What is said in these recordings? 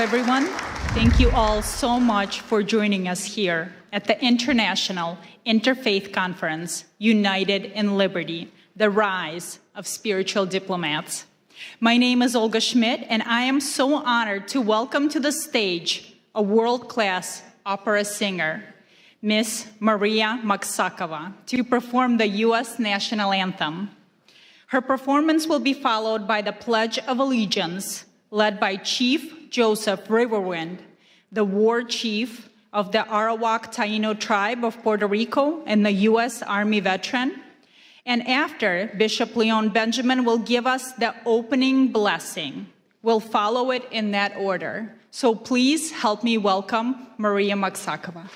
everyone. Thank you all so much for joining us here at the International Interfaith Conference, United in Liberty, the Rise of Spiritual Diplomats. My name is Olga Schmidt, and I am so honored to welcome to the stage a world-class opera singer, Miss Maria Maksakova, to perform the U.S. National Anthem. Her performance will be followed by the Pledge of Allegiance, led by Chief Joseph Riverwind, the war chief of the Arawak Taino tribe of Puerto Rico and the U.S. Army veteran. And after, Bishop Leon Benjamin will give us the opening blessing. We'll follow it in that order. So please help me welcome Maria Maksakova.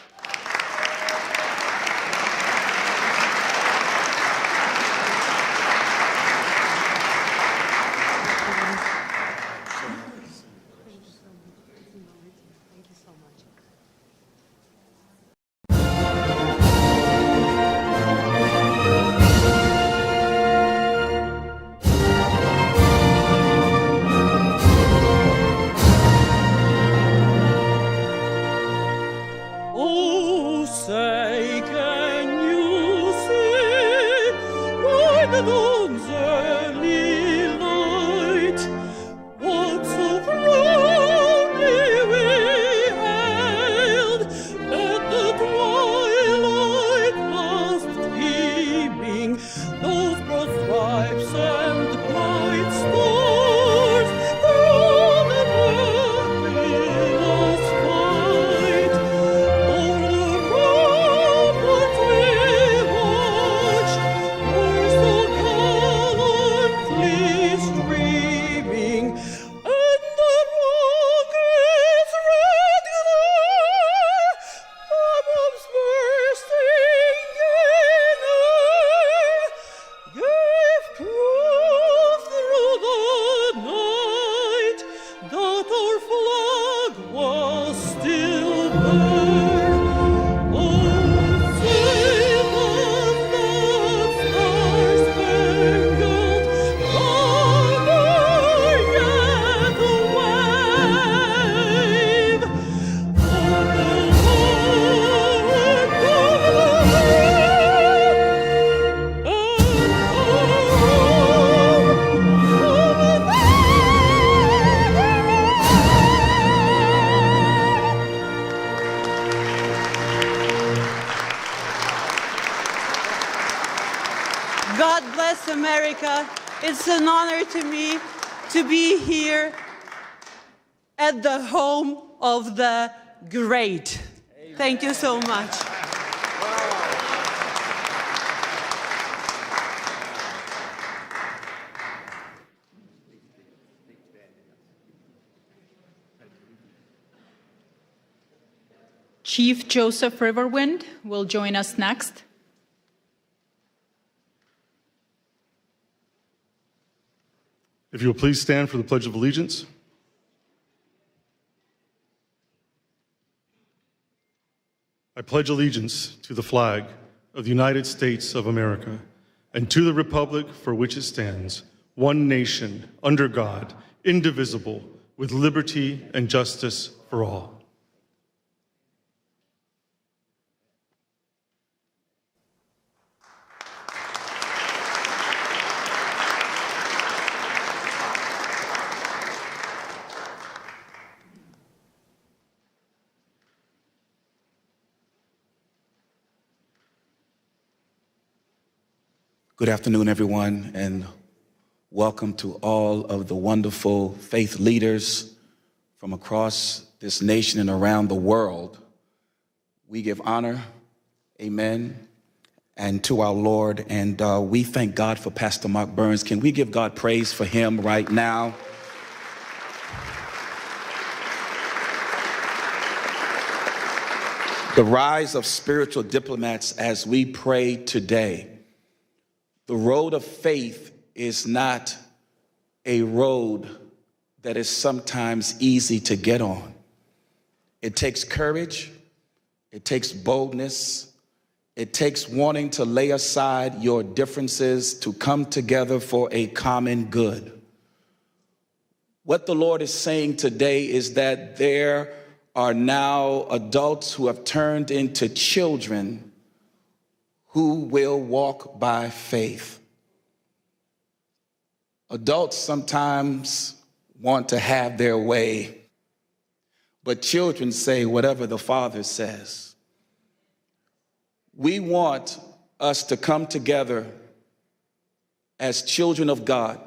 It's an honor to me to be here at the home of the great. Amen. Thank you so much. Chief Joseph Riverwind will join us next. If you will please stand for the Pledge of Allegiance. I pledge allegiance to the flag of the United States of America and to the republic for which it stands, one nation, under God, indivisible, with liberty and justice for all. Good afternoon, everyone, and welcome to all of the wonderful faith leaders from across this nation and around the world. We give honor, amen, and to our Lord, and we thank God for Pastor Mark Burns. Can we give God praise for him right now? The rise of spiritual diplomats as we pray today. The road of faith is not a road that is sometimes easy to get on. It takes courage, it takes boldness, it takes wanting to lay aside your differences to come together for a common good. What the Lord is saying today is that there are now adults who have turned into children who will walk by faith. Adults sometimes want to have their way, but children say whatever the Father says. We want us to come together as children of God,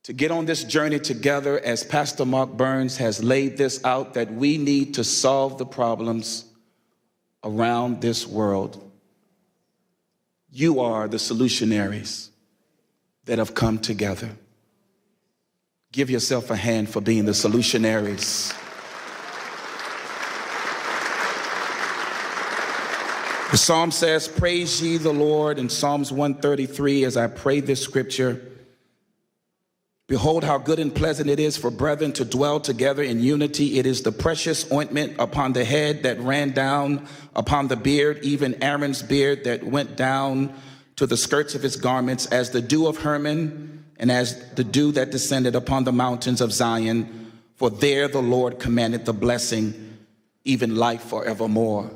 to get on this journey together, as Pastor Mark Burns has laid this out, that we need to solve the problems around this world. You are the solutionaries that have come together. Give yourself a hand for being the solutionaries. The psalm says, praise ye the Lord, in Psalms 133, as I pray this scripture. Behold, how good and pleasant it is for brethren to dwell together in unity. It is the precious ointment upon the head that ran down upon the beard, even Aaron's beard that went down to the skirts of his garments, as the dew of Hermon and as the dew that descended upon the mountains of Zion. For there the Lord commanded the blessing, even life forevermore.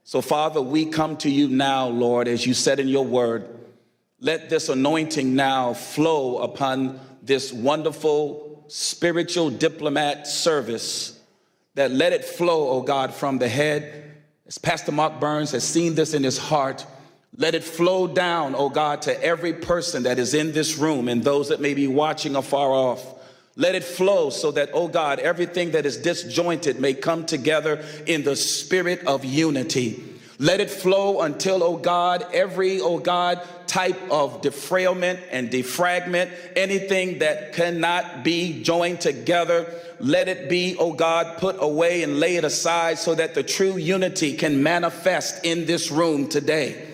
So, Father, we come to you now, Lord, as you said in your word. Let this anointing now flow upon this wonderful spiritual diplomat service, that let it flow, oh God, from the head. As Pastor Mark Burns has seen this in his heart, let it flow down, oh God, to every person that is in this room and those that may be watching afar off. Let it flow so that, oh God, everything that is disjointed may come together in the spirit of unity. Let it flow until, oh God, every, oh God, type of defrailment and defragment, anything that cannot be joined together, let it be, oh God, put away and lay it aside so that the true unity can manifest in this room today.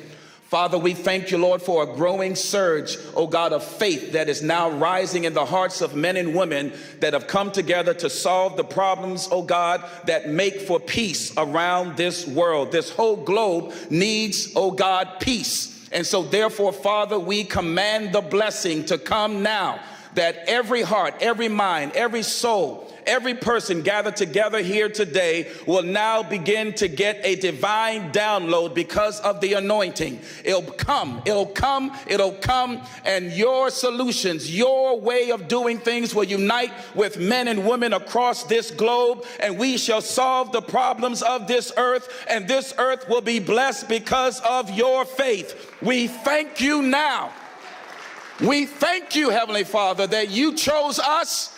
Father, we thank you, Lord, for a growing surge, oh God, of faith that is now rising in the hearts of men and women that have come together to solve the problems, oh God, that make for peace around this world. This whole globe needs, oh God, peace. And so therefore, Father, we command the blessing to come now, that every heart, every mind, every soul, every person gathered together here today will now begin to get a divine download because of the anointing. It'll come, and your solutions, your way of doing things will unite with men and women across this globe, and we shall solve the problems of this earth, and this earth will be blessed because of your faith. We thank you now. We thank you, Heavenly Father, that you chose us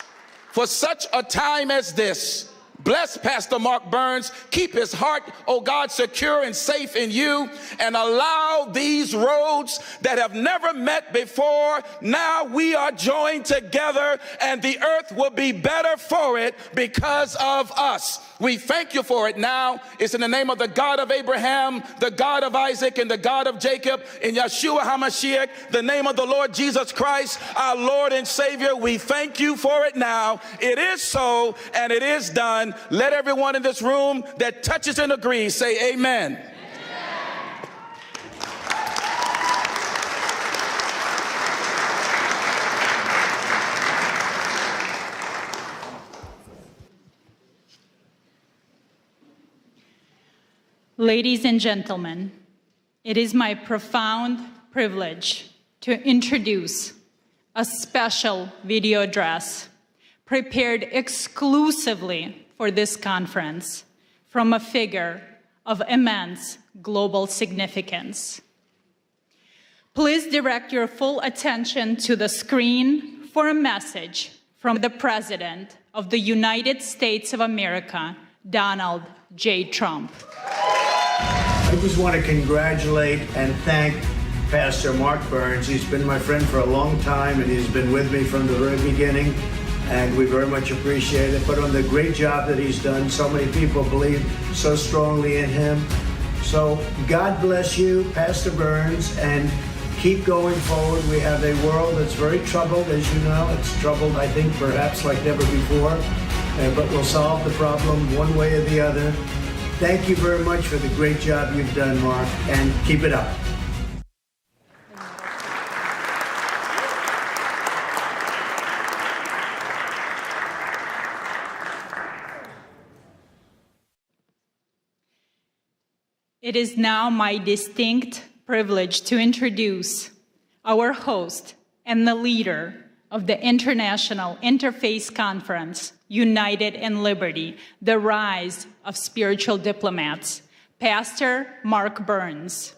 for such a time as this. Bless Pastor Mark Burns. Keep his heart, oh God, secure and safe in you, and allow these roads that have never met before, now we are joined together, and the earth will be better for it because of us. We thank you for it now. It's in the name of the God of Abraham, the God of Isaac, and the God of Jacob, in Yeshua HaMashiach, the name of the Lord Jesus Christ, our Lord and Savior. We thank you for it now. It is so, and it is done. Let everyone in this room that touches and agrees say amen. Amen. Ladies and gentlemen, it is my profound privilege to introduce a special video address prepared exclusively for this conference from a figure of immense global significance. Please direct your full attention to the screen for a message from the President of the United States of America, Donald J. Trump. I just want to congratulate and thank Pastor Mark Burns. He's been my friend for a long time, and he's been with me from the very beginning, and we very much appreciate it. But on the great job that he's done, so many people believe so strongly in him. So God bless you, Pastor Burns, and keep going forward. We have a world that's very troubled, as you know. It's troubled, I think, perhaps like never before, but we'll solve the problem one way or the other. Thank you very much for the great job you've done, Mark, and keep it up. It is now my distinct privilege to introduce our host and the leader of the International Interfaith Conference, United in Liberty, the Rise of Spiritual Diplomats, Pastor Mark Burns.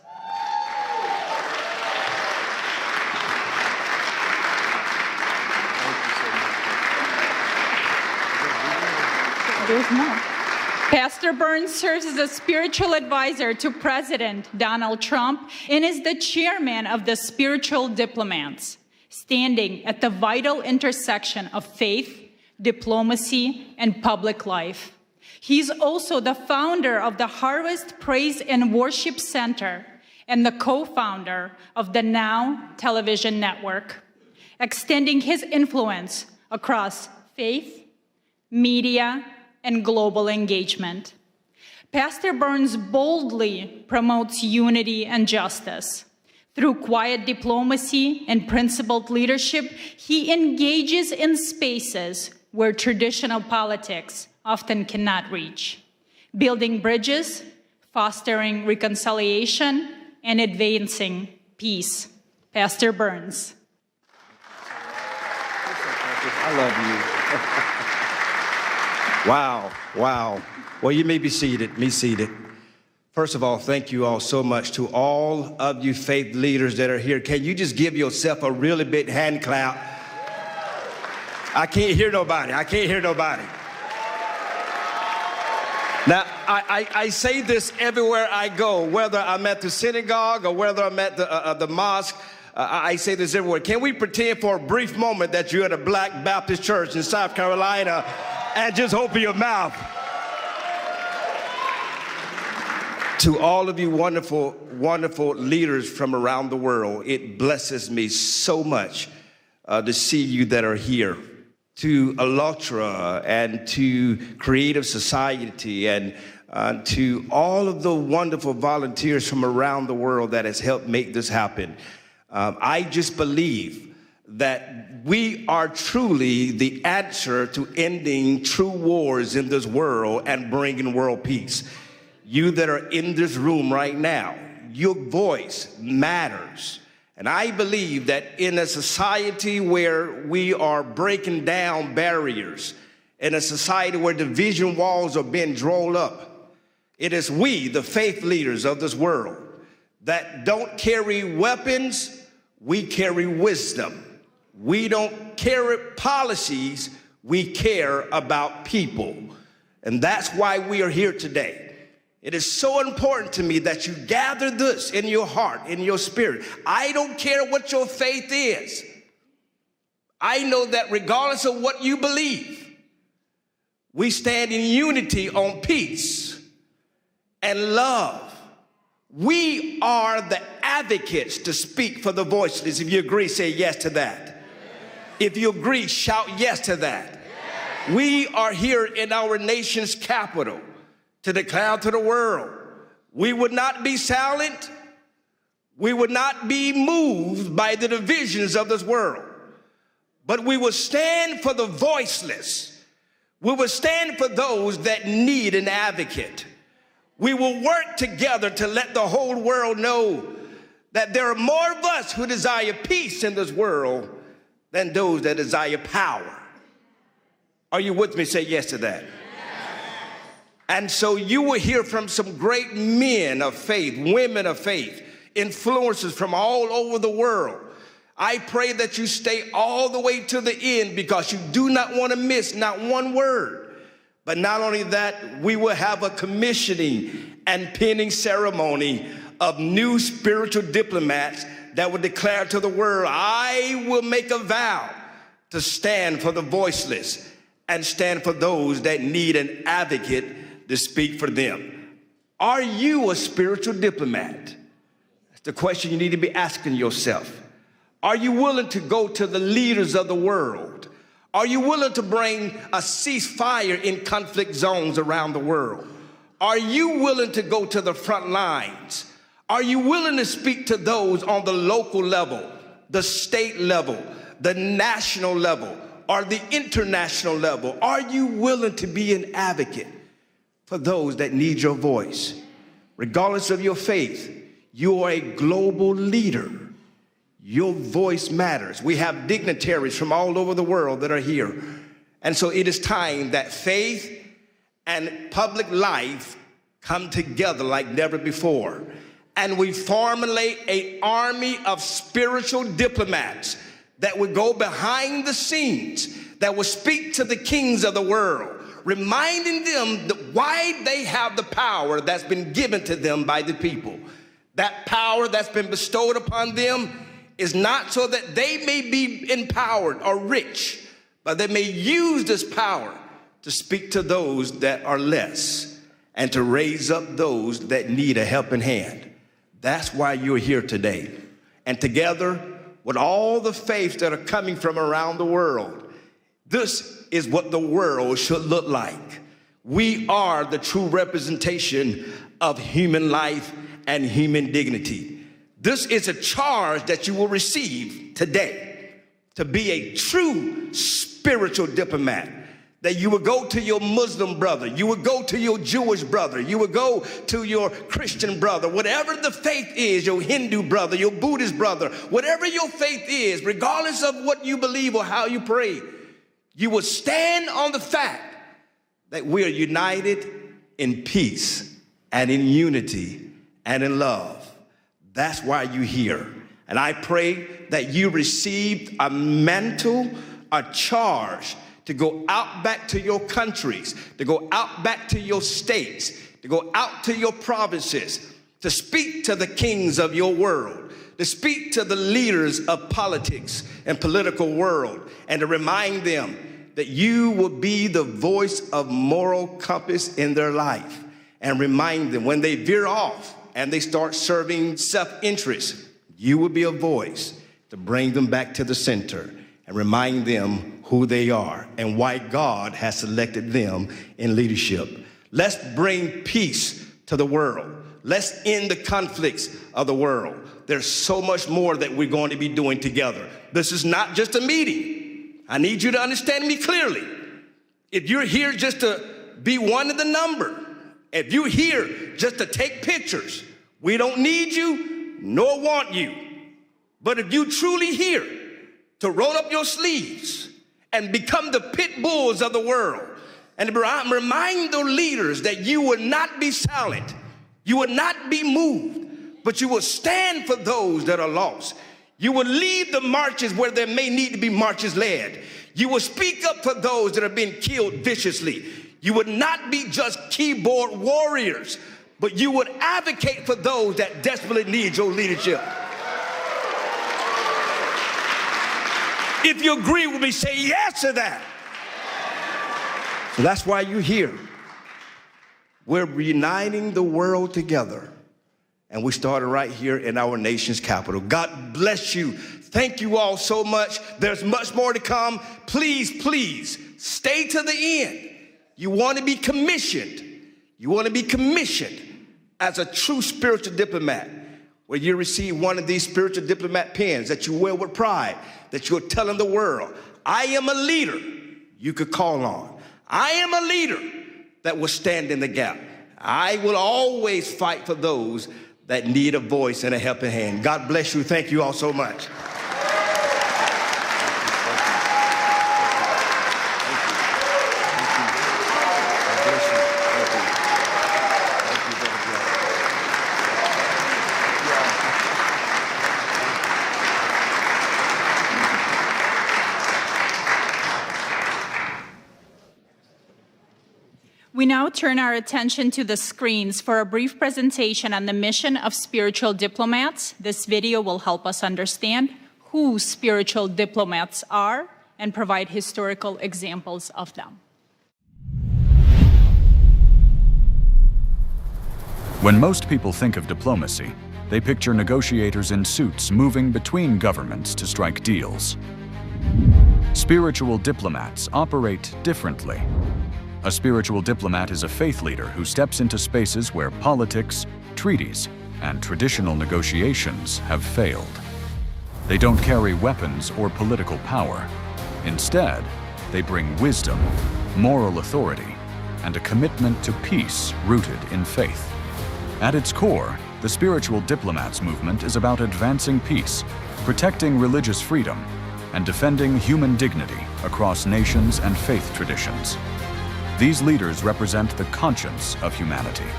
Pastor Burns serves as a spiritual advisor to President Donald Trump and is the chairman of the Spiritual Diplomats, standing at the vital intersection of faith, diplomacy, and public life. He's also the founder of the Harvest Praise and Worship Center and the co-founder of the Now television network, extending his influence across faith, media, and global engagement. Pastor Burns boldly promotes unity and justice. Through quiet diplomacy and principled leadership, he engages in spaces where traditional politics often cannot reach, building bridges, fostering reconciliation, and advancing peace. Pastor Burns. I love you. Wow, wow. Well, you may be seated, First of all, thank you all so much to all of you faith leaders that are here. Can you just give yourself a really big hand clap? I can't hear nobody. Now, I say this everywhere I go, whether I'm at the synagogue or whether I'm at the mosque. I say this everywhere. Can we pretend for a brief moment that you're at a Black Baptist church in South Carolina and just open your mouth? To all of you wonderful, wonderful leaders from around the world, it blesses me so much to see you that are here. To ALLATRA and to Creative Society and to all of the wonderful volunteers from around the world that has helped make this happen. I just believe that we are truly the answer to ending true wars in this world and bringing world peace. You that are in this room right now, your voice matters. And I believe that in a society where we are breaking down barriers, in a society where division walls are being drawn up, it is we, the faith leaders of this world, that don't carry weapons, we carry wisdom. We don't carry policies, we care about people. And that's why we are here today. It is so important to me that you gather this in your heart, in your spirit. I don't care what your faith is. I know that regardless of what you believe, we stand in unity on peace and love. We are the advocates to speak for the voiceless. If you agree, say yes to that. If you agree, shout yes to that. Yes. We are here in our nation's capital to declare to the world, we would not be silent. We would not be moved by the divisions of this world, but we will stand for the voiceless. We will stand for those that need an advocate. We will work together to let the whole world know that there are more of us who desire peace in this world than those that desire power. Are you with me? Say yes to that. Yes. And so you will hear from some great men of faith, women of faith, influencers from all over the world. I pray that you stay all the way to the end because you do not want to miss not one word. But not only that, we will have a commissioning and pinning ceremony of new spiritual diplomats that will declare to the world, I will make a vow to stand for the voiceless and stand for those that need an advocate to speak for them. Are you a spiritual diplomat? That's the question you need to be asking yourself. Are you willing to go to the leaders of the world? Are you willing to bring a ceasefire in conflict zones around the world? Are you willing to go to the front lines? Are you willing to speak to those on the local level, the state level, the national level, or the international level? Are you willing to be an advocate for those that need your voice? regardless of your faith, you are a global leader. Your voice matters. We have dignitaries from all over the world that are here. And so it is time that faith and public life come together like never before. And we formulate an army of spiritual diplomats that would go behind the scenes, that will speak to the kings of the world, reminding them that why they have the power that's been given to them by the people. That power that's been bestowed upon them is not so that they may be empowered or rich, but they may use this power to speak to those that are less and to raise up those that need a helping hand. That's why you're here today. And together with all the faiths that are coming from around the world, this is what the world should look like. We are the true representation of human life and human dignity. This is a charge that you will receive today, to be a true spiritual diplomat. That you would go to your Muslim brother, you would go to your Jewish brother, you would go to your Christian brother, whatever the faith is, your Hindu brother, your Buddhist brother, whatever your faith is, regardless of what you believe or how you pray, you will stand on the fact that we are united in peace and in unity and in love. That's why you're here. And I pray that you received a mantle, a charge to go out back to your countries, to go out back to your states, to go out to your provinces, to speak to the kings of your world, to speak to the leaders of politics and political world, and to remind them that you will be the voice of moral compass in their life, and remind them when they veer off and they start serving self-interest, you will be a voice to bring them back to the center and remind them who they are and why God has selected them in leadership. Let's bring peace to the world. Let's end the conflicts of the world. There's so much more that we're going to be doing together. This is not just a meeting. I need you to understand me clearly. If you're here just to be one of the number, if you're here just to take pictures, we don't need you nor want you. But if you truly here to roll up your sleeves and become the pit bulls of the world, and remind the leaders that you will not be silent, you will not be moved, but you will stand for those that are lost. You will lead the marches where there may need to be marches led. You will speak up for those that are being killed viciously. You would not be just keyboard warriors, but you would advocate for those that desperately need your leadership. If you agree with me, say yes to that. So that's why you're here. We're uniting the world together. And we started right here in our nation's capital. God bless you. Thank you all so much. There's much more to come. Please, please, stay to the end. You want to be commissioned. You want to be commissioned as a true spiritual diplomat, where you receive one of these spiritual diplomat pens that you wear with pride, that you're telling the world, I am a leader you could call on. I am a leader that will stand in the gap. I will always fight for those that need a voice and a helping hand. God bless you. Thank you all so much. We now turn our attention to the screens for a brief presentation on the mission of spiritual diplomats. This video will help us understand who spiritual diplomats are and provide historical examples of them. When most people think of diplomacy, they picture negotiators in suits moving between governments to strike deals. Spiritual diplomats operate differently. A spiritual diplomat is a faith leader who steps into spaces where politics, treaties, and traditional negotiations have failed. They don't carry weapons or political power. Instead, they bring wisdom, moral authority, and a commitment to peace rooted in faith. At its core, the Spiritual Diplomats movement is about advancing peace, protecting religious freedom, and defending human dignity across nations and faith traditions. These leaders represent the conscience of humanity.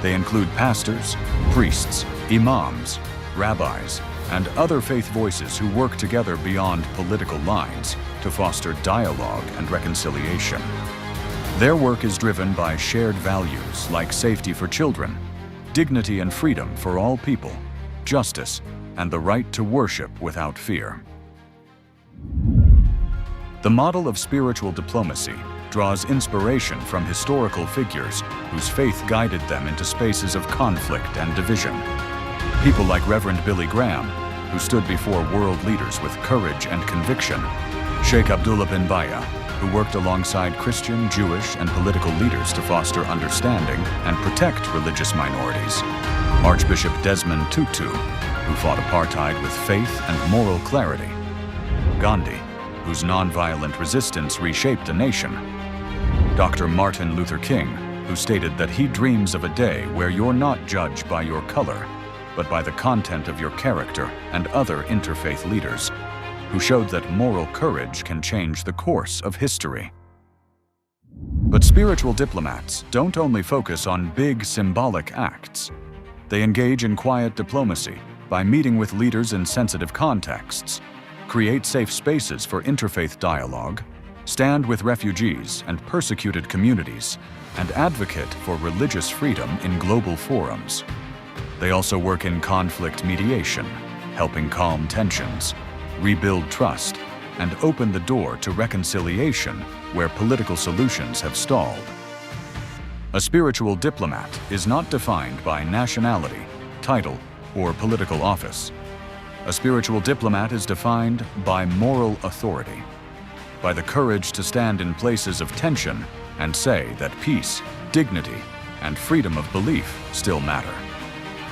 They include pastors, priests, imams, rabbis, and other faith voices who work together beyond political lines to foster dialogue and reconciliation. Their work is driven by shared values like safety for children, dignity and freedom for all people, justice, and the right to worship without fear. The model of spiritual diplomacy draws inspiration from historical figures whose faith guided them into spaces of conflict and division. People like Reverend Billy Graham, who stood before world leaders with courage and conviction, Sheikh Abdullah bin Baya, who worked alongside Christian, Jewish, and political leaders to foster understanding and protect religious minorities, Archbishop Desmond Tutu, who fought apartheid with faith and moral clarity, Gandhi, whose nonviolent resistance reshaped a nation, Dr. Martin Luther King, who stated that he dreams of a day where you're not judged by your color, but by the content of your character, and other interfaith leaders, who showed that moral courage can change the course of history. But spiritual diplomats don't only focus on big symbolic acts. They engage in quiet diplomacy by meeting with leaders in sensitive contexts, create safe spaces for interfaith dialogue, stand with refugees and persecuted communities, and advocate for religious freedom in global forums. They also work in conflict mediation, helping calm tensions, rebuild trust, and open the door to reconciliation where political solutions have stalled. A spiritual diplomat is not defined by nationality, title, or political office. A spiritual diplomat is defined by moral authority, by the courage to stand in places of tension and say that peace, dignity, and freedom of belief still matter.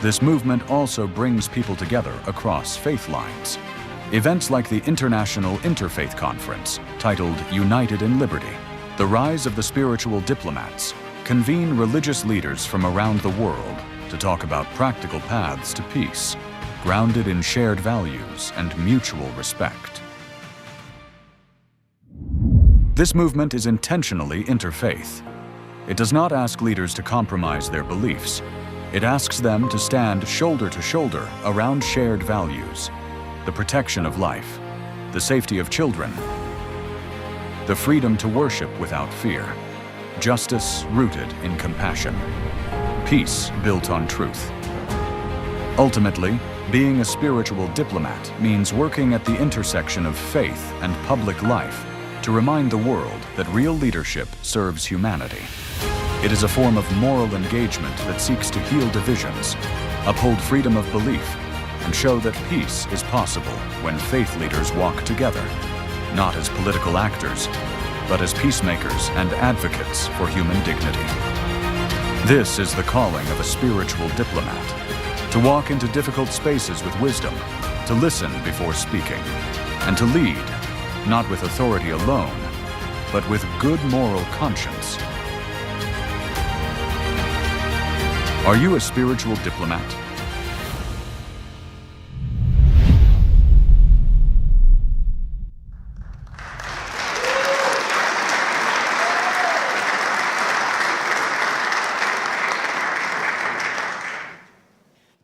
This movement also brings people together across faith lines. Events like the International Interfaith Conference, titled United in Liberty, the Rise of the Spiritual Diplomats, convene religious leaders from around the world to talk about practical paths to peace, grounded in shared values and mutual respect. This movement is intentionally interfaith. It does not ask leaders to compromise their beliefs. It asks them to stand shoulder to shoulder around shared values: the protection of life, the safety of children, the freedom to worship without fear, justice rooted in compassion, peace built on truth. Ultimately, being a spiritual diplomat means working at the intersection of faith and public life to remind the world that real leadership serves humanity. It is a form of moral engagement that seeks to heal divisions, uphold freedom of belief, and show that peace is possible when faith leaders walk together, not as political actors, but as peacemakers and advocates for human dignity. This is the calling of a spiritual diplomat: to walk into difficult spaces with wisdom, to listen before speaking, and to lead, not with authority alone, but with good moral conscience. Are you a spiritual diplomat?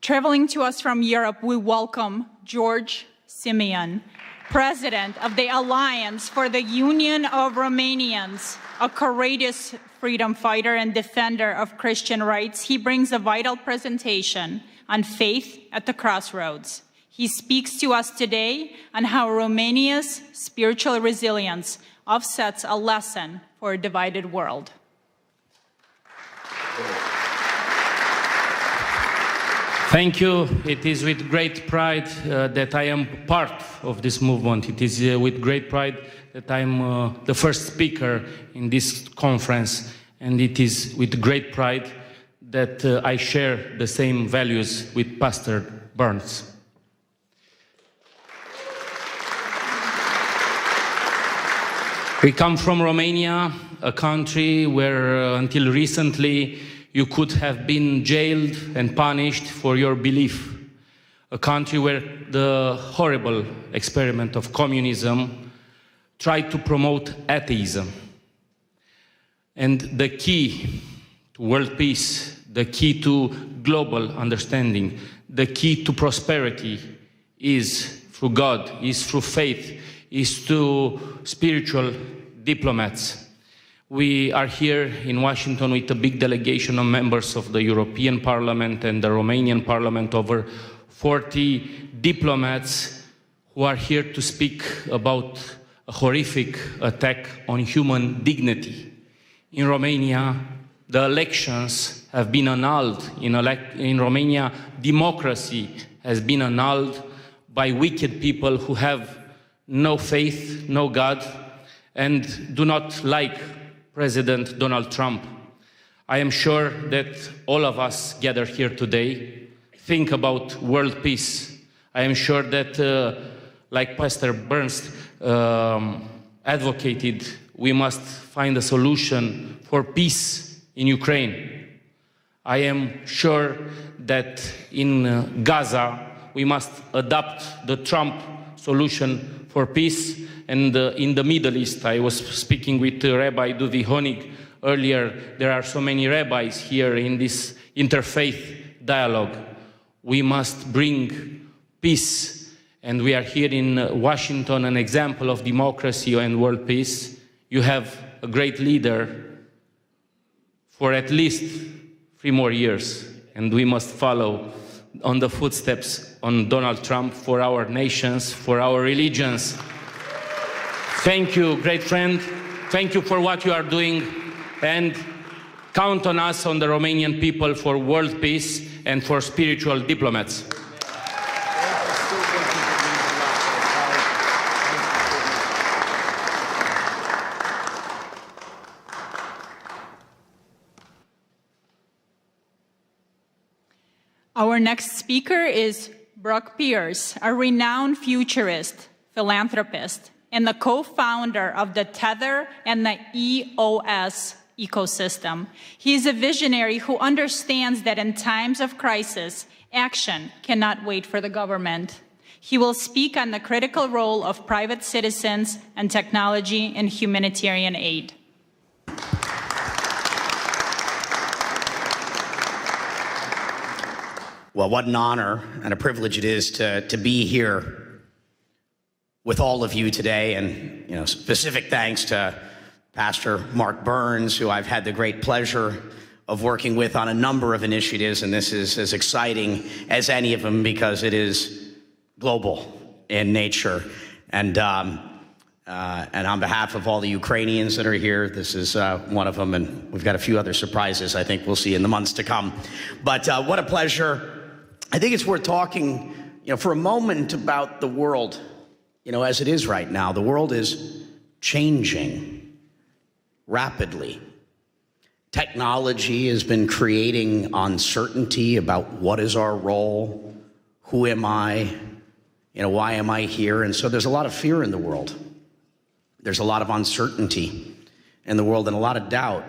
Traveling to us from Europe, we welcome George Simeon, President of the Alliance for the Union of Romanians, a courageous freedom fighter and defender of Christian rights. He brings a vital presentation on faith at the crossroads. He speaks to us today on how Romania's spiritual resilience offsets a lesson for a divided world. Thank you. It is with great pride that I am part of this movement. It is with great pride that I am the first speaker in this conference. And it is with great pride that I share the same values with Pastor Burns. We come from Romania, a country where until recently You could have been jailed and punished for your belief. A country where the horrible experiment of communism tried to promote atheism. And the key to world peace, the key to global understanding, the key to prosperity is through God, is through faith, is through spiritual diplomats. We are here in Washington with a big delegation of members of the European Parliament and the Romanian Parliament, over 40 diplomats who are here to speak about a horrific attack on human dignity. In Romania, the elections have been annulled. In Romania, democracy has been annulled by wicked people who have no faith, no God, and do not like President Donald Trump. I am sure that all of us gathered here today think about world peace. I am sure that, like Pastor Burns advocated, we must find a solution for peace in Ukraine. I am sure that in Gaza, we must adopt the Trump solution for peace. And in the Middle East, I was speaking with Rabbi Duvi Honig earlier. There are so many rabbis here in this interfaith dialogue. We must bring peace. And we are here in Washington, an example of democracy and world peace. You have a great leader for at least 3 more years. And we must follow on the footsteps on Donald Trump for our nations, for our religions. Thank you, great friend. Thank you for what you are doing. And count on us, on the Romanian people, for world peace and for spiritual diplomats. Our next speaker is Brock Pierce, a renowned futurist, philanthropist, and the co-founder of the Tether and the EOS ecosystem. He is a visionary who understands that in times of crisis, action cannot wait for the government. He will speak on the critical role of private citizens and technology in humanitarian aid. Well, what an honor and a privilege it is to be here with all of you today. And, specific thanks to Pastor Mark Burns, who I've had the great pleasure of working with on a number of initiatives. And this is as exciting as any of them because it is global in nature. And on behalf of all the Ukrainians that are here, this is one of them. And we've got a few other surprises I think we'll see in the months to come. But what a pleasure. I think it's worth talking, for a moment about the world, as it is right now. The world is changing rapidly. Technology has been creating uncertainty about what is our role, who am I, why am I here? And so there's a lot of fear in the world. There's a lot of uncertainty in the world and a lot of doubt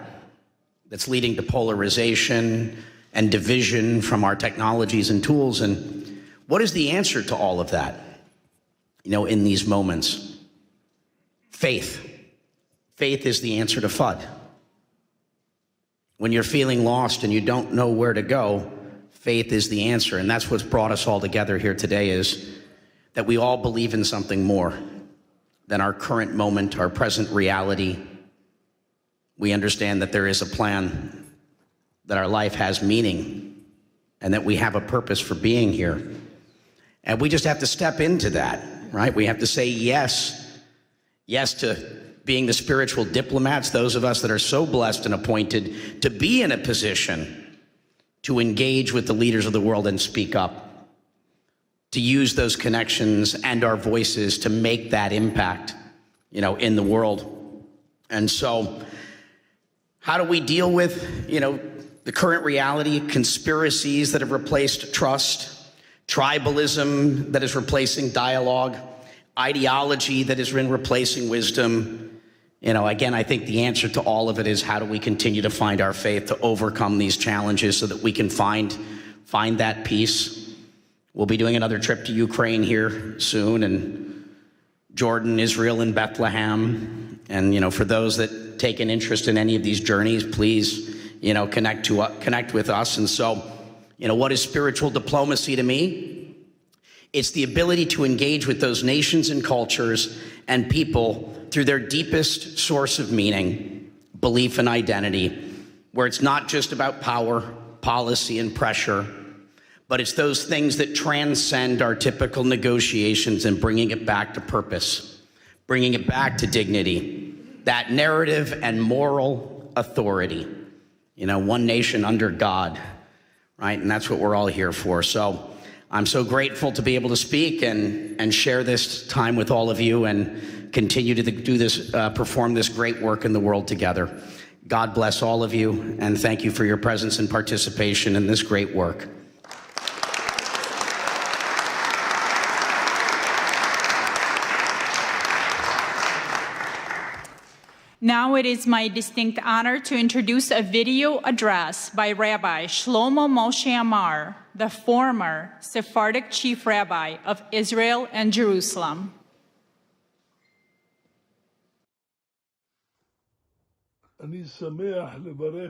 that's leading to polarization and division from our technologies and tools. And what is the answer to all of that, in these moments? Faith. Faith is the answer to FUD. When you're feeling lost and you don't know where to go, faith is the answer. And that's what's brought us all together here today, is that we all believe in something more than our current moment, our present reality. We understand that there is a plan, that our life has meaning, and that we have a purpose for being here. And we just have to step into that, right? We have to say yes. Yes to being the spiritual diplomats, those of us that are so blessed and appointed to be in a position to engage with the leaders of the world and speak up, to use those connections and our voices to make that impact, in the world. And so how do we deal with, the current reality, conspiracies that have replaced trust, tribalism that is replacing dialogue, ideology that is replacing wisdom, Again, I think the answer to all of it is how do we continue to find our faith to overcome these challenges so that we can find that peace. We'll be doing another trip to Ukraine here soon, and Jordan, Israel, and Bethlehem. And, for those that take an interest in any of these journeys, please, connect with us. And so, what is spiritual diplomacy to me? It's the ability to engage with those nations and cultures and people through their deepest source of meaning, belief and identity, where it's not just about power, policy, and pressure, but it's those things that transcend our typical negotiations and bringing it back to purpose, bringing it back to dignity, that narrative and moral authority, one nation under God, right? And that's what we're all here for. So I'm so grateful to be able to speak and share this time with all of you and continue to do this, perform this great work in the world together. God bless all of you, and thank you for your presence and participation in this great work. Now it is my distinct honor to introduce a video address by Rabbi Shlomo Moshe Amar, the former Sephardic chief rabbi of Israel and Jerusalem.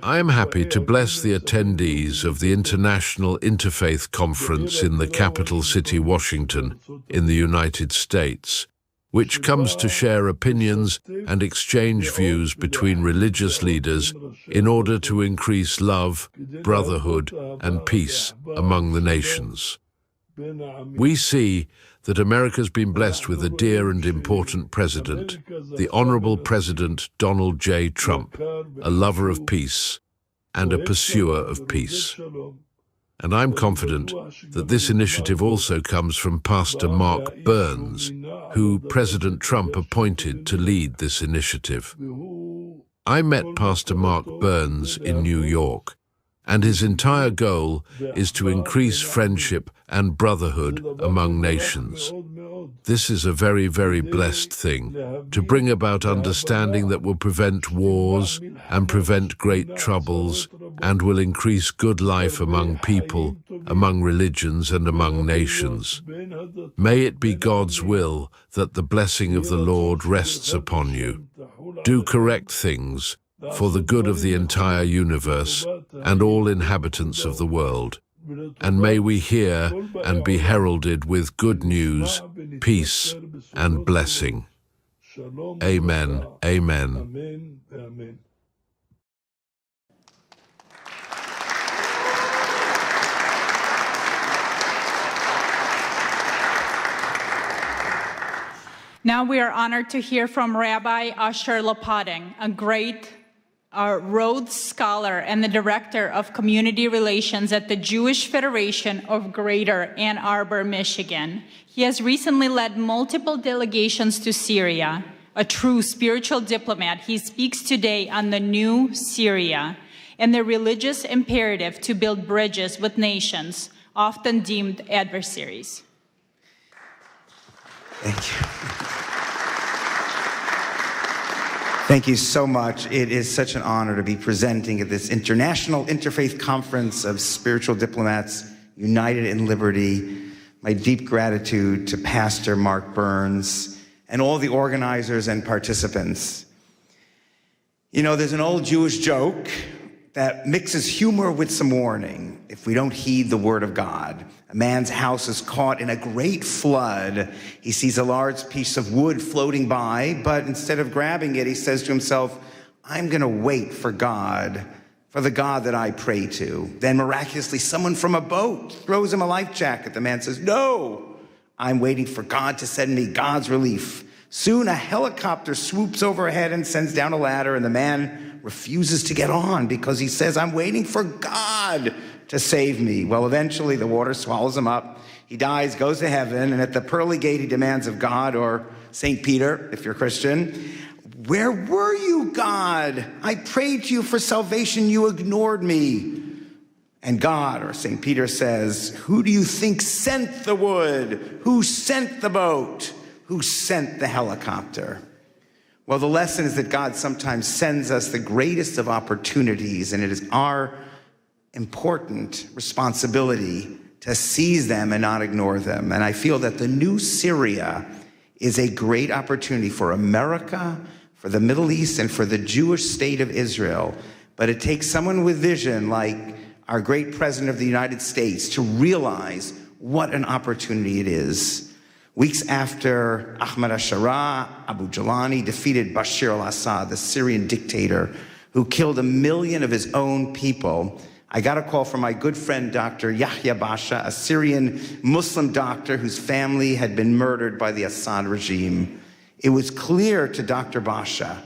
I am happy to bless the attendees of the International Interfaith Conference in the capital city, Washington, in the United States, which comes to share opinions and exchange views between religious leaders in order to increase love, brotherhood, and peace among the nations. We see that America's been blessed with a dear and important president, the Honorable President Donald J. Trump, a lover of peace and a pursuer of peace. And I'm confident that this initiative also comes from Pastor Mark Burns, who President Trump appointed to lead this initiative. I met Pastor Mark Burns in New York, and his entire goal is to increase friendship and brotherhood among nations. This is a very, very blessed thing, to bring about understanding that will prevent wars and prevent great troubles and will increase good life among people, among religions, and among nations. May it be God's will that the blessing of the Lord rests upon you. Do correct things for the good of the entire universe and all inhabitants of the world. And may we hear and be heralded with good news, peace, and blessing. Amen. Amen. Now we are honored to hear from Rabbi Asher Lapading, a great Rhodes Scholar and the Director of Community Relations at the Jewish Federation of Greater Ann Arbor, Michigan. He has recently led multiple delegations to Syria. A true spiritual diplomat, he speaks today on the new Syria and the religious imperative to build bridges with nations, often deemed adversaries. Thank you. Thank you so much. It is such an honor to be presenting at this International Interfaith Conference of Spiritual Diplomats, United in Liberty. My deep gratitude to Pastor Mark Burns and all the organizers and participants. You know, there's an old Jewish joke that mixes humor with some warning. If we don't heed the word of God, a man's house is caught in a great flood. He sees a large piece of wood floating by, but instead of grabbing it, he says to himself, I'm gonna wait for God, for the God that I pray to. Then miraculously, someone from a boat throws him a life jacket. The man says, no, I'm waiting for God to send me God's relief. Soon a helicopter swoops overhead and sends down a ladder, and the man refuses to get on because he says, I'm waiting for God to save me. Well, eventually the water swallows him up. He dies, goes to heaven, and at the pearly gate he demands of God, or St. Peter, if you're Christian, where were you, God? I prayed to you for salvation, you ignored me. And God, or St. Peter, says, who do you think sent the wood? Who sent the boat? Who sent the helicopter? Well, the lesson is that God sometimes sends us the greatest of opportunities, and it is our important responsibility to seize them and not ignore them. And I feel that the new Syria is a great opportunity for America, for the Middle East, and for the Jewish state of Israel. But it takes someone with vision like our great President of the United States to realize what an opportunity it is. Weeks after Ahmad al-Sharaa, Abu Jalani defeated Bashar al-Assad, the Syrian dictator who killed 1 million of his own people, I got a call from my good friend, Dr. Yahya Basha, a Syrian Muslim doctor whose family had been murdered by the Assad regime. It was clear to Dr. Basha,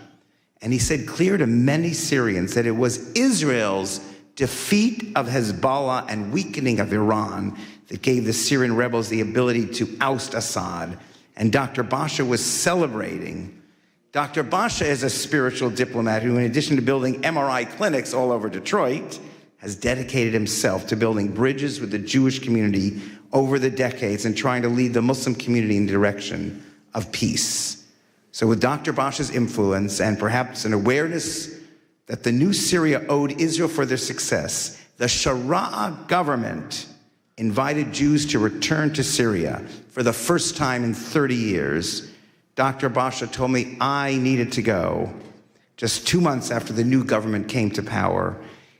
and he said clear to many Syrians, that it was Israel's defeat of Hezbollah and weakening of Iran that gave the Syrian rebels the ability to oust Assad. And Dr. Basha was celebrating. Dr. Basha is a spiritual diplomat who, in addition to building MRI clinics all over Detroit, has dedicated himself to building bridges with the Jewish community over the decades and trying to lead the Muslim community in the direction of peace. So with Dr. Basha's influence and perhaps an awareness that the new Syria owed Israel for their success, the Sharaa government invited Jews to return to Syria for the first time in 30 years. Dr. Basha told me I needed to go just 2 months after the new government came to power.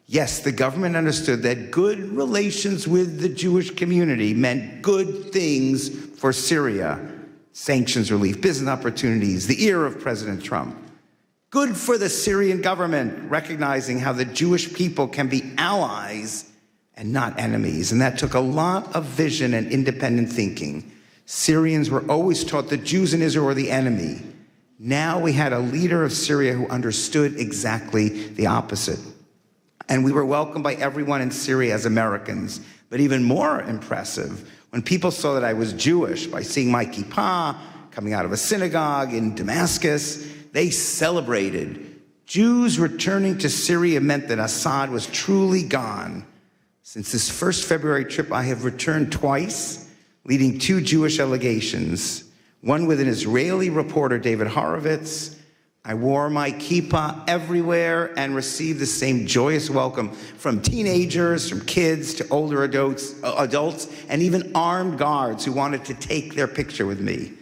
Yes, the government understood that good relations with the Jewish community meant good things for Syria. Sanctions relief, business opportunities, the ear of President Trump. Good for the Syrian government, recognizing how the Jewish people can be allies and not enemies. And that took a lot of vision and independent thinking. Syrians were always taught that Jews in Israel were the enemy. Now we had a leader of Syria who understood exactly the opposite. And we were welcomed by everyone in Syria as Americans. But even more impressive, when people saw that I was Jewish by seeing my kippah coming out of a synagogue in Damascus, they celebrated. Jews returning to Syria meant that Assad was truly gone. Since this first February trip, I have returned twice, leading 2 Jewish delegations, one with an Israeli reporter, David Horowitz. I wore my kippah everywhere and received the same joyous welcome from teenagers, from kids to older adults, and even armed guards who wanted to take their picture with me.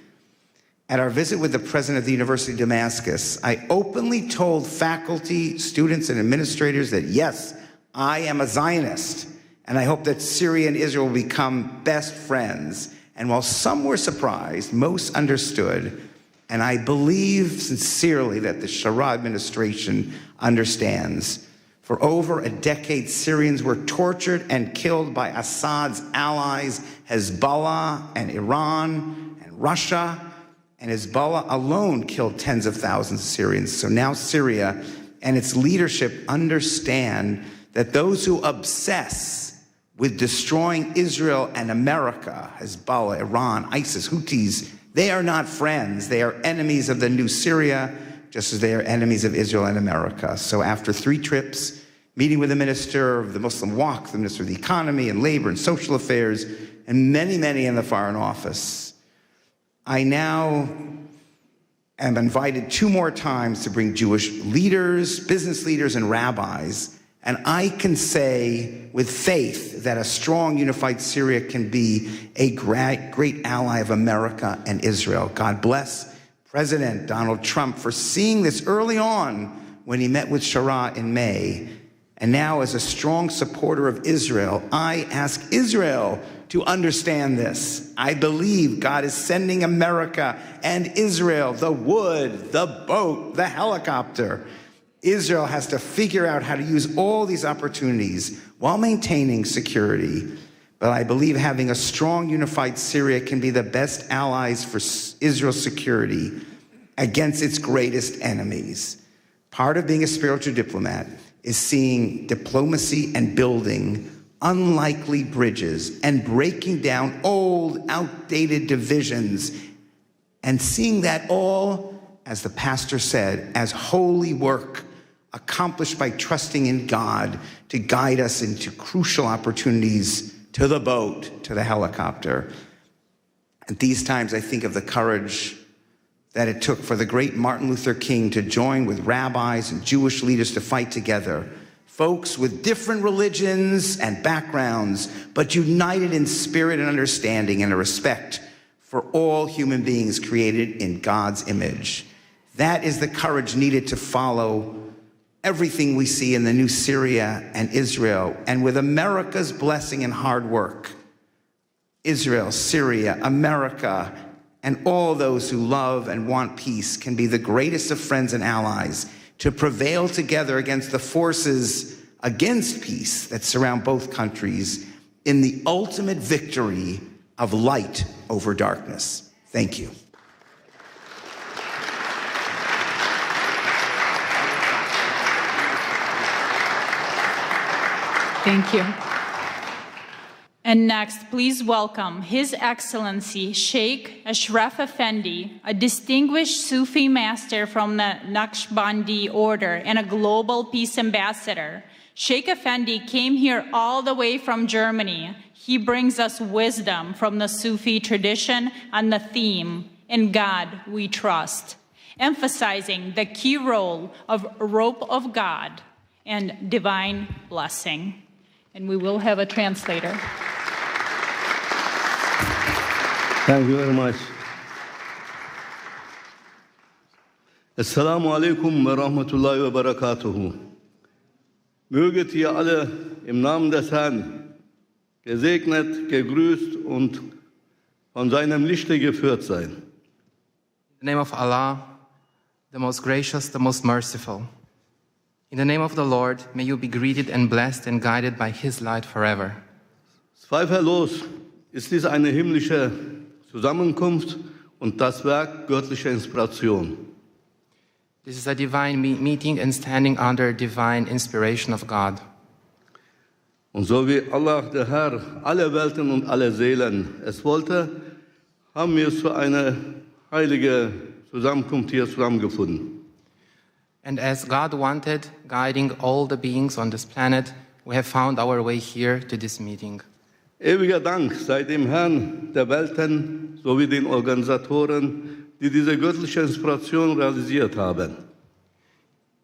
At our visit with the president of the University of Damascus, I openly told faculty, students, and administrators that yes, I am a Zionist, and I hope that Syria and Israel will become best friends. And while some were surprised, most understood. And I believe sincerely that the Sharaa administration understands. For over a decade, Syrians were tortured and killed by Assad's allies, Hezbollah and Iran and Russia. And Hezbollah alone killed tens of thousands of Syrians. So now Syria and its leadership understand that those who obsess with destroying Israel and America, Hezbollah, Iran, ISIS, Houthis, they are not friends. They are enemies of the new Syria, just as they are enemies of Israel and America. So after 3 trips, meeting with the Minister of the Muslim Waqf, the Minister of the Economy and Labor and Social Affairs, and many, many in the Foreign Office, I now am invited 2 more times to bring Jewish leaders, business leaders, and rabbis. And I can say with faith that a strong, unified Syria can be a great ally of America and Israel. God bless President Donald Trump for seeing this early on when he met with Sharaa in May. And now, as a strong supporter of Israel, I ask Israel to understand this. I believe God is sending America and Israel the wood, the boat, the helicopter. Israel has to figure out how to use all these opportunities while maintaining security. But I believe having a strong, unified Syria can be the best allies for Israel's security against its greatest enemies. Part of being a spiritual diplomat is seeing diplomacy and building unlikely bridges and breaking down old, outdated divisions and seeing that all, as the pastor said, as holy work accomplished by trusting in God to guide us into crucial opportunities, to the boat, to the helicopter. At these times, I think of the courage that it took for the great Martin Luther King to join with rabbis and Jewish leaders to fight together. Folks with different religions and backgrounds, but united in spirit and understanding and a respect for all human beings created in God's image. That is the courage needed to follow everything we see in the new Syria and Israel. And with America's blessing and hard work, Israel, Syria, America, and all those who love and want peace can be the greatest of friends and allies to prevail together against the forces against peace that surround both countries in the ultimate victory of light over darkness. Thank you. Thank you. And next, please welcome His Excellency Sheikh Ashraf Effendi, a distinguished Sufi master from the Naqshbandi order and a global peace ambassador. Sheikh Effendi came here all the way from Germany. He brings us wisdom from the Sufi tradition on the theme, "In God We Trust," emphasizing the key role of rope of God and divine blessing. And we will have a translator. Thank you very much. Assalamu alaikum wa rahmatullahi wa barakatuhu. Möget ihr alle im Namen des Herrn gesegnet, gegrüßt und von seinem Lichte geführt sein. In the name of Allah, the most gracious, the most merciful. In the name of the Lord, may you be greeted and blessed and guided by His light forever. Zweifellos ist dies eine himmlische Zusammenkunft und das Werk göttlicher Inspiration. This is a divine meeting and standing under divine inspiration of God. Und so wie Allah, der Herr, alle Welten und alle Seelen es wollte, haben wir zu einer heiligen Zusammenkunft hier zusammengefunden. And as God wanted, guiding all the beings on this planet, we have found our way here to this meeting. Ewiger Dank sei dem Herrn der Welten sowie den Organisatoren, die diese göttliche Inspiration realisiert haben.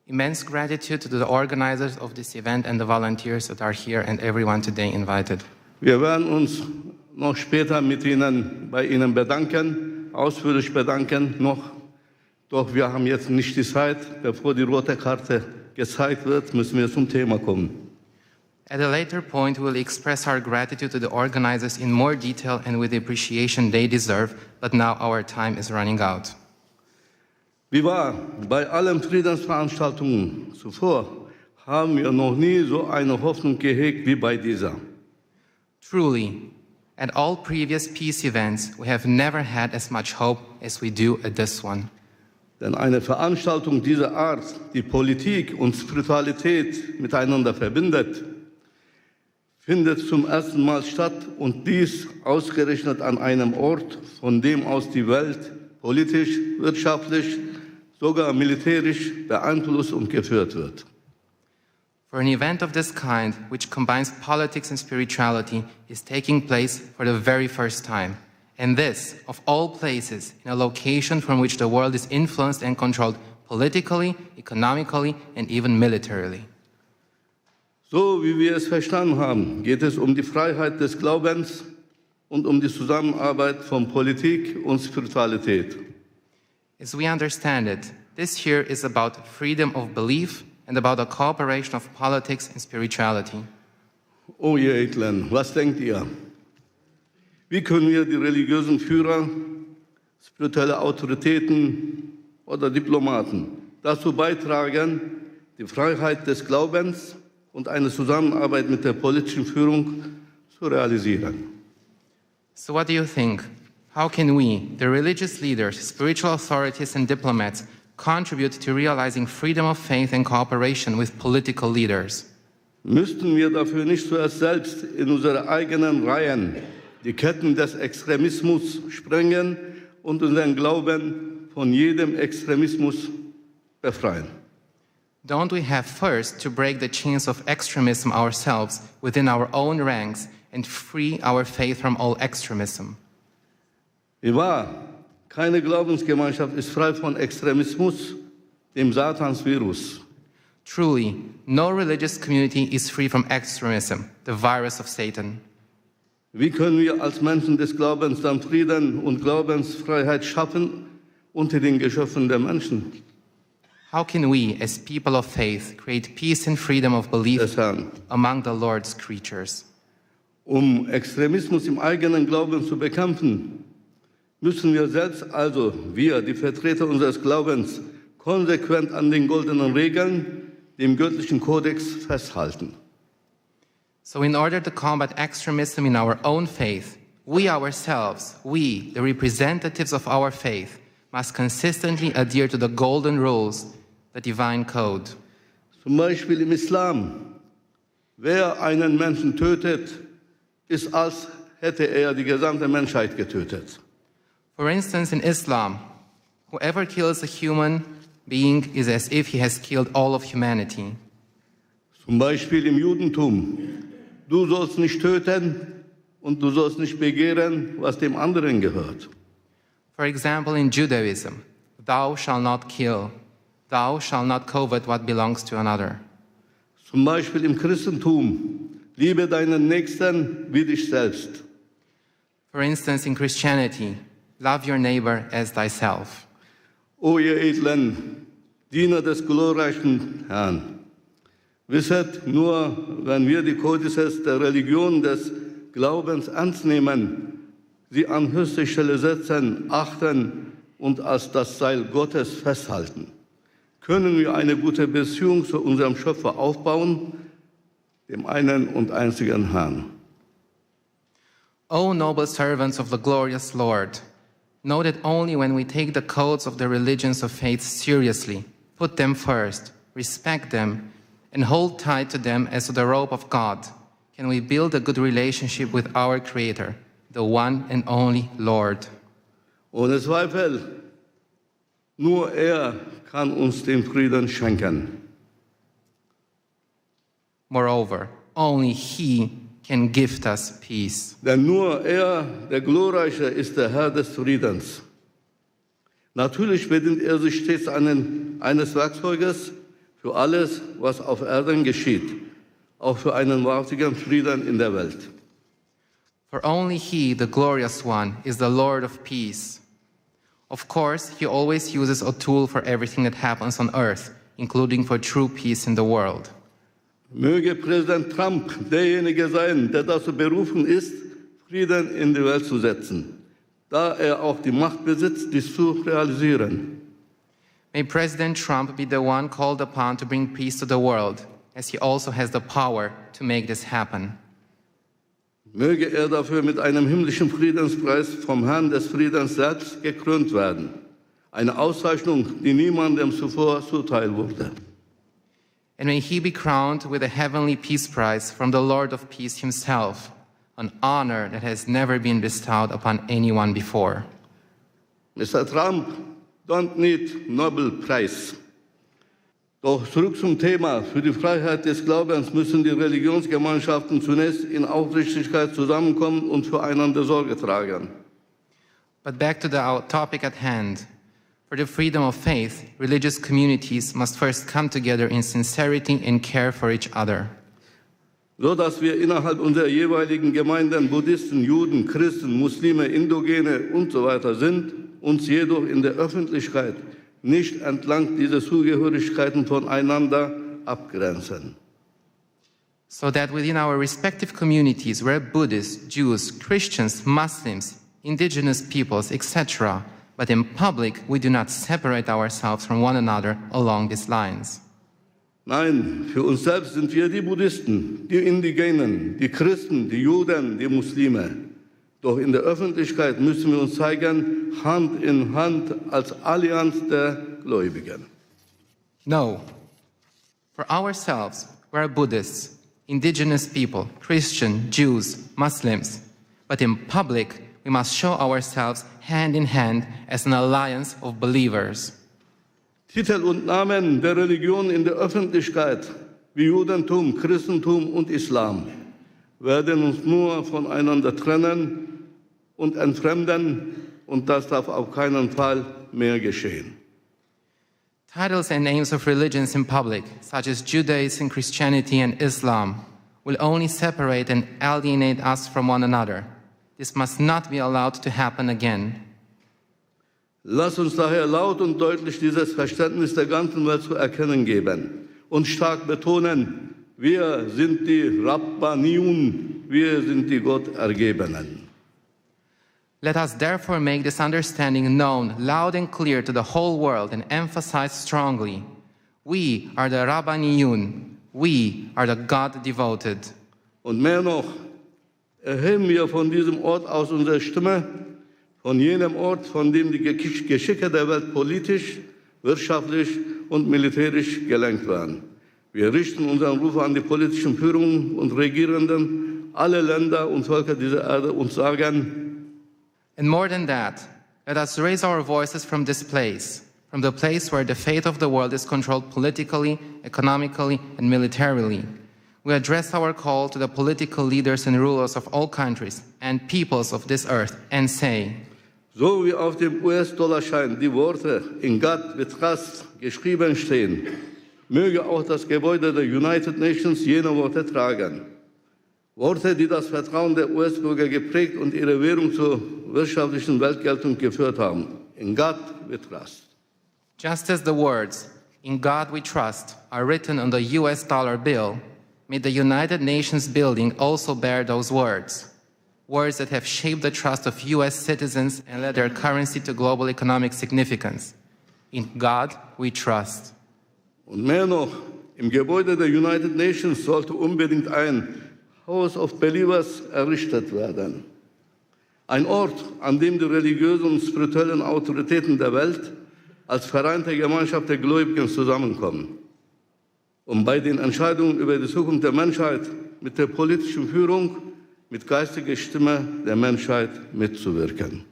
Immense gratitude to the organizers of this event and the volunteers that are here and everyone today invited. Wir werden uns noch später bei Ihnen bedanken, ausführlich bedanken noch. Doch wir haben jetzt nicht die Zeit. Bevor die rote Karte gezeigt wird, müssen wir zum Thema kommen. At a later point, we will express our gratitude to the organizers in more detail and with the appreciation they deserve, but now our time is running out. Wie wahr, bei allen Friedensveranstaltungen zuvor haben wir noch nie so eine Hoffnung gehegt wie bei dieser. Truly, at all previous peace events, we have never had as much hope as we do at this one. Denn eine Veranstaltung dieser Art, die Politik und Spiritualität miteinander verbindet, findet zum ersten Mal statt und dies ausgerechnet an einem Ort, von dem aus die Welt politisch, wirtschaftlich, sogar militärisch beeinflusst und geführt wird. For an event of this kind, which combines politics and spirituality, is taking place for the very first time. And this, of all places, in a location from which the world is influenced and controlled politically, economically, and even militarily. So wie wir es verstanden haben, geht es um die Freiheit des Glaubens und um die Zusammenarbeit von Politik und Spiritualität. As we understand it, this here is about freedom of belief and about the cooperation of politics and spirituality. Oh ihr Edlen, was denkt ihr? Wie können wir die religiösen Führer, spirituelle Autoritäten oder Diplomaten dazu beitragen, die Freiheit des Glaubens und eine Zusammenarbeit mit der politischen Führung zu realisieren? So what do you think? How can we, the religious leaders, spiritual authorities and diplomats, contribute to realizing freedom of faith and cooperation with political leaders? Müssten wir dafür nicht zuerst selbst in unsere eigenen Reihen die Ketten des Extremismus sprengen und unseren Glauben von jedem Extremismus befreien? Don't we have first to break the chains of extremism ourselves within our own ranks and free our faith from all extremism? Wie wahr, Keine Glaubensgemeinschaft ist frei von Extremismus, dem Satansvirus. Truly, no religious community is free from extremism, the virus of Satan. Wie können wir als Menschen des Glaubens dann Frieden und Glaubensfreiheit schaffen unter den Geschöpfen der Menschen? How can we, as people of faith, create peace and freedom of belief among the Lord's creatures? Um Extremismus im eigenen Glauben zu bekämpfen, müssen wir selbst, also wir, die Vertreter unseres Glaubens, konsequent an den goldenen Regeln, dem göttlichen Kodex festhalten. So in order to combat extremism in our own faith, we ourselves, we, the representatives of our faith, must consistently adhere to the golden rules, the divine code. Zum Beispiel im Islam. Wer einen Menschen tötet, ist, als hätte er die gesamte Menschheit getötet. For instance, in Islam, whoever kills a human being is as if he has killed all of humanity. Zum Beispiel im Judentum. Du sollst nicht töten und du sollst nicht begehren, was dem anderen gehört. For example, in Judaism, thou shalt not kill, thou shalt not covet what belongs to another. Zum Beispiel im Christentum. Liebe deinen Nächsten wie dich selbst. For instance, in Christianity, love your neighbor as thyself. O ihr edlen Diener des glorreichen Herrn, wisset, nur wenn wir die Kodizes der Religion des Glaubens ernst nehmen, sie an höchste Stelle setzen, achten und als das Seil Gottes festhalten, können wir eine gute Beziehung zu unserem Schöpfer aufbauen, dem einen und einzigen Herrn. O noble servants of the glorious Lord, know that only when we take the codes of the religions of faith seriously, put them first, respect them, and hold tight to them as to the rope of God, can we build a good relationship with our Creator, the one and only Lord. Ohne Zweifel, nur er kann uns den Frieden schenken. Moreover, only He can gift us peace. Denn nur er, der Glorreiche, ist der Herr des Friedens. Natürlich bedient er sich stets eines Werkzeuges für alles, was auf Erden geschieht, auch für einen wahrhaftigen Frieden in der Welt. For only He, the glorious one, is the Lord of peace. Of course, He always uses a tool for everything that happens on earth, including for true peace in the world. Möge Präsident Trump derjenige sein, der dazu berufen ist, Frieden in die Welt zu setzen, da er auch die Macht besitzt, dies zu realisieren. May President Trump be the one called upon to bring peace to the world, as he also has the power to make this happen. Möge er dafür mit einem himmlischen Friedenspreis vom Herrn des Friedens selbst gekrönt werden. Eine Auszeichnung, die niemandem zuvor zuteil wurde. And may he be crowned with a heavenly peace prize from the Lord of peace himself, an honor that has never been bestowed upon anyone before. Mr. Trump don't need Nobel Prize. Doch zurück zum Thema. Für die Freiheit des Glaubens müssen die Religionsgemeinschaften zunächst in Aufrichtigkeit zusammenkommen und füreinander Sorge tragen. But back to the topic at hand. For the freedom of faith, religious communities must first come together in sincerity and care for each other. So dass wir innerhalb unserer jeweiligen Gemeinden Buddhisten, Juden, Christen, Muslime, Indogene und so weiter sind, uns jedoch in der Öffentlichkeit nicht entlang dieser Zugehörigkeiten voneinander abgrenzen. So that within our respective communities, we're Buddhists, Jews, Christians, Muslims, indigenous peoples, etc., but in public, we do not separate ourselves from one another along these lines. Nein, für uns selbst sind wir die Buddhisten, die Indigenen, die Christen, die Juden, die Muslime. Doch in der Öffentlichkeit müssen wir uns zeigen, Hand in Hand als Allianz der Gläubigen. No. For ourselves, we're Buddhists, indigenous people, Christian, Jews, Muslims. But in public, we must show ourselves hand in hand as an alliance of believers. Titel und Namen der Religion in der Öffentlichkeit, wie Judentum, Christentum und Islam, werden uns nur voneinander trennen und entfremden, und das darf auf keinen Fall mehr geschehen. Titles and names of religions in public, such as Judaism, Christianity, and Islam, will only separate and alienate us from one another. This must not be allowed to happen again. Lass uns daher laut und deutlich dieses Verständnis der ganzen Welt zu erkennen geben und stark betonen, wir sind die Rabbaniun, wir sind die Gottergebenen. Let us therefore make this understanding known loud and clear to the whole world and emphasize strongly, we are the Rabbaniyun, we are the God-devoted. Und mehr noch, erheben wir von diesem Ort aus unsere Stimme, von jenem Ort, von dem die Geschicke der Welt politisch, wirtschaftlich und militärisch gelenkt werden. Wir richten unseren Ruf an die politischen Führungen und Regierenden, alle Länder und Völker dieser Erde und sagen, and more than that, let us raise our voices from this place, from the place where the fate of the world is controlled politically, economically, and militarily. We address our call to the political leaders and rulers of all countries and peoples of this earth and say, so wie auf dem US-Dollarschein die Worte in God we trust geschrieben stehen, möge auch das Gebäude der United Nations jene Worte tragen. Worte, die das Vertrauen der US-Bürger geprägt und ihre Währung zur wirtschaftlichen Weltgeltung geführt haben. In God we trust. Just as the words, "In God we trust," are written on the US dollar bill, may the United Nations building also bear those words. Words that have shaped the trust of US citizens and led their currency to global economic significance. In God we trust. Und mehr noch, im Gebäude der United Nations sollte unbedingt ein House of Believers errichtet werden. Ein Ort, an dem die religiösen und spirituellen Autoritäten der Welt als vereinte Gemeinschaft der Gläubigen zusammenkommen, um bei den Entscheidungen über die Zukunft der Menschheit mit der politischen Führung, mit geistiger Stimme der Menschheit mitzuwirken.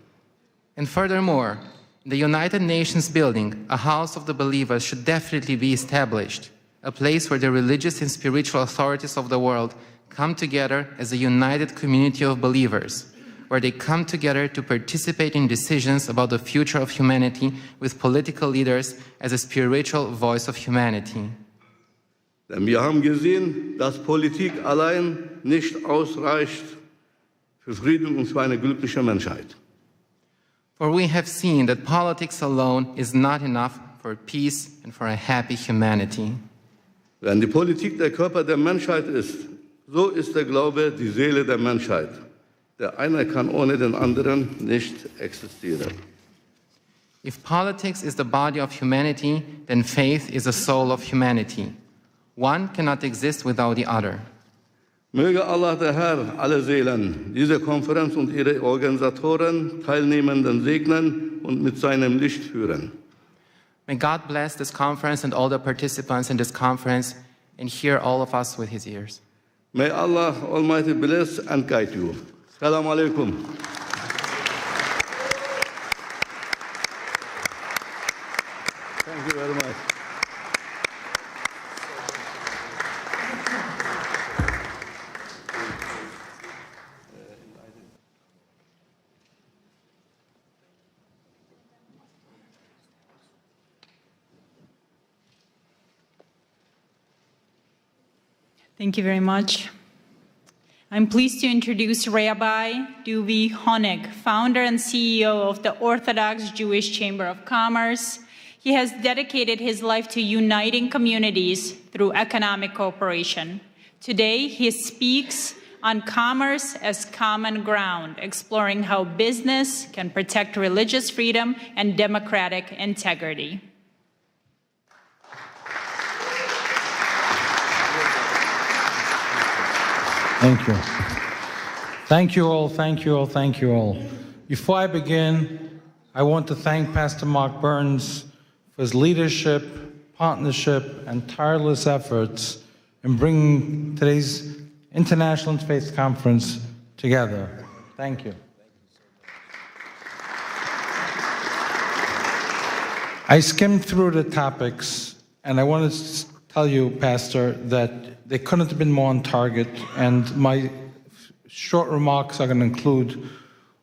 And furthermore, in the United Nations building, a house of the believers should definitely be established, a place where the religious and spiritual authorities of the world come together as a united community of believers, where they come together to participate in decisions about the future of humanity with political leaders as a spiritual voice of humanity. Denn wir haben gesehen, dass Politik allein nicht ausreicht für Frieden und für eine glückliche Menschheit. For we have seen that politics alone is not enough for peace and for a happy humanity. Wenn die Politik der Körper der Menschheit ist, so ist der Glaube die Seele der Menschheit. Der eine kann ohne den anderen nicht existieren. If politics is the body of humanity, then faith is the soul of humanity. One cannot exist without the other. Möge Allah, der Herr, alle Seelen, diese Konferenz und ihre Organisatoren, Teilnehmenden segnen und mit seinem Licht führen. May God bless this conference and all the participants in this conference and hear all of us with his ears. May Allah Almighty bless and guide you. Assalamu alaikum. Thank you very much. Thank you very much. I'm pleased to introduce Rabbi Duvi Honig, founder and CEO of the Orthodox Jewish Chamber of Commerce. He has dedicated his life to uniting communities through economic cooperation. Today, he speaks on commerce as common ground, exploring how business can protect religious freedom and democratic integrity. Thank you. Thank you all, thank you all, thank you all. Before I begin, I want to thank Pastor Mark Burns for his leadership, partnership, and tireless efforts in bringing today's International Interfaith Conference together. Thank you. I skimmed through the topics, and I wanted to tell you, Pastor, that they couldn't have been more on target, and my short remarks are going to include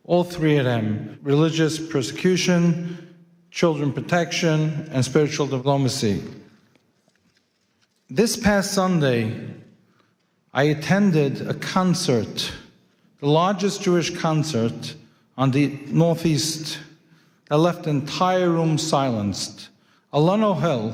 all three of them: religious persecution, children protection, and spiritual diplomacy. This past Sunday, I attended a concert, the largest Jewish concert on the Northeast, that left the entire room silenced. Alano Hill,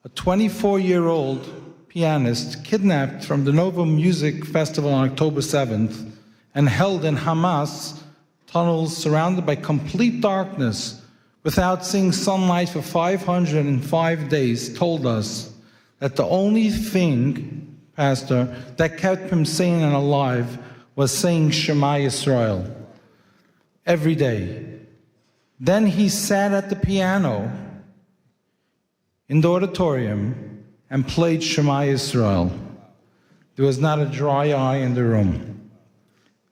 a 24-year-old pianist, kidnapped from the Nova Music Festival on October 7th and held in Hamas tunnels surrounded by complete darkness without seeing sunlight for 505 days, told us that the only thing, Pastor, that kept him sane and alive was saying Shema Yisrael every day. Then he sat at the piano in the auditorium and played Shema Yisrael. There was not a dry eye in the room.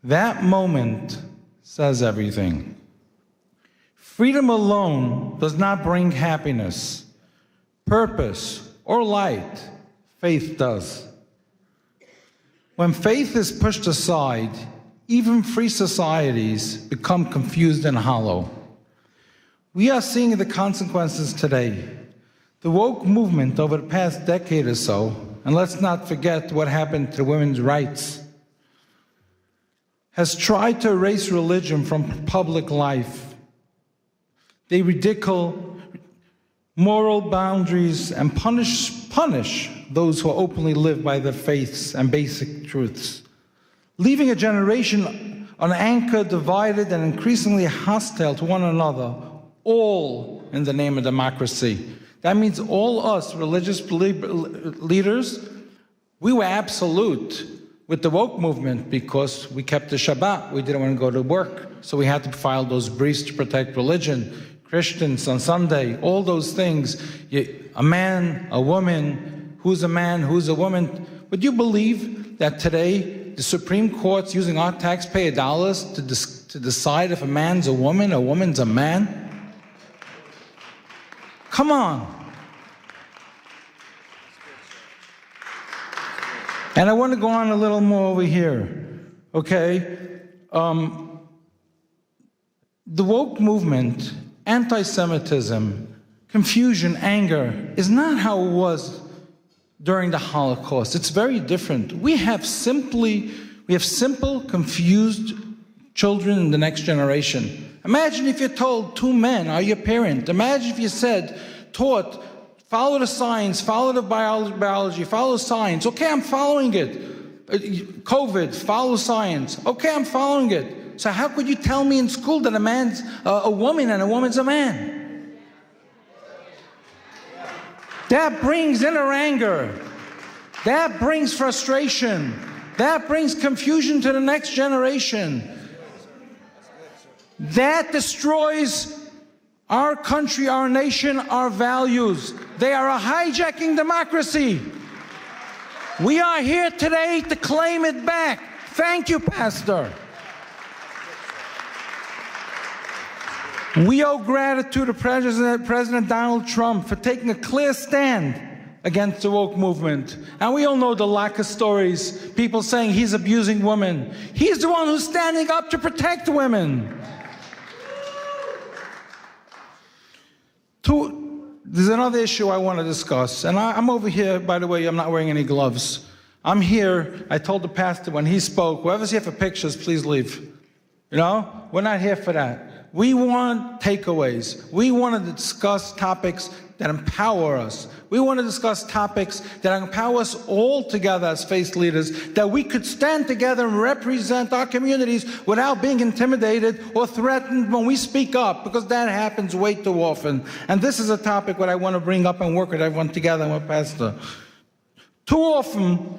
That moment says everything. Freedom alone does not bring happiness, purpose, or light. Faith does. When faith is pushed aside, even free societies become confused and hollow. We are seeing the consequences today. The woke movement over the past decade or so, and let's not forget what happened to women's rights, has tried to erase religion from public life. They ridicule moral boundaries and punish those who openly live by their faiths and basic truths, leaving a generation unanchored, divided, and increasingly hostile to one another, all in the name of democracy. That means all us religious leaders, we were absolute with the woke movement because we kept the Shabbat. We didn't want to go to work, so we had to file those briefs to protect religion. Christians on Sunday, all those things. A man, a woman, who's a man, who's a woman. Would you believe that today the Supreme Court's using our taxpayer dollars to decide if a man's a woman's a man? Come on. And I want to go on a little more over here, okay? The woke movement, anti-Semitism, confusion, anger, is not how it was during the Holocaust. It's very different. We have simple, confused children in the next generation. Imagine if you're told two men are your parent. Imagine if you taught, follow the science, follow the biology, follow science. Okay, I'm following it. COVID, follow science. Okay, I'm following it. So how could you tell me in school that a man's a woman and a woman's a man? That brings inner anger. That brings frustration. That brings confusion to the next generation. That destroys our country, our nation, our values. They are hijacking democracy. We are here today to claim it back. Thank you, Pastor. We owe gratitude to President Donald Trump for taking a clear stand against the woke movement. And we all know the lack of stories, people saying he's abusing women. He's the one who's standing up to protect women. There's another issue I want to discuss. And I'm over here, by the way, I'm not wearing any gloves. I'm here, I told the pastor when he spoke, whoever's here for pictures, please leave. You know, we're not here for that. We want takeaways. We want to discuss topics that empower us. We want to discuss topics that empower us all together as faith leaders, that we could stand together and represent our communities without being intimidated or threatened when we speak up, because that happens way too often. And this is a topic that I want to bring up and work with everyone together with Pastor. Too often,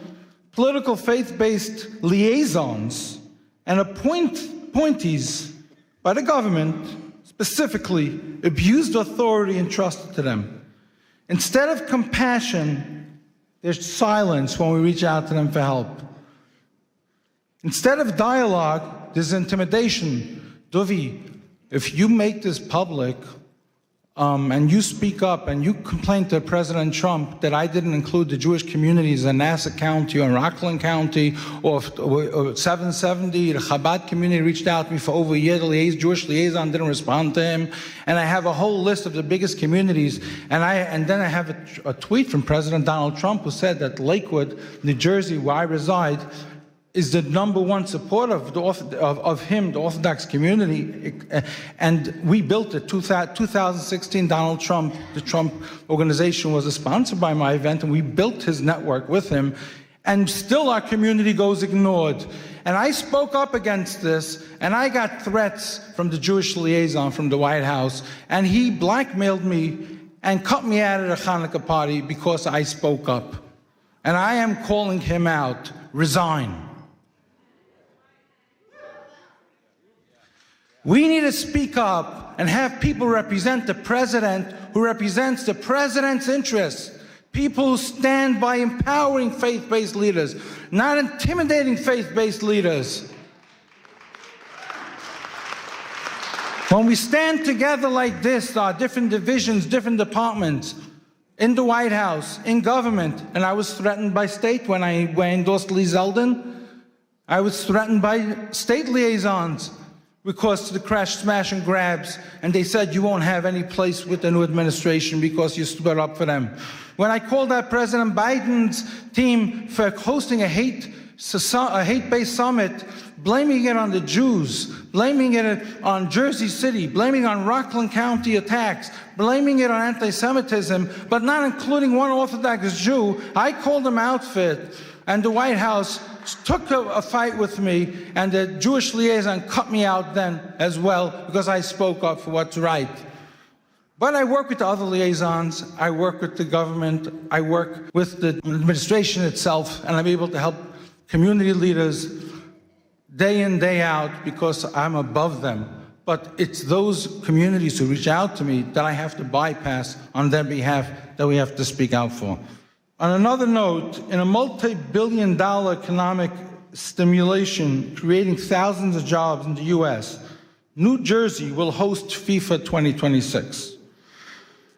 political faith-based liaisons and appointees by the government specifically abused authority entrusted to them. Instead of compassion, there's silence when we reach out to them for help. Instead of dialogue, there's intimidation. Duvi, if you make this public, and you speak up and you complain to President Trump that I didn't include the Jewish communities in Nassau County or Rockland County or 770, the Chabad community reached out to me for over a year. The Jewish liaison didn't respond to him. And I have a whole list of the biggest communities. And then I have a tweet from President Donald Trump who said that Lakewood, New Jersey, where I reside, is the #1 supporter of him, the Orthodox community. And we built it. 2016, Donald Trump, the Trump organization was a sponsor by my event, and we built his network with him. And still our community goes ignored. And I spoke up against this, and I got threats from the Jewish liaison from the White House, and he blackmailed me and cut me out of the Hanukkah party because I spoke up. And I am calling him out. Resign. We need to speak up and have people represent the president who represents the president's interests. People who stand by empowering faith-based leaders, not intimidating faith-based leaders. When we stand together like this, our different divisions, different departments, in the White House, in government, and I was threatened by state when I endorsed Lee Zeldin. I was threatened by state liaisons because of the crash, smash, and grabs, and they said you won't have any place with the new administration because you stood up for them. When I called out President Biden's team for hosting a hate-based summit, blaming it on the Jews, blaming it on Jersey City, blaming it on Rockland County attacks, blaming it on anti-Semitism, but not including one Orthodox Jew, I called them out for it, and the White House took a fight with me, and the Jewish liaison cut me out then as well because I spoke up for what's right. But I work with the other liaisons, I work with the government, I work with the administration itself, and I'm able to help community leaders day in, day out because I'm above them. But it's those communities who reach out to me that I have to bypass on their behalf that we have to speak out for. On another note, in a multi-billion-dollar economic stimulation creating thousands of jobs in the U.S., New Jersey will host FIFA 2026.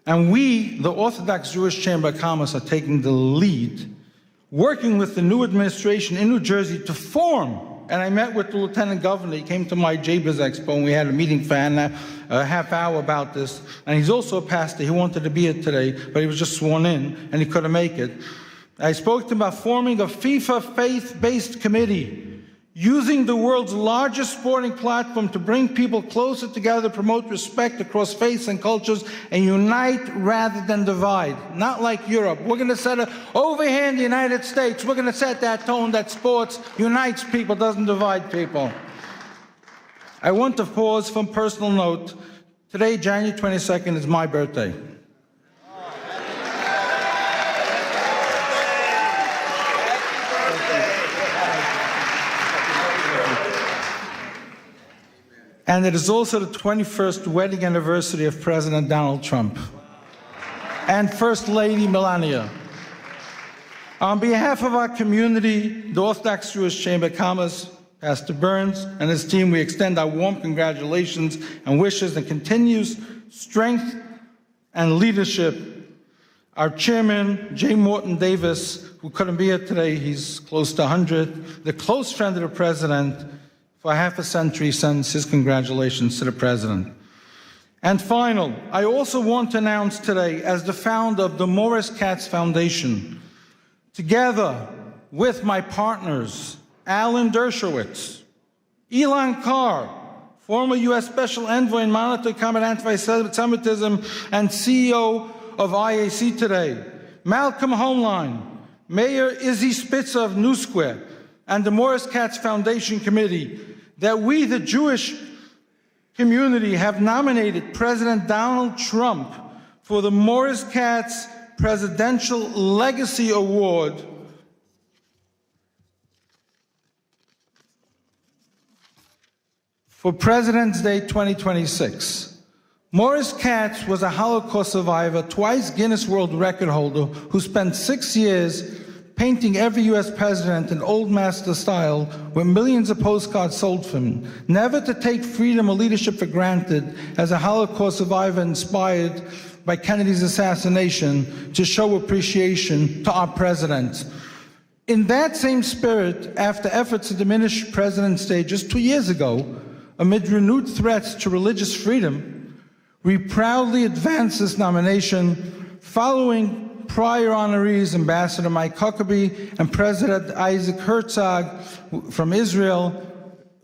And we, the Orthodox Jewish Chamber of Commerce, are taking the lead, working with the new administration in New Jersey to form. And I met with the Lieutenant Governor. He came to my JBIZ Expo, and we had a meeting for a half hour about this. And he's also a pastor. He wanted to be here today, but he was just sworn in, and he couldn't make it. I spoke to him about forming a FIFA faith-based committee, using the world's largest sporting platform to bring people closer together, promote respect across faiths and cultures, and unite rather than divide. Not like Europe. We're going to set over here in the United States, we're going to set that tone that sports unites people, doesn't divide people. I want to pause from personal note. Today, January 22nd, is my birthday. And it is also the 21st wedding anniversary of President Donald Trump and First Lady Melania. On behalf of our community, the Orthodox Jewish Chamber of Commerce, Pastor Burns and his team, we extend our warm congratulations and wishes and continues strength and leadership. Our chairman, J. Morton Davis, who couldn't be here today, he's close to 100, the close friend of the president, for half a century, sends his congratulations to the president. And final, I also want to announce today, as the founder of the Morris Katz Foundation, together with my partners, Alan Dershowitz, Elon Carr, former U.S. Special Envoy and Monitor to Combat Anti-Semitism and CEO of IAC Today, Malcolm Homeline, Mayor Izzy Spitzer of New Square, and the Morris Katz Foundation Committee, that we, the Jewish community, have nominated President Donald Trump for the Morris Katz Presidential Legacy Award for President's Day 2026. Morris Katz was a Holocaust survivor, twice Guinness World Record holder, who spent 6 years painting every U.S. president in old master style with millions of postcards sold from him, never to take freedom or leadership for granted as a Holocaust survivor inspired by Kennedy's assassination to show appreciation to our president. In that same spirit, after efforts to diminish President's Day just 2 years ago, amid renewed threats to religious freedom, we proudly advance this nomination following prior honorees, Ambassador Mike Huckabee and President Isaac Herzog from Israel,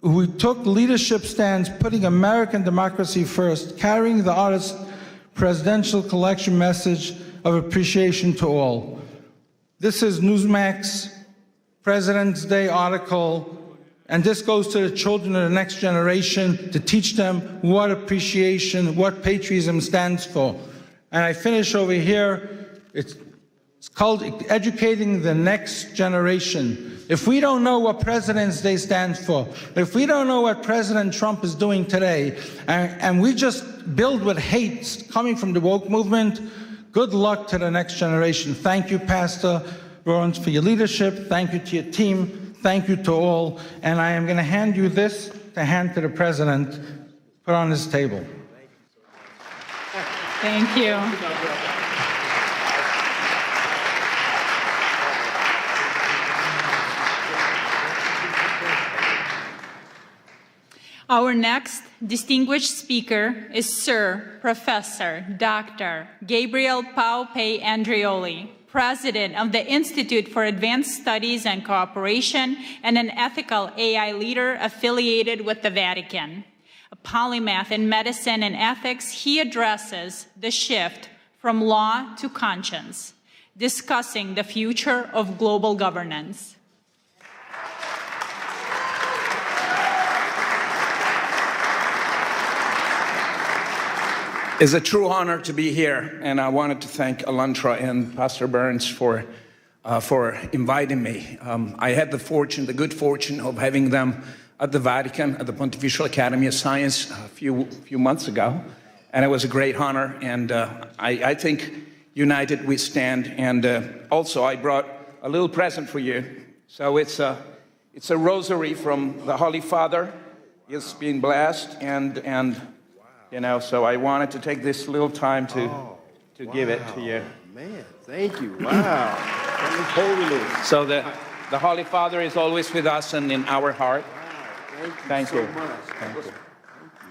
who took leadership stands putting American democracy first, carrying the artist's presidential collection message of appreciation to all. This is Newsmax President's Day article, and this goes to the children of the next generation to teach them what appreciation, what patriotism stands for. And I finish over here. It's called Educating the Next Generation. If we don't know what President's Day stands for, if we don't know what President Trump is doing today, and we just build with hate coming from the woke movement, good luck to the next generation. Thank you, Pastor Burns, for your leadership. Thank you to your team. Thank you to all. And I am going to hand you this to hand to the President, put on his table. Thank you. Our next distinguished speaker is Sir Professor Dr. Gabriel Paupe Andreoli, President of the Institute for Advanced Studies and Cooperation and an ethical AI leader affiliated with the Vatican. A polymath in medicine and ethics, he addresses the shift from law to conscience, discussing the future of global governance. It's a true honor to be here, and I wanted to thank ALLATRA and Pastor Burns for inviting me. I had the good fortune of having them at the Vatican, at the Pontifical Academy of Science a few months ago, and it was a great honor, and I think united we stand. And also I brought a little present for you. So it's a rosary from the Holy Father. It's been blessed, and you know, so I wanted to take this little time to give it to you. Man, thank you. Wow. So the Holy Father is always with us and in our heart. Wow. Thank you. So much. Thank you.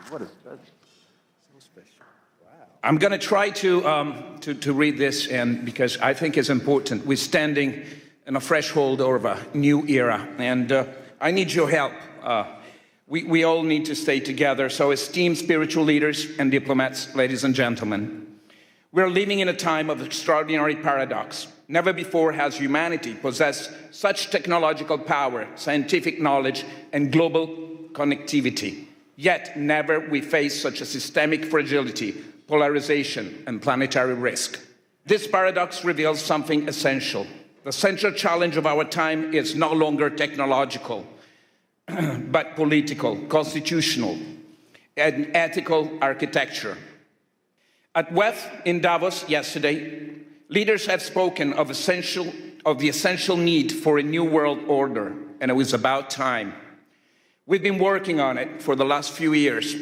What is that? So special. Wow. I'm going to try to read this, and because I think it's important. We're standing in a threshold of a new era, and I need your help. We all need to stay together. So esteemed spiritual leaders and diplomats, ladies and gentlemen, we're living in a time of extraordinary paradox. Never before has humanity possessed such technological power, scientific knowledge, and global connectivity. Yet never we face such a systemic fragility, polarization, and planetary risk. This paradox reveals something essential. The central challenge of our time is no longer technological, but political, constitutional, and ethical architecture. At WEF in Davos yesterday, leaders have spoken of the essential need for a new world order, and it was about time. We've been working on it for the last few years.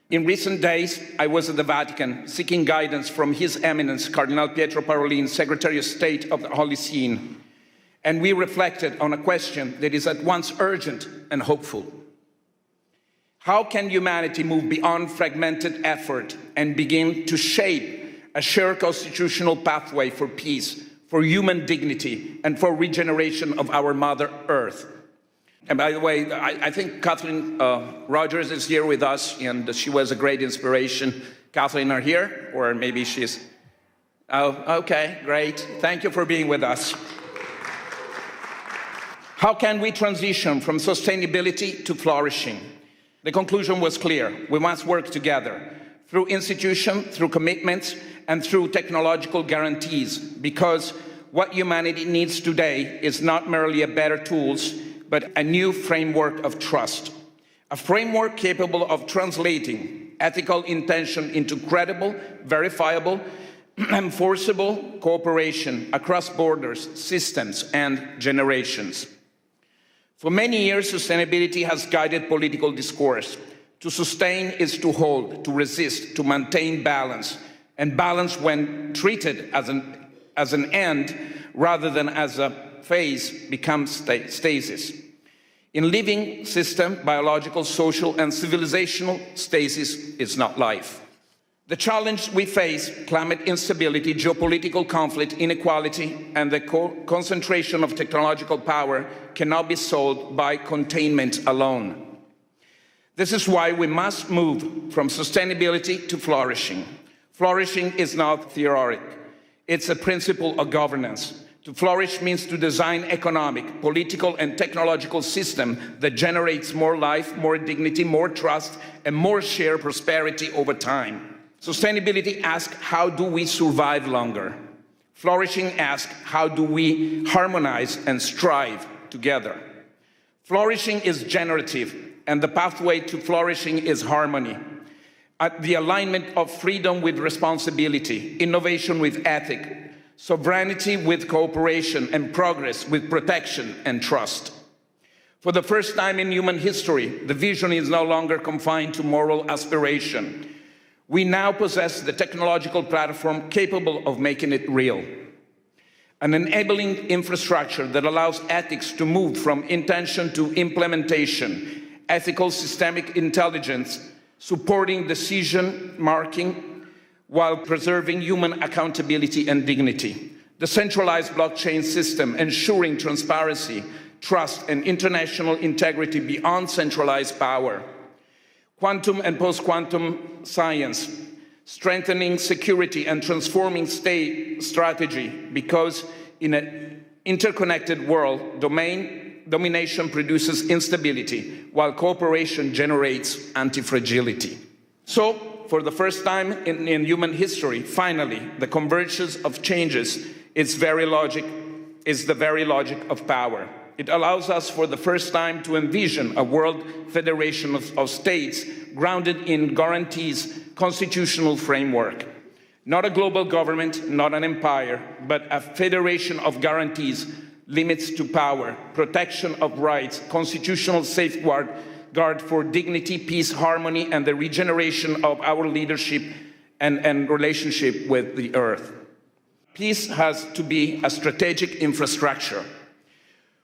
In recent days, I was at the Vatican seeking guidance from His Eminence, Cardinal Pietro Parolin, Secretary of State of the Holy See, and we reflected on a question that is at once urgent and hopeful. How can humanity move beyond fragmented effort and begin to shape a shared constitutional pathway for peace, for human dignity, and for regeneration of our Mother Earth? And by the way, I think Kathleen Rogers is here with us, and she was a great inspiration. Kathleen, are here? Or maybe she's... Oh, okay, great. Thank you for being with us. How can we transition from sustainability to flourishing? The conclusion was clear. We must work together through institution, through commitments, and through technological guarantees, because what humanity needs today is not merely a better tools, but a new framework of trust. A framework capable of translating ethical intention into credible, verifiable, enforceable cooperation across borders, systems, and generations. For many years, sustainability has guided political discourse. To sustain is to hold, to resist, to maintain balance, and balance, when treated as an end rather than as a phase, becomes stasis. In living system, biological, social, and civilizational, stasis is not life. The challenge we face, climate instability, geopolitical conflict, inequality, and the concentration of technological power, cannot be solved by containment alone. This is why we must move from sustainability to flourishing. Flourishing is not theoretic. It's a principle of governance. To flourish means to design economic, political, and technological system that generates more life, more dignity, more trust, and more shared prosperity over time. Sustainability asks, how do we survive longer? Flourishing asks, how do we harmonize and strive together? Flourishing is generative, and the pathway to flourishing is harmony. The alignment of freedom with responsibility, innovation with ethic, sovereignty with cooperation, and progress with protection and trust. For the first time in human history, the vision is no longer confined to moral aspiration. We now possess the technological platform capable of making it real. An enabling infrastructure that allows ethics to move from intention to implementation, ethical systemic intelligence, supporting decision making while preserving human accountability and dignity. The centralized blockchain system ensuring transparency, trust, and international integrity beyond centralized power. Quantum and post-quantum science, strengthening security and transforming state strategy, because in an interconnected world, domination produces instability, while cooperation generates anti-fragility. So, for the first time in human history, finally, the convergence of changes is the very logic of power. It allows us for the first time to envision a world federation of states grounded in guarantees, constitutional framework. Not a global government, not an empire, but a federation of guarantees, limits to power, protection of rights, constitutional safeguard for dignity, peace, harmony, and the regeneration of our leadership and relationship with the earth. Peace has to be a strategic infrastructure.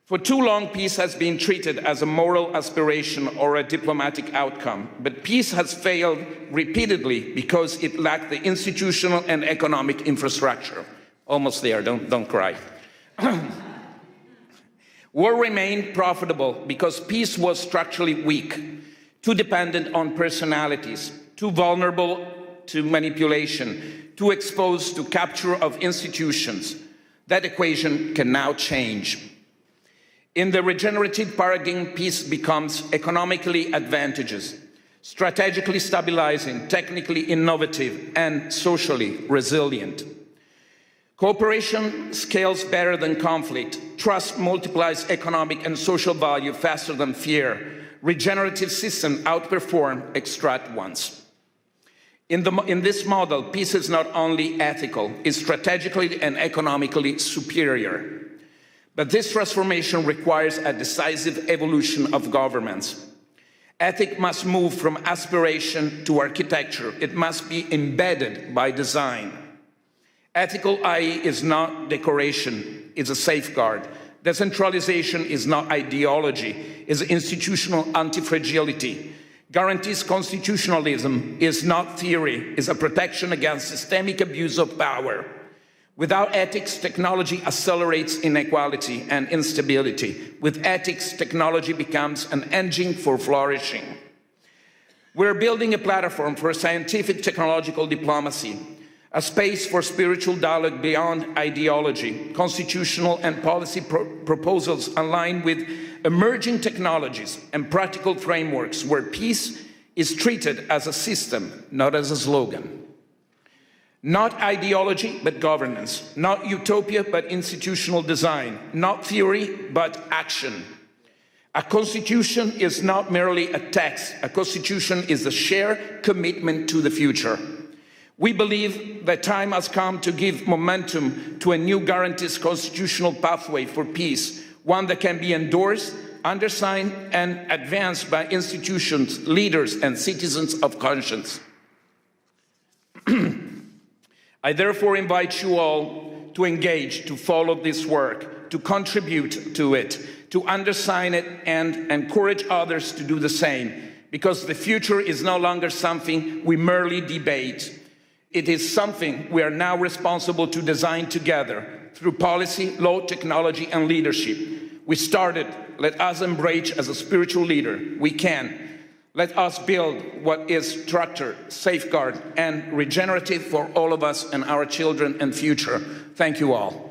For too long, peace has been treated as a moral aspiration or a diplomatic outcome, but peace has failed repeatedly because it lacked the institutional and economic infrastructure. Almost there, don't cry. War remained profitable because peace was structurally weak, too dependent on personalities, too vulnerable to manipulation, too exposed to capture of institutions. That equation can now change. In the regenerative paradigm, peace becomes economically advantageous, strategically stabilizing, technically innovative, and socially resilient. Cooperation scales better than conflict. Trust multiplies economic and social value faster than fear. Regenerative systems outperform extract ones. In this model, peace is not only ethical, it's strategically and economically superior. But this transformation requires a decisive evolution of governments. Ethics must move from aspiration to architecture. It must be embedded by design. Ethical IE is not decoration, it's a safeguard. Decentralization is not ideology, it's institutional anti-fragility. Guarantees constitutionalism is not theory, it's a protection against systemic abuse of power. Without ethics, technology accelerates inequality and instability. With ethics, technology becomes an engine for flourishing. We're building a platform for scientific technological diplomacy, a space for spiritual dialogue beyond ideology, constitutional and policy proposals aligned with emerging technologies and practical frameworks where peace is treated as a system, not as a slogan. Not ideology, but governance. Not utopia, but institutional design. Not theory, but action. A constitution is not merely a text. A constitution is a shared commitment to the future. We believe that time has come to give momentum to a new guarantees constitutional pathway for peace, one that can be endorsed, undersigned, and advanced by institutions, leaders, and citizens of conscience. I therefore invite you all to engage, to follow this work, to contribute to it, to undersign it, and encourage others to do the same, because the future is no longer something we merely debate. It is something we are now responsible to design together through policy, law, technology, and leadership. We started. Let us embrace as a spiritual leader. We can. Let us build what is structured, safeguard, and regenerative for all of us and our children and future. Thank you all.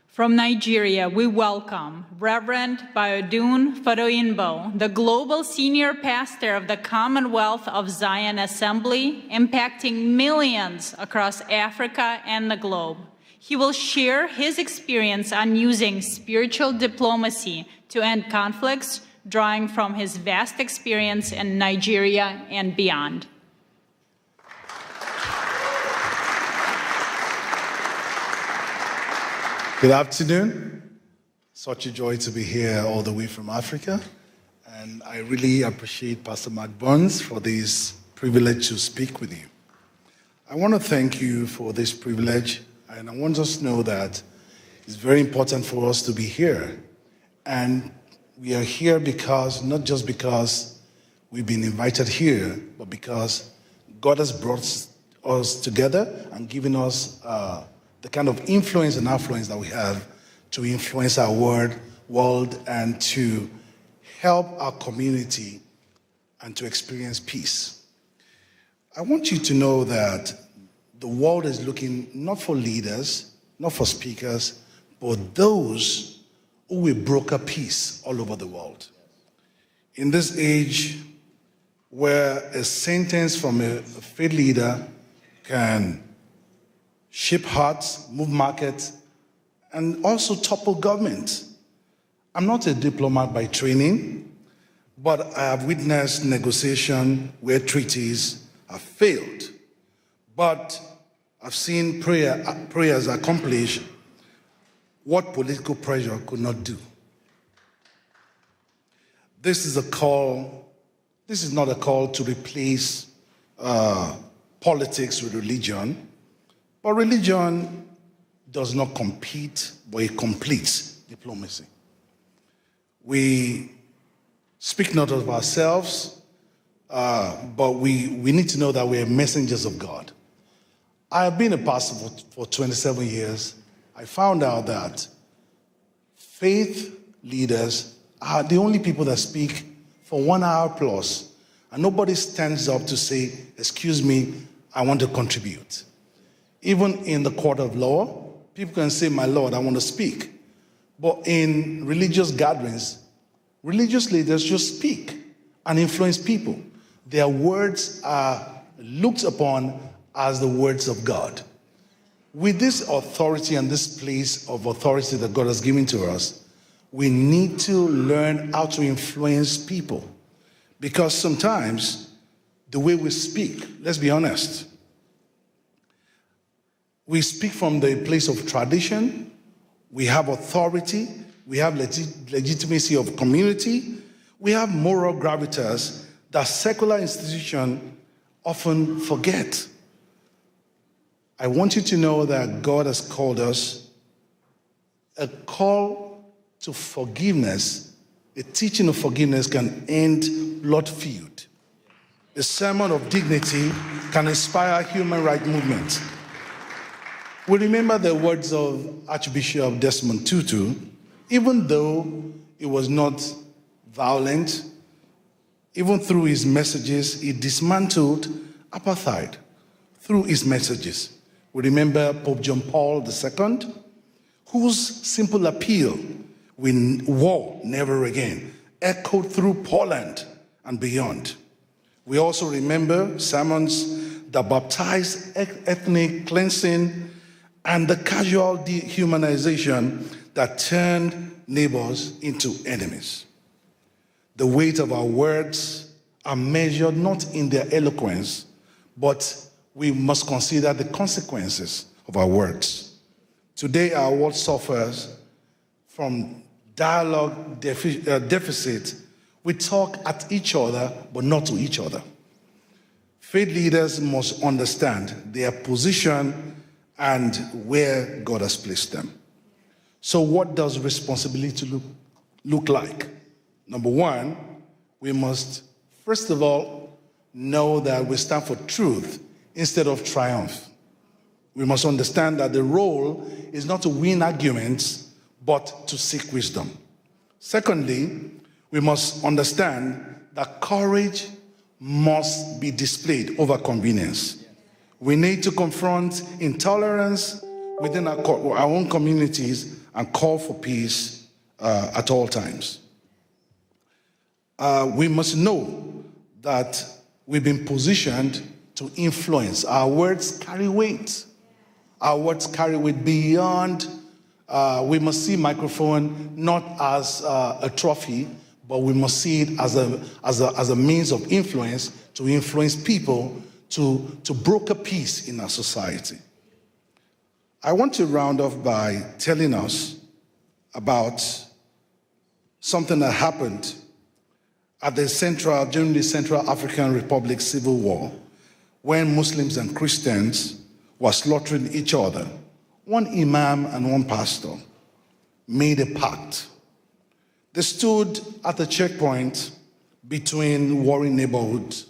From Nigeria, we welcome Reverend Biodun Fadoyinbo, the Global Senior Pastor of the Commonwealth of Zion Assembly, impacting millions across Africa and the globe. He will share his experience on using spiritual diplomacy to end conflicts, drawing from his vast experience in Nigeria and beyond. Good afternoon. Such a joy to be here all the way from Africa. And I really appreciate Pastor Mark Burns for this privilege to speak with you. I want to thank you for this privilege, and I want us to know that it's very important for us to be here. And we are here because, not just because we've been invited here, but because God has brought us together and given us the kind of influence and affluence that we have to influence our world and to help our community and to experience peace. I want you to know that the world is looking not for leaders, not for speakers, but those who will broker peace all over the world. In this age where a sentence from a faith leader can shape hearts, move markets, and also topple government. I'm not a diplomat by training, but I have witnessed negotiation where treaties have failed. But I've seen prayers accomplish what political pressure could not do. This is not a call to replace politics with religion. But religion does not compete, but it completes diplomacy. We speak not of ourselves, but we need to know that we are messengers of God. I have been a pastor for 27 years. I found out that faith leaders are the only people that speak for 1 hour plus, and nobody stands up to say, excuse me, I want to contribute. Even in the court of law, people can say, my Lord, I want to speak. But in religious gatherings, religious leaders just speak and influence people. Their words are looked upon as the words of God. With this authority and this place of authority that God has given to us, we need to learn how to influence people. Because sometimes the way we speak, let's be honest, we speak from the place of tradition, we have authority, we have legitimacy of community, we have moral gravitas that secular institutions often forget. I want you to know that God has called us a call to forgiveness. A teaching of forgiveness can end blood feud. A sermon of dignity can inspire human rights movement. We remember the words of Archbishop Desmond Tutu. Even though it was not violent, even through his messages, he dismantled apartheid through his messages. We remember Pope John Paul II, whose simple appeal, war never again, echoed through Poland and beyond. We also remember sermons the baptized ethnic cleansing, and the casual dehumanization that turned neighbors into enemies. The weight of our words are measured not in their eloquence, but we must consider the consequences of our words. Today, our world suffers from dialogue deficit. We talk at each other, but not to each other. Faith leaders must understand their position and where God has placed them. So what does responsibility look like? Number one, we must, first of all, know that we stand for truth instead of triumph. We must understand that the role is not to win arguments, but to seek wisdom. Secondly, we must understand that courage must be displayed over convenience. We need to confront intolerance within our own communities and call for peace at all times. We must know that we've been positioned to influence. Our words carry weight. Our words carry weight beyond. We must see microphone not as a trophy, but we must see it as a means of influence to influence people to broker peace in our society. I want to round off by telling us about something that happened during the Central African Republic Civil War, when Muslims and Christians were slaughtering each other. One imam and one pastor made a pact. They stood at a checkpoint between warring neighborhoods,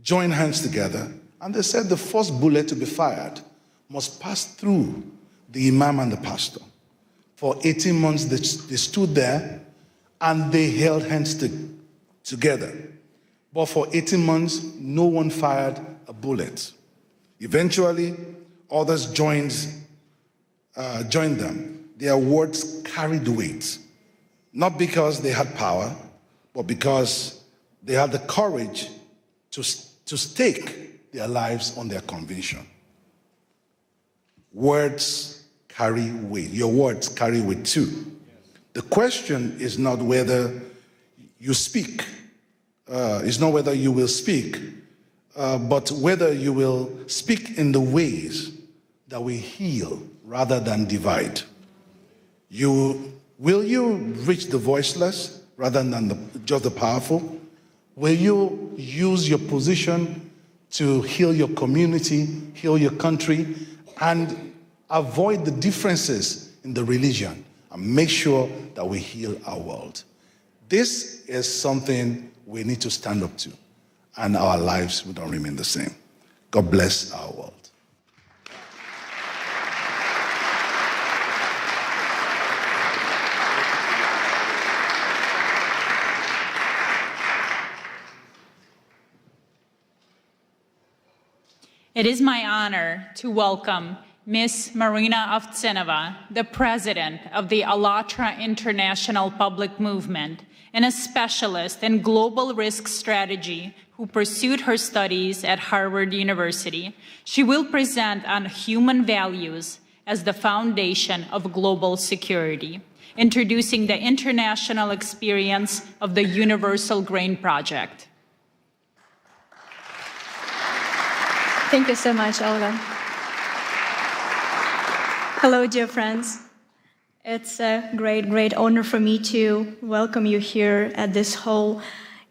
joined hands together, and they said the first bullet to be fired must pass through the imam and the pastor. For 18 months, they stood there and they held hands together. But for 18 months, no one fired a bullet. Eventually, others joined them. Their words carried weight, not because they had power, but because they had the courage to stake their lives on their conviction. Words carry weight. Your words carry weight too. The question is not whether you speak, it's not whether you will speak, but whether you will speak in the ways that will heal rather than divide. Will you reach the voiceless rather than just the powerful? Will you use your position to heal your community, heal your country, and avoid the differences in the religion and make sure that we heal our world? This is something we need to stand up to, and our lives will not remain the same. God bless our world. It is my honor to welcome Ms. Marina Ovtsinova, the president of the ALLATRA International Public Movement and a specialist in global risk strategy who pursued her studies at Harvard University. She will present on human values as the foundation of global security, introducing the international experience of the Universal Grain Project. Thank you so much, Olga. Hello, dear friends. It's a great honor for me to welcome you here at this hall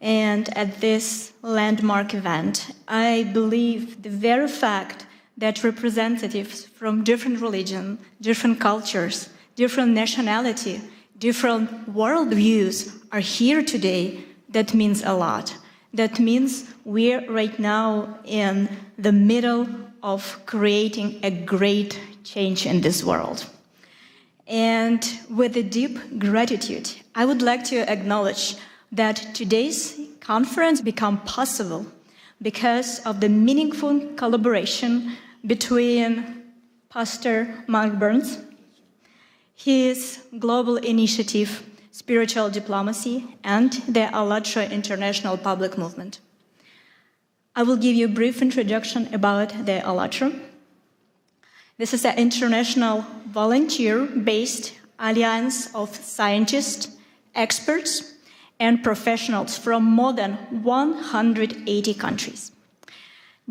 and at this landmark event. I believe the very fact that representatives from different religions, different cultures, different nationality, different worldviews are here today, that means a lot. That means we're right now in the middle of creating a great change in this world. And with a deep gratitude, I would like to acknowledge that today's conference became possible because of the meaningful collaboration between Pastor Mark Burns, his global initiative, Spiritual Diplomacy, and the ALLATRA International Public Movement. I will give you a brief introduction about the ALLATRA. This is an international volunteer-based alliance of scientists, experts, and professionals from more than 180 countries,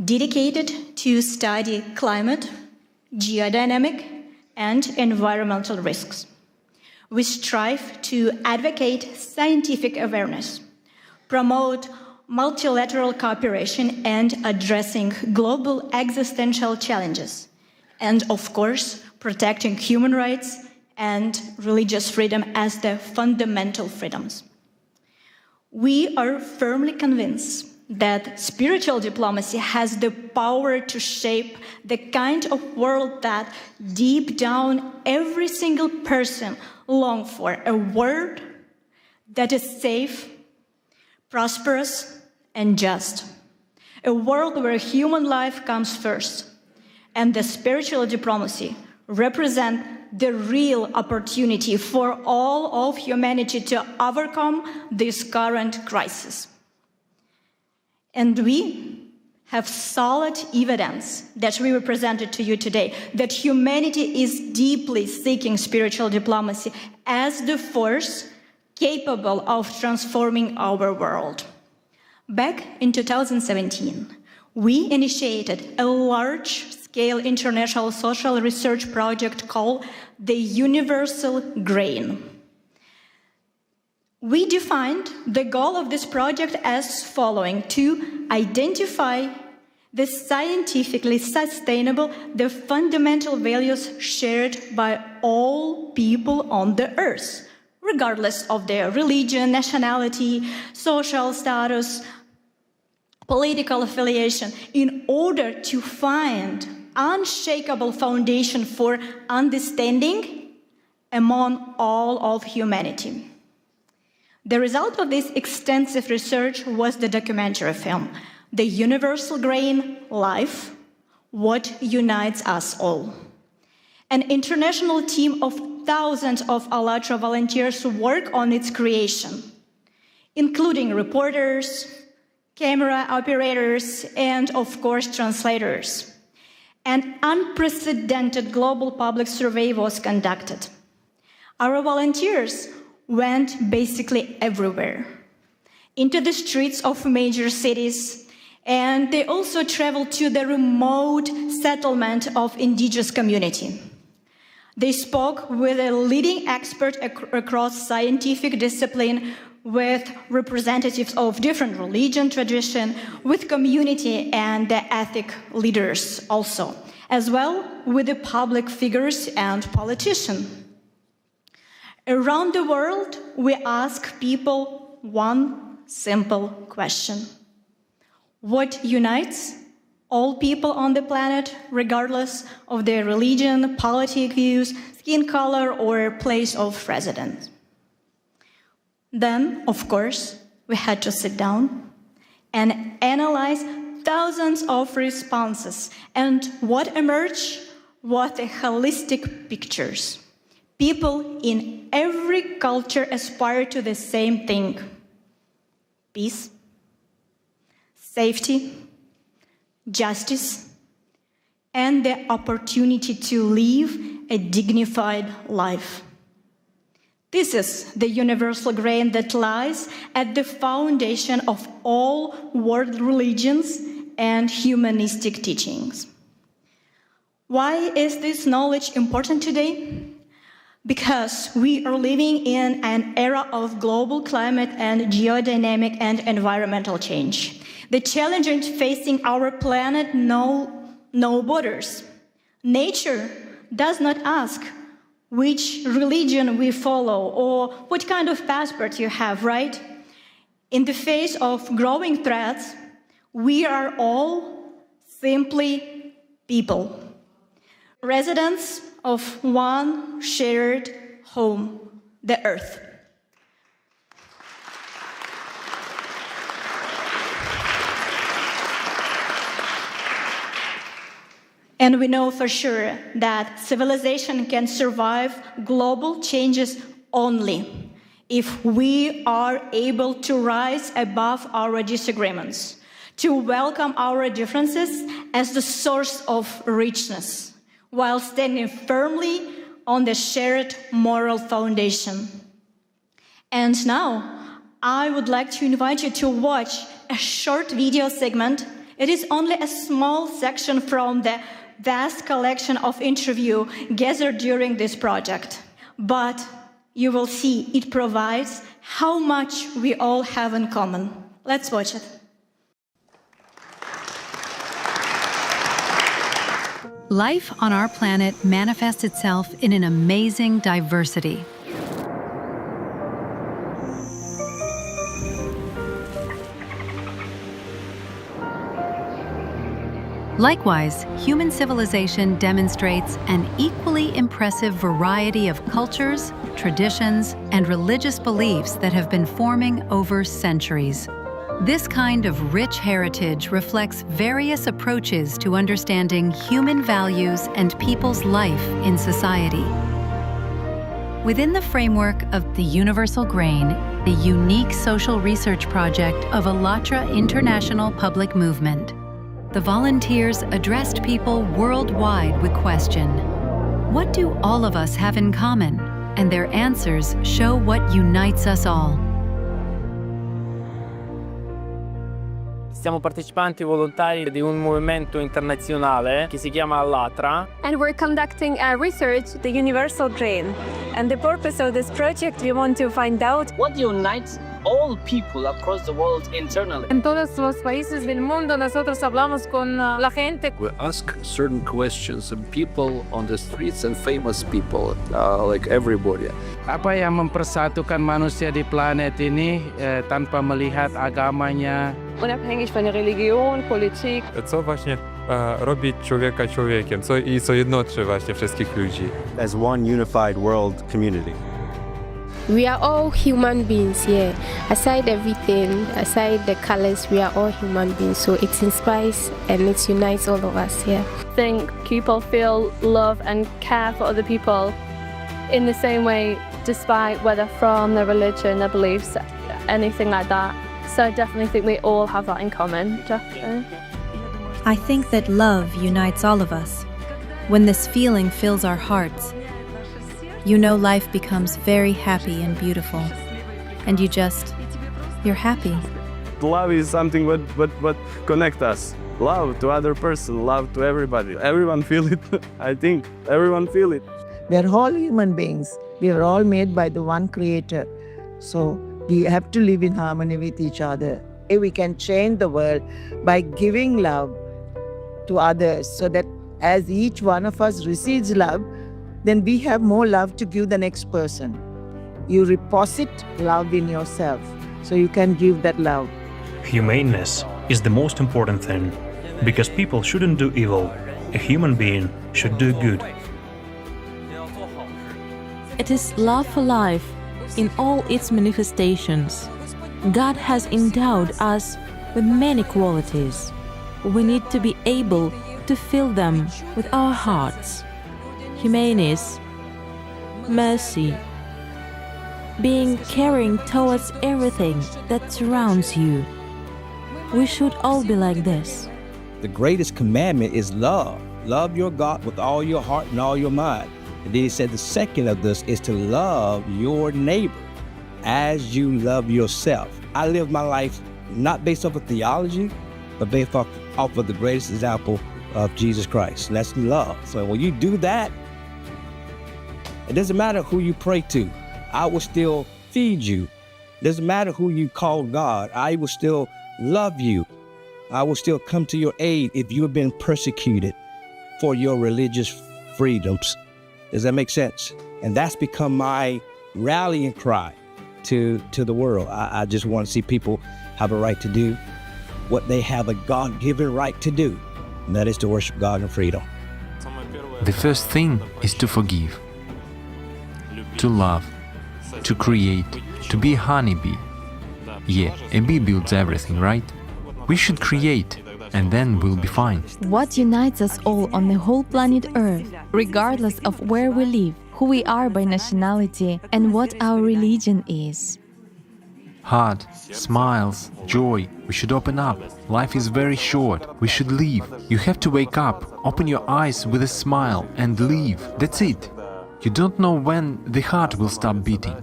dedicated to study climate, geodynamic, and environmental risks. We strive to advocate scientific awareness, promote multilateral cooperation and addressing global existential challenges, and of course, protecting human rights and religious freedom as the fundamental freedoms. We are firmly convinced that spiritual diplomacy has the power to shape the kind of world that deep down every single person longs for, a world that is safe, prosperous, and just. A world where human life comes first, and the spiritual diplomacy represents the real opportunity for all of humanity to overcome this current crisis. And we have solid evidence that we presented to you today that humanity is deeply seeking spiritual diplomacy as the force capable of transforming our world. Back in 2017, we initiated a large-scale international social research project called the Universal Grain. We defined the goal of this project as following: to identify the scientifically sustainable, the fundamental values shared by all people on the earth, regardless of their religion, nationality, social status, political affiliation, in order to find unshakable foundation for understanding among all of humanity. The result of this extensive research was the documentary film, The Universal Grain: Life, What Unites Us All. An international team of thousands of ALLATRA volunteers worked on its creation, including reporters, camera operators, and of course translators. An unprecedented global public survey was conducted. Our volunteers went basically everywhere, into the streets of major cities, and they also traveled to the remote settlement of indigenous community. They spoke with a leading expert across scientific discipline, with representatives of different religion tradition, with community and the ethnic leaders also, as well with the public figures and politicians. Around the world, we ask people one simple question: what unites all people on the planet, regardless of their religion, political views, skin color, or place of residence? Then, of course, we had to sit down and analyze thousands of responses, and what emerged was the holistic pictures. People in every culture aspire to the same thing: peace, safety, justice, and the opportunity to live a dignified life. This is the universal grain that lies at the foundation of all world religions and humanistic teachings. Why is this knowledge important today? Because we are living in an era of global climate and geodynamic and environmental change. The challenges facing our planet know no borders. Nature does not ask which religion we follow or what kind of passport you have, right? In the face of growing threats, we are all simply people, residents of one shared home, the Earth. And we know for sure that civilization can survive global changes only if we are able to rise above our disagreements, to welcome our differences as the source of richness, while standing firmly on the shared moral foundation. And now, I would like to invite you to watch a short video segment. It is only a small section from the vast collection of interviews gathered during this project. But you will see it provides how much we all have in common. Let's watch it. Life on our planet manifests itself in an amazing diversity. Likewise, human civilization demonstrates an equally impressive variety of cultures, traditions, and religious beliefs that have been forming over centuries. This kind of rich heritage reflects various approaches to understanding human values and people's life in society. Within the framework of the Universal Grain, a unique social research project of ALLATRA International Public Movement, the volunteers addressed people worldwide with question, what do all of us have in common? And their answers show what unites us all. Siamo partecipanti volontari di un movimento internazionale che si chiama ALLATRA. And we're conducting a research, the Universal Grain. And the purpose of this project, we want to find out what unites all people across the world internally. En todos los países del mundo nosotros hablamos con la gente. We ask certain questions and people on the streets and famous people, like everybody. Apa yang mempersatukan manusia di planet ini tanpa melihat agamanya? Unabhängig von der Religion, Politik. Co właśnie robi człowieka człowiekiem, co jednoczy właśnie wszystkich ludzi. As one unified world community. We are all human beings here. Aside everything, aside the colors, we are all human beings. So it inspires and it unites all of us here. I think people feel love and care for other people in the same way, despite whether from their religion, their beliefs, anything like that. So I definitely think we all have that in common, definitely. I think that love unites all of us. When this feeling fills our hearts, you know life becomes very happy and beautiful. And you're happy. Love is something what connects us. Love to other person, love to everybody. Everyone feel it. I think everyone feel it. We are all human beings. We are all made by the one Creator. So we have to live in harmony with each other. We can change the world by giving love to others, so that as each one of us receives love, then we have more love to give the next person. You deposit love in yourself, so you can give that love. Humaneness is the most important thing, because people shouldn't do evil. A human being should do good. It is love for life in all its manifestations. God has endowed us with many qualities. We need to be able to fill them with our hearts. Humaneness, mercy, being caring towards everything that surrounds you. We should all be like this. The greatest commandment is love. Love your God with all your heart and all your mind. And then he said the second of this is to love your neighbor as you love yourself. I live my life not based off of theology, but based off of the greatest example of Jesus Christ. And that's love. So when you do that, it doesn't matter who you pray to. I will still feed you. It doesn't matter who you call God. I will still love you. I will still come to your aid if you have been persecuted for your religious freedoms. Does that make sense? And that's become my rallying cry to the world. I just want to see people have a right to do what they have a God-given right to do, and that is to worship God in freedom. The first thing is to forgive, to love, to create, to be a honeybee. Yeah, a bee builds everything, right? We should create, and then we'll be fine. What unites us all on the whole planet Earth, regardless of where we live, who we are by nationality, and what our religion is? heart, smiles, joy. We should open up. Life is very short. We should live. You have to wake up, open your eyes with a smile and live. That's it. You don't know when the heart will stop beating.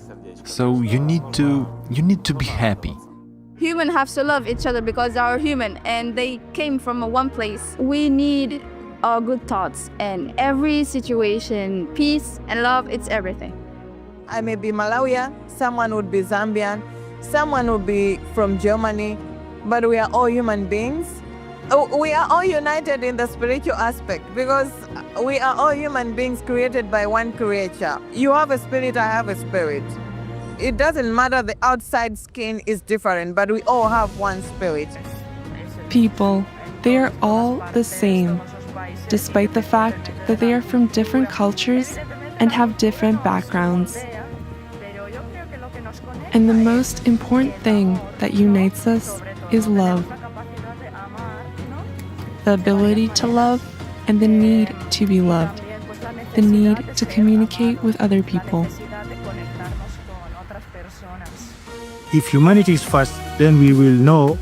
So you need to be happy. Humans have to love each other because they are human and they came from one place. We need good thoughts and every situation, peace and love, it's everything. I may be Malawian, someone would be Zambian, someone would be from Germany, but we are all human beings. We are all united in the spiritual aspect because we are all human beings created by one creator. You have a spirit, I have a spirit. It doesn't matter, the outside skin is different, but we all have one spirit. People, they are all the same, despite the fact that they are from different cultures and have different backgrounds. And the most important thing that unites us is love. The ability to love and the need to be loved. The need to communicate with other people. If humanity is first, then we will know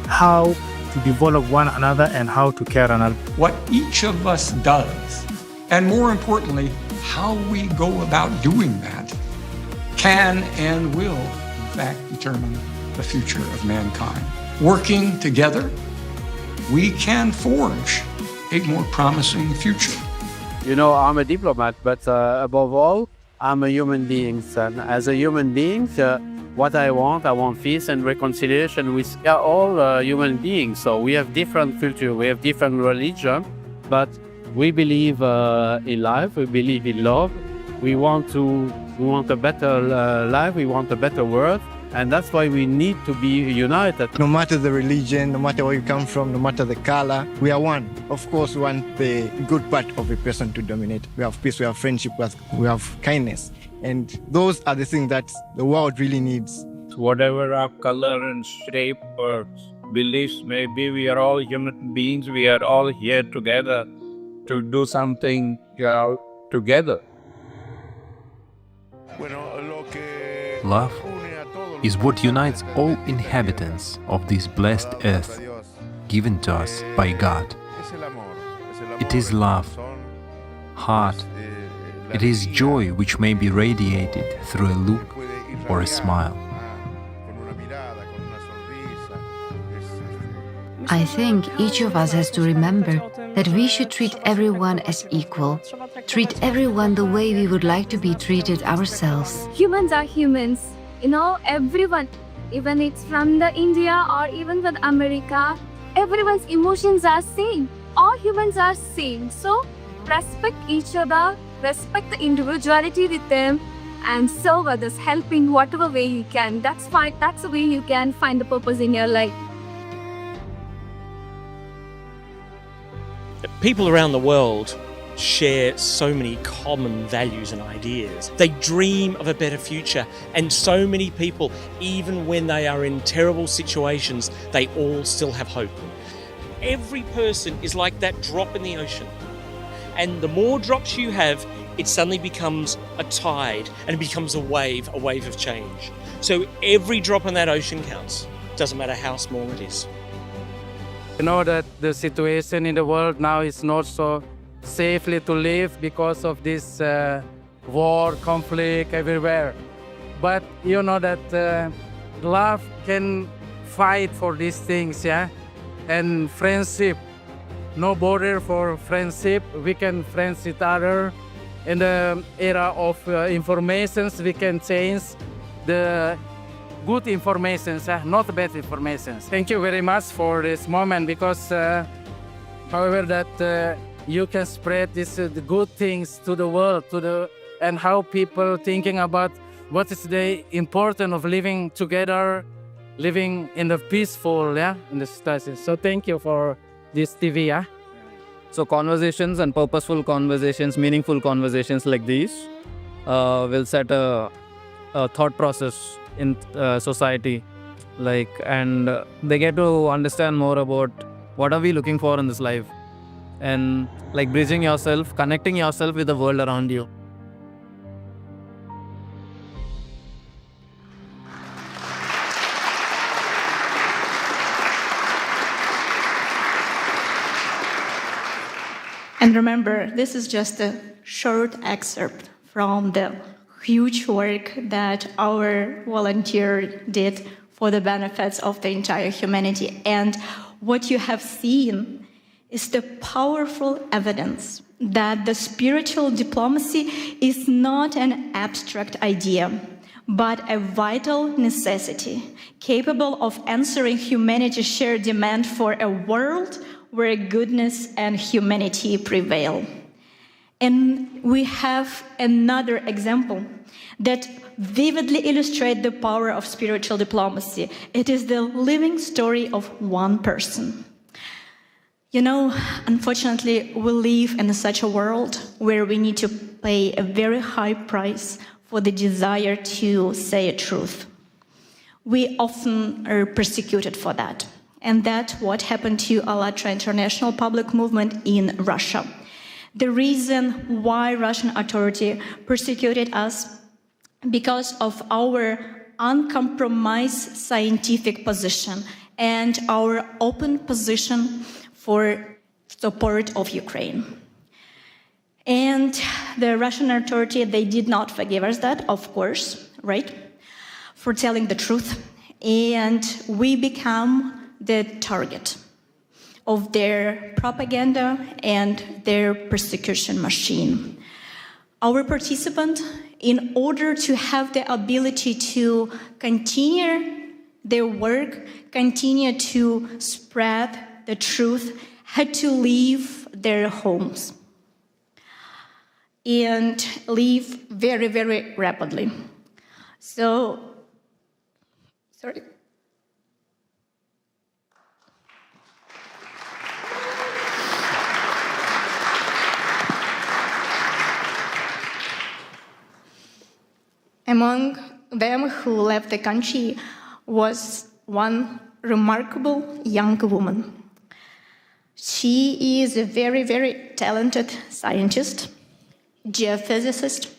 how to develop one another and how to care another. What each of us does, and more importantly, how we go about doing that, can and will, in fact, determine the future of mankind. Working together, we can forge a more promising future. You know, I'm a diplomat, but above all, I'm a human being. And as a human being, what I want peace and reconciliation. We are all human beings, so we have different culture, we have different religion, but we believe in life, we believe in love. We want a better life, we want a better world, and that's why we need to be united. No matter the religion, no matter where you come from, no matter the color, we are one. Of course, we want the good part of a person to dominate. We have peace, we have friendship, we have kindness. And those are the things that the world really needs. Whatever our color and shape or beliefs may be, we are all human beings. We are all here together to do something together. Love is what unites all inhabitants of this blessed earth, given to us by God. It is love, heart. It is joy which may be radiated through a look or a smile. I think each of us has to remember that we should treat everyone as equal, treat everyone the way we would like to be treated ourselves. Humans are humans, you know, everyone, even it's from the India or even from America, everyone's emotions are same. All humans are same, so respect each other, respect the individuality with them, and serve others, help in whatever way you can. That's fine. That's the way you can find the purpose in your life. People around the world share so many common values and ideas. They dream of a better future, and so many people, even when they are in terrible situations, they all still have hope. Every person is like that drop in the ocean. And the more drops you have, it suddenly becomes a tide and it becomes a wave of change. So every drop in that ocean counts. Doesn't matter how small it is. You know that the situation in the world now is not so safely to live because of this war, conflict everywhere. But you know that love can fight for these things, yeah? And friendship, no border for friendship. We can friends each other. In the era of informations, we can change the good information, not bad information. Thank you very much for this moment, because however that you can spread the good things to the world, and how people thinking about what is the importance of living together, living in the peaceful, in the situation. So thank you for this TV, yeah. So conversations and purposeful conversations, meaningful conversations like these will set a thought process in society, and they get to understand more about what are we looking for in this life, and bridging yourself, connecting yourself with the world around you. And remember, this is just a short excerpt from the huge work that our volunteer did for the benefits of the entire humanity. And what you have seen is the powerful evidence that the spiritual diplomacy is not an abstract idea, but a vital necessity, capable of answering humanity's shared demand for a world where goodness and humanity prevail. And we have another example that vividly illustrates the power of spiritual diplomacy. It is the living story of one person. You know, unfortunately, we live in such a world where we need to pay a very high price for the desire to say a truth. We often are persecuted for that. And that's what happened to ALLATRA International Public Movement in Russia. The reason why Russian authority persecuted us because of our uncompromised scientific position and our open position for support of Ukraine. And the Russian authority, they did not forgive us that, of course, right? For telling the truth. And we become the target of their propaganda and their persecution machine. Our participant, in order to have the ability to continue their work, continue to spread the truth, had to leave their homes and leave very, very rapidly. So, sorry. Among them who left the country was one remarkable young woman. She is a very, very talented scientist, geophysicist,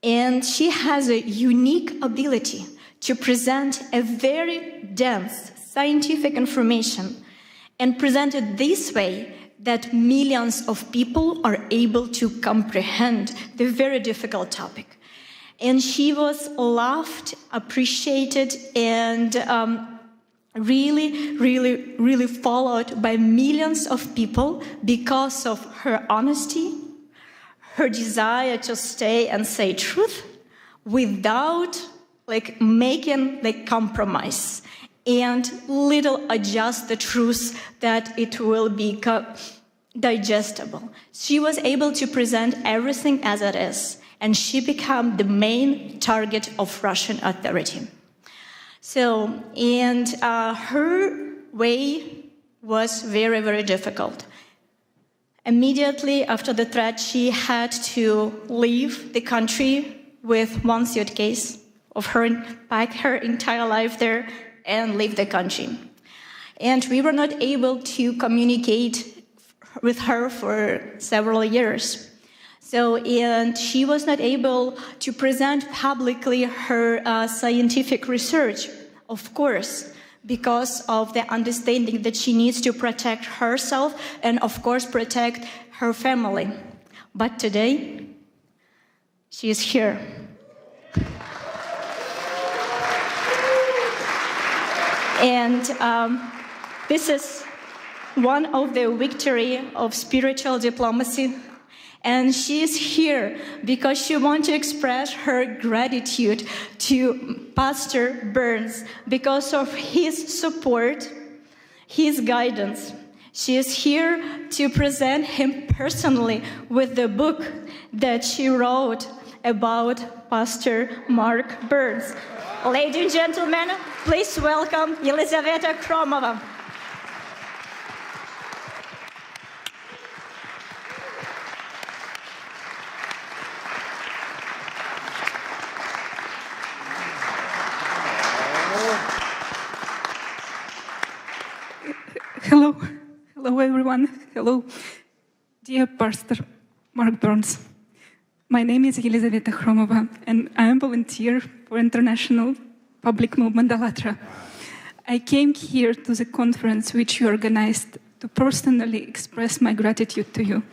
and she has a unique ability to present a very dense scientific information and present it this way that millions of people are able to comprehend the very difficult topic. And she was loved, appreciated, and really followed by millions of people because of her honesty, her desire to stay and say truth without making the compromise and little adjust the truth that it will be digestible. She was able to present everything as it is, and she became the main target of Russian authority. So, and her way was very, very difficult. Immediately after the threat, she had to leave the country with one suitcase of her, pack her entire life there, and leave the country. And we were not able to communicate with her for several years. So, and she was not able to present publicly her scientific research, of course, because of the understanding that she needs to protect herself and, of course, protect her family. But today, she is here. And this is one of the victory of spiritual diplomacy. And she is here because she wants to express her gratitude to Pastor Burns because of his support, his guidance. She is here to present him personally with the book that she wrote about Pastor Mark Burns. Ladies and gentlemen, please welcome Yelizaveta Kromova. Hello everyone. Hello, dear Pastor Mark Burns. My name is Yelizaveta Kromova, and I am a volunteer for International Public Movement ALLATRA. I came here to the conference which you organized to personally express my gratitude to you.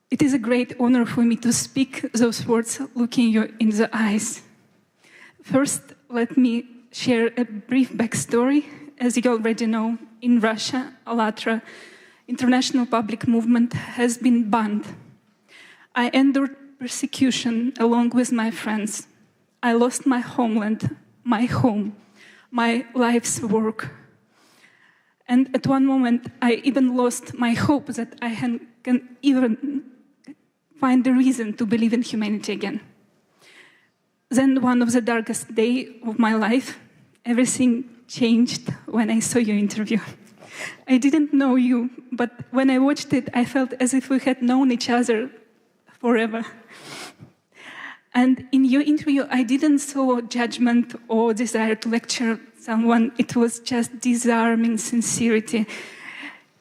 It is a great honor for me to speak those words looking you in the eyes. First, let me share a brief backstory. As you already know, in Russia, ALLATRA International Public Movement has been banned. I endured persecution along with my friends. I lost my homeland, my home, my life's work. And at one moment, I even lost my hope that I can even find the reason to believe in humanity again. Then one of the darkest days of my life, everything changed when I saw your interview. I didn't know you, but when I watched it, I felt as if we had known each other forever. And in your interview, I didn't saw judgment or desire to lecture someone. It was just disarming sincerity.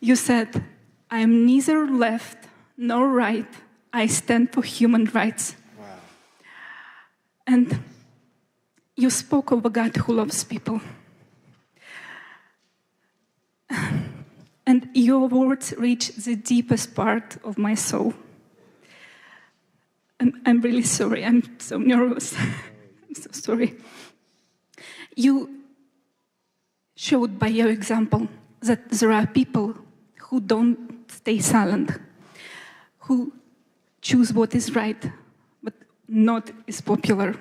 You said, I am neither left nor right. I stand for human rights. Wow. And you spoke of a God who loves people. And your words reach the deepest part of my soul. I'm really sorry. I'm so nervous. I'm so sorry. You showed by your example that there are people who don't stay silent, who choose what is right, but not is popular.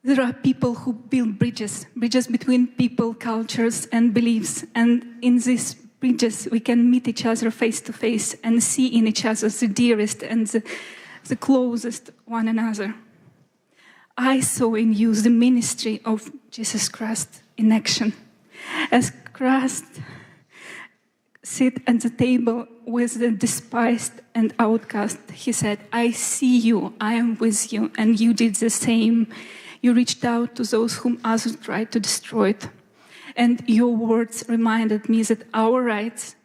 There are people who build bridges between people, cultures, and beliefs. And in these bridges, we can meet each other face to face and see in each other the dearest and the closest one another. I saw in you the ministry of Jesus Christ in action. As Christ sit at the table with the despised and outcast, he said, I see you, I am with you, and you did the same. You reached out to those whom others tried to destroy it. And your words reminded me that our rights,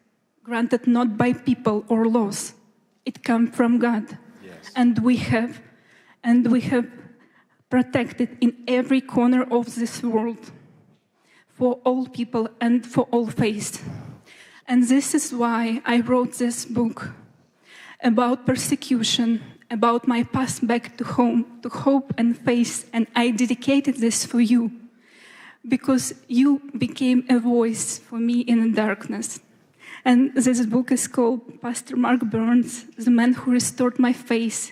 granted not by people or laws, it comes from God. Yes. And we have protected in every corner of this world for all people and for all faiths. And this is why I wrote this book about persecution, about my path back to home, to hope and faith, and I dedicated this for you because you became a voice for me in the darkness. And this book is called Pastor Mark Burns, The Man Who Restored My Faith.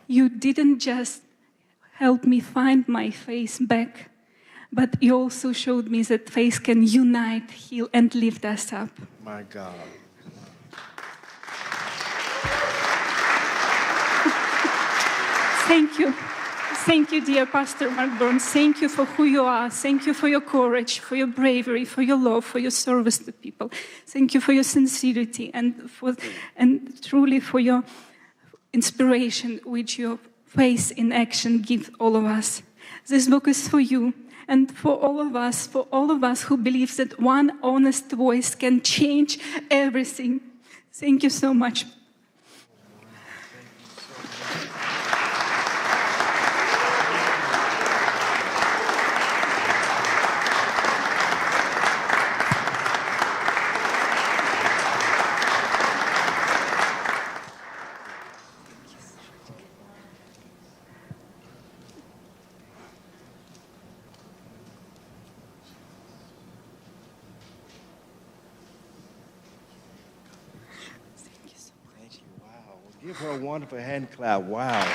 You didn't just help me find my faith back, but you also showed me that faith can unite, heal, and lift us up. My God. Thank you. Thank you, dear Pastor Mark Burns. Thank you for who you are. Thank you for your courage, for your bravery, for your love, for your service to people. Thank you for your sincerity and truly for your inspiration, which your faith in action gives all of us. This book is for you and for all of us who believe that one honest voice can change everything. Thank you so much. Give her a wonderful hand clap. Wow.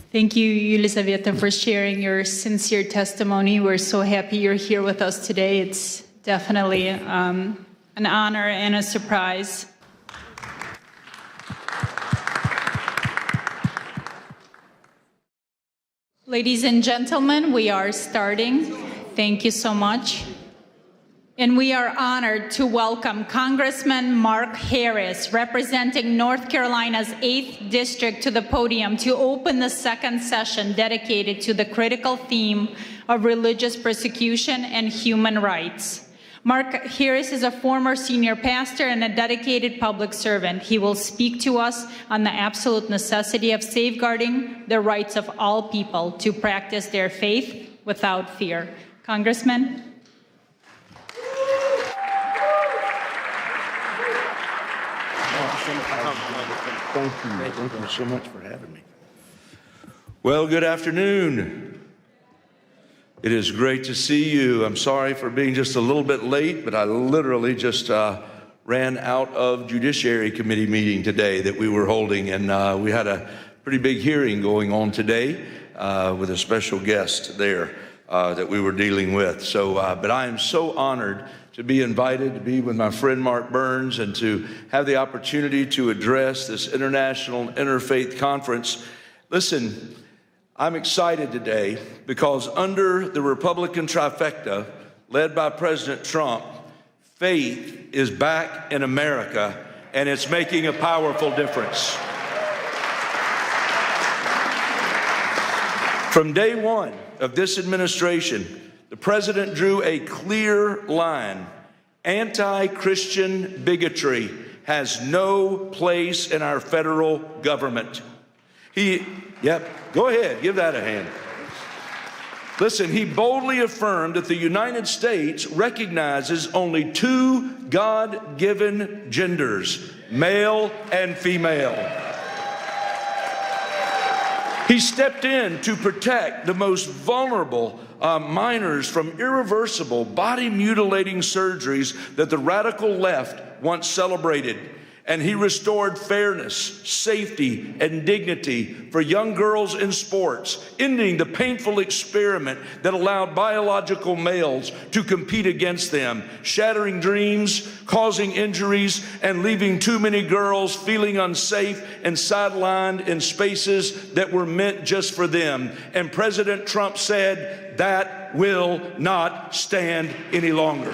Thank you, Yelizaveta, for sharing your sincere testimony. We're so happy you're here with us today. It's definitely an honor and a surprise. Ladies and gentlemen, we are starting. Thank you so much. And we are honored to welcome Congressman Mark Harris, representing North Carolina's 8th District, to the podium to open the second session dedicated to the critical theme of religious persecution and human rights. Mark Harris is a former senior pastor and a dedicated public servant. He will speak to us on the absolute necessity of safeguarding the rights of all people to practice their faith without fear. Congressman? Thank you so much for having me. Well, good afternoon. It is great to see you. I'm sorry for being just a little bit late, but I literally just ran out of Judiciary Committee meeting today that we were holding, and we had a pretty big hearing going on today with a special guest there that we were dealing with. So, but I am so honored to be invited to be with my friend Mark Burns and to have the opportunity to address this International Interfaith Conference. Listen, I'm excited today because under the Republican trifecta led by President Trump, faith is back in America and it's making a powerful difference. From day one of this administration, the president drew a clear line. Anti-Christian bigotry has no place in our federal government. Go ahead, give that a hand. Listen, he boldly affirmed that the United States recognizes only two God-given genders, male and female. He stepped in to protect the most vulnerable minors from irreversible body-mutilating surgeries that the radical left once celebrated. And he restored fairness, safety, and dignity for young girls in sports, ending the painful experiment that allowed biological males to compete against them, shattering dreams, causing injuries, and leaving too many girls feeling unsafe and sidelined in spaces that were meant just for them. And President Trump said, that will not stand any longer.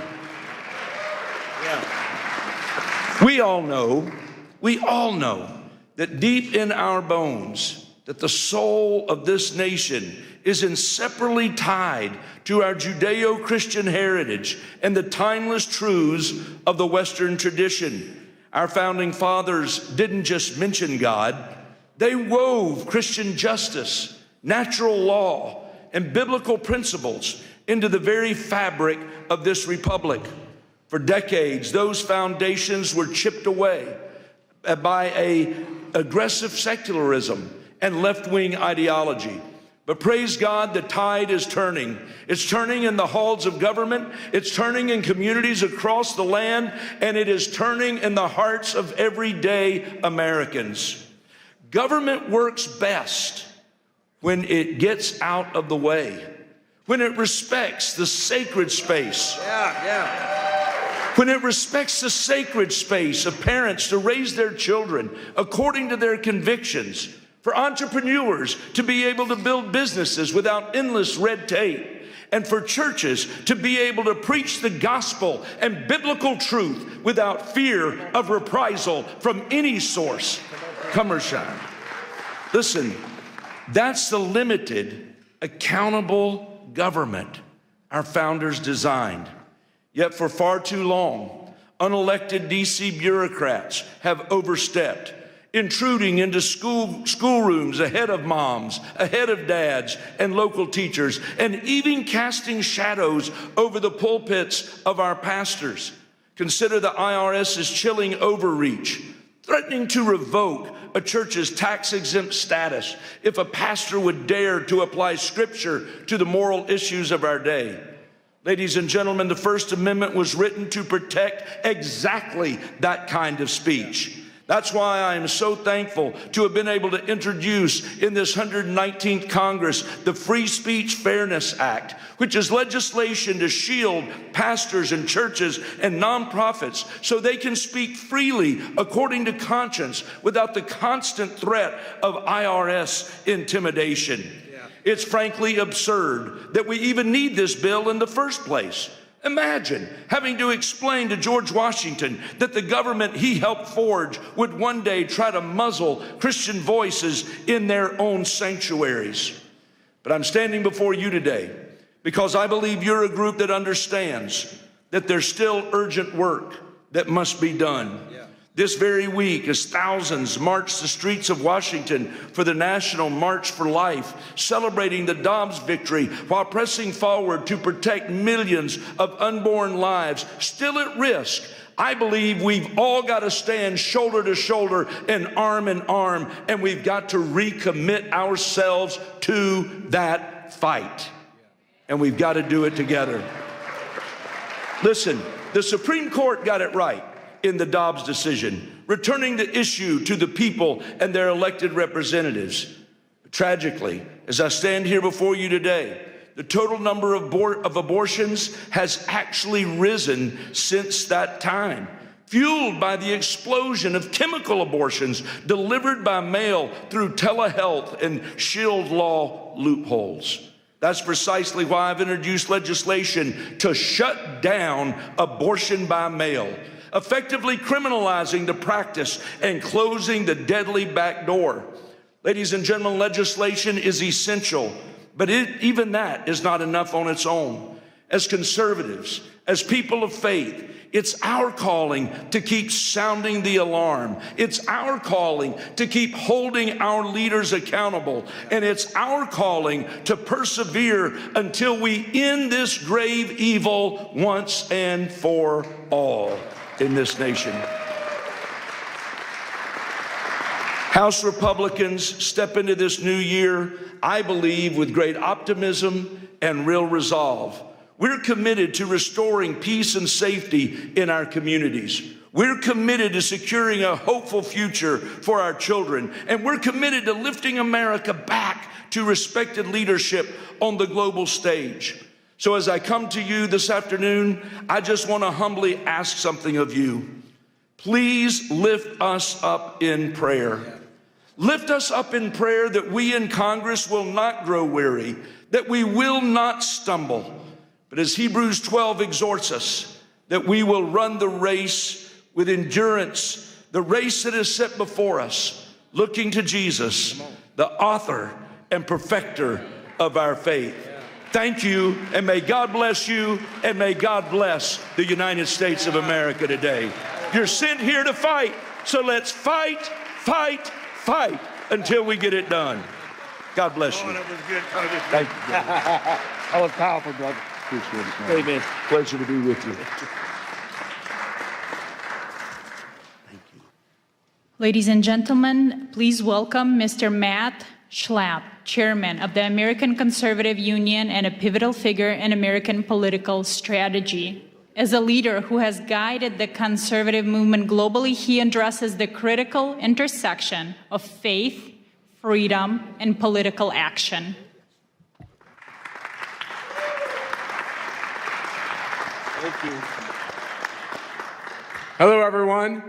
We all know that deep in our bones, that the soul of this nation is inseparably tied to our Judeo-Christian heritage and the timeless truths of the Western tradition. Our founding fathers didn't just mention God, they wove Christian justice, natural law, and biblical principles into the very fabric of this republic. For decades, those foundations were chipped away by an aggressive secularism and left-wing ideology. But praise God, the tide is turning. It's turning in the halls of government, it's turning in communities across the land, and it is turning in the hearts of everyday Americans. Government works best when it gets out of the way, when it respects the sacred space. When it respects the sacred space of parents to raise their children according to their convictions, for entrepreneurs to be able to build businesses without endless red tape, and for churches to be able to preach the gospel and biblical truth without fear of reprisal from any source, come or shine. Listen, that's the limited, accountable government our founders designed. Yet for far too long, unelected DC bureaucrats have overstepped, intruding into schoolrooms ahead of moms, ahead of dads and local teachers, and even casting shadows over the pulpits of our pastors. Consider the IRS's chilling overreach, threatening to revoke a church's tax-exempt status if a pastor would dare to apply scripture to the moral issues of our day. Ladies and gentlemen, the First Amendment was written to protect exactly that kind of speech. That's why I am so thankful to have been able to introduce in this 119th Congress the Free Speech Fairness Act, which is legislation to shield pastors and churches and nonprofits so they can speak freely according to conscience without the constant threat of IRS intimidation. It's frankly absurd that we even need this bill in the first place. Imagine having to explain to George Washington that the government he helped forge would one day try to muzzle Christian voices in their own sanctuaries. But I'm standing before you today because I believe you're a group that understands that there's still urgent work that must be done. This very week, as thousands march the streets of Washington for the National March for Life, celebrating the Dobbs victory while pressing forward to protect millions of unborn lives still at risk, I believe we've all got to stand shoulder to shoulder and arm in arm, and we've got to recommit ourselves to that fight. And we've got to do it together. Listen, the Supreme Court got it right in the Dobbs decision, returning the issue to the people and their elected representatives. Tragically, as I stand here before you today, the total number of abortions has actually risen since that time, fueled by the explosion of chemical abortions delivered by mail through telehealth and shield law loopholes. That's precisely why I've introduced legislation to shut down abortion by mail, effectively criminalizing the practice and closing the deadly back door. Ladies and gentlemen, legislation is essential, but even that is not enough on its own. As conservatives, as people of faith, it's our calling to keep sounding the alarm. It's our calling to keep holding our leaders accountable. And it's our calling to persevere until we end this grave evil once and for all in this nation. House Republicans step into this new year, I believe, with great optimism and real resolve. We're committed to restoring peace and safety in our communities. We're committed to securing a hopeful future for our children. And we're committed to lifting America back to respected leadership on the global stage. So as I come to you this afternoon, I just want to humbly ask something of you. Please lift us up in prayer. Lift us up in prayer that we in Congress will not grow weary, that we will not stumble. But as Hebrews 12 exhorts us, that we will run the race with endurance, the race that is set before us, looking to Jesus, the author and perfecter of our faith. Thank you, and may God bless you, and may God bless the United States of America today. You're sent here to fight, so let's fight, fight, fight until we get it done. God bless you. That was good. Thank you, brother. That was powerful, brother. Appreciate it, man. Amen. Pleasure to be with you. Ladies and gentlemen, please welcome Mr. Matt Schlapp, Chairman of the American Conservative Union and a pivotal figure in American political strategy. As a leader who has guided the conservative movement globally, he addresses the critical intersection of faith, freedom, and political action. Thank you. Hello, everyone.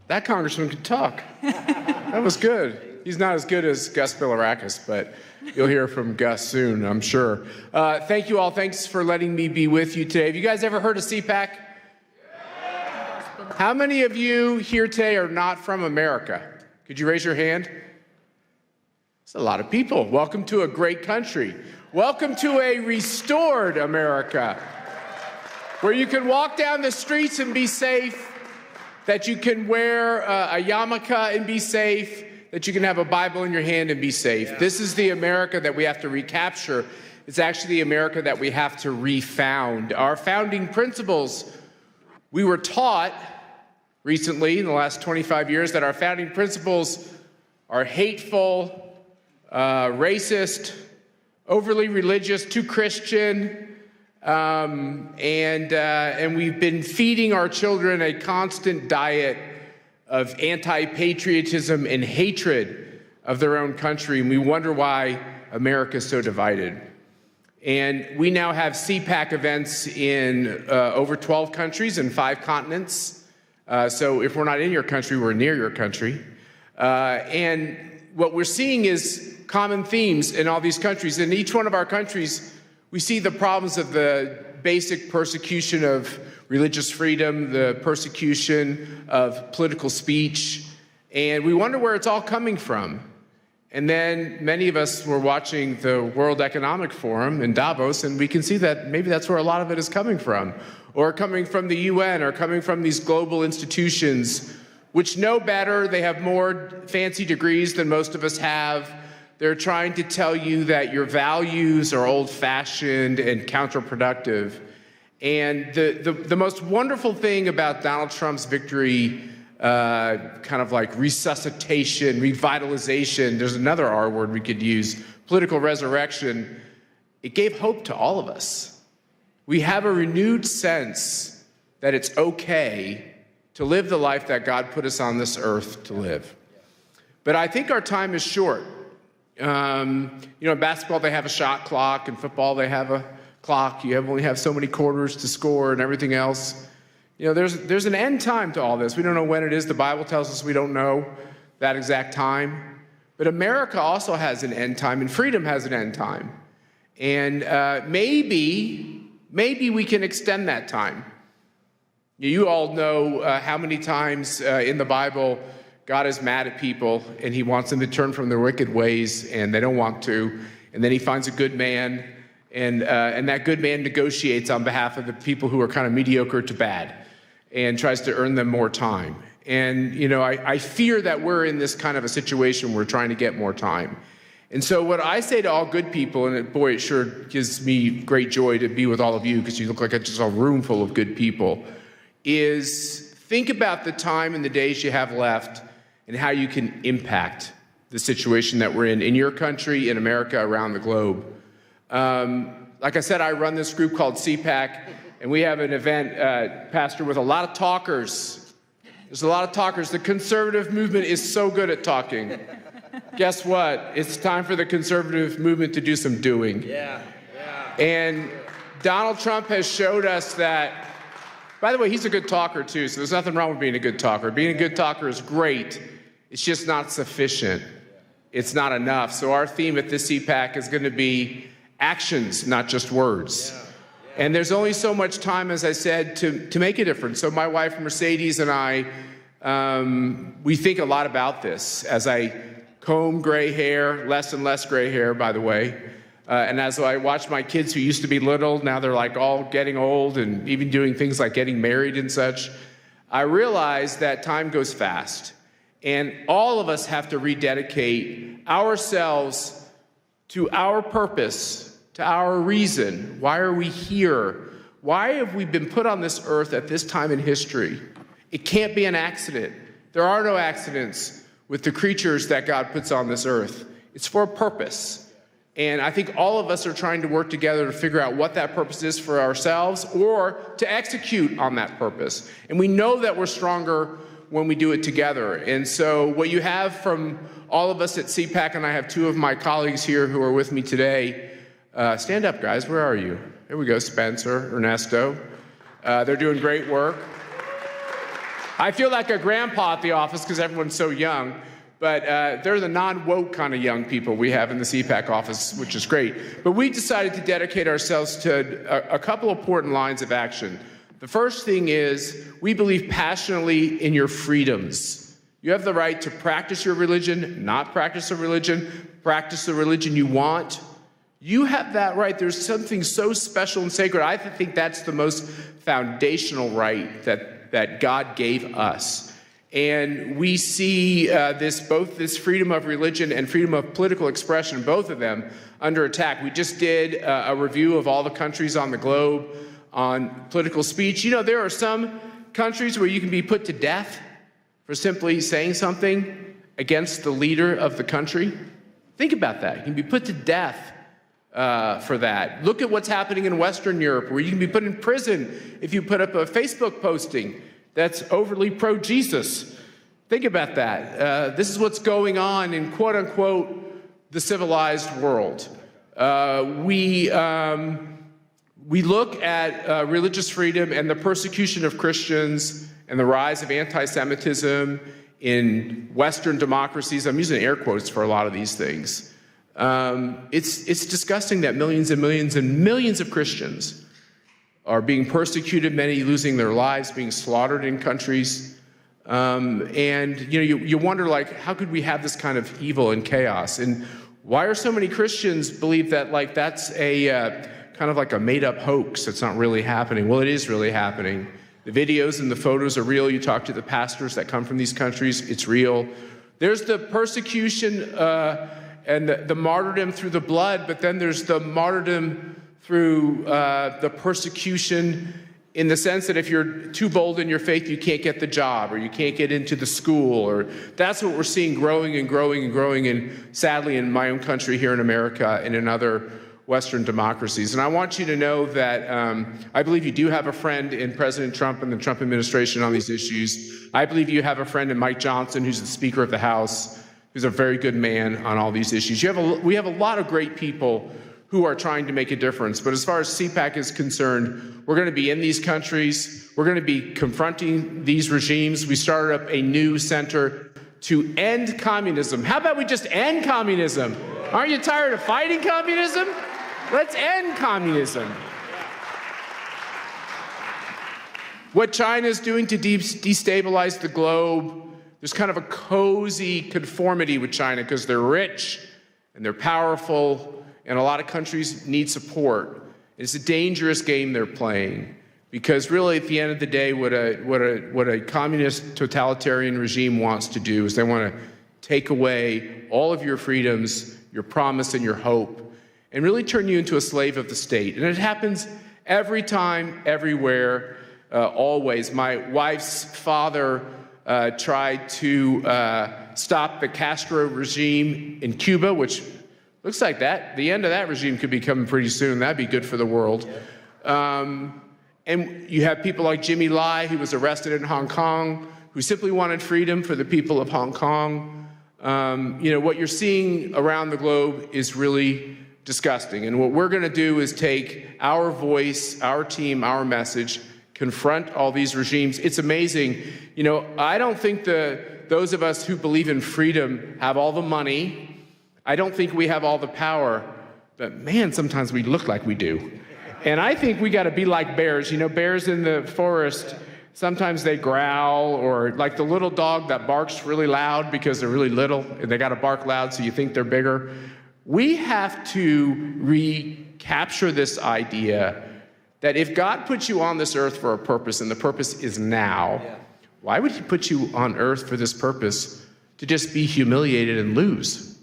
That congressman could talk. That was good. He's not as good as Gus Bilirakis, but you'll hear from Gus soon, I'm sure. Thank you all. Thanks for letting me be with you today. Have you guys ever heard of CPAC? How many of you here today are not from America? Could you raise your hand? It's a lot of people. Welcome to a great country. Welcome to a restored America, where you can walk down the streets and be safe, that you can wear a yarmulke and be safe, that you can have a Bible in your hand and be safe. Yeah. This is the America that we have to recapture. It's actually the America that we have to refound. Our founding principles, we were taught recently in the last 25 years that our founding principles are hateful, racist, overly religious, too Christian, and we've been feeding our children a constant diet of anti-patriotism and hatred of their own country, and we wonder why America is so divided. And we now have CPAC events in over 12 countries and 5 continents. So if we're not in your country, we're near your country. And what we're seeing is common themes in all these countries. In each one of our countries, we see the problems of the basic persecution of religious freedom, the persecution of political speech, and we wonder where it's all coming from. And then many of us were watching the World Economic Forum in Davos, and we can see that maybe that's where a lot of it is coming from, or coming from the UN, or coming from these global institutions, which know better. They have more fancy degrees than most of us have. They're trying to tell you that your values are old-fashioned and counterproductive. And the most wonderful thing about Donald Trump's victory, kind of like resuscitation, revitalization, there's another R word we could use, political resurrection, it gave hope to all of us. We have a renewed sense that it's okay to live the life that God put us on this earth to live. But I think our time is short. In basketball, they have a shot clock. In football, they have a clock. You only have so many quarters to score and everything else. There's an end time to all this. We don't know when it is. The Bible tells us we don't know that exact time. But America also has an end time, and freedom has an end time. And maybe we can extend that time. You all know how many times in the Bible God is mad at people and he wants them to turn from their wicked ways, and they don't want to. And then he finds a good man, and that good man negotiates on behalf of the people who are kind of mediocre to bad and tries to earn them more time. And, I fear that we're in this kind of a situation where we're trying to get more time. And so what I say to all good people, and boy, it sure gives me great joy to be with all of you because you look like just a room full of good people, is think about the time and the days you have left and how you can impact the situation that we're in your country, in America, around the globe. Like I said, I run this group called CPAC, and we have an event, Pastor, with a lot of talkers. There's a lot of talkers. The conservative movement is so good at talking. Guess what? It's time for the conservative movement to do some doing. Yeah. And Donald Trump has showed us that, by the way, he's a good talker too, so there's nothing wrong with being a good talker. Being a good talker is great. It's just not sufficient. It's not enough. So our theme at this CPAC is going to be actions, not just words. And there's only so much time, as I said, to make a difference. So my wife, Mercedes, and I, we think a lot about this as I comb gray hair, less and less gray hair, by the way. And as I watch my kids who used to be little, now they're like all getting old and even doing things like getting married and such, I realize that time goes fast. And all of us have to rededicate ourselves to our purpose, to our reason. Why are we here? Why have we been put on this earth at this time in history? It can't be an accident. There are no accidents with the creatures that God puts on this earth. It's for a purpose. And I think all of us are trying to work together to figure out what that purpose is for ourselves or to execute on that purpose. And we know that we're stronger when we do it together. And so what you have from all of us at CPAC, and I have two of my colleagues here who are with me today. Stand up, guys. Where are you? There we go, Spencer, Ernesto. They're doing great work. I feel like a grandpa at the office because everyone's so young, but they're the non-woke kind of young people we have in the CPAC office, which is great. But we decided to dedicate ourselves to a couple important lines of action. The first thing is we believe passionately in your freedoms. You have the right to practice your religion, not practice a religion, practice the religion you want. You have that right. There's something so special and sacred. I think that's the most foundational right that God gave us. And we see both this freedom of religion and freedom of political expression, both of them, under attack. We just did a review of all the countries on the globe on political speech. There are some countries where you can be put to death for simply saying something against the leader of the country. Think about that. You can be put to death for that. Look at what's happening in Western Europe, where you can be put in prison if you put up a Facebook posting that's overly pro-Jesus. Think about that. This is what's going on in, quote-unquote, the civilized world. We look at religious freedom and the persecution of Christians and the rise of anti-Semitism in Western democracies. I'm using air quotes for a lot of these things. It's disgusting that millions and millions and millions of Christians are being persecuted, many losing their lives, being slaughtered in countries. And you wonder, like, how could we have this kind of evil and chaos? And why are so many Christians believe that, like, that's a kind of like a made-up hoax? It's not really happening. Well, it is really happening. The videos and the photos are real. You talk to the pastors that come from these countries, it's real. There's the persecution and the martyrdom through the blood, but then there's the martyrdom through the persecution in the sense that if you're too bold in your faith, you can't get the job, or you can't get into the school, or that's what we're seeing growing and growing and growing, and sadly in my own country here in America and in other Western democracies. And I want you to know that I believe you do have a friend in President Trump and the Trump administration on these issues. I believe you have a friend in Mike Johnson, who's the Speaker of the House, who's a very good man on all these issues. We have a lot of great people who are trying to make a difference. But as far as CPAC is concerned, we're going to be in these countries. We're going to be confronting these regimes. We started up a new center to end communism. How about we just end communism? Aren't you tired of fighting communism? Let's end communism. What China is doing to destabilize the globe, there's kind of a cozy conformity with China because they're rich and they're powerful, and a lot of countries need support. It's a dangerous game they're playing because really at the end of the day, what a communist totalitarian regime wants to do is they want to take away all of your freedoms, your promise and your hope, and really turn you into a slave of the state. And it happens every time, everywhere, always. My wife's father tried to stop the Castro regime in Cuba, which looks like the end of that regime could be coming pretty soon. That'd be good for the world. And you have people like Jimmy Lai, who was arrested in Hong Kong, who simply wanted freedom for the people of Hong Kong. What you're seeing around the globe is really disgusting. And what we're going to do is take our voice, our team, our message, confront all these regimes. It's amazing. I don't think those of us who believe in freedom have all the money. I don't think we have all the power. But man, sometimes we look like we do. And I think we got to be like bears. Bears in the forest, sometimes they growl, or like the little dog that barks really loud because they're really little and they got to bark loud so you think they're bigger. We have to recapture this idea that if God puts you on this earth for a purpose, and the purpose is now, why would he put you on earth for this purpose to just be humiliated and lose?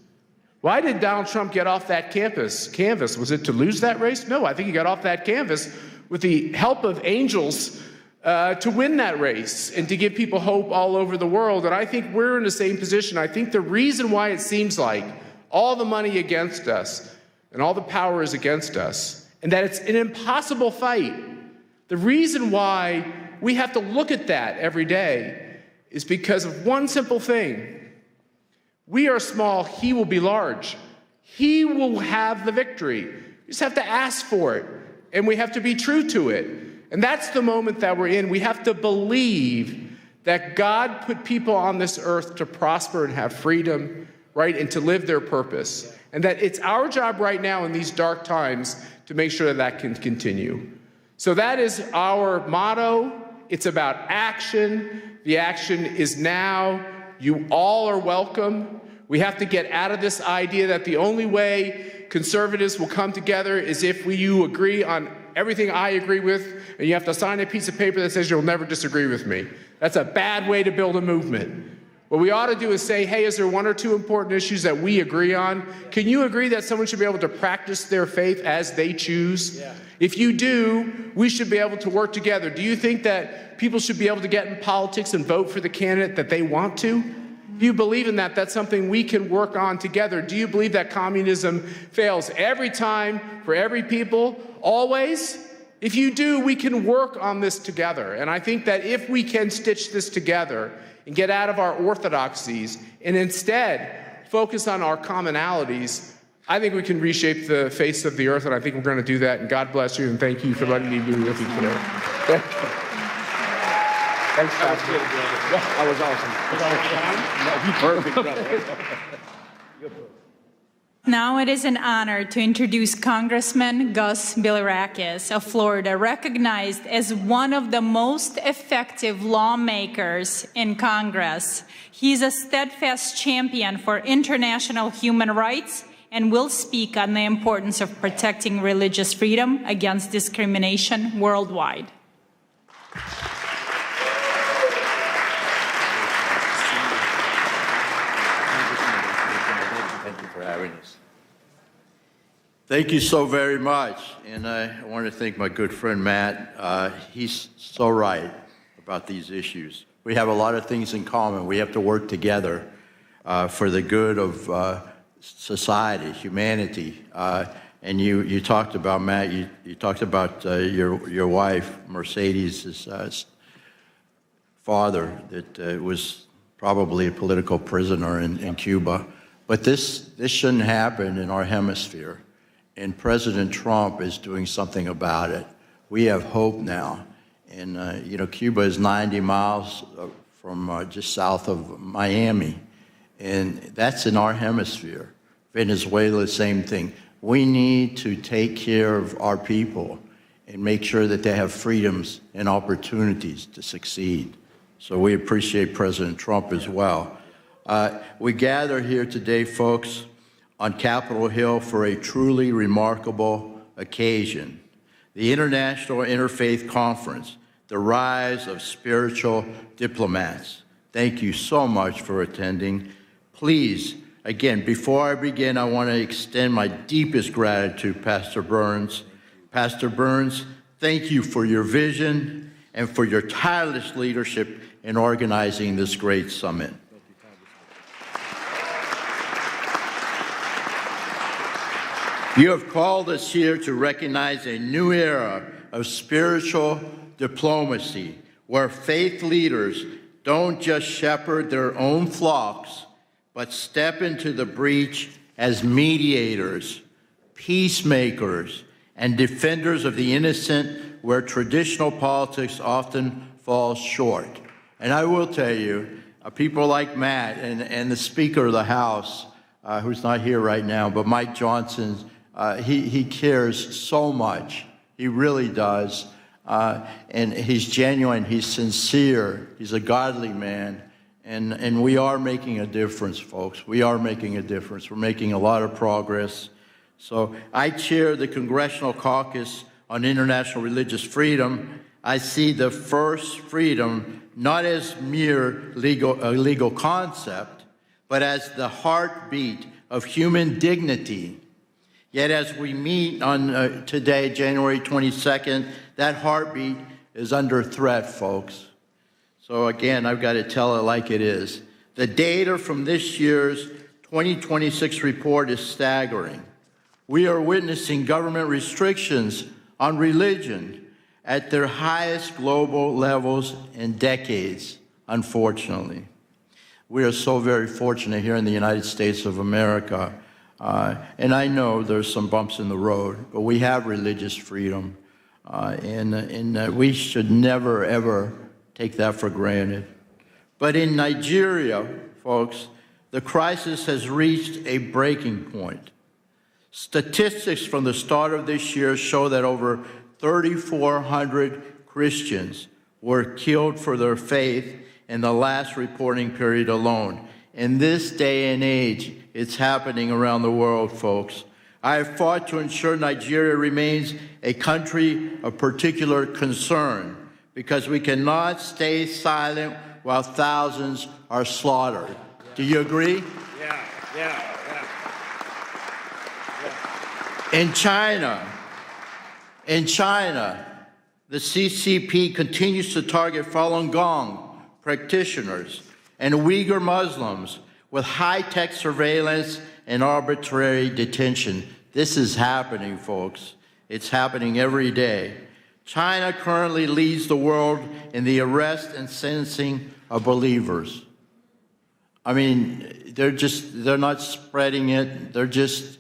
Why did Donald Trump get off that canvas? Was it to lose that race? No, I think he got off that canvas with the help of angels to win that race and to give people hope all over the world. And I think we're in the same position. I think the reason why it seems like all the money against us and all the power is against us, and that it's an impossible fight, the reason why we have to look at that every day is because of one simple thing. We are small, he will be large. He will have the victory. You just have to ask for it, and we have to be true to it. And that's the moment that we're in. We have to believe that God put people on this earth to prosper and have freedom, right, and to live their purpose. And that it's our job right now in these dark times to make sure that can continue. So that is our motto. It's about action. The action is now. You all are welcome. We have to get out of this idea that the only way conservatives will come together is if you agree on everything I agree with, and you have to sign a piece of paper that says you'll never disagree with me. That's a bad way to build a movement. What we ought to do is say, hey, is there one or two important issues that we agree on? Can you agree that someone should be able to practice their faith as they choose? Yeah. If you do, we should be able to work together. Do you think that people should be able to get in politics and vote for the candidate that they want to? If you believe in that, that's something we can work on together. Do you believe that communism fails every time for every people, always? If you do, we can work on this together. And I think that if we can stitch this together and get out of our orthodoxies and instead focus on our commonalities, I think we can reshape the face of the earth, and I think we're going to do that. And God bless you, and thank you for letting me be with you today. Thanks, Pastor. That was awesome. Perfect, brother. Now it is an honor to introduce Congressman Gus Bilirakis of Florida, recognized as one of the most effective lawmakers in Congress. He's a steadfast champion for international human rights and will speak on the importance of protecting religious freedom against discrimination worldwide. Thank you for having us. Thank you so very much. And I want to thank my good friend Matt. He's so right about these issues. We have a lot of things in common. We have to work together for the good of society, humanity. And you talked about, Matt, you talked about your wife, Mercedes' father, that was probably a political prisoner in Cuba. But this shouldn't happen in our hemisphere. And President Trump is doing something about it. We have hope now. And, Cuba is 90 miles from just south of Miami. And that's in our hemisphere. Venezuela, same thing. We need to take care of our people and make sure that they have freedoms and opportunities to succeed. So we appreciate President Trump as well. We gather here today, folks, on Capitol Hill for a truly remarkable occasion. The International Interfaith Conference, the Rise of Spiritual Diplomats. Thank you so much for attending. Please, again, before I begin, I want to extend my deepest gratitude, Pastor Burns. Pastor Burns, thank you for your vision and for your tireless leadership in organizing this great summit. You have called us here to recognize a new era of spiritual diplomacy, where faith leaders don't just shepherd their own flocks, but step into the breach as mediators, peacemakers, and defenders of the innocent, where traditional politics often falls short. And I will tell you, people like Matt and the Speaker of the House, who's not here right now, but Mike Johnson, he cares so much. He really does. And he's genuine, he's sincere, he's a godly man. And we are making a difference, folks. We are making a difference. We're making a lot of progress. So I chair the Congressional Caucus on International Religious Freedom. I see the first freedom not as mere legal concept, but as the heartbeat of human dignity. Yet as we meet on today, January 22nd, that heartbeat is under threat, folks. So again, I've got to tell it like it is. The data from this year's 2026 report is staggering. We are witnessing government restrictions on religion at their highest global levels in decades, unfortunately. We are so very fortunate here in the United States of America. And I know there's some bumps in the road, but we have religious freedom. And we should never, ever take that for granted. But in Nigeria, folks, the crisis has reached a breaking point. Statistics from the start of this year show that over 3,400 Christians were killed for their faith in the last reporting period alone. In this day and age, it's happening around the world, folks. I have fought to ensure Nigeria remains a country of particular concern, because we cannot stay silent while thousands are slaughtered. Do you agree? Yeah. In China, the CCP continues to target Falun Gong practitioners and Uyghur Muslims with high-tech surveillance and arbitrary detention. This is happening, folks. It's happening every day. China currently leads the world in the arrest and sentencing of believers. I mean, they're not spreading it. They're just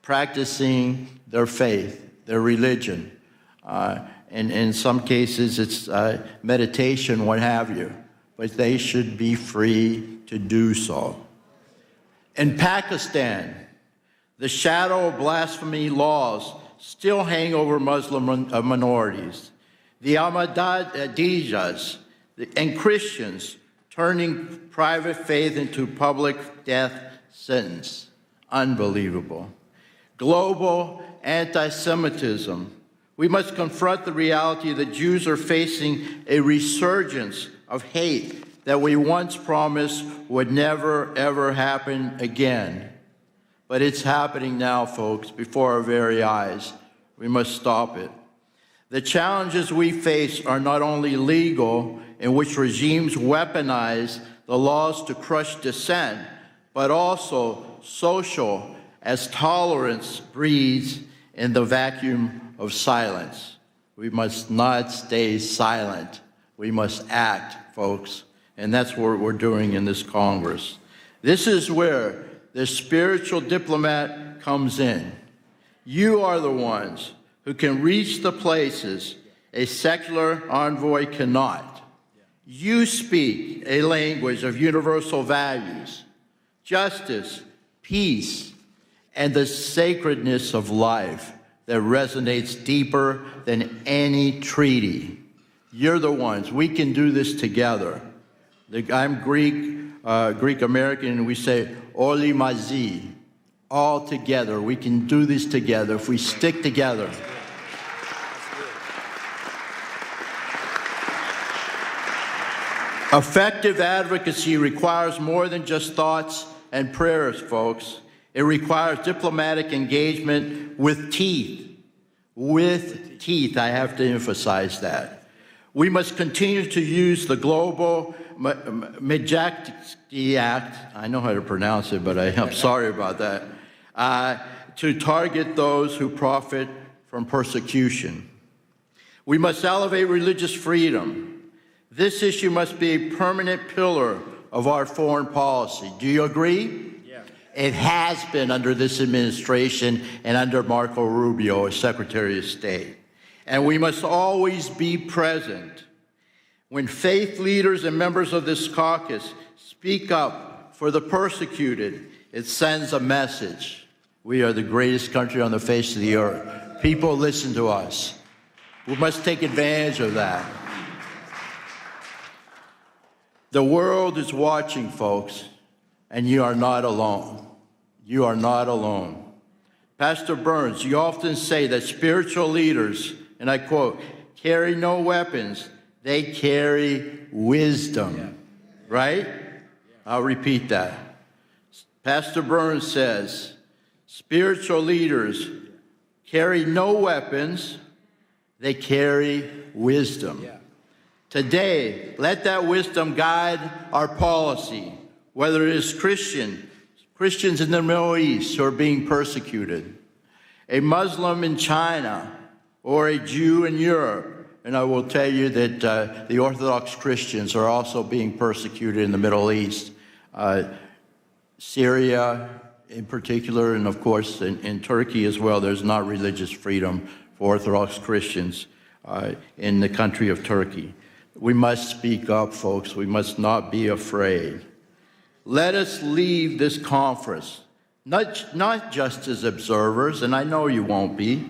practicing their faith, their religion. and in some cases it's meditation, what have you. But they should be free to do so. In Pakistan, the shadow of blasphemy laws still hang over Muslim minorities. The Ahmadiyas and Christians turning private faith into public death sentence. Unbelievable. Global anti-Semitism. We must confront the reality that Jews are facing a resurgence of hate that we once promised would never, ever happen again. But it's happening now, folks, before our very eyes. We must stop it. The challenges we face are not only legal, in which regimes weaponize the laws to crush dissent, but also social, as tolerance breeds in the vacuum of silence. We must not stay silent. We must act, folks, and that's what we're doing in this Congress. This is where the spiritual diplomat comes in. You are the ones who can reach the places a secular envoy cannot. You speak a language of universal values, justice, peace, and the sacredness of life that resonates deeper than any treaty. You're the ones. We can do this together. I'm Greek-American, and we say, Oli Mazi, all together. We can do this together if we stick together. Effective advocacy requires more than just thoughts and prayers, folks. It requires diplomatic engagement with teeth. With teeth, I have to emphasize that. We must continue to use the global Magnitsky Act, I know how to pronounce it, but I'm sorry about that, to target those who profit from persecution. We must elevate religious freedom. This issue must be a permanent pillar of our foreign policy. Do you agree? Yeah. It has been under this administration and under Marco Rubio as Secretary of State. And we must always be present. When faith leaders and members of this caucus speak up for the persecuted, it sends a message. We are the greatest country on the face of the earth. People listen to us. We must take advantage of that. The world is watching, folks, and you are not alone. You are not alone. Pastor Burns, you often say that spiritual leaders, and I quote, carry no weapons, they carry wisdom, right? I'll repeat that. Pastor Burns says, spiritual leaders carry no weapons, they carry wisdom. Today, let that wisdom guide our policy, whether it is Christians in the Middle East who are being persecuted, a Muslim in China, or a Jew in Europe. And I will tell you that the Orthodox Christians are also being persecuted in the Middle East. Syria in particular, and of course in Turkey as well, there's not religious freedom for Orthodox Christians in the country of Turkey. We must speak up, folks. We must not be afraid. Let us leave this conference, not just as observers, and I know you won't be,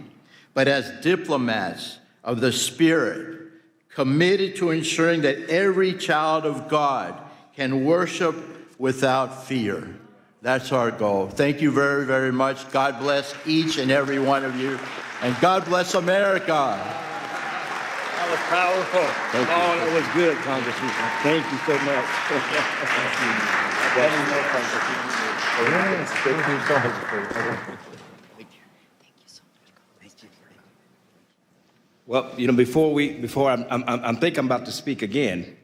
but as diplomats of the Spirit, committed to ensuring that every child of God can worship without fear. That's our goal. Thank you very, very much. God bless each and every one of you, and God bless America. That was powerful. That was good, Congressman. Thank you so much. Well, you know, I think I'm about to speak again.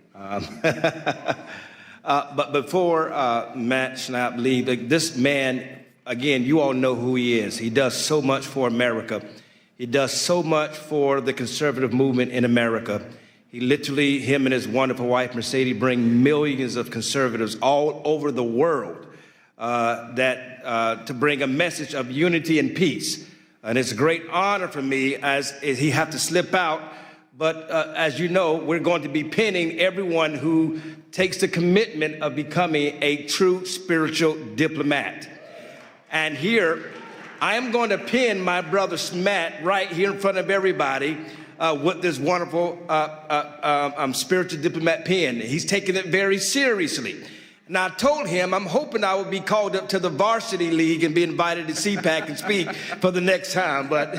But before Matt Schnapp leaves, this man, again, you all know who he is. He does so much for America. He does so much for the conservative movement in America. He literally, him and his wonderful wife, Mercedes, bring millions of conservatives all over the world to bring a message of unity and peace. And it's a great honor for me as he had to slip out But as you know, we're going to be pinning everyone who takes the commitment of becoming a true spiritual diplomat. And here, I am going to pin my brother Matt right here in front of everybody with this wonderful spiritual diplomat pin. He's taking it very seriously. And I told him I'm hoping I would be called up to the varsity league and be invited to CPAC and speak for the next time. But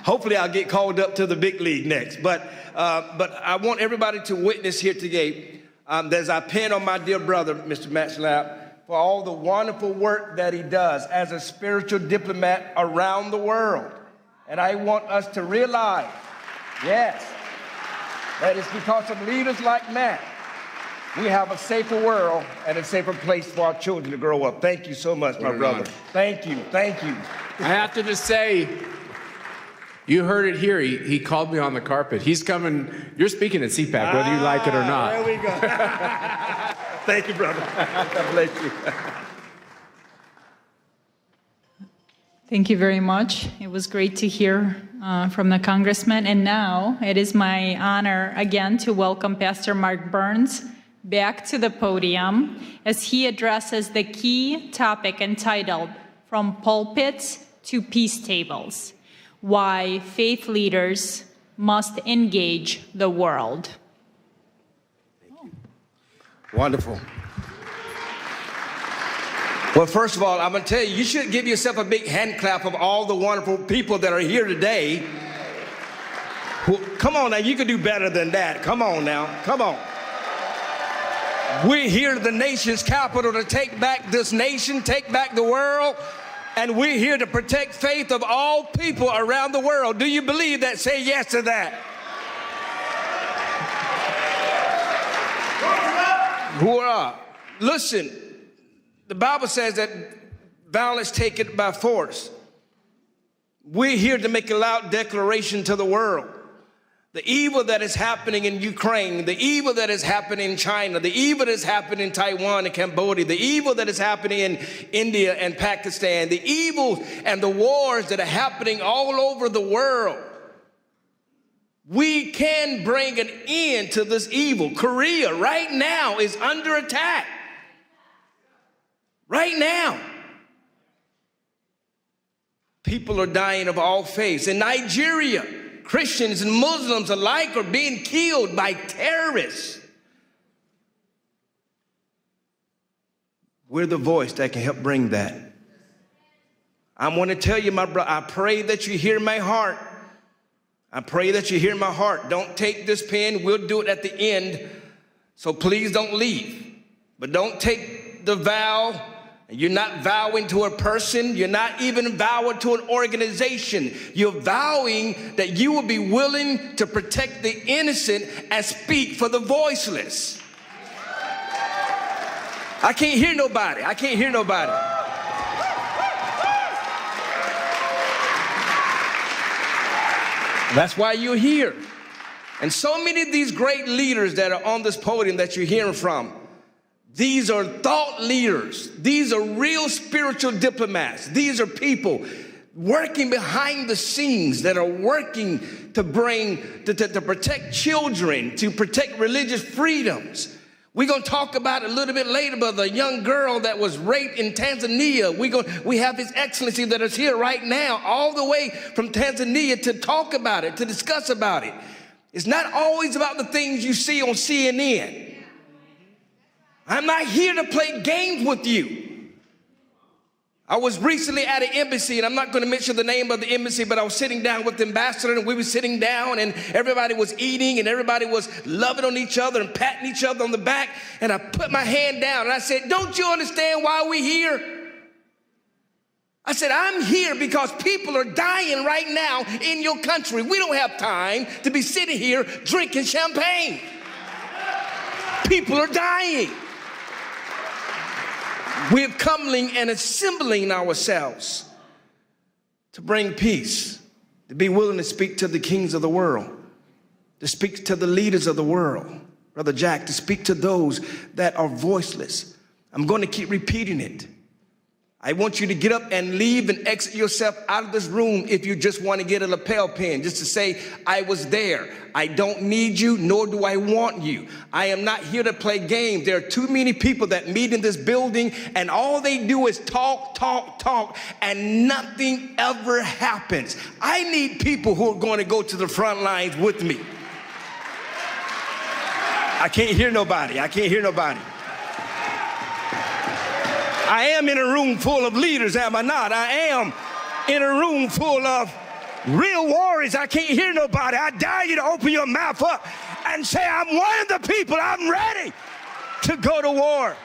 hopefully I'll get called up to the big league next. But I want everybody to witness here today as I pin on my dear brother, Mr. Matt Schlapp, for all the wonderful work that he does as a spiritual diplomat around the world. And I want us to realize, yes, that it's because of leaders like Matt we have a safer world and a safer place for our children to grow up. Thank you so much, my brother. Thank you, thank you. I have to just say, you heard it here. He called me on the carpet. He's coming. You're speaking at CPAC, whether you like it or not. There we go. Thank you, brother. God bless you. Thank you very much. It was great to hear from the congressman. And now it is my honor again to welcome Pastor Mark Burns back to the podium as he addresses the key topic entitled From Pulpits to Peace Tables: Why Faith Leaders Must Engage the World. Wonderful. Well, first of all, I'm going to tell you, you should give yourself a big hand clap of all the wonderful people that are here today. Come on now, you can do better than that. Come on now, come on. We're here at the nation's capital to take back this nation, take back the world, and we're here to protect faith of all people around the world. Do you believe that? Say yes to that. Hurrah. Listen, the Bible says that violence taken by force. We're here to make a loud declaration to the world. The evil that is happening in Ukraine, the evil that is happening in China, the evil that is happening in Taiwan and Cambodia, the evil that is happening in India and Pakistan, the evil and the wars that are happening all over the world. We can bring an end to this evil. Korea right now is under attack. Right now. People are dying of all faiths. In Nigeria, Christians and Muslims alike are being killed by terrorists. We're the voice that can help bring that. I want to tell you, my brother, I pray that you hear my heart. I pray that you hear my heart. Don't take this pen. We'll do it at the end. So please don't leave. But don't take the vow. You're not vowing to a person. You're not even vowing to an organization. You're vowing that you will be willing to protect the innocent and speak for the voiceless. I can't hear nobody. I can't hear nobody. That's why you're here. And so many of these great leaders that are on this podium that you're hearing from, these are thought leaders. These are real spiritual diplomats. These are people working behind the scenes that are working to to protect children, to protect religious freedoms. We're going to talk about it a little bit later about the young girl that was raped in Tanzania. We have His Excellency that is here right now, all the way from Tanzania to talk about it, to discuss about it. It's not always about the things you see on CNN. I'm not here to play games with you. I was recently at an embassy, and I'm not going to mention the name of the embassy, but I was sitting down with the ambassador, and we were sitting down, and everybody was eating, and everybody was loving on each other and patting each other on the back, and I put my hand down, and I said, "Don't you understand why we're here?" I said, "I'm here because people are dying right now in your country. We don't have time to be sitting here drinking champagne. People are dying. We're coming and assembling ourselves to bring peace, to be willing to speak to the kings of the world, to speak to the leaders of the world, Brother Jack, to speak to those that are voiceless." I'm going to keep repeating it. I want you to get up and leave and exit yourself out of this room if you just want to get a lapel pin, just to say, I was there. I don't need you, nor do I want you. I am not here to play games. There are too many people that meet in this building, and all they do is talk, talk, talk, and nothing ever happens. I need people who are going to go to the front lines with me. I can't hear nobody. I can't hear nobody. I am in a room full of leaders, am I not? I am in a room full of real warriors. I can't hear nobody. I dare you to open your mouth up and say, I'm one of the people. I'm ready to go to war.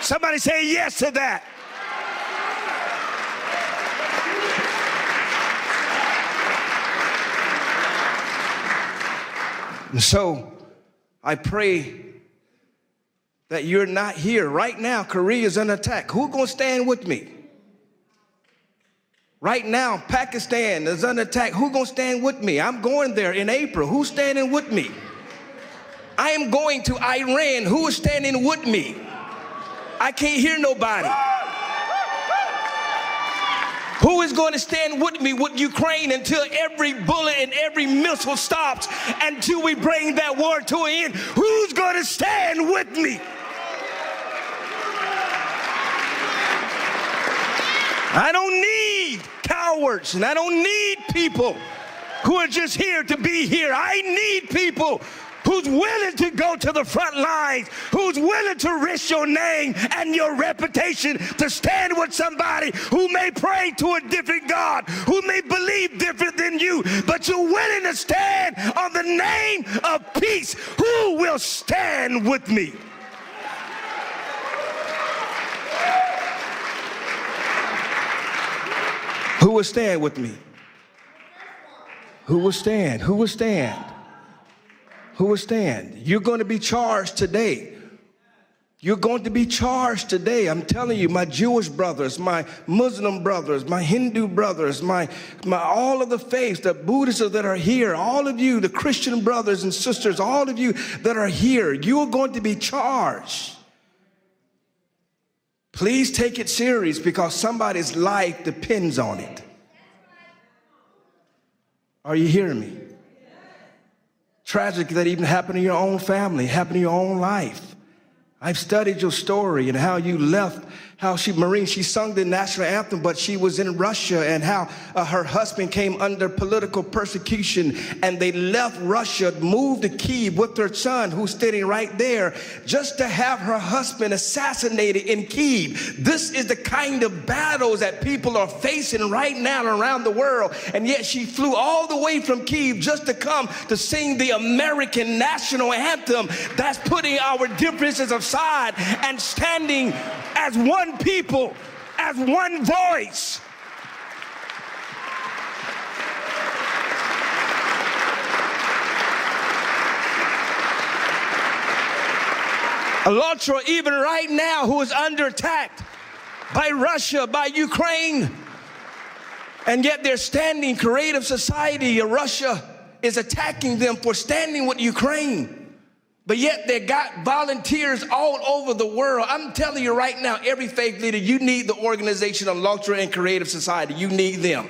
Somebody say yes to that. And so I pray that you're not here. Right now, Korea is under attack. Who's going to stand with me? Right now, Pakistan is under attack. Who's going to stand with me? I'm going there in April. Who's standing with me? I am going to Iran. Who is standing with me? I can't hear nobody. Who is going to stand with me with Ukraine until every bullet and every missile stops, until we bring that war to an end? Who's going to stand with me? I don't need cowards, and I don't need people who are just here to be here. I need people who's willing to go to the front lines, who's willing to risk your name and your reputation to stand with somebody who may pray to a different God, who may believe different than you, but you're willing to stand on the name of peace. Who will stand with me? Who will stand with me? Who will stand? Who will stand? Who will stand? You're going to be charged today. You're going to be charged today. I'm telling you, my Jewish brothers, my Muslim brothers, my Hindu brothers, my all of the faiths, the Buddhists that are here, all of you, the Christian brothers and sisters, all of you that are here, you are going to be charged. Please take it serious, because somebody's life depends on it. Are you hearing me? Tragic that even happened in your own family, happened in your own life. I've studied your story and how you left, how she sung the national anthem, but she was in Russia, and how her husband came under political persecution, and they left Russia, moved to Kyiv with her son, who's sitting right there, just to have her husband assassinated in Kyiv. This is the kind of battles that people are facing right now around the world, and yet she flew all the way from Kyiv just to come to sing the American national anthem. That's putting our differences aside and standing as one people, as one voice. ALLATRA, even right now, who is under attack by Russia, by Ukraine, and yet they're standing. Creative Society of Russia is attacking them for standing with Ukraine. But yet they got volunteers all over the world. I'm telling you right now, every faith leader, you need the organization of ALLATRA and Creative Society. You need them.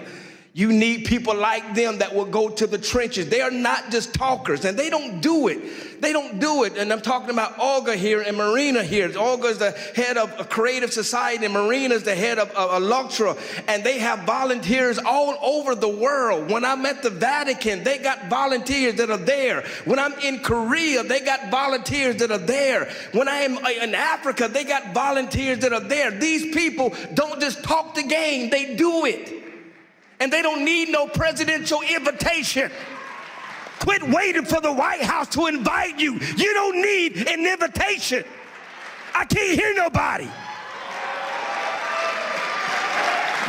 You need people like them that will go to the trenches. They are not just talkers, and they don't do it. They don't do it. And I'm talking about Olga here and Marina here. Olga is the head of a Creative Society, and Marina is the head of ALLATRA. And they have volunteers all over the world. When I'm at the Vatican, they got volunteers that are there. When I'm in Korea, they got volunteers that are there. When I am in Africa, they got volunteers that are there. These people don't just talk the game, they do it. And they don't need no presidential invitation. Quit waiting for the White House to invite you. You don't need an invitation. I can't hear nobody.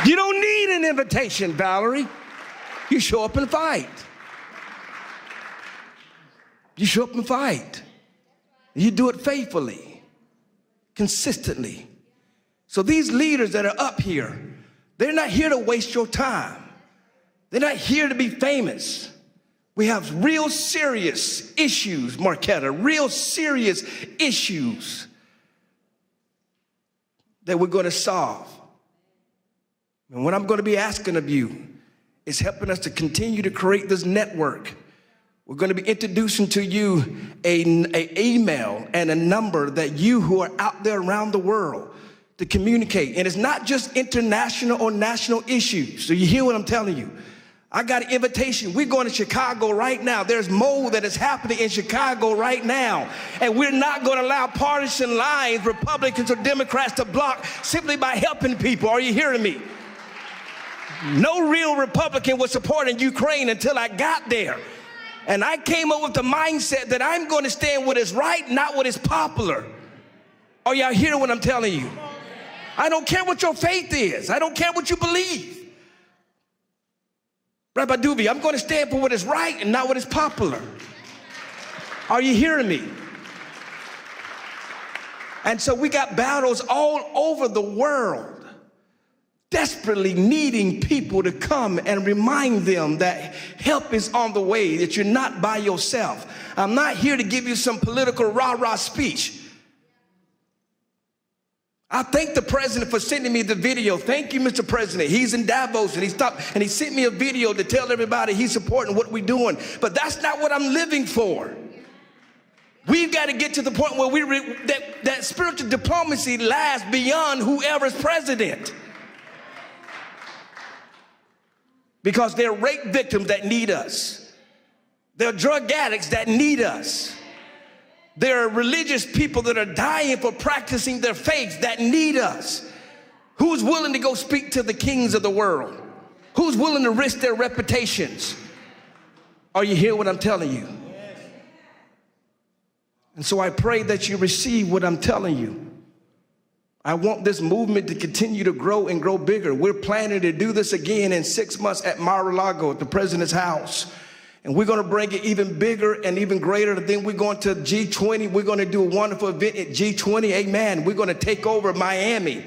You don't need an invitation, Valerie. You show up and fight. You show up and fight. You do it faithfully, consistently. So these leaders that are up here, they're not here to waste your time. They're not here to be famous. We have real serious issues, Marquetta, real serious issues. that we're going to solve. And what I'm going to be asking of you is helping us to continue to create this network. We're going to be introducing to you an email and a number that you who are out there around the world to communicate. And it's not just international or national issues. So you hear what I'm telling you. I got an invitation. We're going to Chicago right now. There's mold that is happening in Chicago right now. And we're not going to allow partisan lines, Republicans or Democrats, to block simply by helping people. Are you hearing me? No real Republican was supporting Ukraine until I got there. And I came up with the mindset that I'm going to stand what is right, not what is popular. Are y'all hearing what I'm telling you? I don't care what your faith is. I don't care what you believe. Rabbi Doobie, I'm going to stand for what is right and not what is popular. Are you hearing me? And so we got battles all over the world, desperately needing people to come and remind them that help is on the way, that you're not by yourself. I'm not here to give you some political rah-rah speech. I thank the president for sending me the video. Thank you, Mr. President. He's in Davos and he stopped and he sent me a video to tell everybody he's supporting what we're doing. But that's not what I'm living for. We've got to get to the point where that spiritual diplomacy lasts beyond whoever's president. Because there are rape victims that need us. There are drug addicts that need us. There are religious people that are dying for practicing their faith that need us. Who's willing to go speak to the kings of the world? Who's willing to risk their reputations? Are you hearing what I'm telling you? And so I pray that you receive what I'm telling you. I want this movement to continue to grow and grow bigger. We're planning to do this again in 6 months at Mar-a-Lago at the president's house. And we're going to bring it even bigger and even greater. Then we're going to G20. We're going to do a wonderful event at G20. Amen. We're going to take over Miami.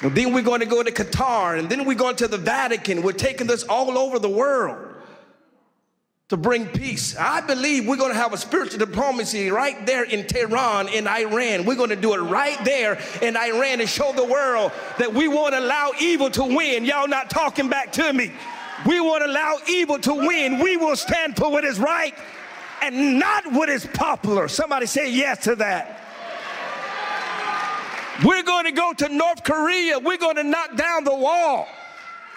And then we're going to go to Qatar. And then we're going to the Vatican. We're taking this all over the world to bring peace. I believe we're going to have a spiritual diplomacy right there in Tehran, in Iran. We're going to do it right there in Iran and show the world that we won't allow evil to win. Y'all not talking back to me. We won't allow evil to win. We will stand for what is right and not what is popular. Somebody say yes to that. We're going to go to North Korea. We're going to knock down the wall.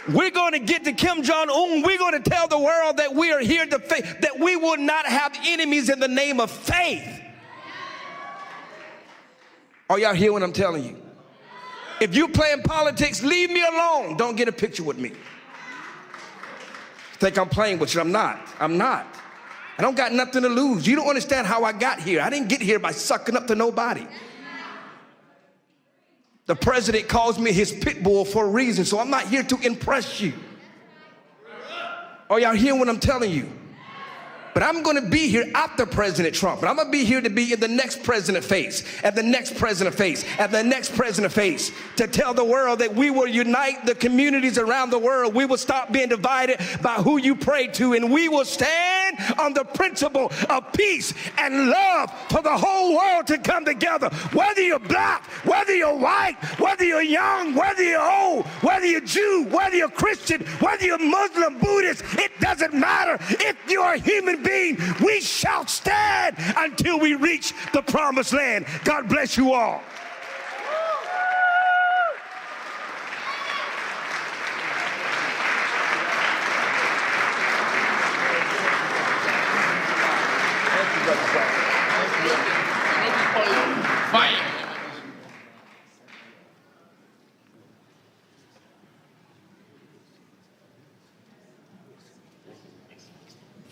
We're going to get to Kim Jong-un. We're going to tell the world that we are here to faith, that we will not have enemies in the name of faith. Are y'all hear what I'm telling you? If you're playing politics, leave me alone. Don't get a picture with me. Think I'm playing with you. I'm not. I'm not. I don't got nothing to lose. You don't understand how I got here. I didn't get here by sucking up to nobody. The president calls me his pit bull for a reason, so I'm not here to impress you. Are y'all hearing what I'm telling you? But I'm going to be here after President Trump. But I'm going to be here to be in the next president face, and the next president face, and the next president face, to tell the world that we will unite the communities around the world. We will stop being divided by who you pray to, and we will stand on the principle of peace and love for the whole world to come together. Whether you're black, whether you're white, whether you're young, whether you're old, whether you're Jew, whether you're Christian, whether you're Muslim, Buddhist, it doesn't matter. If you're a human being, we shall stand until we reach the promised land. God bless you all.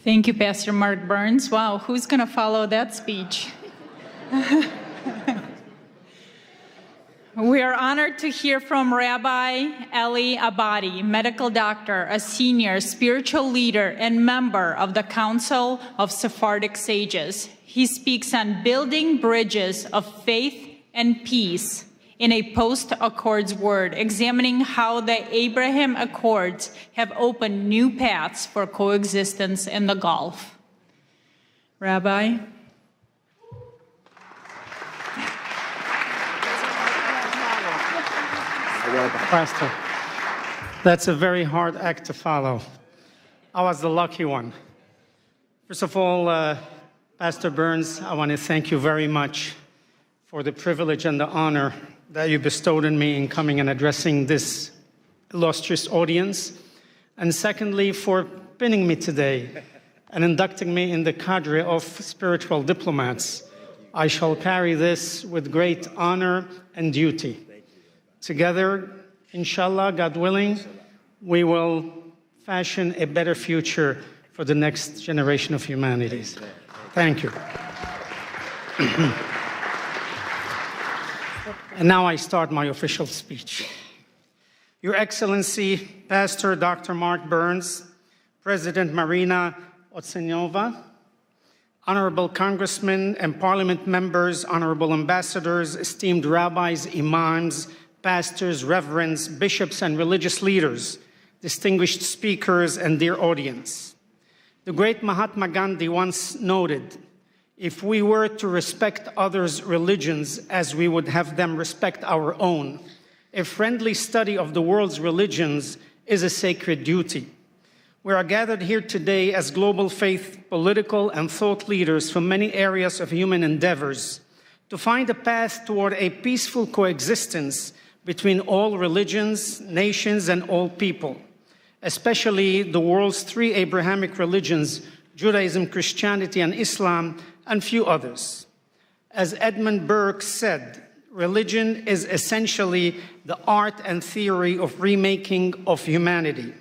Thank you, Pastor Mark Burns. Wow, who's going to follow that speech? We are honored to hear from Rabbi Eli Abadi, medical doctor, a senior spiritual leader and member of the Council of Sephardic Sages. He speaks on building bridges of faith and peace in a post-Accords world, examining how the Abraham Accords have opened new paths for coexistence in the Gulf. Rabbi? Pastor, that's a very hard act to follow. I was the lucky one. First of all, Pastor Burns, I want to thank you very much for the privilege and the honor that you bestowed on me in coming and addressing this illustrious audience. And secondly, for pinning me today and inducting me in the cadre of spiritual diplomats. I shall carry this with great honor and duty. Together, inshallah, God willing, we will fashion a better future for the next generation of humanities. Thank you. And now I start my official speech. Your Excellency, Pastor Dr. Mark Burns, President Marina Otsenyova, honorable congressmen and parliament members, honorable ambassadors, esteemed rabbis, imams, pastors, reverends, bishops, and religious leaders, distinguished speakers, and dear audience. The great Mahatma Gandhi once noted, if we were to respect others' religions as we would have them respect our own, a friendly study of the world's religions is a sacred duty. We are gathered here today as global faith, political, and thought leaders from many areas of human endeavors to find a path toward a peaceful coexistence between all religions, nations, and all people, especially the world's three Abrahamic religions, Judaism, Christianity, and Islam, and few others. As Edmund Burke said, religion is essentially the art and theory of remaking of humanity.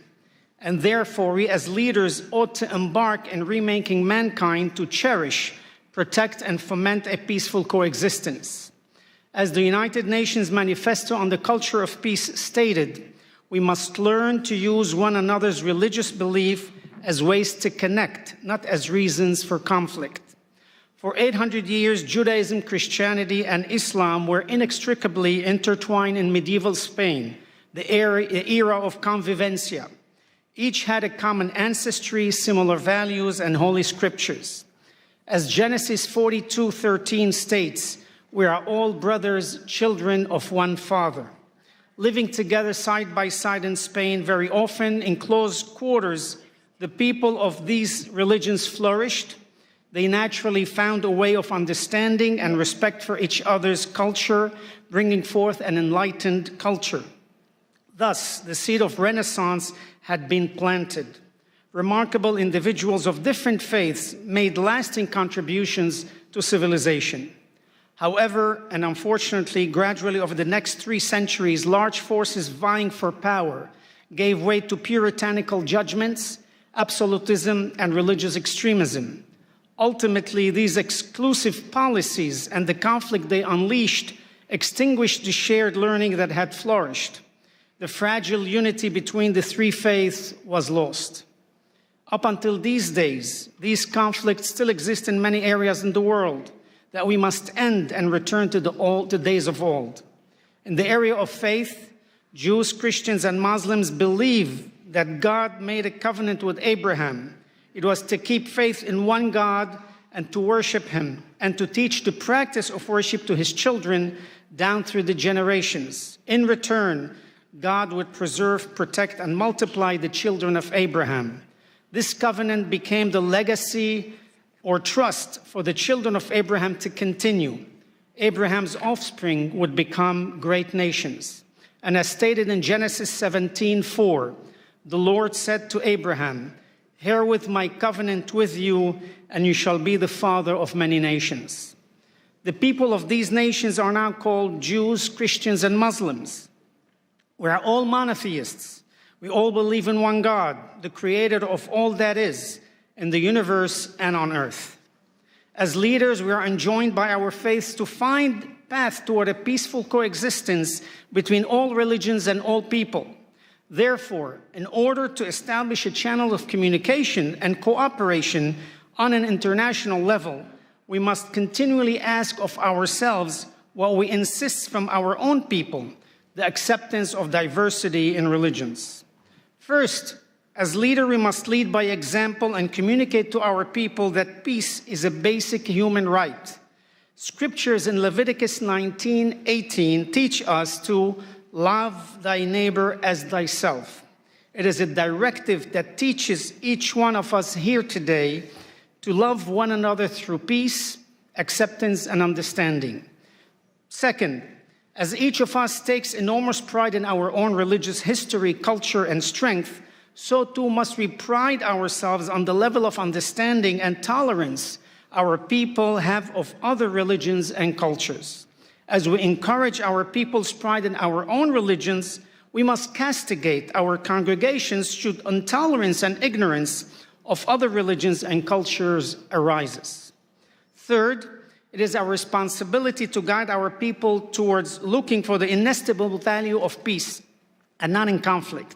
And therefore, we as leaders ought to embark in remaking mankind to cherish, protect, and foment a peaceful coexistence. As the United Nations Manifesto on the Culture of Peace stated, we must learn to use one another's religious belief as ways to connect, not as reasons for conflict. For 800 years, Judaism, Christianity, and Islam were inextricably intertwined in medieval Spain, the era of convivencia. Each had a common ancestry, similar values, and holy scriptures. As Genesis 42:13 states, we are all brothers, children of one Father. Living together side by side in Spain, very often in close quarters, the people of these religions flourished. They naturally found a way of understanding and respect for each other's culture, bringing forth an enlightened culture. Thus, the seed of Renaissance had been planted. Remarkable individuals of different faiths made lasting contributions to civilization. However, and unfortunately, gradually over the next 3 centuries, large forces vying for power gave way to puritanical judgments, absolutism, and religious extremism. Ultimately, these exclusive policies and the conflict they unleashed extinguished the shared learning that had flourished. The fragile unity between the 3 faiths was lost. Up until these days, these conflicts still exist in many areas in the world that we must end and return to the days of old. In the area of faith, Jews, Christians, and Muslims believe that God made a covenant with Abraham. It was to keep faith in one God and to worship him, and to teach the practice of worship to his children down through the generations. In return, God would preserve, protect, and multiply the children of Abraham. This covenant became the legacy or trust for the children of Abraham to continue. Abraham's offspring would become great nations. And as stated in Genesis 17:4, the Lord said to Abraham, "Herewith my covenant with you, and you shall be the father of many nations." The people of these nations are now called Jews, Christians, and Muslims. We are all monotheists. We all believe in one God, the creator of all that is, in the universe and on earth. As leaders, we are enjoined by our faiths to find path toward a peaceful coexistence between all religions and all people. Therefore, in order to establish a channel of communication and cooperation on an international level, we must continually ask of ourselves what we insist from our own people, the acceptance of diversity in religions. First, as leader, we must lead by example and communicate to our people that peace is a basic human right. Scriptures in Leviticus 19:18 teach us to love thy neighbor as thyself. It is a directive that teaches each one of us here today to love one another through peace, acceptance, and understanding. Second, as each of us takes enormous pride in our own religious history, culture, and strength, so too must we pride ourselves on the level of understanding and tolerance our people have of other religions and cultures. As we encourage our people's pride in our own religions, we must castigate our congregations should intolerance and ignorance of other religions and cultures arises. Third, it is our responsibility to guide our people towards looking for the inestimable value of peace and not in conflict.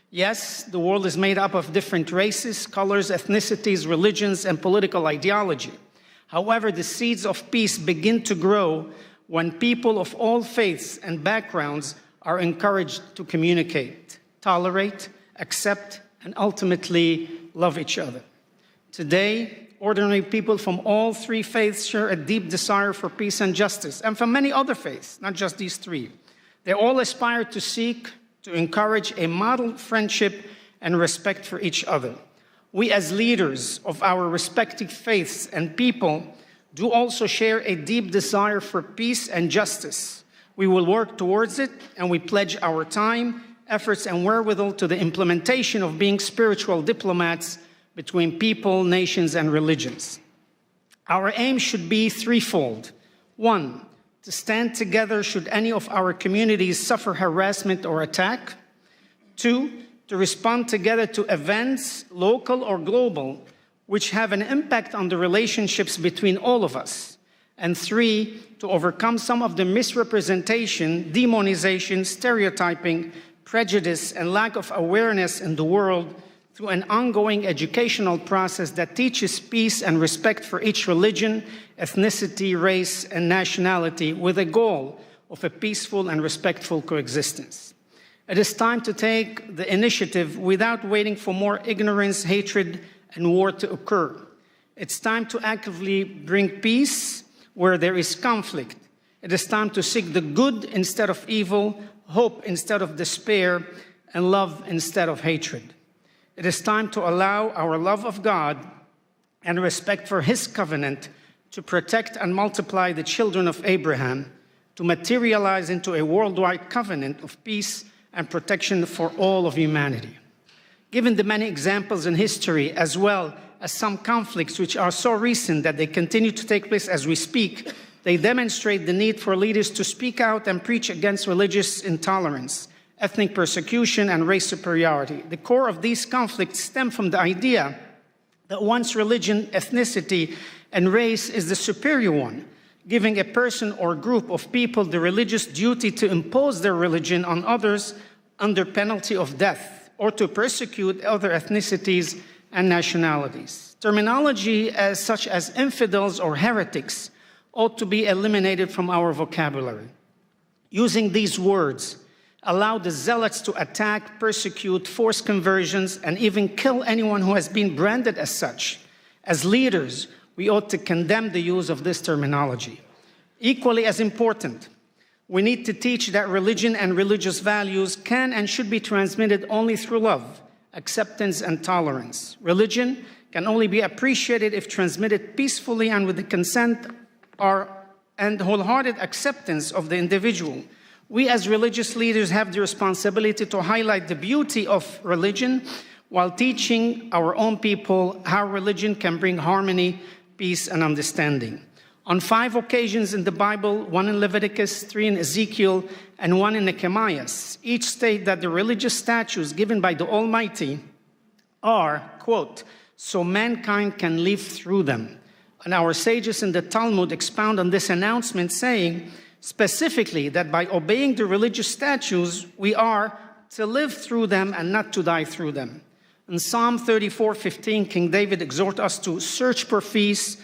Yes, the world is made up of different races, colors, ethnicities, religions, and political ideology. However, the seeds of peace begin to grow when people of all faiths and backgrounds are encouraged to communicate, tolerate, accept, and ultimately love each other. Today, ordinary people from all three faiths share a deep desire for peace and justice, and from many other faiths, not just these three. They all aspire to seek, to encourage a model friendship and respect for each other. We as leaders of our respective faiths and people do also share a deep desire for peace and justice. We will work towards it, and we pledge our time, efforts, and wherewithal to the implementation of being spiritual diplomats between people, nations, and religions. Our aim should be threefold. One, to stand together should any of our communities suffer harassment or attack. Two, to respond together to events, local or global, which have an impact on the relationships between all of us. And three, to overcome some of the misrepresentation, demonization, stereotyping, prejudice, and lack of awareness in the world through an ongoing educational process that teaches peace and respect for each religion, ethnicity, race, and nationality with a goal of a peaceful and respectful coexistence. It is time to take the initiative without waiting for more ignorance, hatred, and war to occur. It's time to actively bring peace where there is conflict. It is time to seek the good instead of evil, hope instead of despair, and love instead of hatred. It is time to allow our love of God and respect for His covenant to protect and multiply the children of Abraham, to materialize into a worldwide covenant of peace and protection for all of humanity. Given the many examples in history, as well as some conflicts which are so recent that they continue to take place as we speak, they demonstrate the need for leaders to speak out and preach against religious intolerance, ethnic persecution, and race superiority. The core of these conflicts stem from the idea that one's religion, ethnicity, and race is the superior one, giving a person or group of people the religious duty to impose their religion on others under penalty of death, or to persecute other ethnicities and nationalities. Terminology such as infidels or heretics ought to be eliminated from our vocabulary. Using these words allow the zealots to attack, persecute, force conversions, and even kill anyone who has been branded as such. As leaders, we ought to condemn the use of this terminology. Equally as important, we need to teach that religion and religious values can and should be transmitted only through love, acceptance, and tolerance. Religion can only be appreciated if transmitted peacefully and with the consent and wholehearted acceptance of the individual. We as religious leaders have the responsibility to highlight the beauty of religion while teaching our own people how religion can bring harmony, peace, and understanding. On 5 occasions in the Bible, 1 in Leviticus, 3 in Ezekiel, and 1 in Nehemiah, each state that the religious statutes given by the Almighty are, quote, so mankind can live through them. And our sages in the Talmud expound on this announcement, saying specifically that by obeying the religious statutes, we are to live through them and not to die through them. In Psalm 34:15, King David exhorts us to search for peace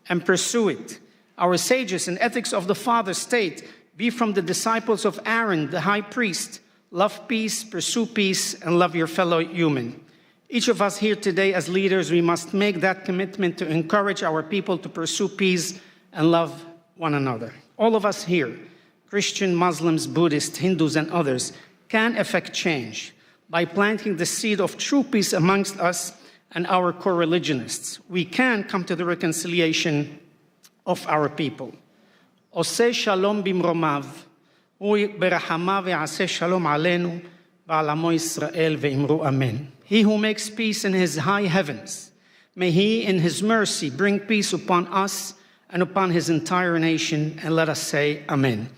and pursue it. Our sages in Ethics of the Father state, be from the disciples of Aaron, the high priest, love peace, pursue peace, and love your fellow human. Each of us here today as leaders, we must make that commitment to encourage our people to pursue peace and love one another. All of us here Christian, Muslims, Buddhists, Hindus, and others, can effect change by planting the seed of true peace amongst us and our co-religionists. We can come to the reconciliation of our people. Oseh shalom bimromav, hu berachamav ya'aseh shalom aleinu, v'al amo Yisrael ve'imru amen. He who makes peace in his high heavens, may he in his mercy bring peace upon us and upon his entire nation, and let us say amen.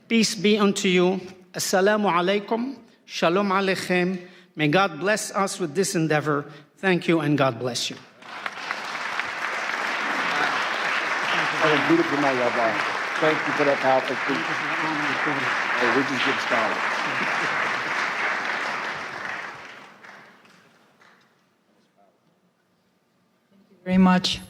Peace be unto you. Assalamu alaikum. Shalom aleichem. May God bless us with this endeavor. Thank you, and God bless you. Beautiful night, Rabbi. Thank you for that powerful speech. We just get started. Very much.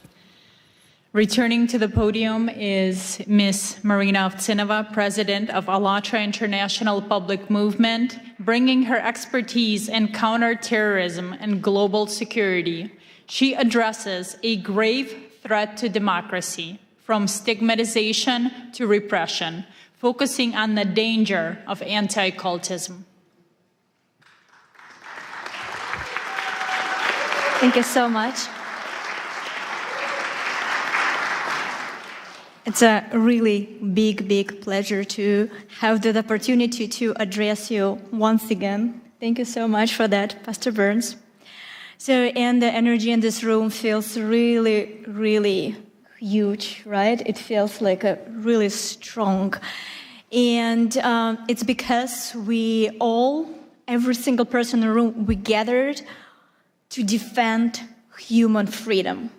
Returning to the podium is Ms. Marina Ovtsinova, President of ALLATRA International Public Movement, bringing her expertise in counterterrorism and global security. She addresses a grave threat to democracy, from stigmatization to repression, focusing on the danger of anti-cultism. Thank you so much. It's a really big pleasure to have the opportunity to address you once again. Thank you so much for that, Pastor Burns. And the energy in this room feels really huge, right? It feels like a really strong. And it's because we all, every single person in the room, we gathered to defend human freedom.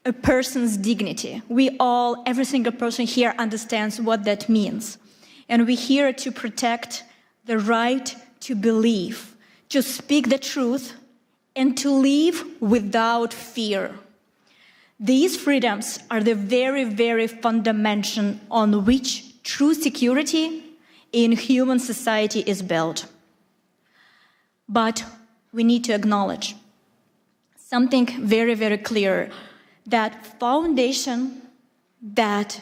A person's dignity. We all, every single person here understands what that means. And we're here to protect the right to believe, to speak the truth, and to live without fear. These freedoms are the very fundamental on which true security in human society is built. But we need to acknowledge something very clear. That foundation, that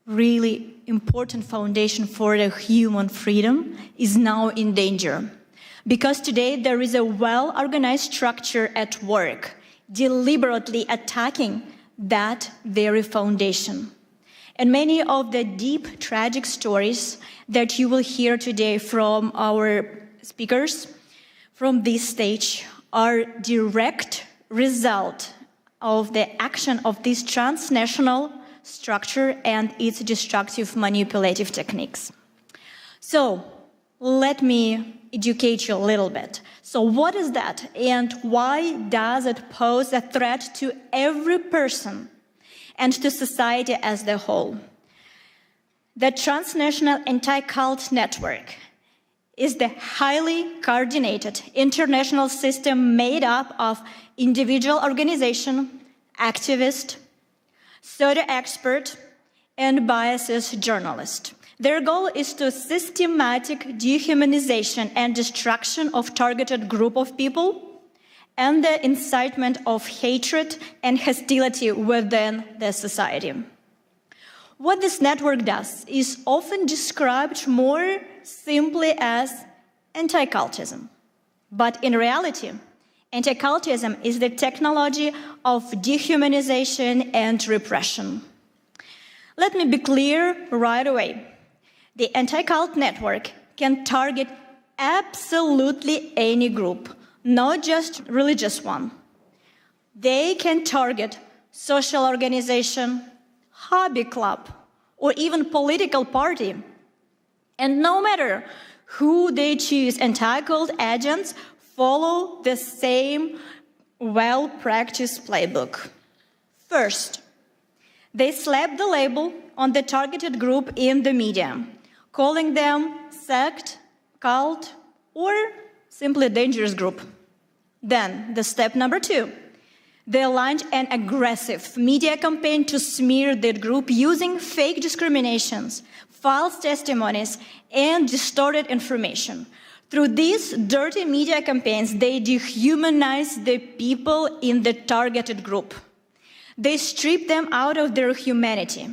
really important foundation for the human freedom is now in danger. Because today there is a well-organized structure at work, deliberately attacking that very foundation. And many of the deep, tragic stories that you will hear today from our speakers from this stage are direct result of the action of this transnational structure and its destructive manipulative techniques. So let me educate you a little bit. So what is that, and why does it pose a threat to every person and to society as a whole? The transnational anti-cult network is the highly coordinated international system made up of individual organization, activist, pseudo expert, and biased journalist. Their goal is to systematic dehumanization and destruction of targeted group of people and the incitement of hatred and hostility within the society. What this network does is often described more simply as anti-cultism. But in reality, anti-cultism is the technology of dehumanization and repression. Let me be clear right away. The anti-cult network can target absolutely any group, not just religious one. They can target social organization, hobby club, or even political party. And no matter who they choose, anti-cult agents follow the same well-practiced playbook. First, they slap the label on the targeted group in the media, calling them sect, cult, or simply a dangerous group. Then, the step number 2, they launched an aggressive media campaign to smear that group using fake discriminations, false testimonies, and distorted information. Through these dirty media campaigns, they dehumanize the people in the targeted group. They strip them out of their humanity.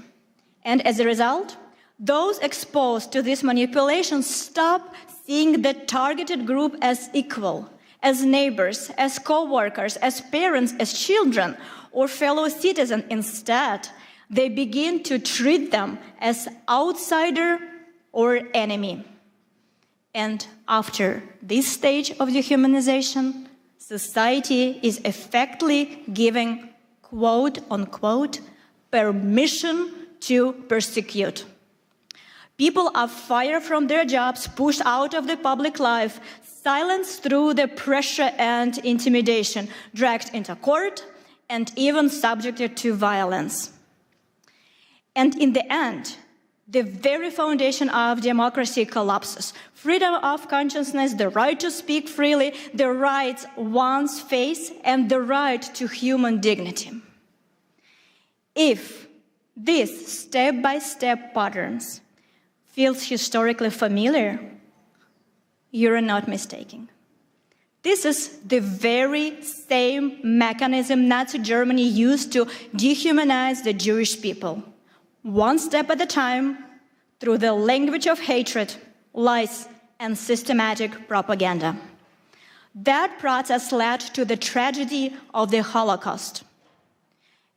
And as a result, Those exposed to this manipulation stop seeing the targeted group as equal, as neighbors, as co-workers, as parents, as children, or fellow citizens. Instead, they begin to treat them as outsider or enemy. And after this stage of dehumanization, society is effectively giving, quote unquote, permission to persecute. People are fired from their jobs, pushed out of the public life, silenced through the pressure and intimidation, dragged into court, and even subjected to violence. And in the end, the very foundation of democracy collapses. Freedom of consciousness, the right to speak freely, the rights one's face, and the right to human dignity. If these step-by-step patterns feels historically familiar, you're not mistaken. This is the very same mechanism Nazi Germany used to dehumanize the Jewish people, one step at a time, through the language of hatred, lies, and systematic propaganda. That process led to the tragedy of the Holocaust.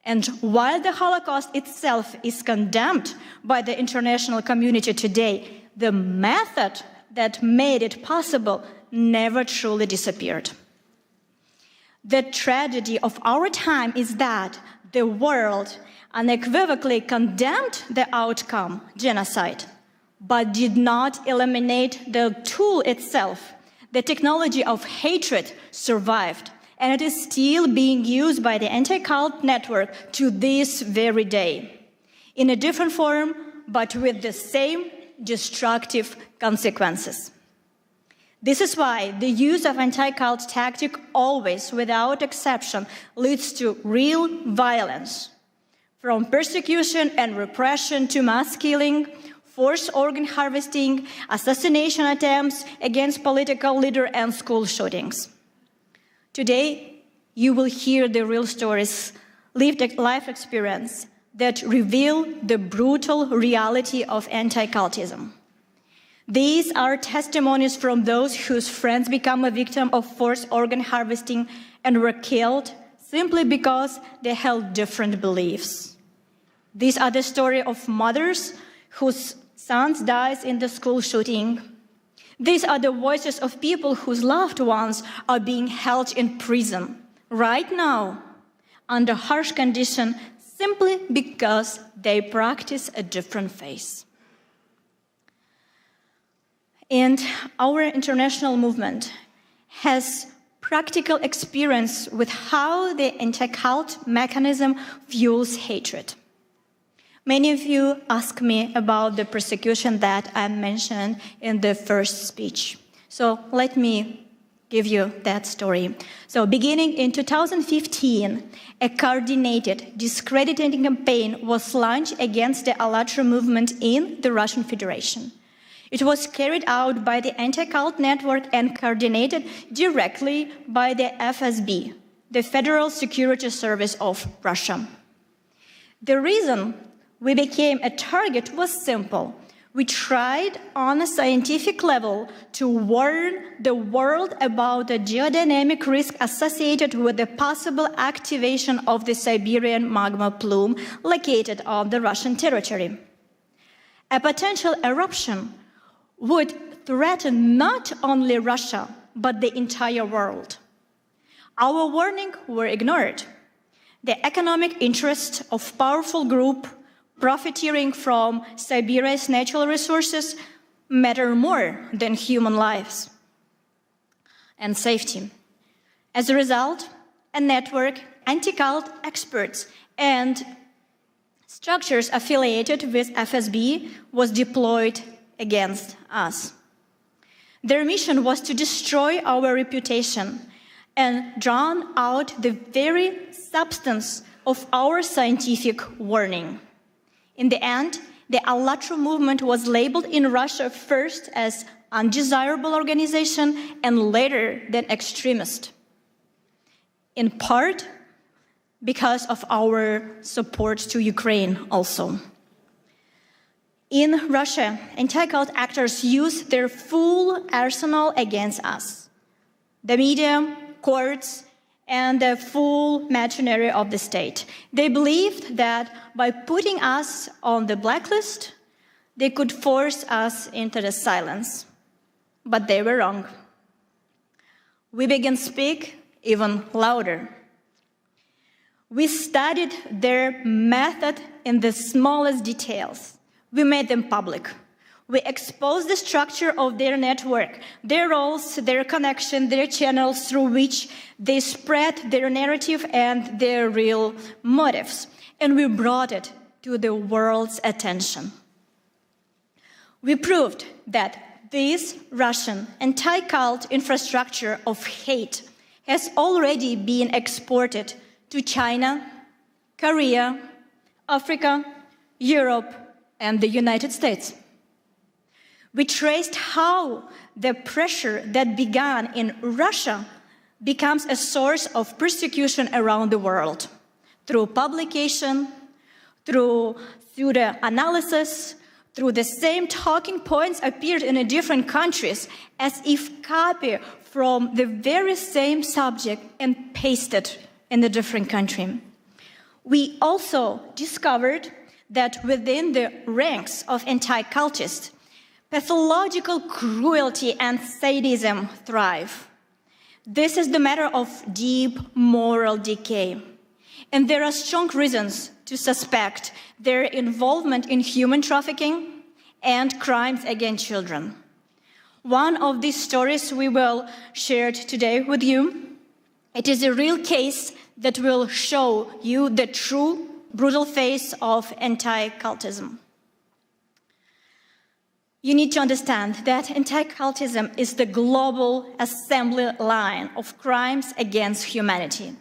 And while the Holocaust itself is condemned by the international community today, the method that made it possible never truly disappeared. The tragedy of our time is that the world unequivocally condemned the outcome, genocide, but did not eliminate the tool itself. The technology of hatred survived, and it is still being used by the anti-cult network to this very day, in a different form, but with the same destructive consequences. This is why the use of anti-cult tactic always, without exception, leads to real violence, from persecution and repression to mass killing, forced organ harvesting, assassination attempts against political leaders, and school shootings. Today, you will hear the real stories, lived life experience that reveal the brutal reality of anti-cultism. These are testimonies from those whose friends become a victim of forced organ harvesting and were killed simply because they held different beliefs. These are the story of mothers whose sons died in the school shooting. These are the voices of people whose loved ones are being held in prison right now under harsh conditions simply because they practice a different faith. And our international movement has practical experience with how the anti-cult mechanism fuels hatred. Many of you ask me about the persecution that I mentioned in the first speech. So let me give you that story. So beginning in 2015, a coordinated discrediting campaign was launched against the ALLATRA movement in the Russian Federation. It was carried out by the anti-cult network and coordinated directly by the FSB, the Federal Security Service of Russia. The reason we became a target was simple. We tried on a scientific level to warn the world about the geodynamic risk associated with the possible activation of the Siberian magma plume located on the Russian territory. A potential eruption would threaten not only Russia, but the entire world. Our warnings were ignored. The economic interests of powerful groups profiteering from Siberia's natural resources matter more than human lives and safety. As a result, a network, anti-cult experts, and structures affiliated with FSB was deployed against us. Their mission was to destroy our reputation and drown out the very substance of our scientific warning. In the end, the ALLATRA movement was labeled in Russia first as undesirable organization and later than extremist, in part because of our support to Ukraine also. In Russia, anti-cult actors use their full arsenal against us. The media, courts, and the full machinery of the state. They believed that by putting us on the blacklist, they could force us into the silence. But they were wrong. We began to speak even louder. We studied their method in the smallest details. We made them public. We exposed the structure of their network, their roles, their connection, their channels through which they spread their narrative and their real motives. And we brought it to the world's attention. We proved that this Russian anti-cult infrastructure of hate has already been exported to China, Korea, Africa, Europe, and the United States. We traced how the pressure that began in Russia becomes a source of persecution around the world through publication, through the analysis, through the same talking points appeared in different countries as if copied from the very same subject and pasted in a different country. We also discovered that within the ranks of anti-cultists, pathological cruelty and sadism thrive. This is the matter of deep moral decay. And there are strong reasons to suspect their involvement in human trafficking and crimes against children. One of these stories we will share today with you. It is a real case that will show you the true brutal face of anti-cultism. You need to understand that anti-cultism is the global assembly line of crimes against humanity.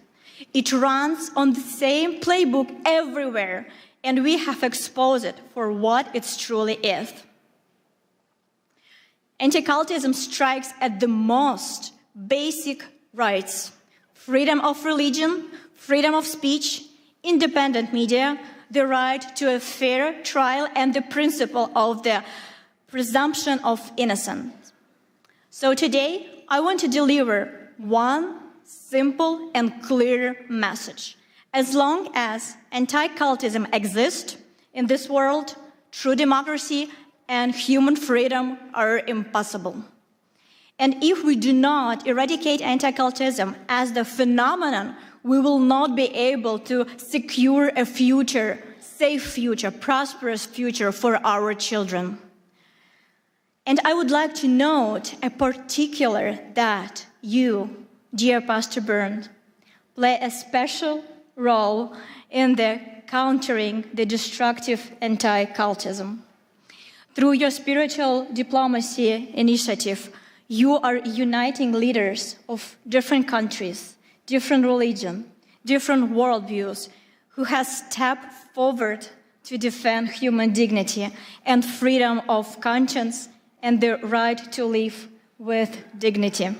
It runs on the same playbook everywhere, and we have exposed it for what it truly is. Anti-cultism strikes at the most basic rights: freedom of religion, freedom of speech, independent media, the right to a fair trial, and the principle of the presumption of innocence. So today, I want to deliver one simple and clear message. As long as anti-cultism exists in this world, true democracy and human freedom are impossible. And if we do not eradicate anti-cultism as the phenomenon, we will not be able to secure a future, safe future, prosperous future for our children. And I would like to note a particular that you, dear Pastor Burns, play a special role in the countering the destructive anti-cultism. Through your spiritual diplomacy initiative, you are uniting leaders of different countries, different religions, different worldviews, who have stepped forward to defend human dignity and freedom of conscience and the right to live with dignity.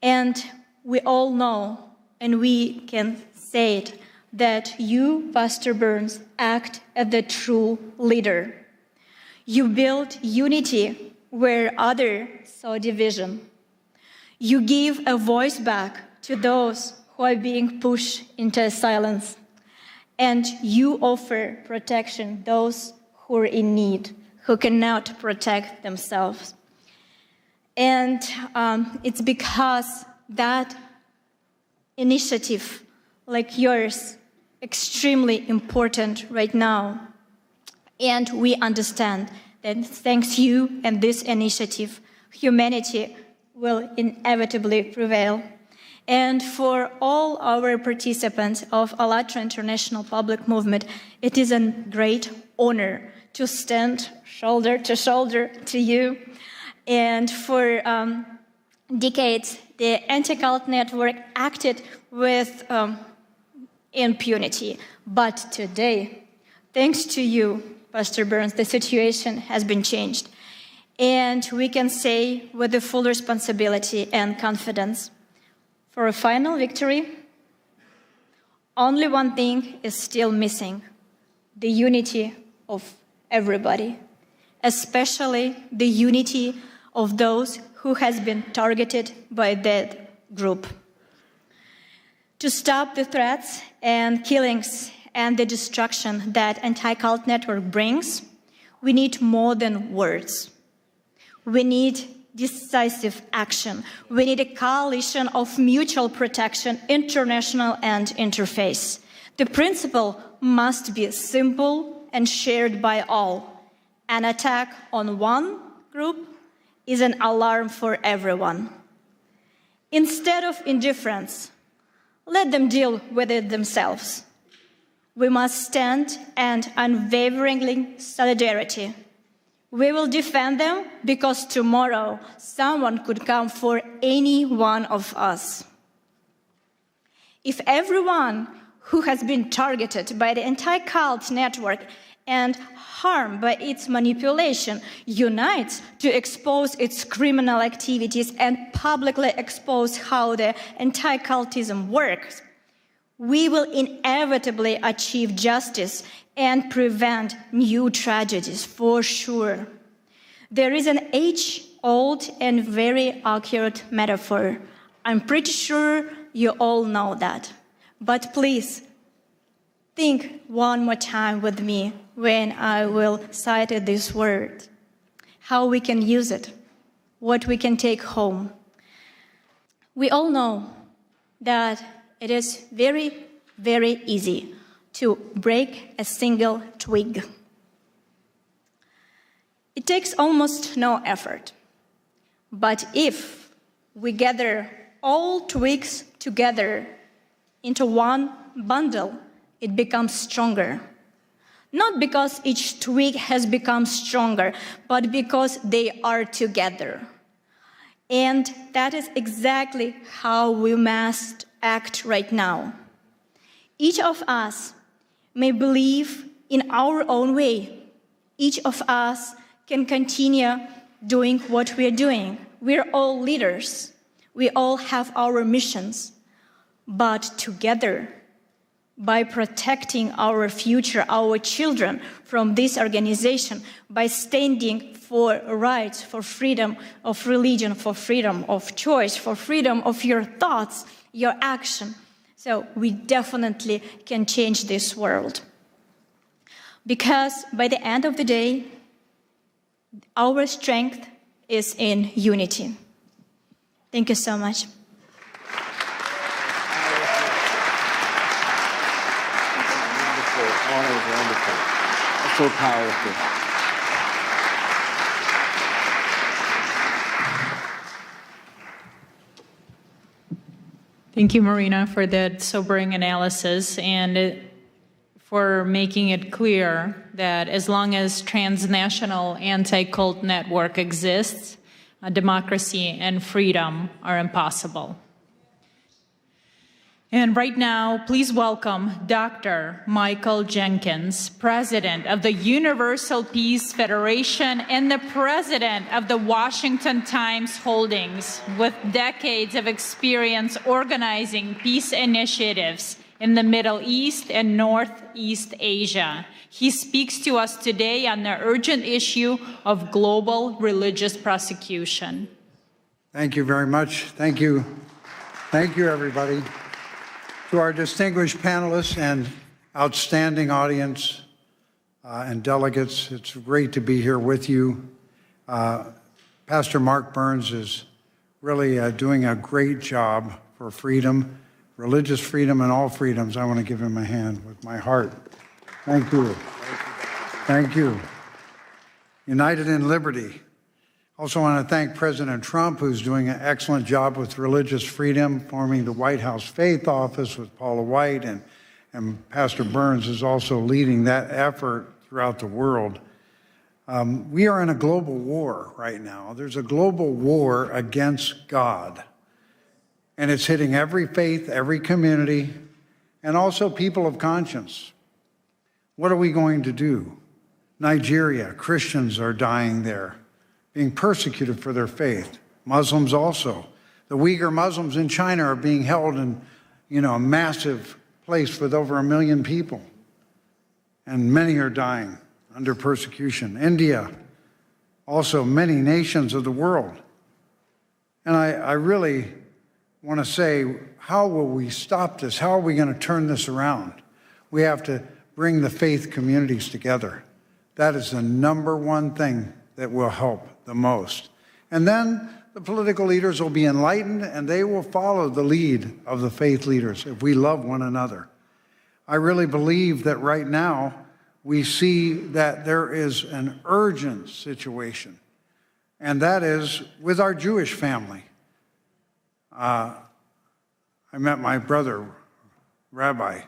And we all know, and we can say it, that you, Pastor Burns, act as the true leader. You build unity where others saw division. You give a voice back to those who are being pushed into silence. And you offer protection to those who are in need, who cannot protect themselves. And it's because that initiative, like yours, extremely important right now. And we understand that thanks to you and this initiative, humanity will inevitably prevail. And for all our participants of ALLATRA International Public Movement, it is a great honor to stand shoulder to shoulder to you. And for decades, the anti-cult network acted with impunity. But today, thanks to you, Pastor Burns, the situation has been changed. And we can say with the full responsibility and confidence, for a final victory, only one thing is still missing: the unity of everybody, especially the unity of those who has been targeted by that group. To stop the threats and killings and the destruction that anti-cult network brings, we need more than words. We need decisive action. We need a coalition of mutual protection, international and interfaith. The principle must be simple and shared by all. An attack on one group is an alarm for everyone. Instead of indifference, let them deal with it themselves. We must stand and unwaveringly solidarity. We will defend them because tomorrow someone could come for any one of us. If everyone who has been targeted by the anti-cult network and harmed by its manipulation unites to expose its criminal activities and publicly expose how the anti-cultism works, we will inevitably achieve justice and prevent new tragedies for sure. There is an age-old and very accurate metaphor. I'm pretty sure you all know that. But please, think one more time with me when I will cite this word, how we can use it, what we can take home. We all know that it is very, very easy to break a single twig. It takes almost no effort. But if we gather all twigs together into one bundle, it becomes stronger. Not because each twig has become stronger, but because they are together. And that is exactly how we must act right now. Each of us may believe in our own way. Each of us can continue doing what we are doing. We're all leaders. We all have our missions. But together, by protecting our future, our children from this organization, by standing for rights, for freedom of religion, for freedom of choice, for freedom of your thoughts, your action. So we definitely can change this world. Because by the end of the day, our strength is in unity. Thank you so much. Wonderful. That's so powerful. Thank you, Marina, for that sobering analysis and for making it clear that as long as transnational anti-cult network exists, democracy and freedom are impossible. And right now, please welcome Dr. Michael Jenkins, President of the Universal Peace Federation and the President of the Washington Times Holdings, with decades of experience organizing peace initiatives in the Middle East and Northeast Asia. He speaks to us today on the urgent issue of global religious persecution. Thank you very much. Thank you. Thank you, everybody. To our distinguished panelists and outstanding audience and delegates, it's great to be here with you. Pastor Mark Burns is really doing a great job for freedom, religious freedom and all freedoms. I want to give him a hand with my heart. Thank you. Thank you. United in Liberty. Also want to thank President Trump, who's doing an excellent job with religious freedom, forming the White House Faith Office with Paula White, and Pastor Burns is also leading that effort throughout the world. We are in a global war right now. There's a global war against God, and it's hitting every faith, every community, and also people of conscience. What are we going to do? Nigeria, Christians are dying there, being persecuted for their faith. Muslims also. The Uyghur Muslims in China are being held in, a massive place with over 1 million people. And many are dying. under persecution. India, also many nations of the world. And I really want to say, how will we stop this? How are we going to turn this around? We have to bring the faith communities together. That is the number one thing that will help the most. And then the political leaders will be enlightened and they will follow the lead of the faith leaders if we love one another. I really believe that right now we see that there is an urgent situation, and that is with our Jewish family. I met my brother, Rabbi,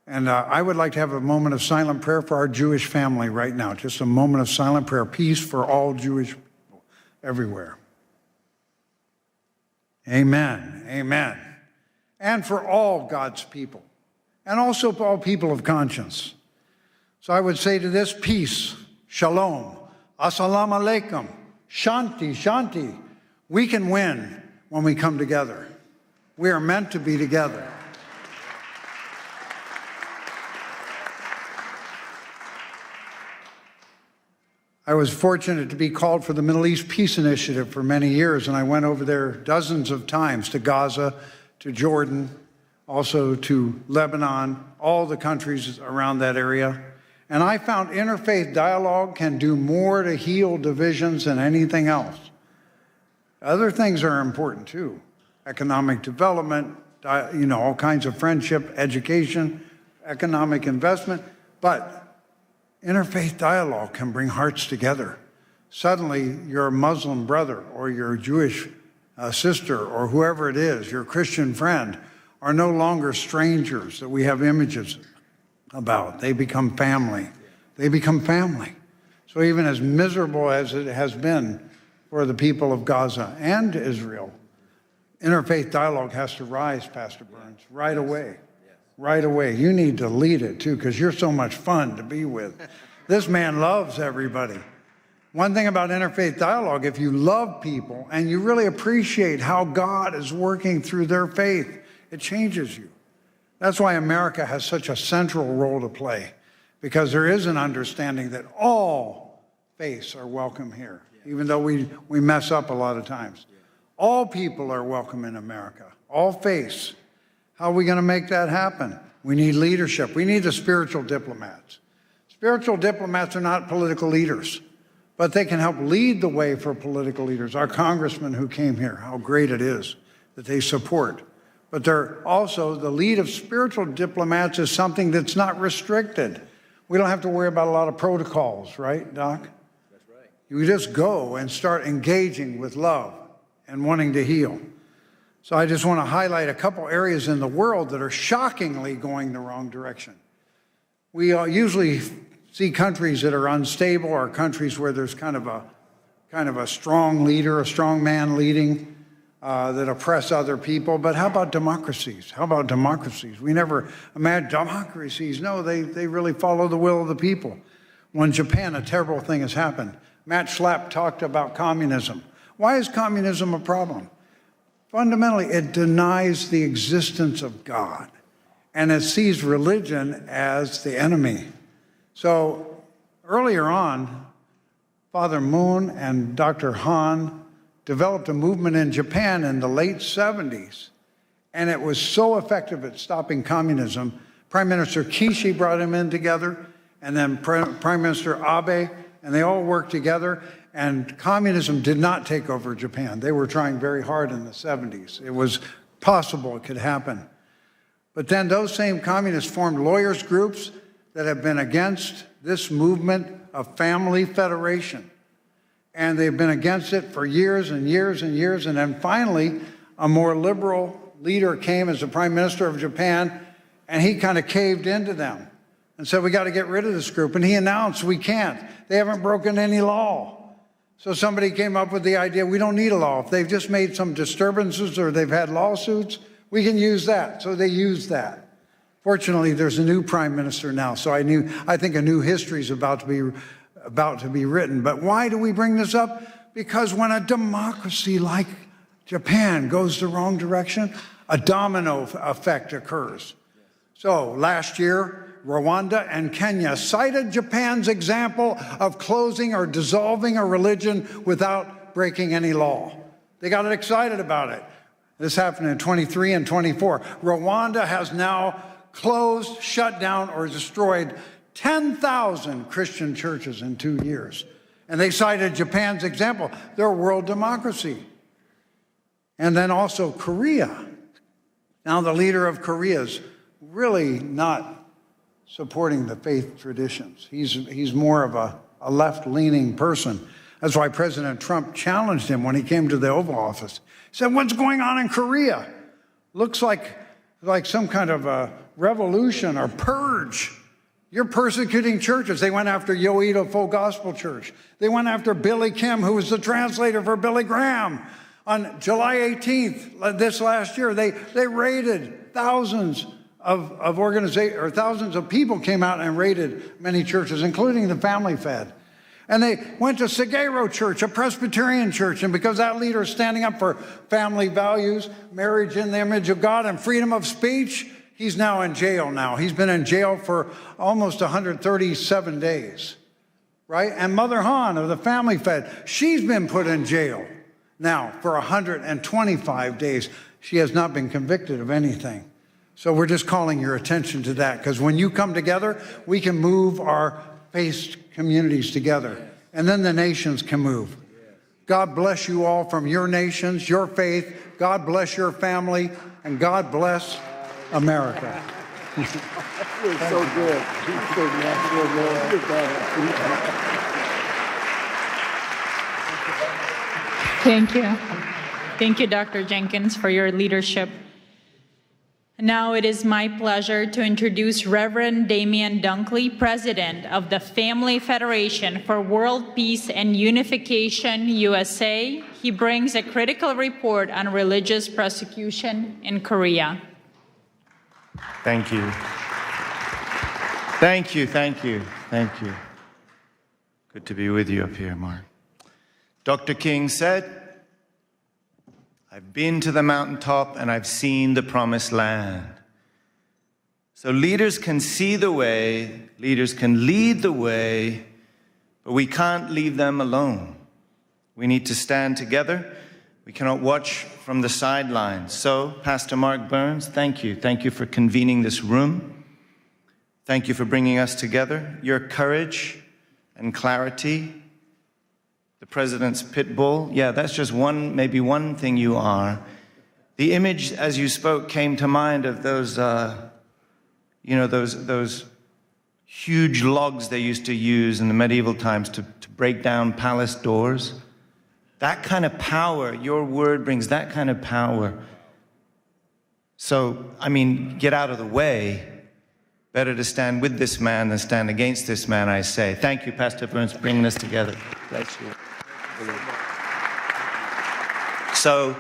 and I would like to have a moment of silent prayer for our Jewish family right now, just a moment of silent prayer, peace for all Jewish people everywhere. Amen, amen. And for all God's people, and also for all people of conscience. So I would say to this, peace, shalom, assalamu alaikum, shanti, shanti. We can win when we come together. We are meant to be together. I was fortunate to be called for the Middle East Peace Initiative for many years, and I went over there dozens of times to Gaza, to Jordan, also to Lebanon, all the countries around that area. And I found interfaith dialogue can do more to heal divisions than anything else. Other things are important too. Economic development, all kinds of friendship, education, economic investment. But interfaith dialogue can bring hearts together. Suddenly, your Muslim brother or your Jewish sister or whoever it is, your Christian friend, are no longer strangers that we have images about. They become family. They become family. So even as miserable as it has been for the people of Gaza and Israel, interfaith dialogue has to rise, Pastor Burns, right away. Right away. You need to lead it too, because you're so much fun to be with. This man loves everybody. One thing about interfaith dialogue, if you love people and you really appreciate how God is working through their faith, it changes you. That's why America has such a central role to play, because there is an understanding that all faiths are welcome here, even though we mess up a lot of times. All people are welcome in America, all faiths. How are we going to make that happen? We need leadership. We need the spiritual diplomats. Spiritual diplomats are not political leaders, but they can help lead the way for political leaders. Our congressman who came here, how great it is that they support. But they're also, the lead of spiritual diplomats is something that's not restricted. We don't have to worry about a lot of protocols, right, Doc? That's right. You just go and start engaging with love and wanting to heal. So I just want to highlight a couple areas in the world that are shockingly going the wrong direction. We usually see countries that are unstable or countries where there's kind of a strong leader, a strong man leading that oppress other people. But how about democracies? How about democracies? We never imagine democracies. No, they really follow the will of the people. When Japan, a terrible thing has happened. Matt Schlapp talked about communism. Why is communism a problem? Fundamentally, it denies the existence of God, and it sees religion as the enemy. So earlier on, Father Moon and Dr. Han developed a movement in Japan in the late 70s, and it was so effective at stopping communism. Prime Minister Kishi brought him in together, and then Prime Minister Abe, and they all worked together. And communism did not take over Japan. They were trying very hard in the 70s. It was possible it could happen. But then those same communists formed lawyers groups that have been against this movement of family federation. And they've been against it for years and years and years. And then finally, a more liberal leader came as the Prime Minister of Japan, and he kind of caved into them and said, we got to get rid of this group. And he announced, we can't. They haven't broken any law. So somebody came up with the idea, we don't need a law. If they've just made some disturbances or they've had lawsuits, we can use that. So they used that. Fortunately, there's a new prime minister now, so I think a new history is about to be written. But why do we bring this up? Because when a democracy like Japan goes the wrong direction, a domino effect occurs. So last year, Rwanda, and Kenya cited Japan's example of closing or dissolving a religion without breaking any law. They got excited about it. This happened in 23 and 24. Rwanda has now closed, shut down, or destroyed 10,000 Christian churches in 2 years. And they cited Japan's example. They're a world democracy. And then also Korea. Now the leader of Korea is really not supporting the faith traditions. He's more of a left-leaning person. That's why President Trump challenged him when he came to the Oval Office. He said, "What's going on in Korea? Looks like some kind of a revolution or purge. You're persecuting churches." They went after Yoido Full Gospel Church. They went after Billy Kim, who was the translator for Billy Graham. On July 18th, this last year, they raided thousands of organizations, or thousands of people came out and raided many churches, including the Family Fed. And they went to Sagero Church, a Presbyterian church, and because that leader is standing up for family values, marriage in the image of God, and freedom of speech, he's now in jail now. He's been in jail for almost 137 days, right? And Mother Han of the Family Fed, she's been put in jail now for 125 days. She has not been convicted of anything. So we're just calling your attention to that, because when you come together, we can move our faith communities together, and then the nations can move. God bless you all from your nations, your faith. God bless your family, and God bless America. You're so good. You're so natural, man. You're Thank you. Thank you, Dr. Jenkins, for your leadership. Now it is my pleasure to introduce Reverend Damian Dunkley, President of the Family Federation for World Peace and Unification, USA. He brings a critical report on religious persecution in Korea. Thank you. Thank you, thank you, thank you. Good to be with you up here, Mark. Dr. King said, "I've been to the mountaintop and I've seen the promised land." So leaders can see the way, leaders can lead the way, but we can't leave them alone. We need to stand together. We cannot watch from the sidelines. So, Pastor Mark Burns, thank you. Thank you for convening this room. Thank you for bringing us together. Your courage and clarity, the president's pit bull, yeah, that's just one, maybe one thing you are. The image, as you spoke, came to mind of those, those huge logs they used to use in the medieval times to break down palace doors. That kind of power, your word brings that kind of power. So, I mean, get out of the way. Better to stand with this man than stand against this man, I say. Thank you, Pastor Burns, for bringing us together. Bless you. So,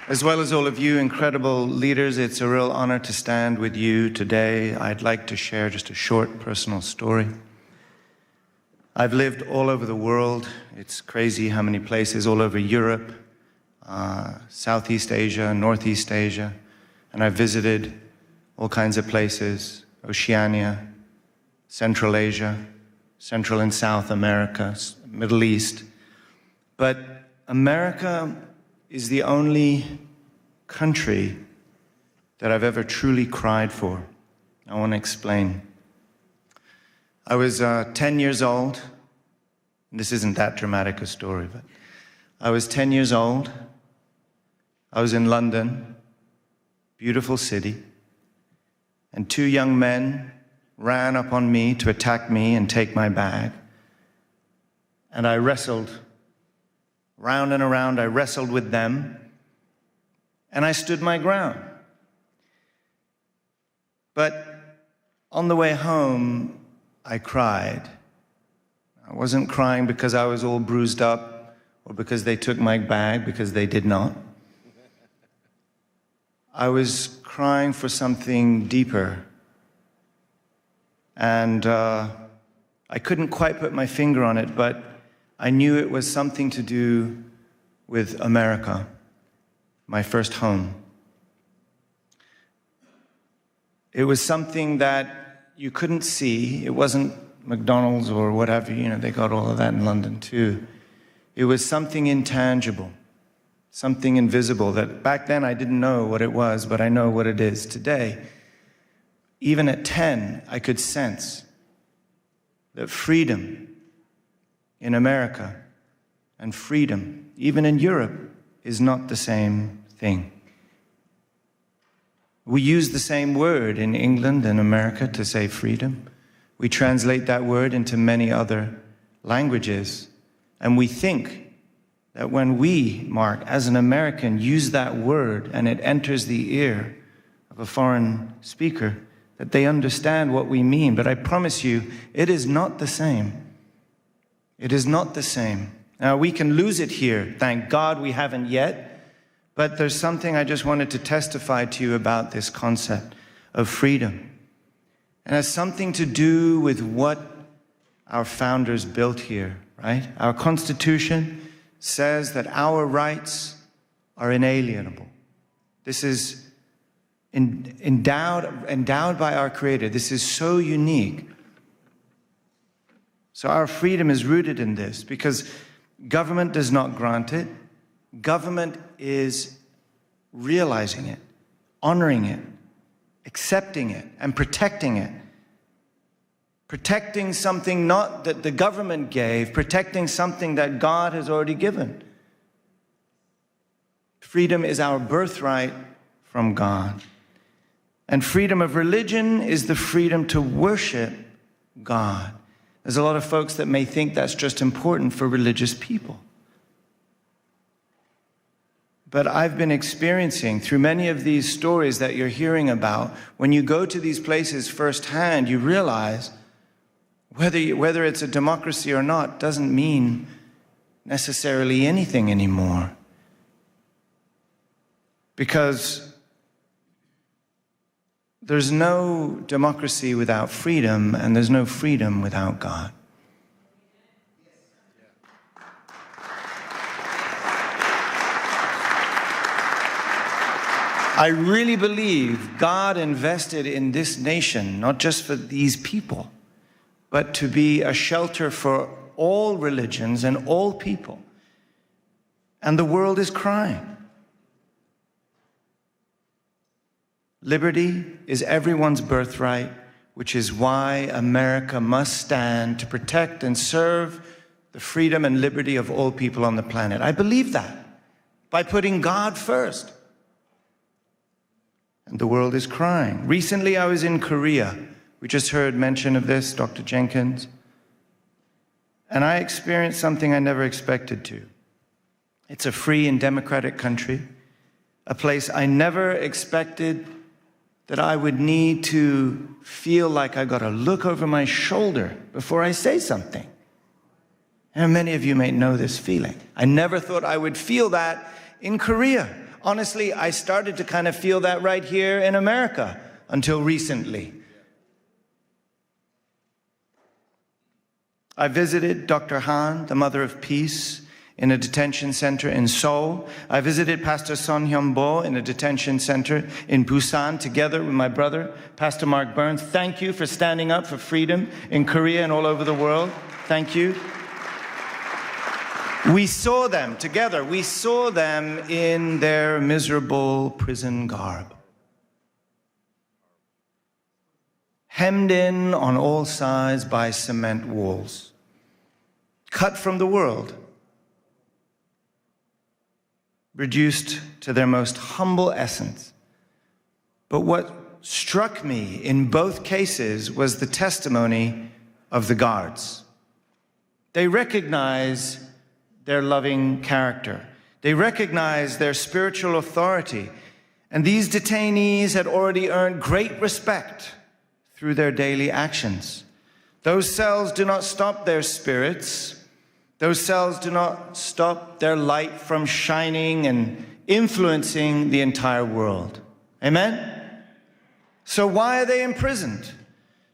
as well as all of you incredible leaders, it's a real honor to stand with you today. I'd like to share just a short personal story. I've lived all over the world. It's crazy how many places, all over Europe, Southeast Asia, Northeast Asia, and I've visited all kinds of places, Oceania, Central Asia, Central and South America, Middle East. But America is the only country that I've ever truly cried for. I want to explain. I was 10 years old. This isn't that dramatic a story, but I was 10 years old. I was in London, beautiful city, and two young men ran up on me to attack me and take my bag. And I wrestled round and around. I wrestled with them, and I stood my ground. But on the way home, I cried. I wasn't crying because I was all bruised up or because they took my bag, because they did not. I was crying for something deeper. And I couldn't quite put my finger on it, but I knew it was something to do with America, my first home. It was something that you couldn't see. It wasn't McDonald's or whatever, you know, they got all of that in London too. It was something intangible, something invisible that back then I didn't know what it was, but I know what it is today. Even at 10, I could sense that freedom in America and freedom, even in Europe, is not the same thing. We use the same word in England and America to say freedom. We translate that word into many other languages. And we think that when we, Mark, as an American, use that word and it enters the ear of a foreign speaker, that they understand what we mean. But I promise you, it is not the same. It is not the same. Now, we can lose it here. Thank God we haven't yet. But there's something I just wanted to testify to you about this concept of freedom. And it has something to do with what our founders built here, right? Our Constitution says that our rights are inalienable. This is endowed by our Creator. This is so unique. So our freedom is rooted in this because government does not grant it. Government is realizing it, honoring it, accepting it, and protecting it. Protecting something not that the government gave, protecting something that God has already given. Freedom is our birthright from God. And freedom of religion is the freedom to worship God. There's a lot of folks that may think that's just important for religious people. But I've been experiencing through many of these stories that you're hearing about, when you go to these places firsthand, you realize whether it's a democracy or not doesn't mean necessarily anything anymore. Because there's no democracy without freedom, and there's no freedom without God. I really believe God invested in this nation, not just for these people, but to be a shelter for all religions and all people. And the world is crying. Liberty is everyone's birthright, which is why America must stand to protect and serve the freedom and liberty of all people on the planet. I believe that by putting God first. And the world is crying. Recently, I was in Korea. We just heard mention of this, Dr. Jenkins. And I experienced something I never expected to. It's a free and democratic country, a place I never expected that I would need to feel like I got to look over my shoulder before I say something. And many of you may know this feeling. I never thought I would feel that in Korea. Honestly, I started to kind of feel that right here in America until recently. I visited Dr. Han, the Mother of Peace, in a detention center in Seoul. I visited Pastor Son Hyun-bo in a detention center in Busan together with my brother, Pastor Mark Burns. Thank you for standing up for freedom in Korea and all over the world. Thank you. We saw them together. We saw them in their miserable prison garb. Hemmed in on all sides by cement walls. Cut from the world. Reduced to their most humble essence. But what struck me in both cases was the testimony of the guards. They recognize their loving character. They recognize their spiritual authority. And these detainees had already earned great respect through their daily actions. Those cells do not stop their spirits. Those cells do not stop their light from shining and influencing the entire world. Amen? So why are they imprisoned?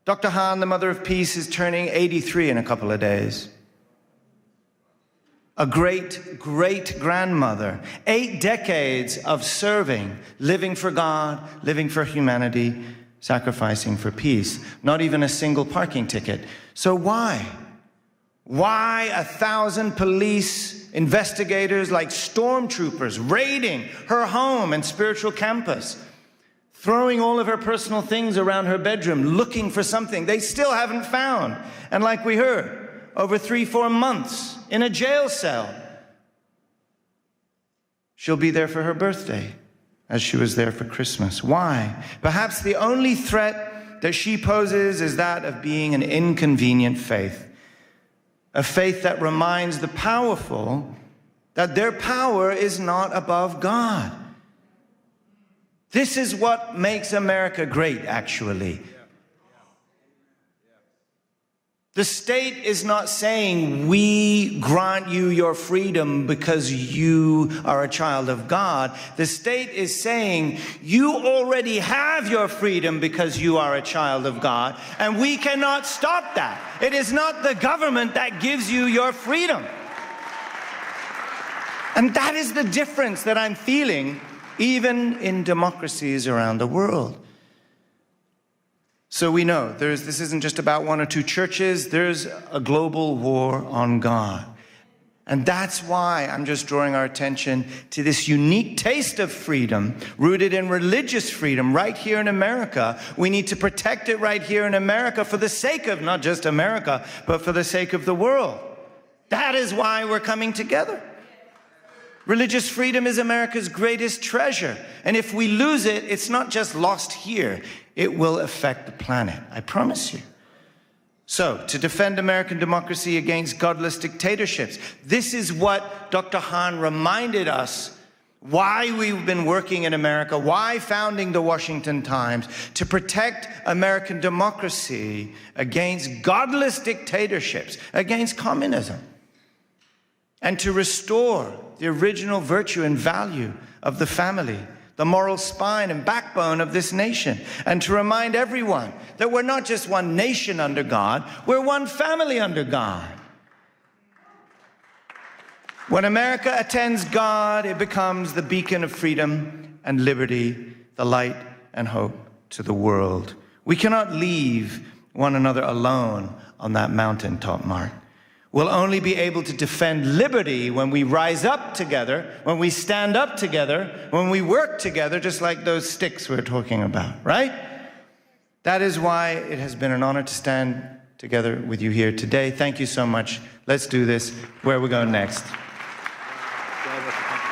Dr. Han, the Mother of Peace, is turning 83 in a couple of days. A great-great-grandmother, 8 decades of serving, living for God, living for humanity, sacrificing for peace. Not even a single parking ticket. So why? Why 1,000 police investigators like stormtroopers raiding her home and spiritual campus, throwing all of her personal things around her bedroom, looking for something they still haven't found? And like we heard, over 3-4 months in a jail cell. She'll be there for her birthday, as she was there for Christmas. Why? Perhaps the only threat that she poses is that of being an inconvenient faith. A faith that reminds the powerful that their power is not above God. This is what makes America great, actually. The state is not saying, we grant you your freedom because you are a child of God. The state is saying, you already have your freedom because you are a child of God, and we cannot stop that. It is not the government that gives you your freedom. And that is the difference that I'm feeling even in democracies around the world. So we know this isn't just about 1 or 2 churches. There's a global war on God. And that's why I'm just drawing our attention to this unique taste of freedom, rooted in religious freedom right here in America. We need to protect it right here in America for the sake of not just America, but for the sake of the world. That is why we're coming together. Religious freedom is America's greatest treasure. And if we lose it, it's not just lost here. It will affect the planet, I promise you. So, to defend American democracy against godless dictatorships, this is what Dr. Han reminded us why we've been working in America, why founding the Washington Times, to protect American democracy against godless dictatorships, against communism, and to restore the original virtue and value of the family, the moral spine and backbone of this nation, and to remind everyone that we're not just one nation under God, we're one family under God. When America attends God, it becomes the beacon of freedom and liberty, the light and hope to the world. We cannot leave one another alone on that mountaintop, Mark. We'll only be able to defend liberty when we rise up together, when we stand up together, when we work together, just like those sticks we're talking about, right? That is why it has been an honor to stand together with you here today. Thank you so much. Let's do this. Where are we going next?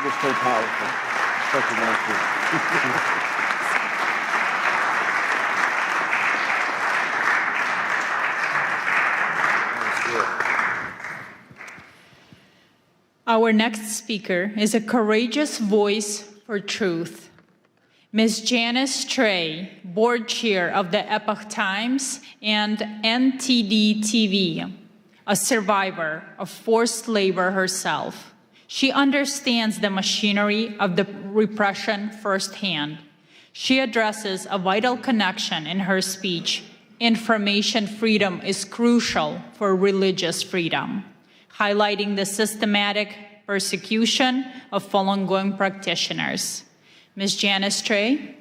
You're so powerful. Such a master. Our next speaker is a courageous voice for truth. Ms. Janice Trey, board chair of the Epoch Times and NTD TV, a survivor of forced labor herself. She understands the machinery of the repression firsthand. She addresses a vital connection in her speech. Information freedom is crucial for religious freedom, highlighting the systematic persecution of Falun Gong practitioners. Ms. Janice Trey.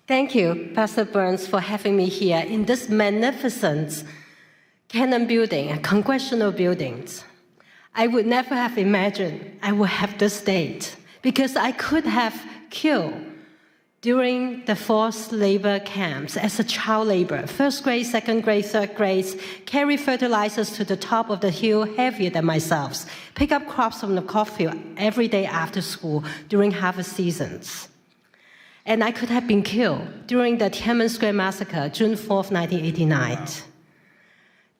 Thank you, Pastor Burns, for having me here in this magnificent Cannon building, congressional buildings. I would never have imagined I would have this date, because I could have killed during the forced labor camps as a child laborer, first grade, second grade, third grade, carry fertilizers to the top of the hill heavier than myself, pick up crops from the cornfield every day after school during harvest seasons. And I could have been killed during the Tiananmen Square massacre, June 4th, 1989.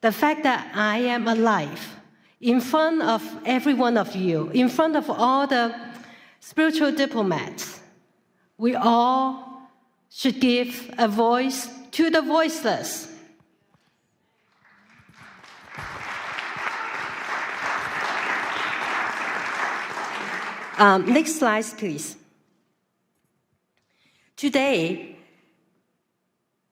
The fact that I am alive in front of every one of you, in front of all the spiritual diplomats, we all should give a voice to the voiceless. Next slide, please. Today,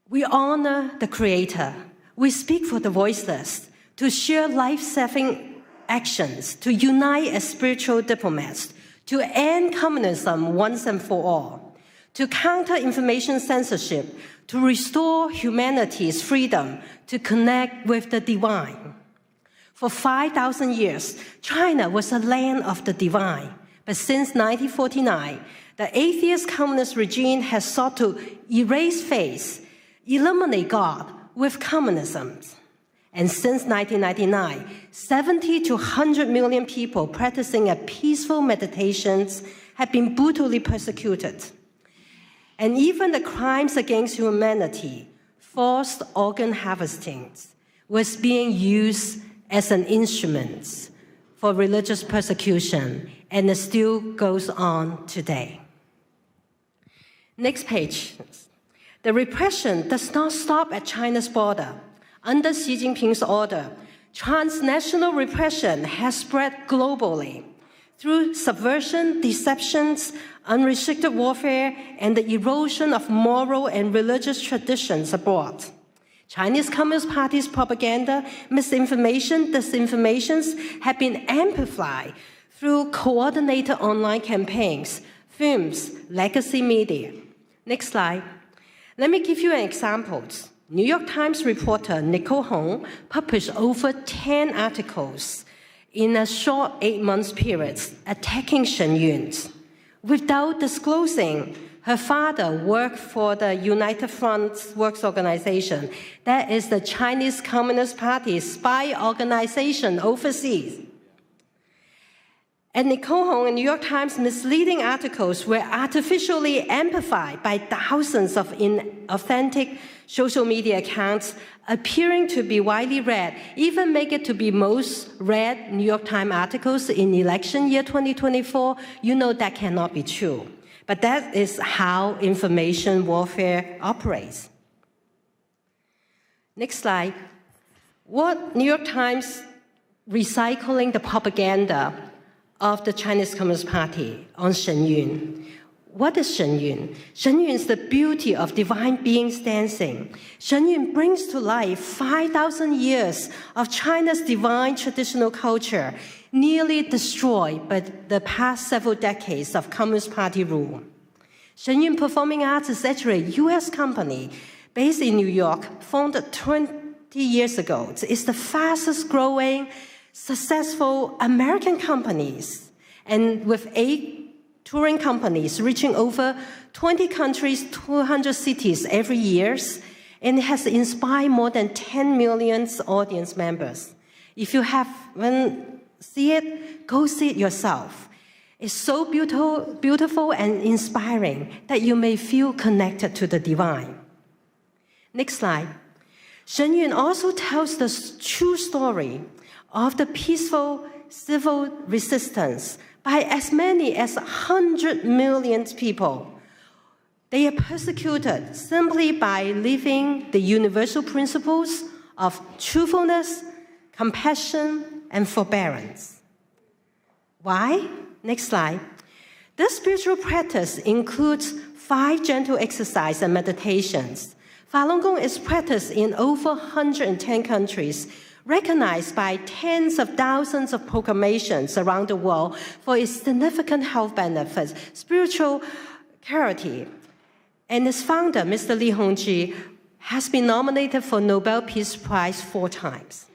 we honor the Creator. We speak for the voiceless. to share life-saving actions, to unite as spiritual diplomats, to end communism once and for all, to counter information censorship, to restore humanity's freedom to connect with the divine. For 5,000 years, China was a land of the divine. But since 1949, the atheist communist regime has sought to erase faith, eliminate God with communism. And since 1999, 70 to 100 million people practicing a peaceful meditations have been brutally persecuted. And even the crimes against humanity, forced organ harvesting, was being used as an instrument for religious persecution, and it still goes on today. Next page. The repression does not stop at China's border. Under Xi Jinping's order, transnational repression has spread globally through subversion, deceptions, unrestricted warfare, and the erosion of moral and religious traditions abroad. Chinese Communist Party's propaganda, misinformation, disinformations have been amplified through coordinated online campaigns, films, legacy media. Next slide. Let me give you an example. New York Times reporter Nicole Hong published over 10 articles in a short 8-month period attacking Shen Yun. Without disclosing, her father worked for the United Front Works Organization. That is the Chinese Communist Party's spy organization overseas. And Nicole Hong and New York Times misleading articles were artificially amplified by thousands of inauthentic social media accounts appearing to be widely read, even make it to be most read New York Times articles in election year 2024. You know that cannot be true. But that is how information warfare operates. Next slide. What New York Times recycling the propaganda of the Chinese Communist Party on Shen Yun. What is Shen Yun? Shen Yun is the beauty of divine beings dancing. Shen Yun brings to life 5,000 years of China's divine traditional culture, nearly destroyed by the past several decades of Communist Party rule. Shen Yun Performing Arts is actually a U.S. company based in New York, founded 20 years ago. It's the fastest growing, successful American companies, and with 8 touring companies reaching over 20 countries, 200 cities every year, and it has inspired more than 10 million audience members. If you haven't seen it, go see it yourself. It's so beautiful and inspiring that you may feel connected to the divine. Next slide. Shen Yun also tells the true story of the peaceful civil resistance by as many as 100 million people. They are persecuted simply by living the universal principles of truthfulness, compassion, and forbearance. Why? Next slide. This spiritual practice includes 5 gentle exercises and meditations. Falun Gong is practiced in over 110 countries, recognized by tens of thousands of proclamations around the world for its significant health benefits, spiritual clarity. And its founder, Mr. Li Hongzhi, has been nominated for Nobel Peace Prize 4 times.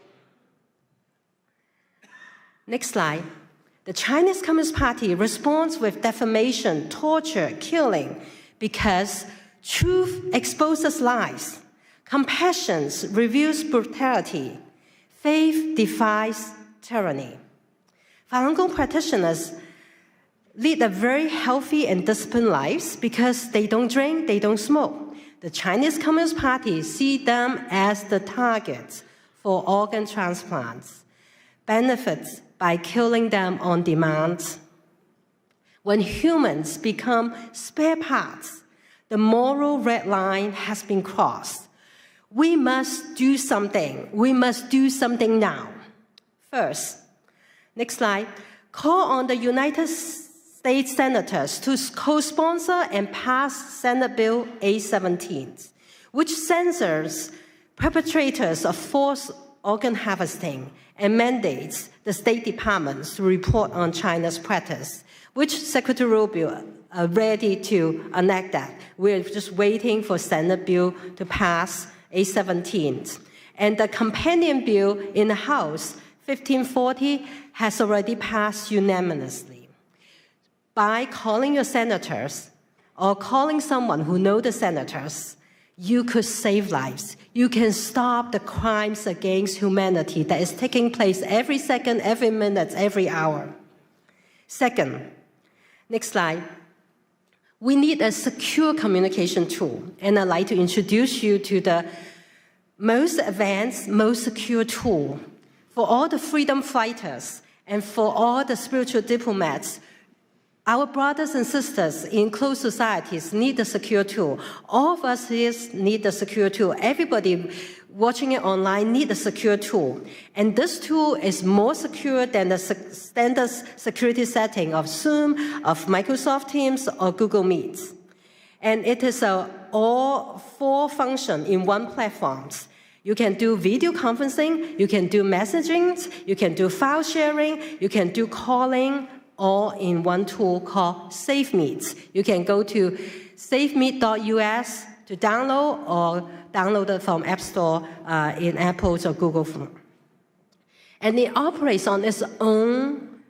Next slide. The Chinese Communist Party responds with defamation, torture, killing, because truth exposes lies, compassion reveals brutality, faith defies tyranny. Falun Gong practitioners lead a very healthy and disciplined lives because they don't drink, they don't smoke. The Chinese Communist Party see them as the targets for organ transplants, benefits by killing them on demand. When humans become spare parts, the moral red line has been crossed. We must do something. We must do something now. First, next slide, call on the United States senators to co-sponsor and pass Senate Bill 817, which censors perpetrators of forced organ harvesting and mandates the State Departments to report on China's practice, which Secretary Rubio are ready to enact that. We're just waiting for Senate bill to pass A17. And the companion bill in the House, 1540, has already passed unanimously. By calling your senators or calling someone who knows the senators, you could save lives. You can stop the crimes against humanity that is taking place every second, every minute, every hour. Second, next slide. We need a secure communication tool, and I'd like to introduce you to the most advanced, most secure tool for all the freedom fighters and for all the spiritual diplomats. Our brothers and sisters in closed societies need a secure tool. All of us here need a secure tool. Everybody watching it online need a secure tool. And this tool is more secure than the standard security setting of Zoom, of Microsoft Teams, or Google Meet. And it is all 4 functions in one platform. You can do video conferencing, you can do messaging, you can do file sharing, you can do calling, all in one tool called SafeMeet. You can go to safemeet.us to download or download it from App Store in Apple or Google Phone. And it operates on its own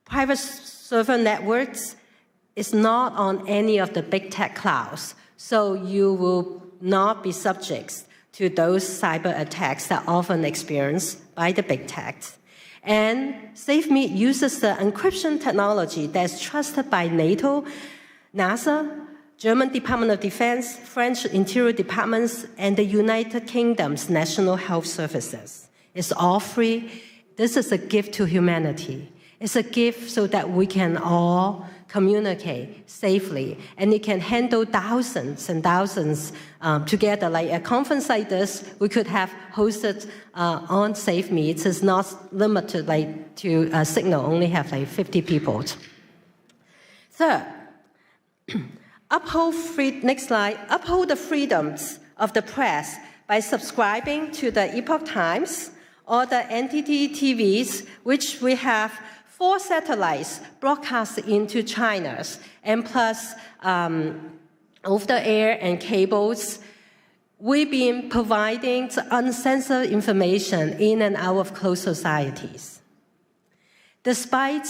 private server networks. It's not on any of the big tech clouds. So you will not be subject to those cyber attacks that are often experienced by the big tech. And SafeMeet uses the encryption technology that's trusted by NATO, NASA, German Department of Defense, French Interior Departments, and the United Kingdom's National Health Services. It's all free. This is a gift to humanity. It's a gift so that we can all communicate safely, and it can handle thousands and thousands together. Like a conference like this, we could have hosted on SafeMeet. It's not limited to Signal, only have 50 people. Third, next slide, uphold the freedoms of the press by subscribing to the Epoch Times or the NTT TVs, which we have 4 satellites broadcast into China, and plus over-the-air and cables. We've been providing uncensored information in and out of closed societies. Despite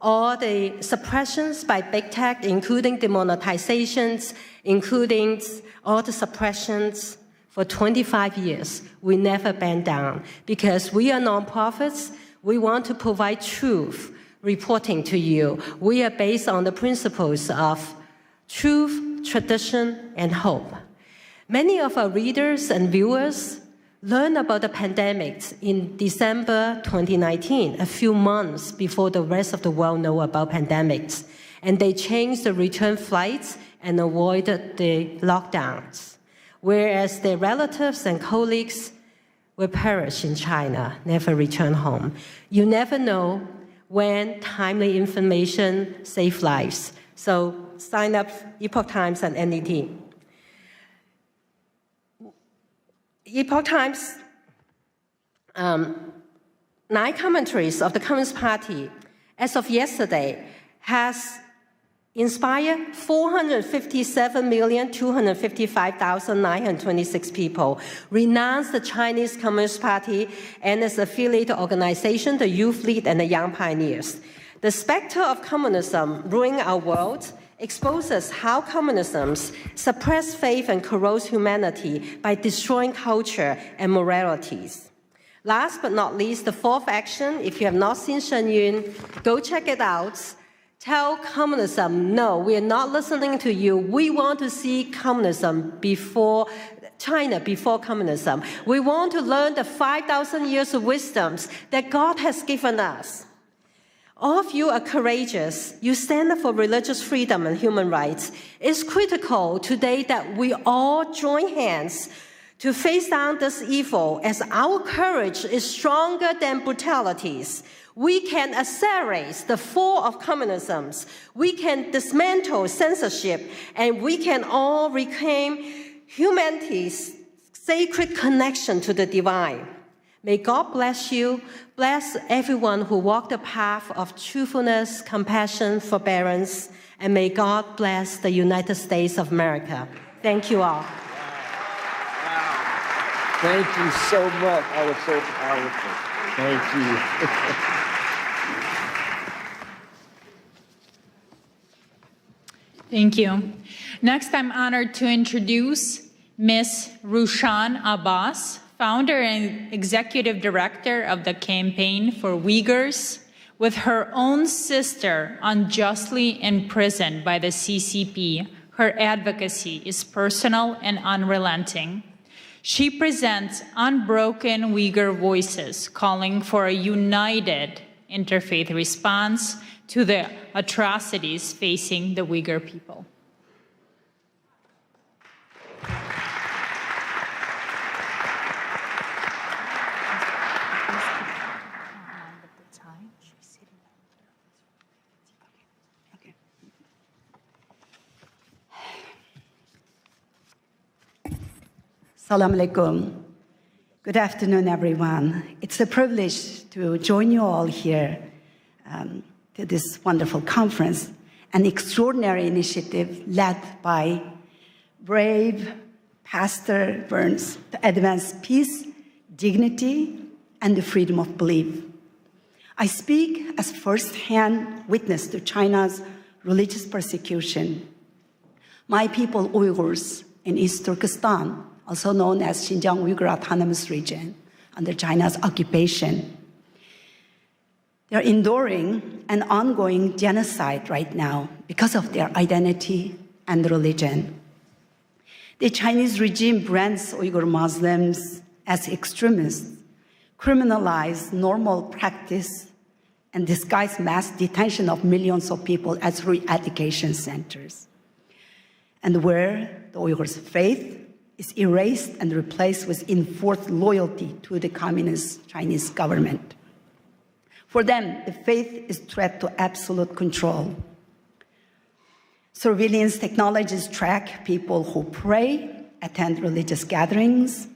all the suppressions by big tech, including demonetizations, including all the suppressions, for 25 years, we never bend down because we are nonprofits. We want to provide truth reporting to you. We are based on the principles of truth, tradition, and hope. Many of our readers and viewers learned about the pandemic in December 2019, a few months before the rest of the world know about pandemics. And they changed the return flights and avoided the lockdowns, whereas their relatives and colleagues will perish in China, never return home. You never know when timely information saves lives. So sign up Epoch Times and NET. Epoch Times, 9 commentaries of the Communist Party, as of yesterday, has inspired 457,255,926 people, renounced the Chinese Communist Party and its affiliated organization, the Youth League and the Young Pioneers. The specter of communism ruining our world exposes how communism suppresses faith and corrodes humanity by destroying culture and moralities. Last but not least, the 4th action, if you have not seen Shen Yun, go check it out. Tell communism, no, we are not listening to you. We want to see communism before China, before communism. We want to learn the 5,000 years of wisdoms that God has given us. All of you are courageous. You stand up for religious freedom and human rights. It's critical today that we all join hands to face down this evil, as our courage is stronger than brutalities. We can accelerate the fall of communism. We can dismantle censorship, and we can all reclaim humanity's sacred connection to the divine. May God bless you, bless everyone who walked the path of truthfulness, compassion, forbearance, and may God bless the United States of America. Thank you all. Thank you so much. That was so powerful. Thank you. Thank you. Next, I'm honored to introduce Ms. Rushan Abbas, founder and executive director of the Campaign for Uyghurs. With her own sister unjustly imprisoned by the CCP, her advocacy is personal and unrelenting. She presents unbroken Uyghur voices calling for a united interfaith response to the atrocities facing the Uyghur people. Assalamu alaikum. Good afternoon, everyone. It's a privilege to join you all here to this wonderful conference, an extraordinary initiative led by brave Pastor Burns to advance peace, dignity, and the freedom of belief. I speak as first-hand witness to China's religious persecution. My people, Uyghurs, in East Turkestan, also known as Xinjiang Uyghur Autonomous Region, under China's occupation. They're enduring an ongoing genocide right now because of their identity and religion. The Chinese regime brands Uyghur Muslims as extremists, criminalize normal practice, and disguise mass detention of millions of people as re-education centers. And where the Uyghurs' faith is erased and replaced with enforced loyalty to the communist Chinese government. For them, the faith is a threat to absolute control. Surveillance technologies track people who pray, attend religious gatherings,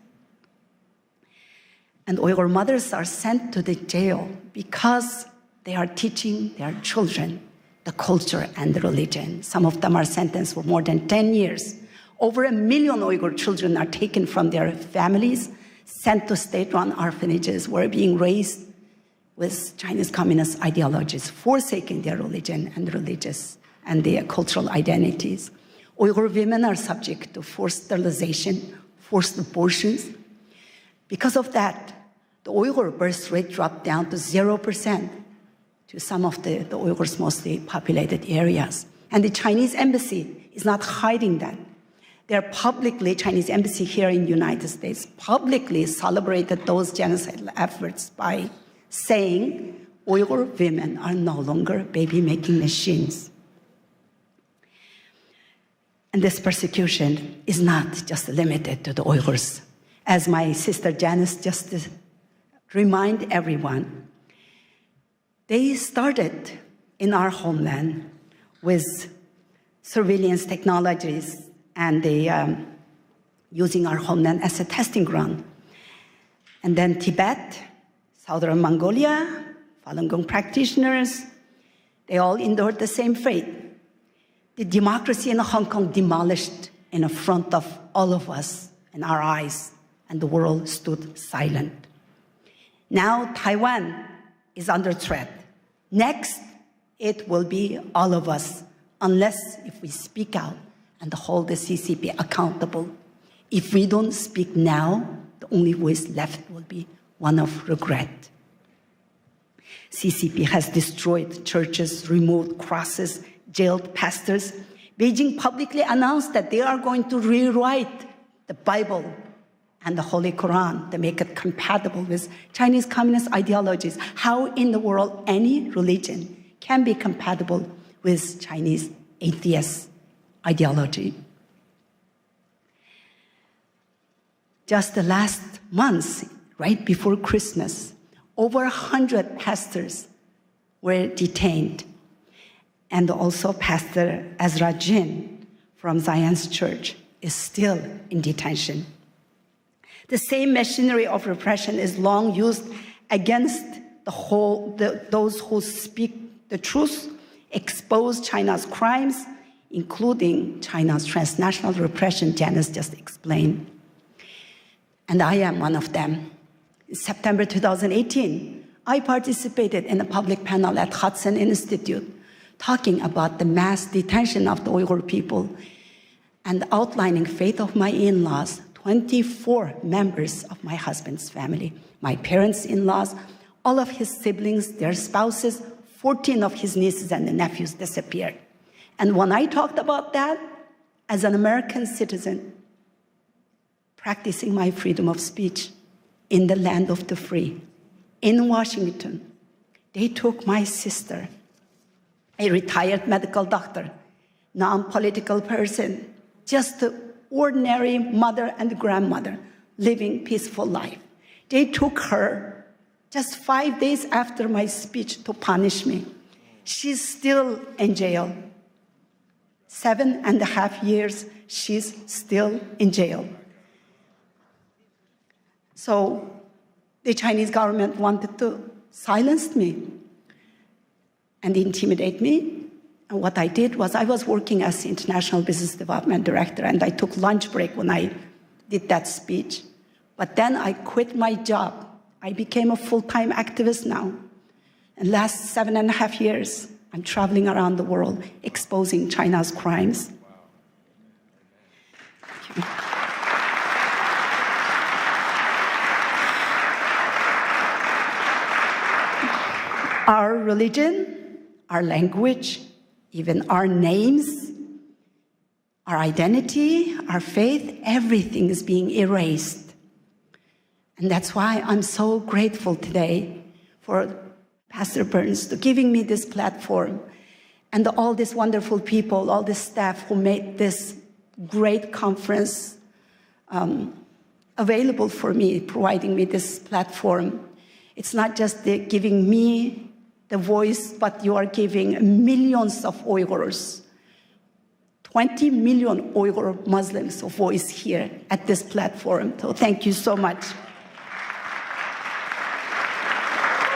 and Uyghur mothers are sent to the jail because they are teaching their children the culture and the religion. Some of them are sentenced for more than 10 years. Over 1 million Uyghur children are taken from their families, sent to state-run orphanages, where being raised with Chinese communist ideologies, forsaking their religion and religious and their cultural identities. Uyghur women are subject to forced sterilization, forced abortions. Because of that, the Uyghur birth rate dropped down to 0% to some of the Uyghurs' mostly populated areas. And the Chinese embassy is not hiding that. They're publicly, Chinese embassy here in the United States, publicly celebrated those genocidal efforts by saying Uyghur women are no longer baby-making machines. And this persecution is not just limited to the Uyghurs. As my sister Janice just reminded everyone, they started in our homeland with surveillance technologies and they using our homeland as a testing ground. And then Tibet, Southern Mongolia, Falun Gong practitioners, they all endured the same fate. The democracy in Hong Kong demolished in front of all of us and our eyes, and the world stood silent. Now Taiwan is under threat. Next, it will be all of us, unless if we speak out and hold the CCP accountable. If we don't speak now, the only voice left will be one of regret. CCP has destroyed churches, removed crosses, jailed pastors. Beijing publicly announced that they are going to rewrite the Bible and the Holy Quran to make it compatible with Chinese communist ideologies. How in the world any religion can be compatible with Chinese atheist ideology? Just the last months, right before Christmas, over 100 pastors were detained. And also Pastor Ezra Jin from Zion's Church is still in detention. The same machinery of repression is long used against those who speak the truth, expose China's crimes, including China's transnational repression Janice just explained. And I am one of them. In September 2018, I participated in a public panel at Hudson Institute talking about the mass detention of the Uyghur people and outlining fate of my in-laws, 24 members of my husband's family, my parents-in-laws, all of his siblings, their spouses, 14 of his nieces and nephews disappeared. And when I talked about that, as an American citizen, practicing my freedom of speech in the land of the free, in Washington, they took my sister, a retired medical doctor, non-political person, just an ordinary mother and grandmother living peaceful life. They took her just 5 days after my speech to punish me. She's still in jail. 7.5 years, she's still in jail. So the Chinese government wanted to silence me and intimidate me. And what I did was I was working as International Business Development Director, and I took lunch break when I did that speech. But then I quit my job. I became a full-time activist now. And last 7.5 years, I'm traveling around the world exposing China's crimes. Thank you. Our religion, our language, even our names, our identity, our faith, everything is being erased. And that's why I'm so grateful today for Pastor Burns to giving me this platform and all these wonderful people, all the staff who made this great conference available for me, providing me this platform. It's not just giving me the voice, but you are giving millions of Uyghurs, 20 million Uyghur Muslims a voice here at this platform. So thank you so much.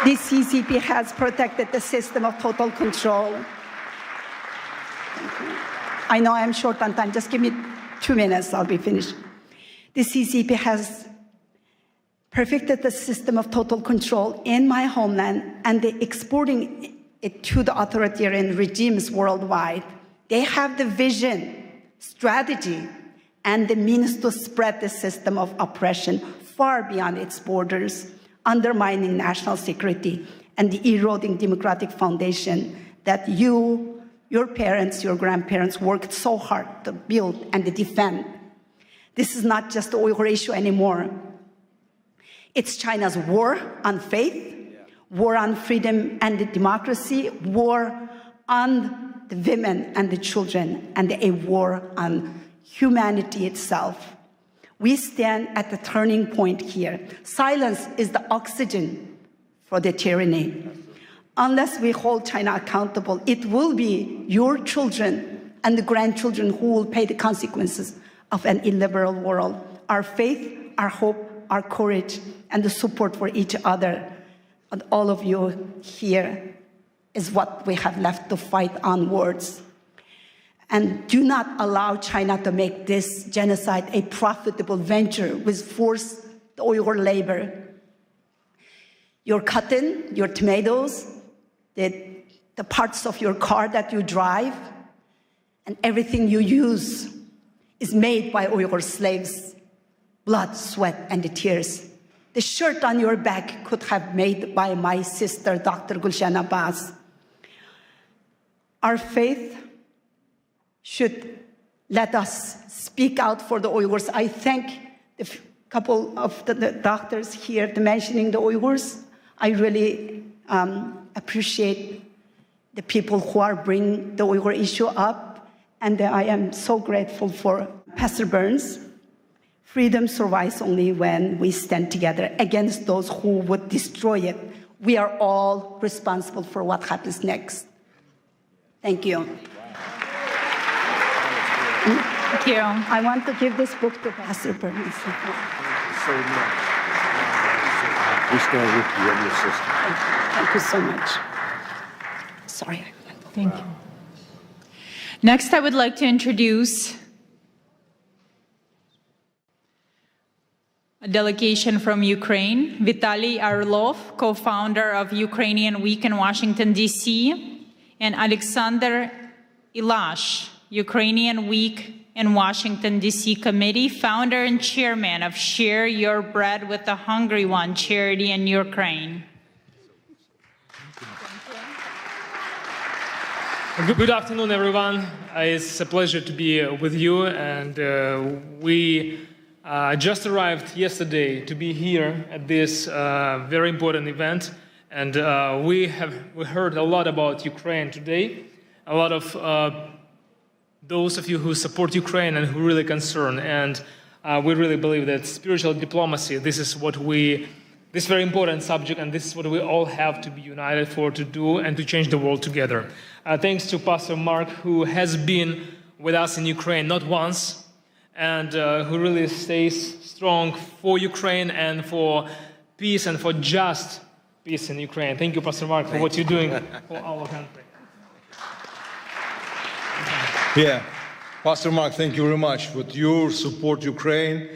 This CCP has protected the system of total control. I know I'm short on time. Just give me 2 minutes, I'll be finished. The CCP has perfected the system of total control in my homeland, and they're exporting it to the authoritarian regimes worldwide. They have the vision, strategy, and the means to spread the system of oppression far beyond its borders, undermining national security and eroding democratic foundation that your parents, your grandparents worked so hard to build and to defend. This is not just the Uyghur issue anymore. It's China's war on faith, war on freedom and democracy, war on the women and the children, and a war on humanity itself. We stand at the turning point here. Silence is the oxygen for the tyranny. Unless we hold China accountable, it will be your children and the grandchildren who will pay the consequences of an illiberal world. Our faith, our hope, our courage, and the support for each other, and all of you here, is what we have left to fight onwards. And do not allow China to make this genocide a profitable venture with forced Uyghur labor. Your cotton, your tomatoes, the parts of your car that you drive, and everything you use is made by Uyghur slaves. Blood, sweat, and the tears. The shirt on your back could have been made by my sister, Dr. Gulshan Abbas. Our faith should let us speak out for the Uyghurs. I thank the couple of the doctors here mentioning the Uyghurs. I really appreciate the people who are bringing the Uyghur issue up, and I am so grateful for Pastor Burns. Freedom survives only when we stand together against those who would destroy it. We are all responsible for what happens next. Thank you. Thank you. I want to give this book to Pastor Burns. so much. We stand with you and your sister. Thank you so much. Sorry. Thank you. Next, I would like to introduce a delegation from Ukraine, Vitaly Arlov, co-founder of Ukrainian Week in Washington, D.C., and Alexander Ilash, Ukrainian Week in Washington, D.C. Committee, founder and chairman of Share Your Bread with the Hungry One charity in Ukraine. Good afternoon, everyone. It's a pleasure to be with you, and we just arrived yesterday to be here at this very important event, and we heard a lot about Ukraine today. A lot of those of you who support Ukraine and who are really concerned, and we really believe that spiritual diplomacy, this very important subject, and this is what we all have to be united for, to do and to change the world together. Thanks to Pastor Mark, who has been with us in Ukraine not once, and who really stays strong for Ukraine and for peace and for just peace in Ukraine. Thank you, Pastor Mark, for what you're doing for our country. Yeah, Pastor Mark, thank you very much for your support Ukraine,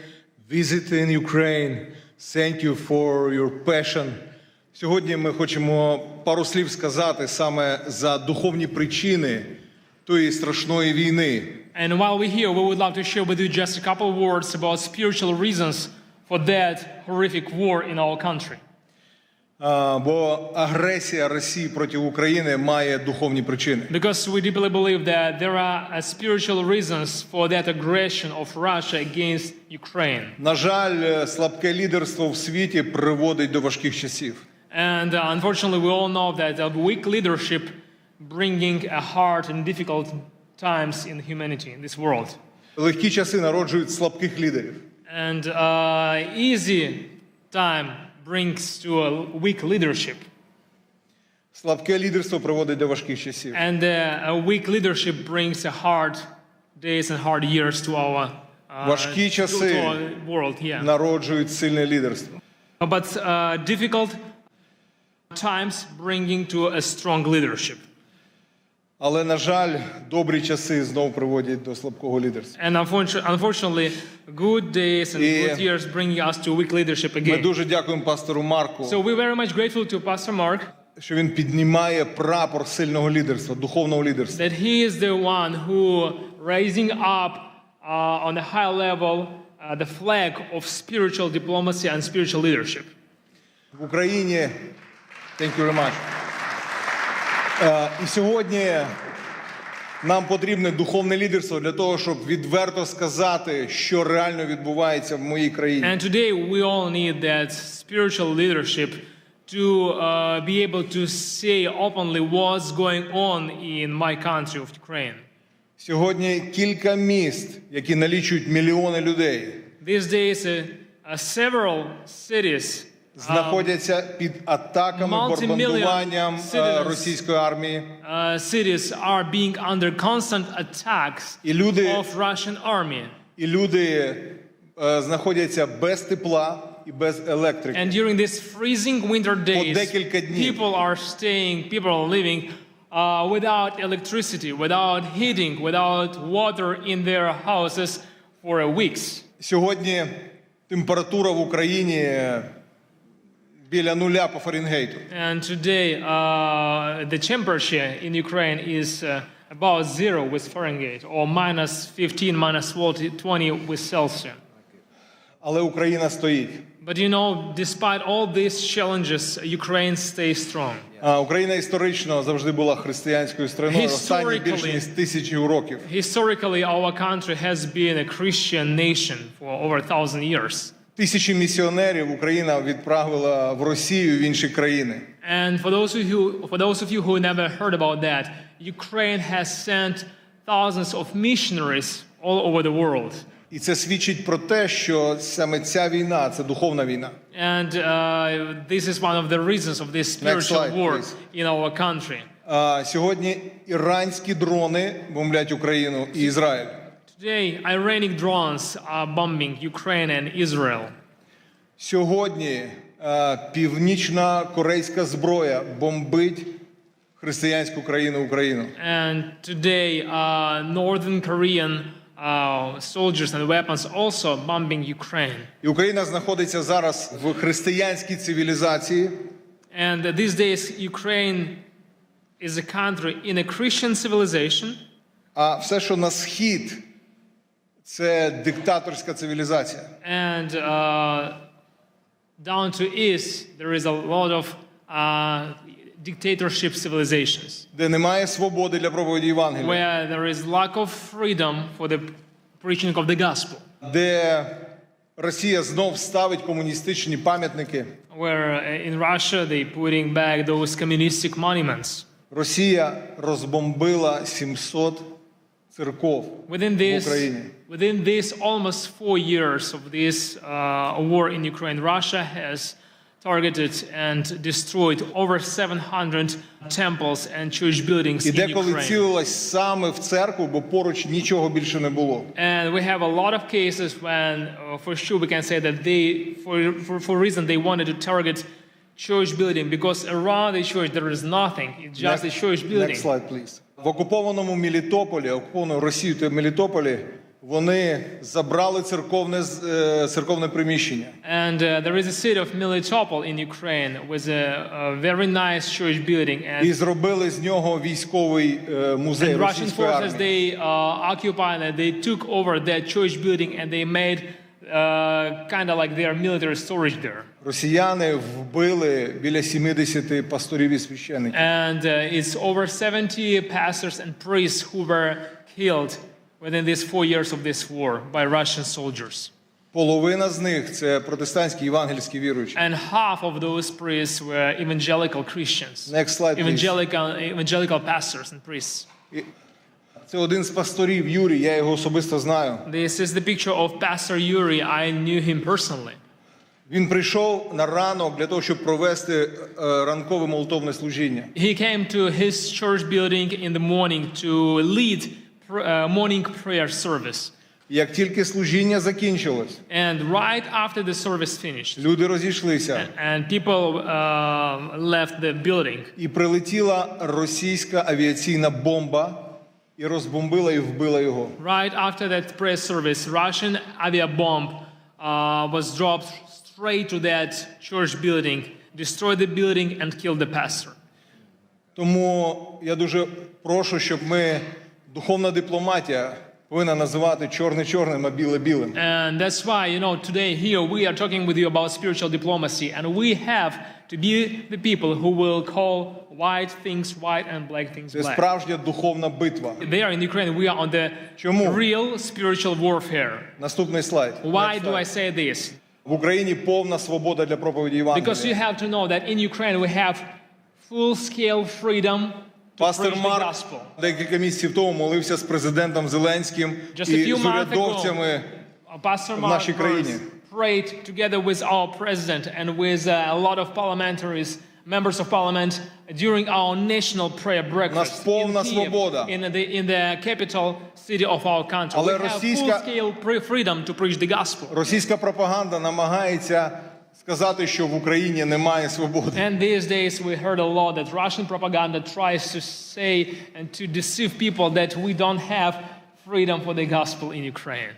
visiting Ukraine. Thank you for your passion. Сьогодні ми хочемо пару слів сказати саме за духовні причини тої страшної війни. And while we're here, we would love to share with you just a couple of words about spiritual reasons for that horrific war in our country. Бо агресія Росії проти України має духовні причини. Because we deeply believe that there are spiritual reasons for that aggression of Russia against Ukraine. На жаль, слабке лідерство в світі приводить до важких часів. And unfortunately, we all know that a weak leadership bringing a hard and difficult times in humanity, in this world. Легкі часи народжують слабких лідерів. And easy time brings to a weak leadership. Слабке лідерство приводить до важких часів. And a weak leadership brings a hard days and hard years to our важкі часи world. Народжують сильне лідерство. But difficult times bringing to a strong leadership. Але, на жаль, добрі часи знову приводять до слабкого лідерства. And unfortunately, good days and good years bring us to weak leadership again. Ми дуже дякуємо пастору Марку. So we're very much grateful to Pastor Mark. Що він піднімає прапор сильного лідерства, духовного лідерства. That he is the one who raising up on a high level the flag of spiritual diplomacy and spiritual leadership. В Україні, thank you very much. І сьогодні нам потрібне духовне лідерство для того, щоб відверто сказати, що реально відбувається в моїй країні. And today we all need that spiritual leadership to be able to say openly what's going on in my country of Ukraine. Сьогодні кілька міст, які налічують мільйони людей. These days several cities знаходяться під атаками, бомбардуванням російської армії. Cities are being under constant attacks of Russian army. І люди знаходяться без тепла і без електрики. And during these freezing winter days, people are living without electricity, without heating, without water in their houses for weeks. Сьогодні температура в Україні біля нуля по Фаренгейту. And today the temperature in Ukraine is about 0 with Fahrenheit, or minus 15, minus 20 with Celsius. Але Україна стоїть. But you know, despite all these challenges, Ukraine stays strong. Україна історично завжди була християнською країною останні більше ніж 1000 років. Historically, our country has been a Christian nation for over 1000 years. Тисячі місіонерів Україна відправила в Росію, в інші країни. And for those of you who never heard about that, Ukraine has sent thousands of missionaries all over the world. І це свідчить про те, що саме ця війна – це духовна війна. And this is one of the reasons of this spiritual war in our country. Сьогодні іранські дрони бомблять Україну і Ізраїль. Today, Iranian drones are bombing Ukraine and Israel. Сьогодні північна корейська зброя бомбить християнську країну Україну. And today, Northern Korean soldiers and weapons also bombing Ukraine. І Україна знаходиться зараз в християнській цивілізації. And these days, Ukraine is a country in a Christian civilization. А все, що на схід, це диктаторська цивілізація. And down to east, there is a lot of dictatorship civilizations. Де немає свободи для проповіді Євангелія. Where there is lack of freedom for the preaching of the gospel. Де Росія знов ставить комуністичні пам'ятники. Where in Russia they putting back those communistic monuments. Росія розбомбила 700 церков в Україні. Within this almost 4 years of this war in Ukraine, Russia has targeted and destroyed over 700 temples and church buildings І in деколи Ukraine. цілилась саме в церкву, бо поруч нічого більше не було. And we have a lot of cases when, for sure, we can say that they, for reason, they wanted to target church building because around the church there is nothing. It's just a church building. Next slide, please. В окупованому Мелітополі, окупованому Росією та Мелітополі, вони забрали церковне приміщення. And there is a city of Melitopol in Ukraine with a very nice church building. And І зробили з нього військовий музей російської Russian армії. forces, they occupied and they took over that church building and they made kind of like their military storage there. Росіяни вбили біля 70 пасторів і священиків. And it's over 70 pastors and priests who were killed within these 4 years of this war by Russian soldiers. Половина з них це протестантські євангельські віруючі. And half of those priests were evangelical Christians. Next slide, please. Evangelical pastors and priests. Це один з пасторів, Юрій, я його особисто знаю. This is the picture of Pastor Yuri. I knew him personally. Він прийшов на ранок для того, щоб провести ранкове молитовне служіння. He came to his church building in the morning to lead morning prayer service. Як тільки служіння закінчилось, And right after the service finished, люди розійшлися. And people left the building. І прилетіла російська авіаційна бомба і розбомбила і вбила його. Right after that prayer service, Russian aviabomb was dropped straight to that church building, destroyed the building and killed the pastor. Тому я дуже прошу, щоб ми, духовна дипломатія, повинна називати чорне чорним, а біле білим. And that's why, today here we are talking with you about spiritual diplomacy, and we have to be the people who will call white things white and black things Це black. справжня духовна битва. There in Ukraine we are on the real spiritual warfare. Наступний слайд. Why do I say this? В Україні повна свобода для проповіді Because you Євангелія. have to know that in Ukraine we have full-scale freedom to Пастор preach the Марк gospel. декілька місяців тому молився з президентом Зеленським Just a і few з months урядовцями Pastor в Mark нашій країні. prayed together with our president and with a lot of parliamentaries, members of parliament, during our national prayer breakfast in повна Kyiv, свобода. in the capital city of our country. Але We have російська- full-scale freedom to preach the gospel. Російська пропаганда намагається сказати, що в Україні немає свободи. And these days we heard a lot that Russian propaganda tries to say and to deceive people that we don't have freedom for the gospel in Ukraine.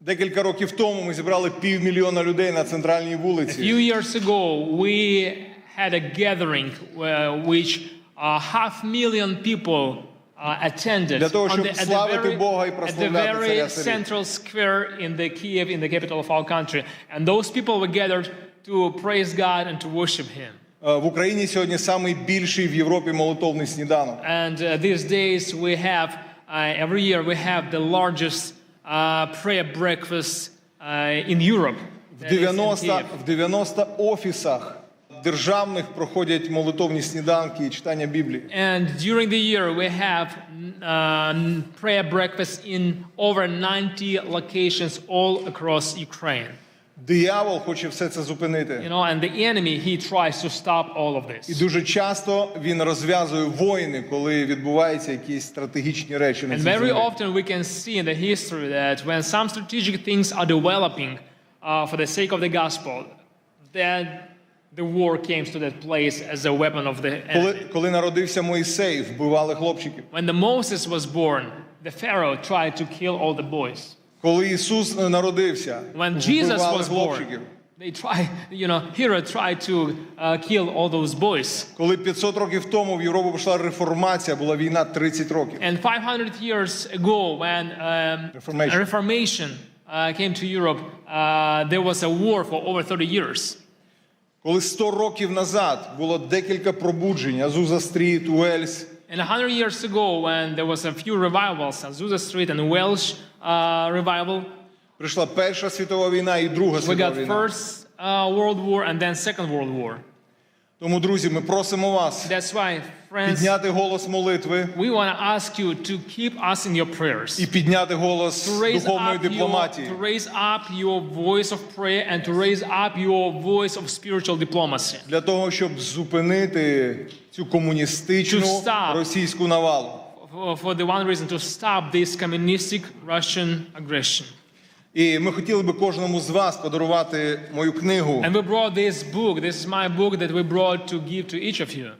Декілька років тому ми зібрали 500 000 людей на центральній A вулиці. few years ago, we had a gathering which 500,000 people attended Для того, on щоб at славити Бога і at the прославляти very царя царів. central square in the Kyiv, in the capital of our country. And those people were gathered to praise God and to worship Him. В Україні сьогодні самий більший в Європі молитовний сніданок. And these days we have, every year we have the largest prayer breakfast in Europe. В 90 офісах державних проходять молитовні сніданки і читання Біблії. And during the year we have prayer breakfast in over 90 locations all across Ukraine. Диявол хоче все це зупинити. And the enemy, he tries to stop all of this. І дуже часто він розв'язує війни, коли відбуваються якісь стратегічні речі на And цій very землі. often we can see in the history that when some strategic things are developing for the sake of the gospel, then the war came to that place as a weapon of the enemy. Коли народився Мойсей, вбивали хлопчиків. When the Moses was born, the Pharaoh tried to kill all the boys. Коли Ісус народився, вбивали хлопчиків. They tried, Herod tried to kill all those boys. Коли 500 років тому в Європу пішла реформація, була війна 30 років. And 500 years ago, when Reformation came to Europe, there was a war for over 30 years. Коли 100 років назад було декілька пробуджень, Азуза Стріт, Уельс. And 100 years ago, when there was a few revivals, Azusa Street and Welsh revival, прийшла Перша світова війна і Друга світова війна. We got First World War and then Second World War. Тому, друзі, ми просимо вас підняти голос молитви we want to ask you to keep us in your prayers. І підняти голос духовної дипломатії. To raise up your voice of prayer and to raise up your voice of spiritual diplomacy. Для того, щоб зупинити цю комуністичну російську навалу. For the one reason to stop this communistic Russian aggression. І ми хотіли би кожному з вас подарувати мою книгу. And we brought this book. This is my book that we brought to give to each of you.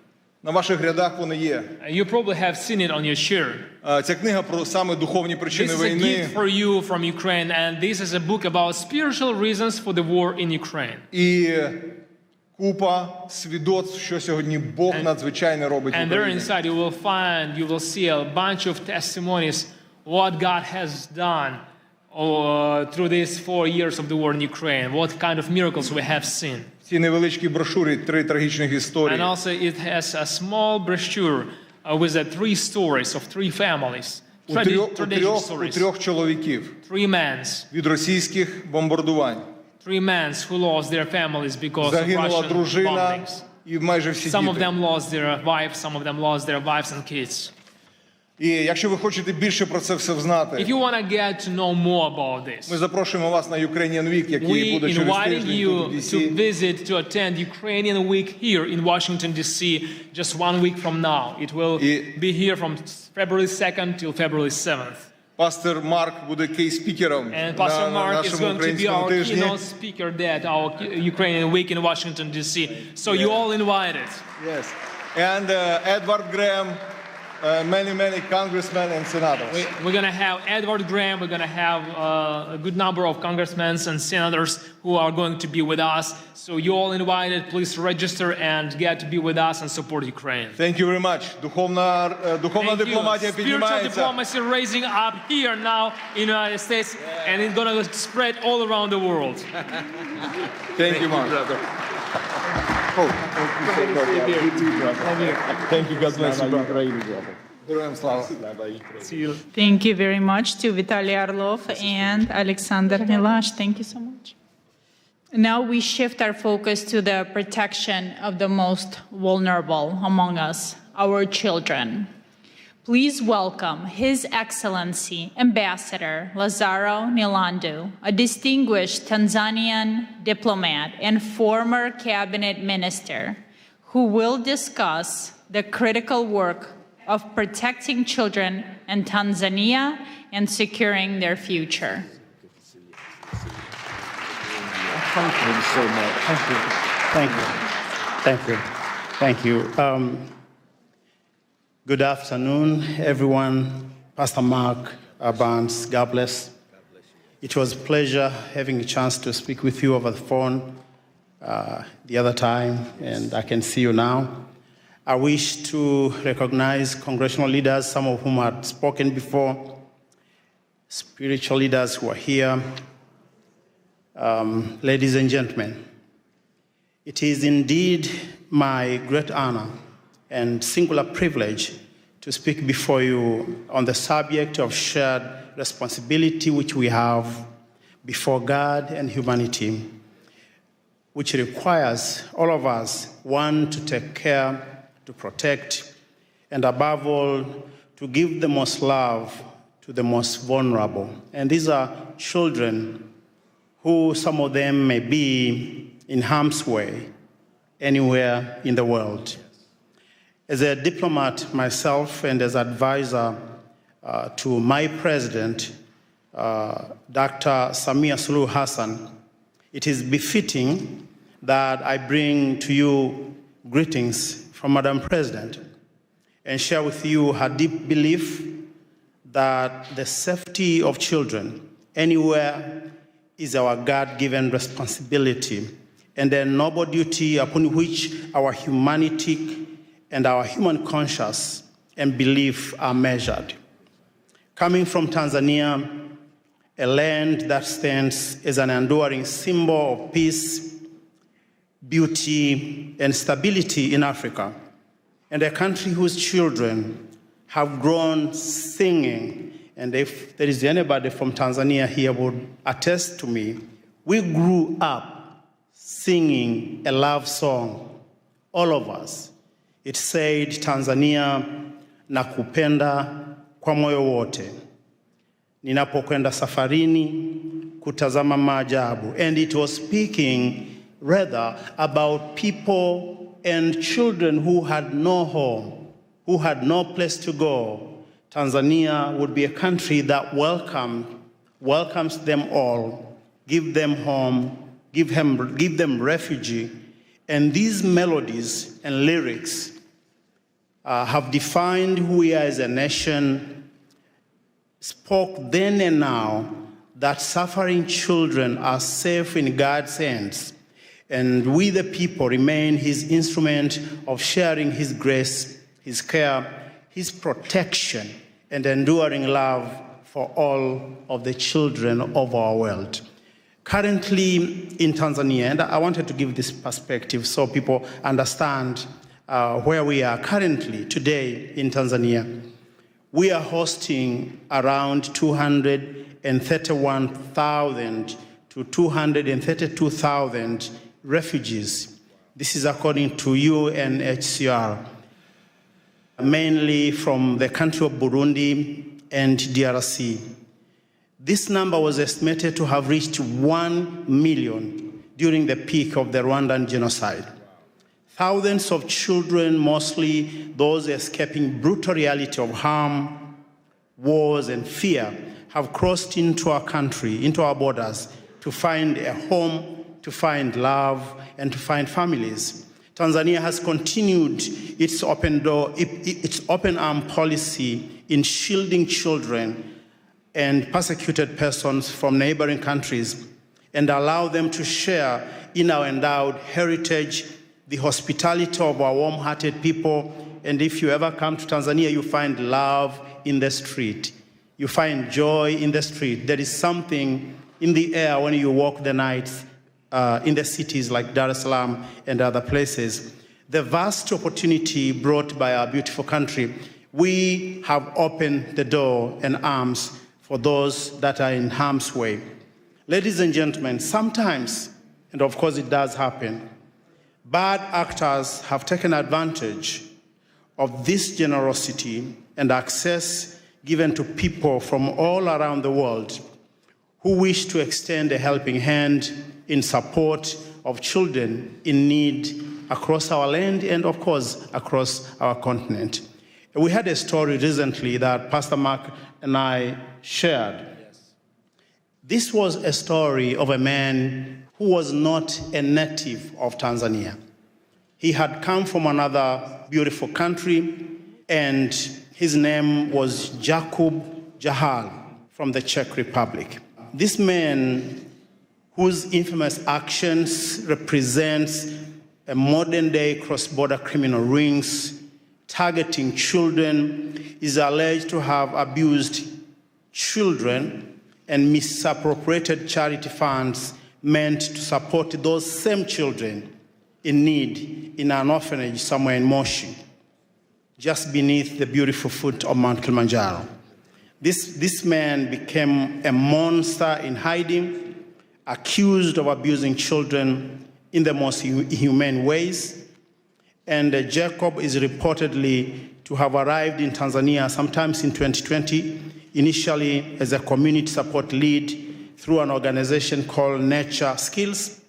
На ваших рядах вони є. You probably have seen it on your chair. Ця книга про саме духовні причини війни. This is a gift for you from Ukraine, and this is a book about spiritual reasons for the war in Ukraine. І купа свідоцтв, що сьогодні Бог надзвичайно робить в Україні. And there Україні. inside you will see a bunch of testimonies what God has done through these 4 years of the war in Ukraine, what kind of miracles we have seen. В цій невеличкій брошурі 3 трагічних історії. And also it has a small brochure with 3 stories of 3 families. У трьох чоловіків. 3 men. Від російських бомбардувань. 3 men who lost their families because of Загинула Russian дружина bombings. І майже всі Some of діти. them lost their wives, some of them lost their wives and kids. І якщо ви хочете більше про це все знати, If you want to get to know more about this, ми запрошуємо вас на Ukrainian Week, який we буде через inviting тиждень you тут у to DC. visit, to attend Ukrainian Week here in Washington, D.C. just 1 week from now. It will be here from February 2nd till February 7th. Пастор Марк буде кей-спікером And Pastor на Mark is нашому going to be українському our тижні. keynote speaker at our Ukrainian Week in Washington, D.C. So you all invited. Yes. And Edward Graham, many congressmen and senators. We're going to have Edward Graham. We're going to have a good number of congressmen and senators who are going to be with us. So you all invited. Please register and get to be with us and support Ukraine. Thank you very much. Духовна дипломатія піднімається. Spiritual diplomacy raising up here now in the United States, and it's going to spread all around the world. Thank you, Mark. Thank you. God bless you, brother. Героям слава. Thank you very much to Vitaly Orlov and Alexander Milash. Thank you so much. Now we shift our focus to the protection of the most vulnerable among us, our children. Please welcome His Excellency Ambassador Lazaro Nilandu, a distinguished Tanzanian diplomat and former cabinet minister, who will discuss the critical work of protecting children in Tanzania and securing their future. Thank you so much. Thank you. Thank you. Thank you. Good afternoon, everyone. Pastor Mark Barnes, God bless. It was a pleasure having a chance to speak with you over the phone the other time, and I can see you now. I wish to recognize congressional leaders, some of whom had spoken before, spiritual leaders who are here. Ladies and gentlemen, it is indeed my great honor and singular privilege to speak before you on the subject of shared responsibility which we have before God and humanity, which requires all of us, one, to take care, to protect, and above all, to give the most love to the most vulnerable. And these are children who, some of them may be in harm's way anywhere in the world. As a diplomat myself and as advisor to my president, Dr. Samia Suluhu Hassan, it is befitting that I bring to you greetings from Madam President and share with you her deep belief that the safety of children anywhere is our God-given responsibility and a noble duty upon which our humanity and our human conscience and belief are measured. Coming from Tanzania, a land that stands as an enduring symbol of peace, beauty, and stability in Africa, and a country whose children have grown singing, and if there is anybody from Tanzania here would attest to me, we grew up singing a love song, all of us. It said, Tanzania, nakupenda kwa moyo wote, ninapokwenda safarini kutazama maajabu. And it was speaking rather about people and children who had no home, who had no place to go. Tanzania would be a country that welcomes them all, give them home, give them refuge. And these melodies and lyrics have defined who we are as a nation, spoke then and now that suffering children are safe in God's hands, and we the people remain his instrument of sharing his grace, his care, his protection, and enduring love for all of the children of our world. Currently in Tanzania, and I wanted to give this perspective so people understand where we are currently today in Tanzania. We are hosting around 231,000 to 232,000 refugees. This is according to UNHCR, mainly from the country of Burundi and DRC. This number was estimated to have reached 1 million during the peak of the Rwandan genocide. Thousands of children, mostly those escaping brutal reality of harm, wars, and fear, have crossed into our country, into our borders, to find a home, to find love, and to find families. Tanzania has continued its open arm policy in shielding children and persecuted persons from neighboring countries and allow them to share in our endowed heritage, the hospitality of our warm-hearted people. And if you ever come to Tanzania, you find love in the street. You find joy in the street. There is something in the air when you walk the nights in the cities like Dar es Salaam and other places. The vast opportunity brought by our beautiful country, we have opened the door and arms for those that are in harm's way. Ladies and gentlemen, sometimes, and of course it does happen, bad actors have taken advantage of this generosity and access given to people from all around the world who wish to extend a helping hand in support of children in need across our land and, of course, across our continent. We had a story recently that Pastor Mark and I shared. Yes. This was a story of a man who was not a native of Tanzania. He had come from another beautiful country, and his name was Jakub Jahal from the Czech Republic. This man, whose infamous actions represents a modern-day cross-border criminal rings targeting children, is alleged to have abused children and misappropriated charity funds meant to support those same children in need in an orphanage somewhere in Moshi, just beneath the beautiful foot of Mount Kilimanjaro. This man became a monster in hiding, accused of abusing children in the most inhumane ways. And Jacob is reportedly to have arrived in Tanzania sometimes in 2020, initially as a community support lead through an organization called Nature Skills,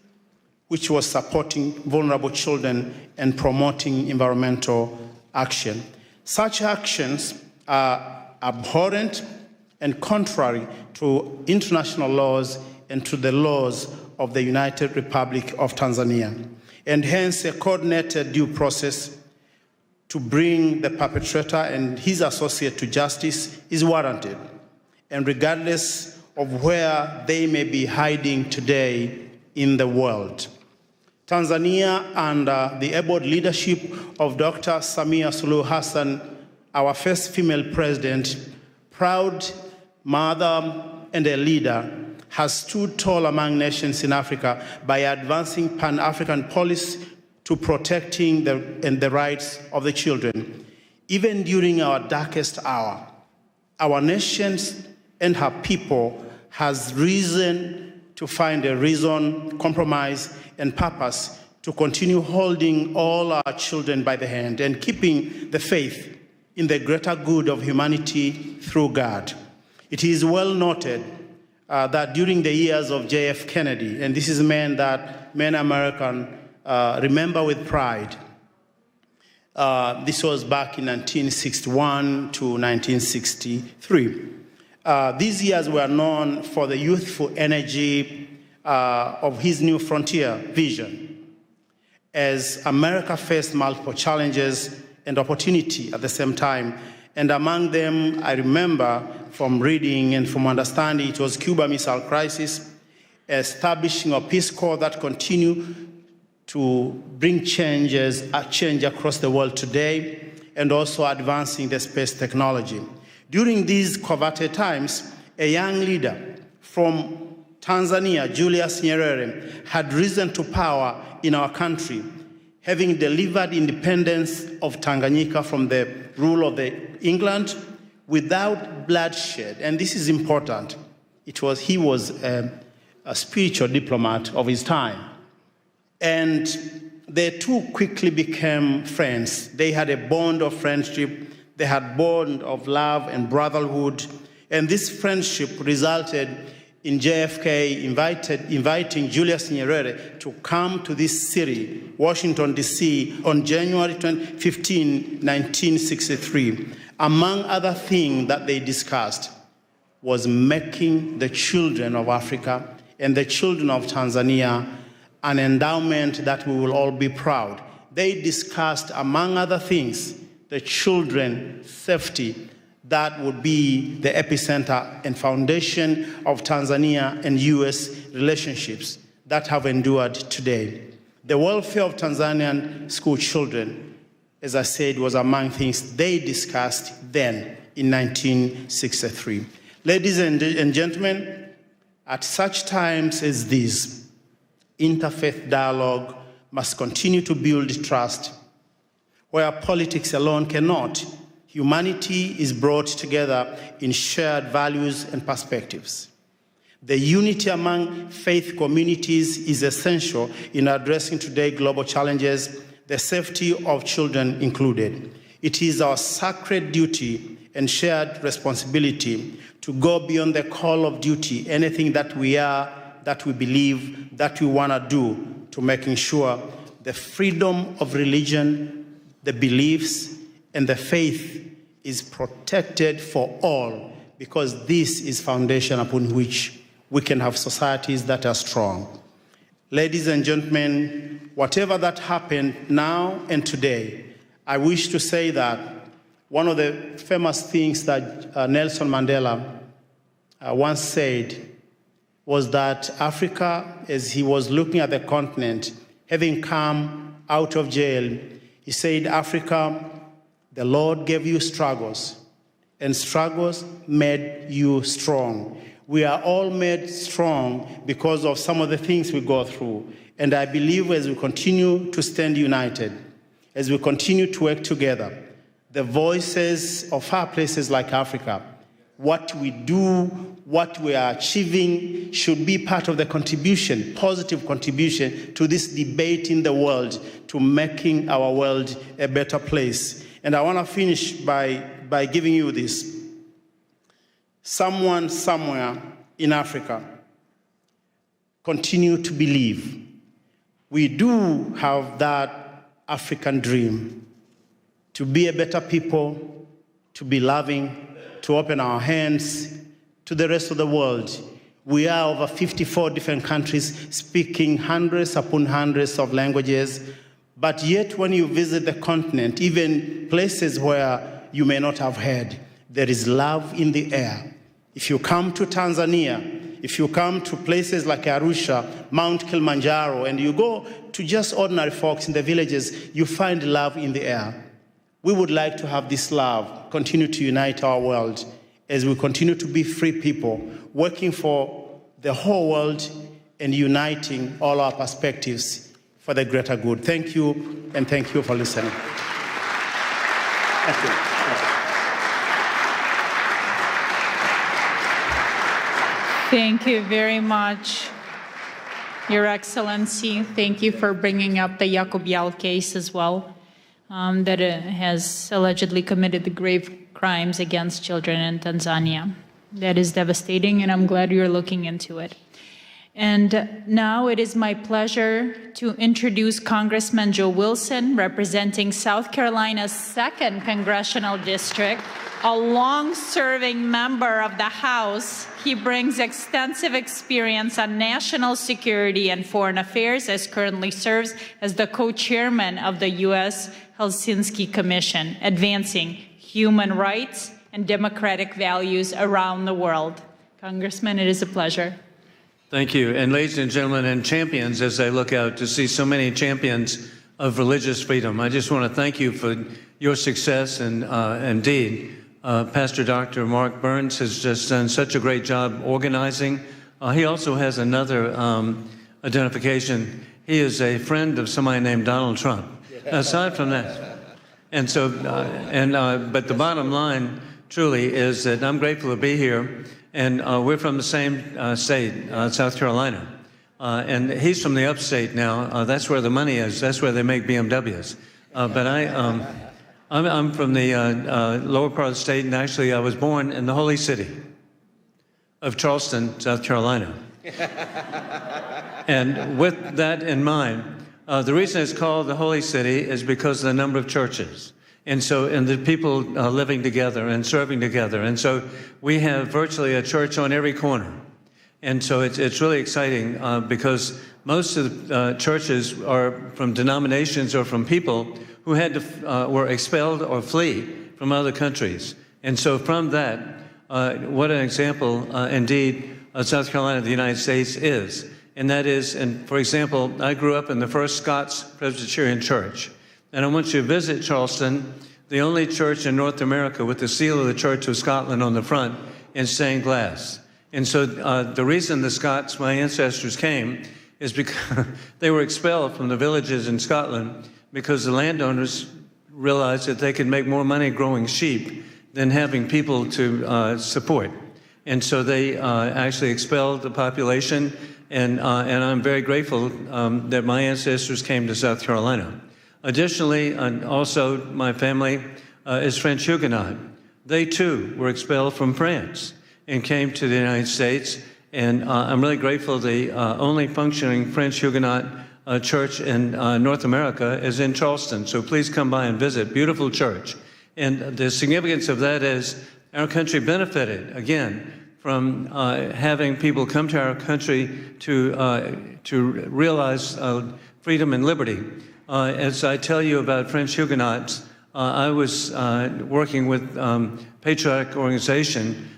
which was supporting vulnerable children and promoting environmental action. Such actions are abhorrent and contrary to international laws and to the laws of the United Republic of Tanzania, and hence a coordinated due process to bring the perpetrator and his associate to justice is warranted, and regardless of where they may be hiding today in the world. Tanzania, under the able leadership of Dr. Samia Suluhu Hassan, our first female president, proud mother and a leader, has stood tall among nations in Africa by advancing Pan-African policy to protecting the rights of the children. Even during our darkest hour, our nations and her people has reason to find a reason, compromise, and purpose to continue holding all our children by the hand and keeping the faith in the greater good of humanity through God. It is well noted that during the years of J.F. Kennedy, and this is a man that many Americans remember with pride, this was back in 1961 to 1963. These years were known for the youthful energy of his new frontier vision. As America faced multiple challenges and opportunity at the same time, and among them, I remember from reading and from understanding, it was Cuba Missile Crisis, establishing a Peace Corps that continued to bring change across the world today, and also advancing the space technology. During these coveted times, a young leader from Tanzania, Julius Nyerere, had risen to power in our country, having delivered independence of Tanganyika from the rule of England without bloodshed. And this is important. He was a spiritual diplomat of his time. And they two quickly became friends. They had a bond of friendship. They had a bond of love and brotherhood. And this friendship resulted in JFK inviting Julius Nyerere to come to this city, Washington, D.C., on January 15, 1963. Among other things that they discussed was making the children of Africa and the children of Tanzania an endowment that we will all be proud. They discussed, among other things, the children's safety that would be the epicenter and foundation of Tanzania and U.S. relationships that have endured today. The welfare of Tanzanian school children, as I said, was among things they discussed then in 1963. Ladies and gentlemen, at such times as these, interfaith dialogue must continue to build trust. Where politics alone cannot, humanity is brought together in shared values and perspectives. The unity among faith communities is essential in addressing today's global challenges, the safety of children included. It is our sacred duty and shared responsibility to go beyond the call of duty, anything that we are, that we believe, that we want to do, to making sure the freedom of religion, the beliefs, and the faith is protected for all, because this is foundation upon which we can have societies that are strong. Ladies and gentlemen, whatever that happened now and today, I wish to say that one of the famous things that Nelson Mandela once said was that Africa, as he was looking at the continent, having come out of jail, he said, Africa, the Lord gave you struggles, and struggles made you strong. We are all made strong because of some of the things we go through. And I believe as we continue to stand united, as we continue to work together, the voices of far places like Africa, what we do, what we are achieving should be part of the contribution, positive contribution to this debate in the world, to making our world a better place. And I want to finish by giving you this. Someone somewhere in Africa continue to believe we do have that African dream to be a better people, to be loving, to open our hands to the rest of the world. We are over 54 different countries speaking hundreds upon hundreds of languages. But yet when you visit the continent, even places where you may not have heard, there is love in the air. If you come to Tanzania, if you come to places like Arusha, Mount Kilimanjaro, and you go to just ordinary folks in the villages, you find love in the air. We would like to have this love continue to unite our world as we continue to be free people, working for the whole world and uniting all our perspectives for the greater good. Thank you, and thank you for listening. Thank you. Thank you very much, Your Excellency. Thank you for bringing up the Yakubial case as well, that has allegedly committed the grave crimes against children in Tanzania. That is devastating, and I'm glad you're looking into it. And now it is my pleasure to introduce Congressman Joe Wilson, representing South Carolina's 2nd Congressional District, a long-serving member of the House. He brings extensive experience on national security and foreign affairs, as currently serves as the co-chairman of the U.S. Helsinki Commission, advancing human rights and democratic values around the world. Congressman, it is a pleasure. Thank you. And ladies and gentlemen, and champions, as I look out to see so many champions of religious freedom, I just want to thank you for your success. And indeed, Pastor Dr. Mark Burns has just done such a great job organizing. He also has another identification. He is a friend of somebody named Donald Trump. Aside from that, and so, but the bottom line truly is that I'm grateful to be here, and we're from the same state, South Carolina, and he's from the upstate now. That's where the money is. That's where they make BMWs. But I'm from the lower part of the state, and actually I was born in the holy city of Charleston, South Carolina. And with that in mind, the reason it's called the Holy City is because of the number of churches. And the people living together and serving together. And so we have virtually a church on every corner. And so it's really exciting because most of the churches are from denominations or from people who were expelled or flee from other countries. And so from that, what an example indeed South Carolina, the United States is. And that is, and for example, I grew up in the First Scots Presbyterian Church. And I want you to visit Charleston, the only church in North America with the seal of the Church of Scotland on the front in stained glass. And so the reason the Scots, my ancestors, came is because they were expelled from the villages in Scotland because the landowners realized that they could make more money growing sheep than having people to support. And so they actually expelled the population, and I'm very grateful that my ancestors came to South Carolina. Additionally, also my family is French Huguenot. They too were expelled from France and came to the United States, and I'm really grateful the only functioning French Huguenot church in North America is in Charleston, so please come by and visit. Beautiful church. And the significance of that is our country benefited, again, from having people come to our country to realize freedom and liberty. As I tell you about French Huguenots, I was working with patriotic organization.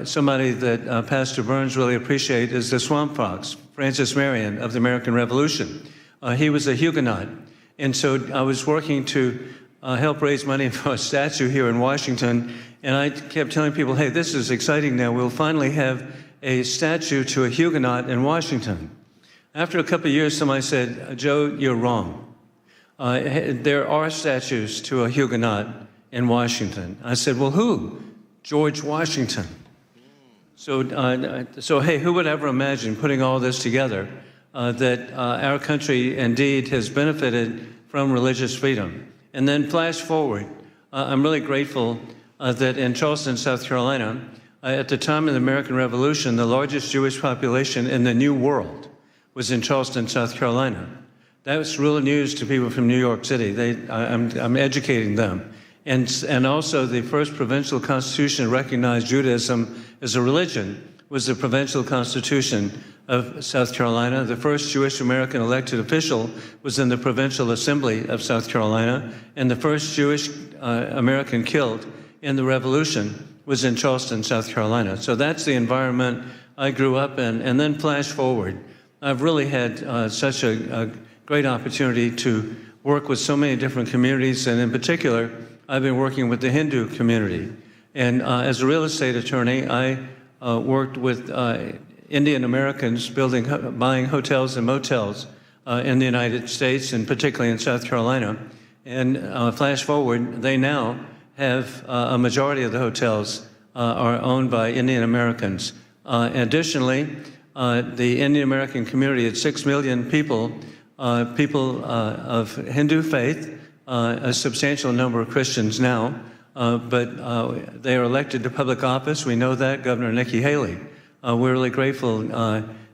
Somebody that Pastor Burns really appreciates is the Swamp Fox, Francis Marion of the American Revolution. He was a Huguenot. And so I was working to help raise money for a statue here in Washington. And I kept telling people, hey, this is exciting now. We'll finally have a statue to a Huguenot in Washington. After a couple of years, somebody said, Joe, you're wrong. There are statues to a Huguenot in Washington. I said, well, who? George Washington. So hey, who would ever imagine putting all this together, that our country indeed has benefited from religious freedom? And then flash forward, I'm really grateful that in Charleston, South Carolina, at the time of the American Revolution, the largest Jewish population in the New World was in Charleston, South Carolina. That was real news to people from New York City. I'm educating them. And also the first provincial constitution recognized Judaism as a religion was the Provincial Constitution of South Carolina. The first Jewish American elected official was in the Provincial Assembly of South Carolina, and the first Jewish American killed in the Revolution was in Charleston, South Carolina. So that's the environment I grew up in. And then flash forward, I've really had such a great opportunity to work with so many different communities, and in particular, I've been working with the Hindu community. And as a real estate attorney, I worked with Indian Americans buying hotels and motels in the United States, and particularly in South Carolina. And flash forward, they now have a majority of the hotels are owned by Indian Americans. Additionally, the Indian American community, it's 6 million people, of Hindu faith, a substantial number of Christians now, but they are elected to public office. We know that, Governor Nikki Haley. We're really grateful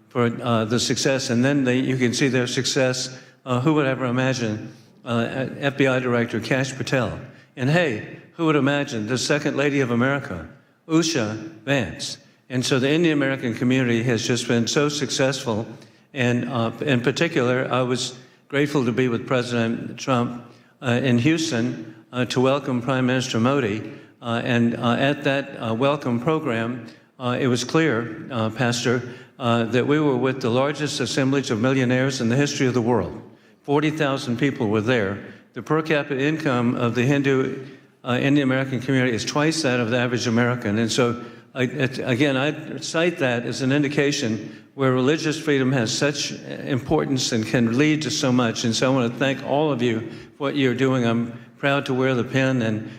for the success, and then you can see their success. Who would ever imagine FBI Director Kash Patel? And hey, who would imagine the Second Lady of America, Usha Vance? And so the Indian American community has just been so successful. And in particular, I was grateful to be with President Trump in Houston to welcome Prime Minister Modi. And at that welcome program, it was clear, Pastor, that we were with the largest assemblage of millionaires in the history of the world. 40,000 people were there. The per capita income of the Hindu Indian American community is twice that of the average American. And so, again, I cite that as an indication where religious freedom has such importance and can lead to so much. And so I want to thank all of you for what you're doing. I'm proud to wear the pin. And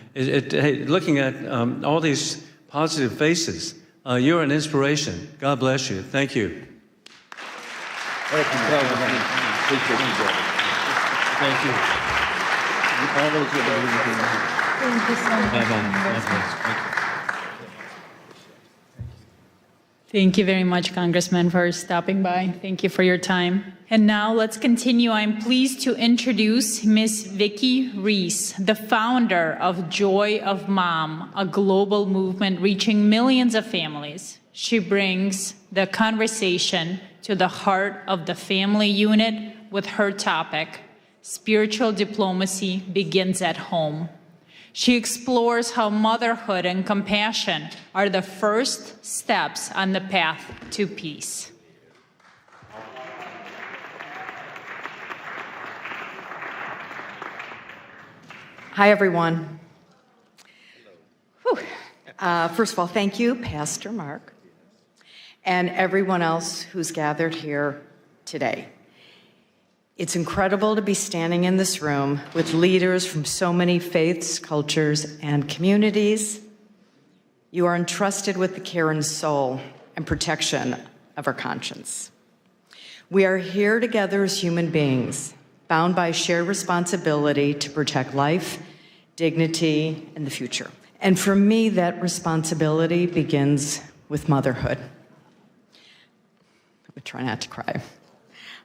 looking at all these positive faces, you're an inspiration. God bless you. Thank you. Thank you, President. Appreciate you, brother. Thank you. Thank you so much. Thank you very much, Congressman, for stopping by. Thank you for your time. And now let's continue. I'm pleased to introduce Ms. Vicki Reese, the founder of Joy of Mom, a global movement reaching millions of families. She brings the conversation to the heart of the family unit with her topic, Spiritual Diplomacy Begins at Home. She explores how motherhood and compassion are the first steps on the path to peace. Hi, everyone. First of all, thank you, Pastor Mark, and everyone else who's gathered here today. It's incredible to be standing in this room with leaders from so many faiths, cultures, and communities. You are entrusted with the care and soul and protection of our conscience. We are here together as human beings, bound by shared responsibility to protect life, dignity, and the future. And for me, that responsibility begins with motherhood. I'm gonna try not to cry.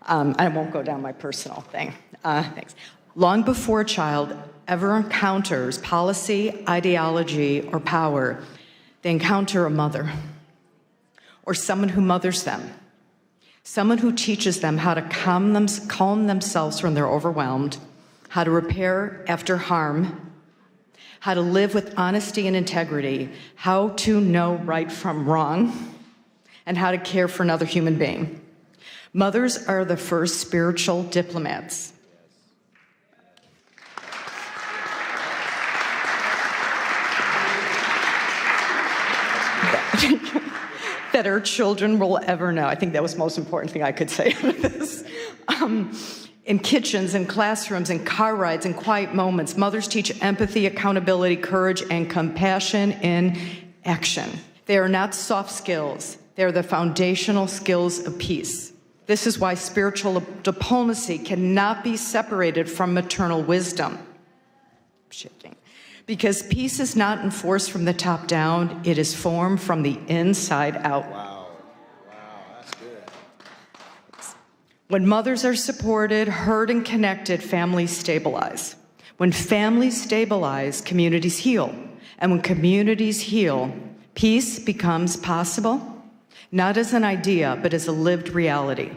I won't go down my personal thing. Thanks. Long before a child ever encounters policy, ideology, or power, they encounter a mother or someone who mothers them, someone who teaches them how to calm themselves when they're overwhelmed, how to repair after harm, how to live with honesty and integrity, how to know right from wrong, and how to care for another human being. Mothers are the first spiritual diplomats. That our children will ever know. I think that was the most important thing I could say out of this. In kitchens, in classrooms, in car rides, in quiet moments, mothers teach empathy, accountability, courage, and compassion in action. They are not soft skills. They are the foundational skills of peace. This is why spiritual diplomacy cannot be separated from maternal wisdom. Because peace is not enforced from the top down, it is formed from the inside out. Wow, that's good. When mothers are supported, heard, and connected, families stabilize. When families stabilize, communities heal. And when communities heal, peace becomes possible, not as an idea, but as a lived reality.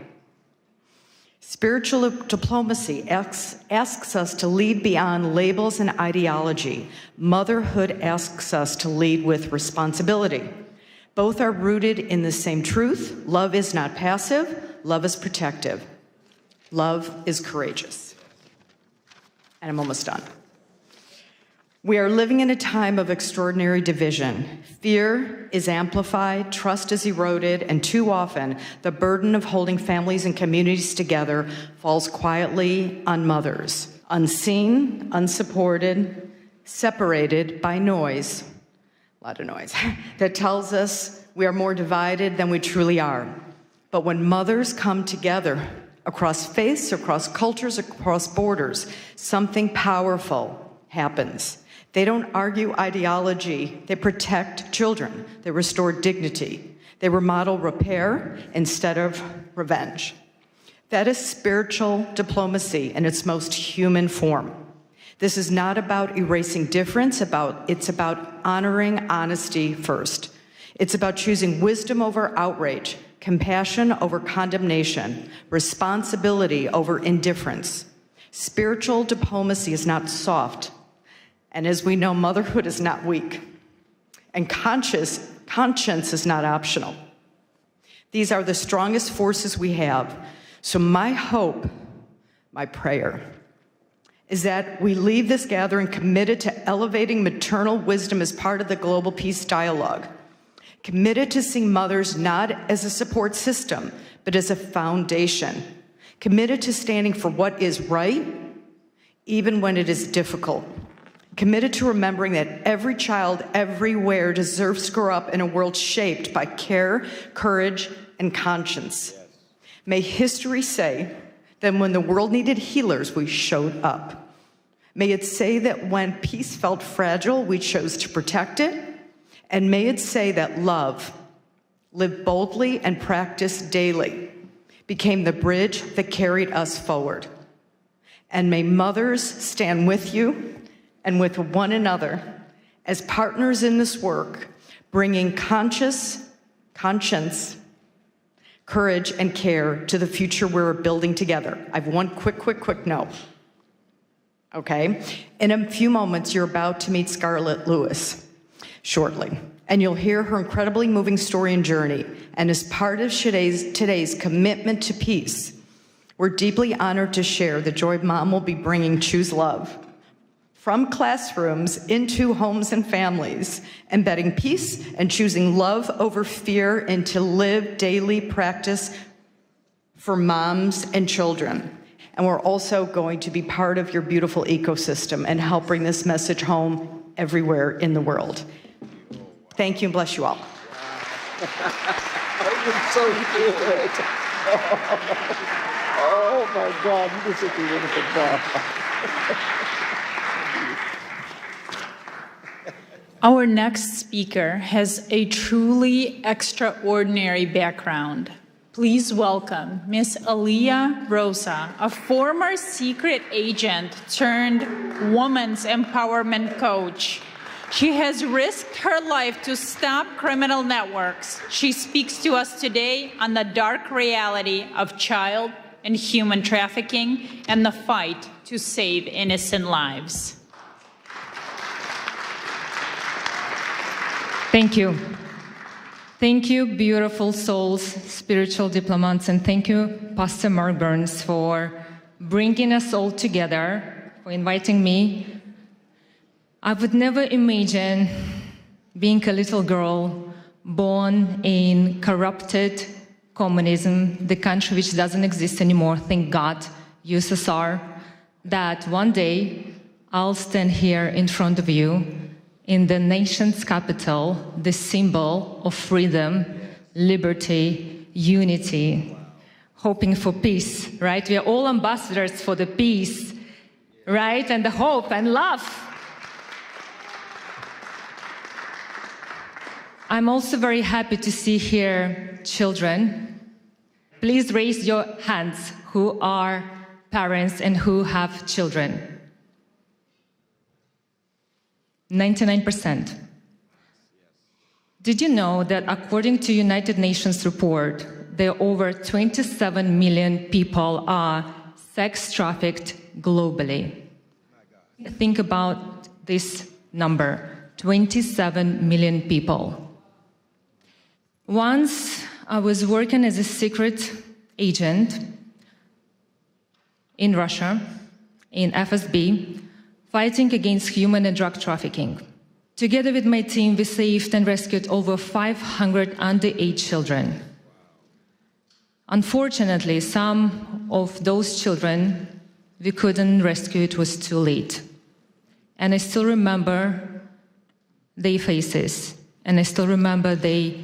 Spiritual diplomacy asks us to lead beyond labels and ideology. Motherhood asks us to lead with responsibility. Both are rooted in the same truth. Love is not passive. Love is protective. Love is courageous. And I'm almost done. We are living in a time of extraordinary division. Fear is amplified, trust is eroded, and too often the burden of holding families and communities together falls quietly on mothers, unseen, unsupported, separated by noise, a lot of noise, that tells us we are more divided than we truly are. But when mothers come together across faiths, across cultures, across borders, something powerful happens. They don't argue ideology. They protect children. They restore dignity. They remodel repair instead of revenge. That is spiritual diplomacy in its most human form. This is not about erasing difference. It's about honoring honesty first. It's about choosing wisdom over outrage, compassion over condemnation, responsibility over indifference. Spiritual diplomacy is not soft. And as we know, motherhood is not weak. And conscience is not optional. These are the strongest forces we have. So my hope, my prayer, is that we leave this gathering committed to elevating maternal wisdom as part of the global peace dialogue, committed to seeing mothers not as a support system, but as a foundation, committed to standing for what is right, even when it is difficult, committed to remembering that every child everywhere deserves to grow up in a world shaped by care, courage, and conscience. Yes. May history say that when the world needed healers, we showed up. May it say that when peace felt fragile, we chose to protect it. And may it say that love, lived boldly and practiced daily, became the bridge that carried us forward. And may mothers stand with you and with one another as partners in this work, bringing conscience, courage, and care to the future we're building together. I have one quick note. Okay? In a few moments, you're about to meet Scarlett Lewis shortly, and you'll hear her incredibly moving story and journey. And as part of today's commitment to peace, we're deeply honored to share the joy Mom will be bringing Choose Love from classrooms into homes and families, embedding peace and choosing love over fear into live daily practice for moms and children. And we're also going to be part of your beautiful ecosystem and help bring this message home everywhere in the world. Thank you and bless you all. That was so good. Oh my God, you did such a wonderful job. Our next speaker has a truly extraordinary background. Please welcome Miss Aliyah Rosa, a former secret agent turned women's empowerment coach. She has risked her life to stop criminal networks. She speaks to us today on the dark reality of child and human trafficking and the fight to save innocent lives. Thank you. Thank you, beautiful souls, spiritual diplomats, and thank you, Pastor Mark Burns, for bringing us all together, for inviting me. I would never imagine being a little girl born in corrupted communism, the country which doesn't exist anymore, thank God, USSR, that one day I'll stand here in front of you in the nation's capital, the symbol of freedom, liberty, unity, hoping for peace, right? We are all ambassadors for the peace, right? And the hope and love. I'm also very happy to see here children. Please raise your hands who are parents and who have children. 99%. Did you know that according to United Nations report, there are over 27 million people are sex trafficked globally? Think about this number, 27 million people. Once I was working as a secret agent in Russia, in FSB, fighting against human and drug trafficking. Together with my team, we saved and rescued over 500 underage children. Unfortunately, some of those children we couldn't rescue, it was too late. And I still remember their faces, and I still remember the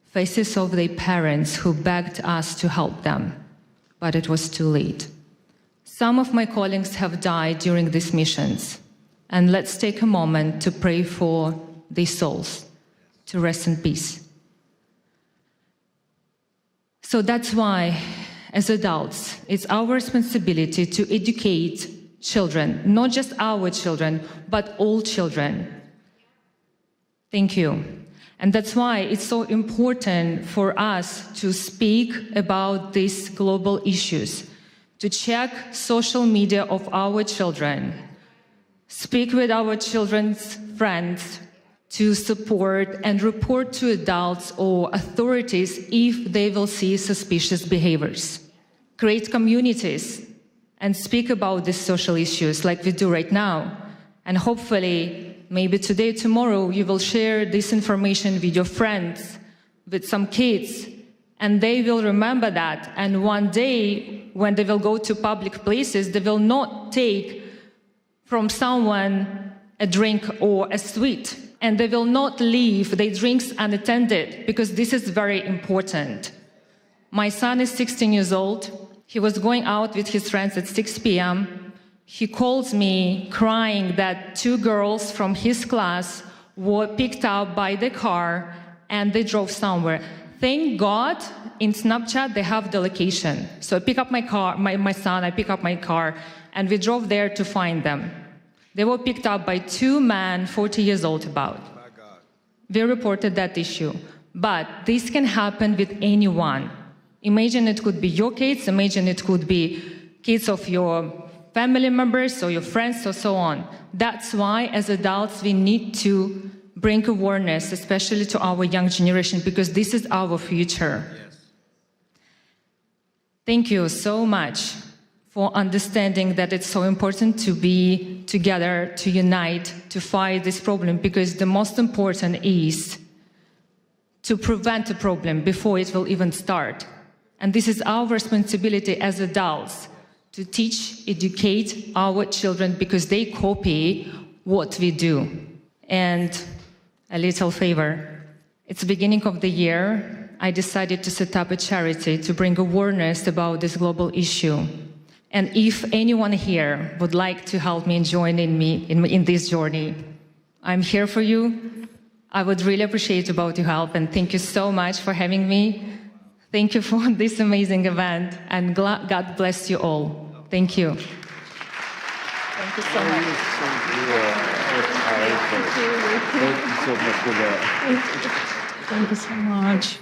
faces of their parents who begged us to help them, but it was too late. Some of my colleagues have died during these missions, and let's take a moment to pray for their souls to rest in peace. So that's why, as adults, it's our responsibility to educate children, not just our children, but all children. Thank you. And that's why it's so important for us to speak about these global issues, to check social media of our children, speak with our children's friends, to support and report to adults or authorities if they will see suspicious behaviors. Create communities and speak about these social issues like we do right now. And hopefully, maybe today, tomorrow, you will share this information with your friends, with some kids, and they will remember that. And one day, when they will go to public places, they will not take from someone a drink or a sweet. And they will not leave their drinks unattended, because this is very important. My son is 16 years old. He was going out with his friends at 6 p.m. He calls me crying that 2 girls from his class were picked up by the car and they drove somewhere. Thank God in Snapchat they have the location. So I pick up my car, my son, I pick up my car, and we drove there to find them. They were picked up by 2 men, 40 years old about. We reported that issue. But this can happen with anyone. Imagine it could be your kids, imagine it could be kids of your family members or your friends or so on. That's why, as adults, we need to bring awareness, especially to our young generation, because this is our future. Yes. Thank you so much for understanding that it's so important to be together, to unite, to fight this problem, because the most important is to prevent a problem before it will even start. And this is our responsibility as adults, to teach, educate our children, because they copy what we do. And a little favor. It's the beginning of the year. I decided to set up a charity to bring awareness about this global issue. And if anyone here would like to help me and join me in this journey, I'm here for you. I would really appreciate about your help, and thank you so much for having me. Thank you for this amazing event, and God bless you all. Thank you. Thank you so much. Thank you so much.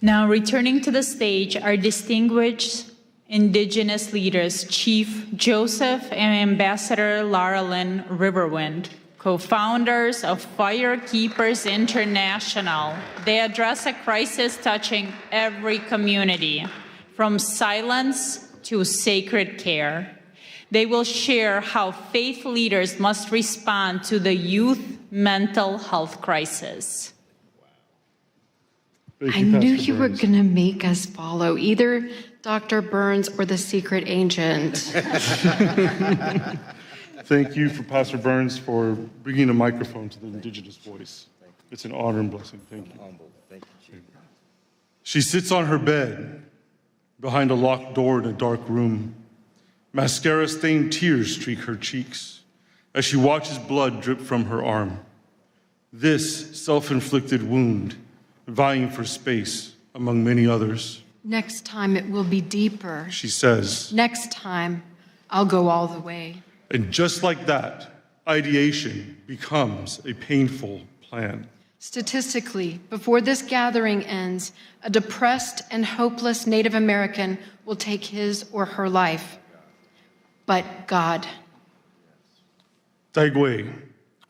Now, returning to the stage, our distinguished Indigenous leaders, Chief Joseph and Ambassador Lara Lynn Riverwind, co-founders of Firekeepers International. They address a crisis touching every community, from silence to sacred care. They will share how faith leaders must respond to the youth mental health crisis. I knew you were going to make us follow either Dr. Burns or the secret agent. Thank you for Pastor Burns for bringing a microphone to the Indigenous voice. It's an honor and blessing. Thank you. She sits on her bed behind a locked door in a dark room. Mascara-stained tears streak her cheeks as she watches blood drip from her arm. This self-inflicted wound, vying for space among many others. Next time it will be deeper. She says. Next time I'll go all the way. And just like that, ideation becomes a painful plan. Statistically, before this gathering ends, a depressed and hopeless Native American will take his or her life. But God. Taigwe,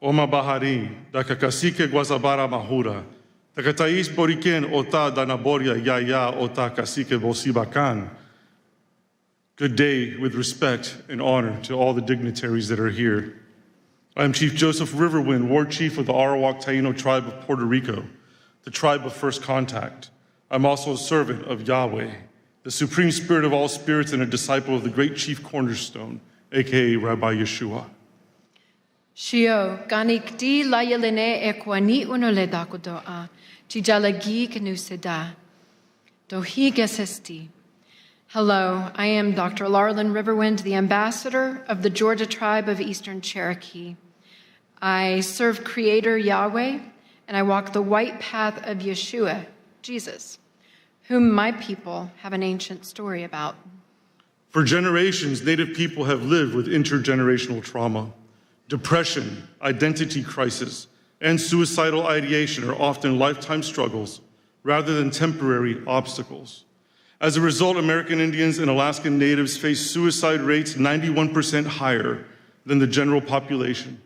Oma Bahari, Dakakasike Guazabara Mahura, Takatais Boriken Ota Danaboria Yaya Ota Kasike Bosibakan. Good day with respect and honor to all the dignitaries that are here. I am Chief Joseph Riverwind, War Chief of the Arawak Taino tribe of Puerto Rico, the tribe of first contact. I'm also a servant of Yahweh, the supreme spirit of all spirits and a disciple of the great chief cornerstone, aka Rabbi Yeshua. Shio, ganik di layelene ekwani unole dakudoa, chijalagi kenuseda, dohi gesesti. Hello, I am Dr. Larlin Riverwind, the ambassador of the Georgia tribe of Eastern Cherokee. I serve Creator Yahweh, and I walk the white path of Yeshua, Jesus, whom my people have an ancient story about. For generations, Native people have lived with intergenerational trauma. Depression, identity crisis, and suicidal ideation are often lifetime struggles rather than temporary obstacles. As a result, American Indians and Alaskan Natives face suicide rates 91% higher than the general population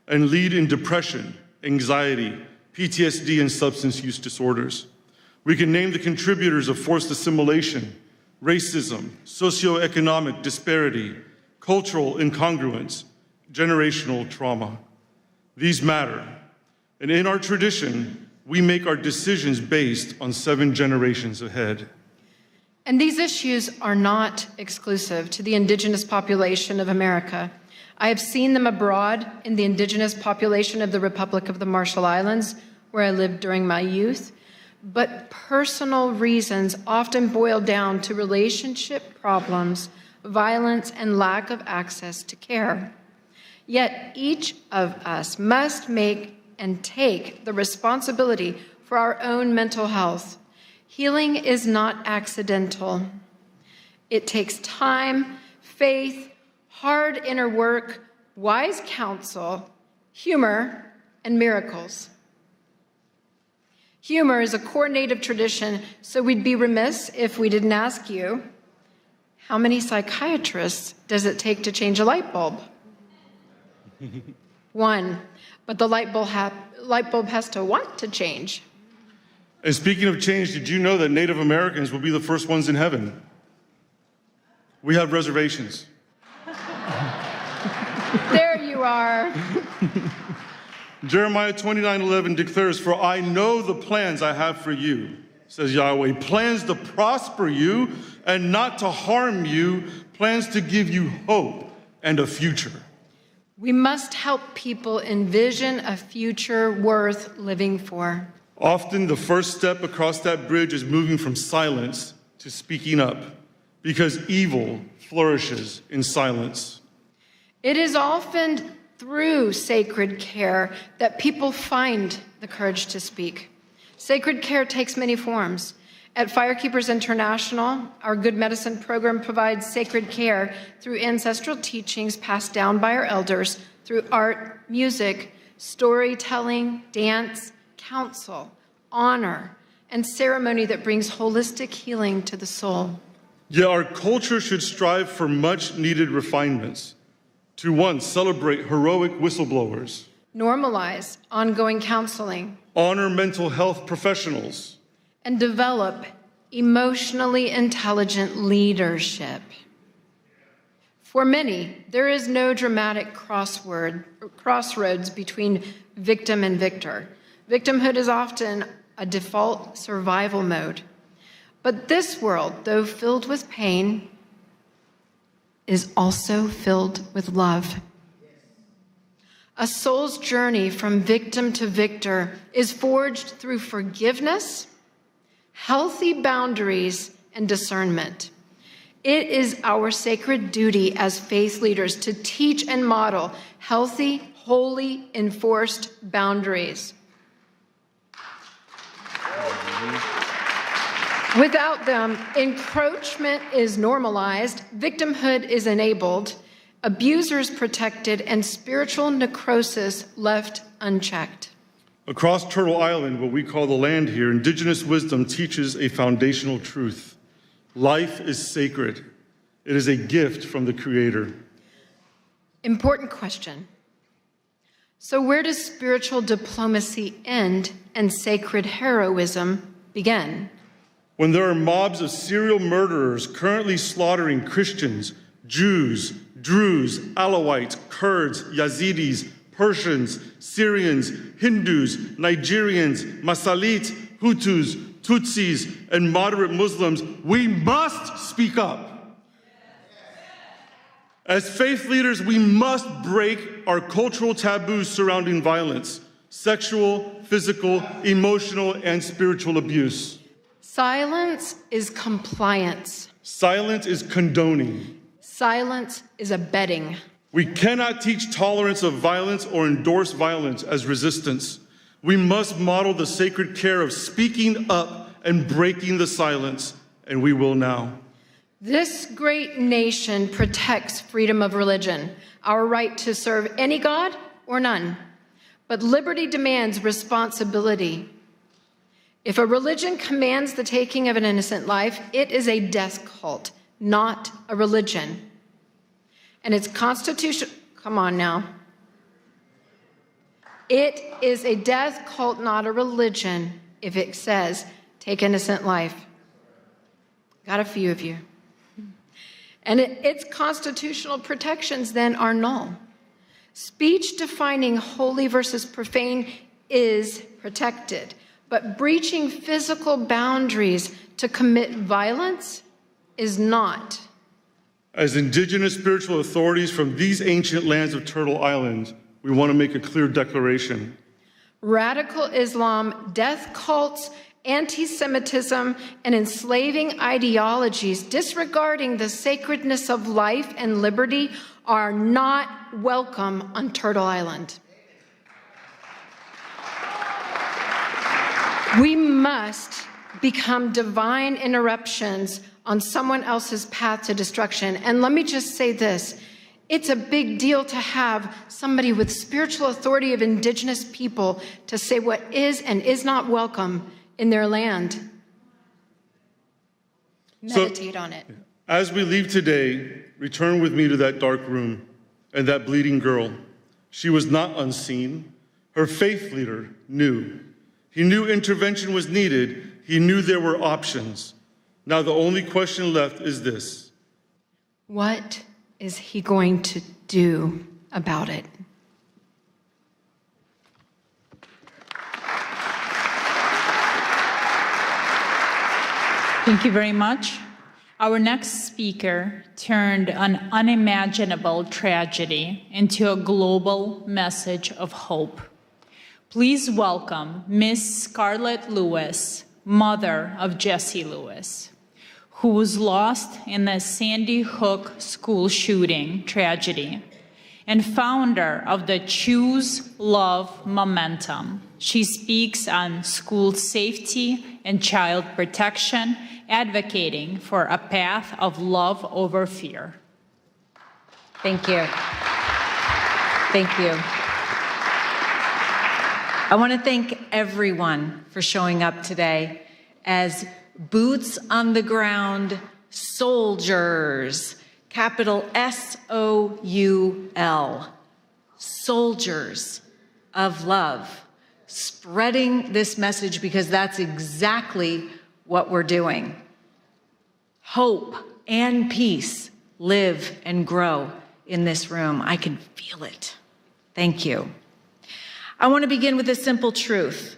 and lead in depression, anxiety, PTSD, and substance use disorders. We can name the contributors of forced assimilation, racism, socioeconomic disparity, cultural incongruence, generational trauma. These matter. And in our tradition, we make our decisions based on 7 generations ahead. And these issues are not exclusive to the indigenous population of America. I have seen them abroad in the indigenous population of the Republic of the Marshall Islands, where I lived during my youth. But personal reasons often boil down to relationship problems, violence, and lack of access to care. Yet each of us must make and take the responsibility for our own mental health. Healing is not accidental. It takes time, faith, hard inner work, wise counsel, humor, and miracles. Humor is a core Native tradition, so we'd be remiss if we didn't ask you, how many psychiatrists does it take to change a light bulb? 1, but the light bulb has to want to change. And speaking of change, did you know that Native Americans will be the first ones in heaven? We have reservations. There you are. Jeremiah 29:11 declares, "For I know the plans I have for you," says Yahweh, "plans to prosper you and not to harm you, plans to give you hope and a future." We must help people envision a future worth living for. Often the first step across that bridge is moving from silence to speaking up, because evil flourishes in silence. It is often through sacred care that people find the courage to speak. Sacred care takes many forms. At Firekeepers International, our Good Medicine program provides sacred care through ancestral teachings passed down by our elders, through art, music, storytelling, dance, counsel, honor, and ceremony that brings holistic healing to the soul. Yet our culture should strive for much needed refinements. To 1, celebrate heroic whistleblowers. Normalize ongoing counseling. Honor mental health professionals. And develop emotionally intelligent leadership. For many, there is no dramatic crossroads between victim and victor. Victimhood is often a default survival mode. But this world, though filled with pain, is also filled with love. A soul's journey from victim to victor is forged through forgiveness, healthy boundaries, and discernment. It is our sacred duty as faith leaders to teach and model healthy, holy, enforced boundaries. Without them, encroachment is normalized, victimhood is enabled, abusers protected, and spiritual necrosis left unchecked. Across Turtle Island, what we call the land here, indigenous wisdom teaches a foundational truth. Life is sacred. It is a gift from the Creator. Important question. So where does spiritual diplomacy end and sacred heroism begin? When there are mobs of serial murderers currently slaughtering Christians, Jews, Druze, Alawites, Kurds, Yazidis, Persians, Syrians, Hindus, Nigerians, Masalit, Hutus, Tutsis, and moderate Muslims, we must speak up. As faith leaders, we must break our cultural taboos surrounding violence, sexual, physical, emotional, and spiritual abuse. Silence is compliance. Silence is condoning. Silence is abetting. We cannot teach tolerance of violence or endorse violence as resistance. We must model the sacred care of speaking up and breaking the silence, and we will now. This great nation protects freedom of religion, our right to serve any God or none. But liberty demands responsibility. If a religion commands the taking of an innocent life, it is a death cult, not a religion. And it's constitutional. Come on now. It is a death cult, not a religion, if it says, take innocent life. Got a few of you. And its constitutional protections then are null. Speech defining holy versus profane is protected, but breaching physical boundaries to commit violence is not. As indigenous spiritual authorities from these ancient lands of Turtle Island, we want to make a clear declaration. Radical Islam, death cults, anti-Semitism, and enslaving ideologies disregarding the sacredness of life and liberty are not welcome on Turtle Island. We must become divine interruptions on someone else's path to destruction. And let me just say this. It's a big deal to have somebody with spiritual authority of indigenous people to say what is and is not welcome in their land. Meditate on it. As we leave today, return with me to that dark room and that bleeding girl. She was not unseen. Her faith leader knew. He knew intervention was needed. He knew there were options. Now the only question left is this. What is he going to do about it? Thank you very much. Our next speaker turned an unimaginable tragedy into a global message of hope. Please welcome Miss Scarlett Lewis, mother of Jesse Lewis, who was lost in the Sandy Hook school shooting tragedy, and founder of the Choose Love Momentum. She speaks on school safety and child protection, advocating for a path of love over fear. Thank you. Thank you. I want to thank everyone for showing up today as boots on the ground soldiers, capital S-O-U-L, soldiers of love, spreading this message because that's exactly what we're doing. Hope and peace live and grow in this room. I can feel it. Thank you. I want to begin with a simple truth.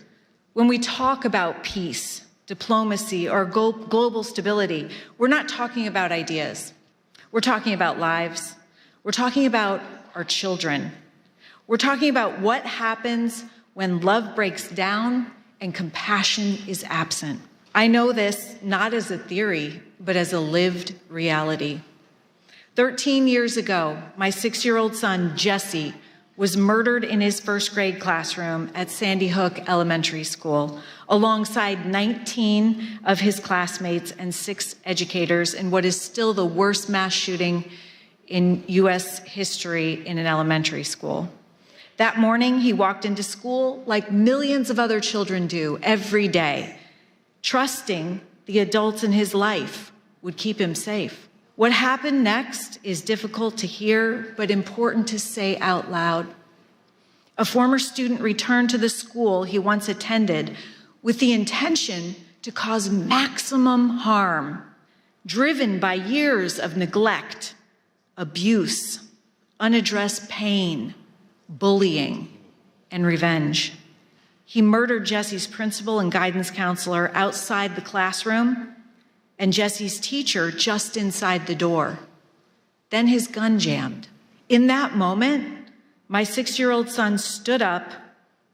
When we talk about peace, diplomacy, or global stability, we're not talking about ideas. We're talking about lives. We're talking about our children. We're talking about what happens when love breaks down and compassion is absent. I know this not as a theory, but as a lived reality. 13 years ago, my 6-year-old son, Jesse, was murdered in his first grade classroom at Sandy Hook Elementary School, alongside 19 of his classmates and 6 educators in what is still the worst mass shooting in U.S. history in an elementary school. That morning, he walked into school like millions of other children do every day, trusting the adults in his life would keep him safe. What happened next is difficult to hear, but important to say out loud. A former student returned to the school he once attended with the intention to cause maximum harm, driven by years of neglect, abuse, unaddressed pain, bullying, and revenge. He murdered Jesse's principal and guidance counselor outside the classroom and Jesse's teacher just inside the door. Then his gun jammed. In that moment, my 6-year-old son stood up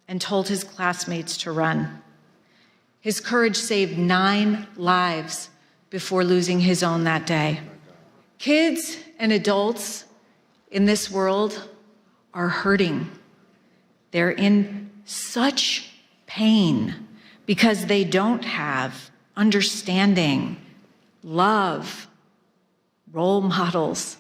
and told his classmates to run. His courage saved 9 lives before losing his own that day. Kids and adults in this world are hurting. They're in such pain because they don't have understanding, love, role models,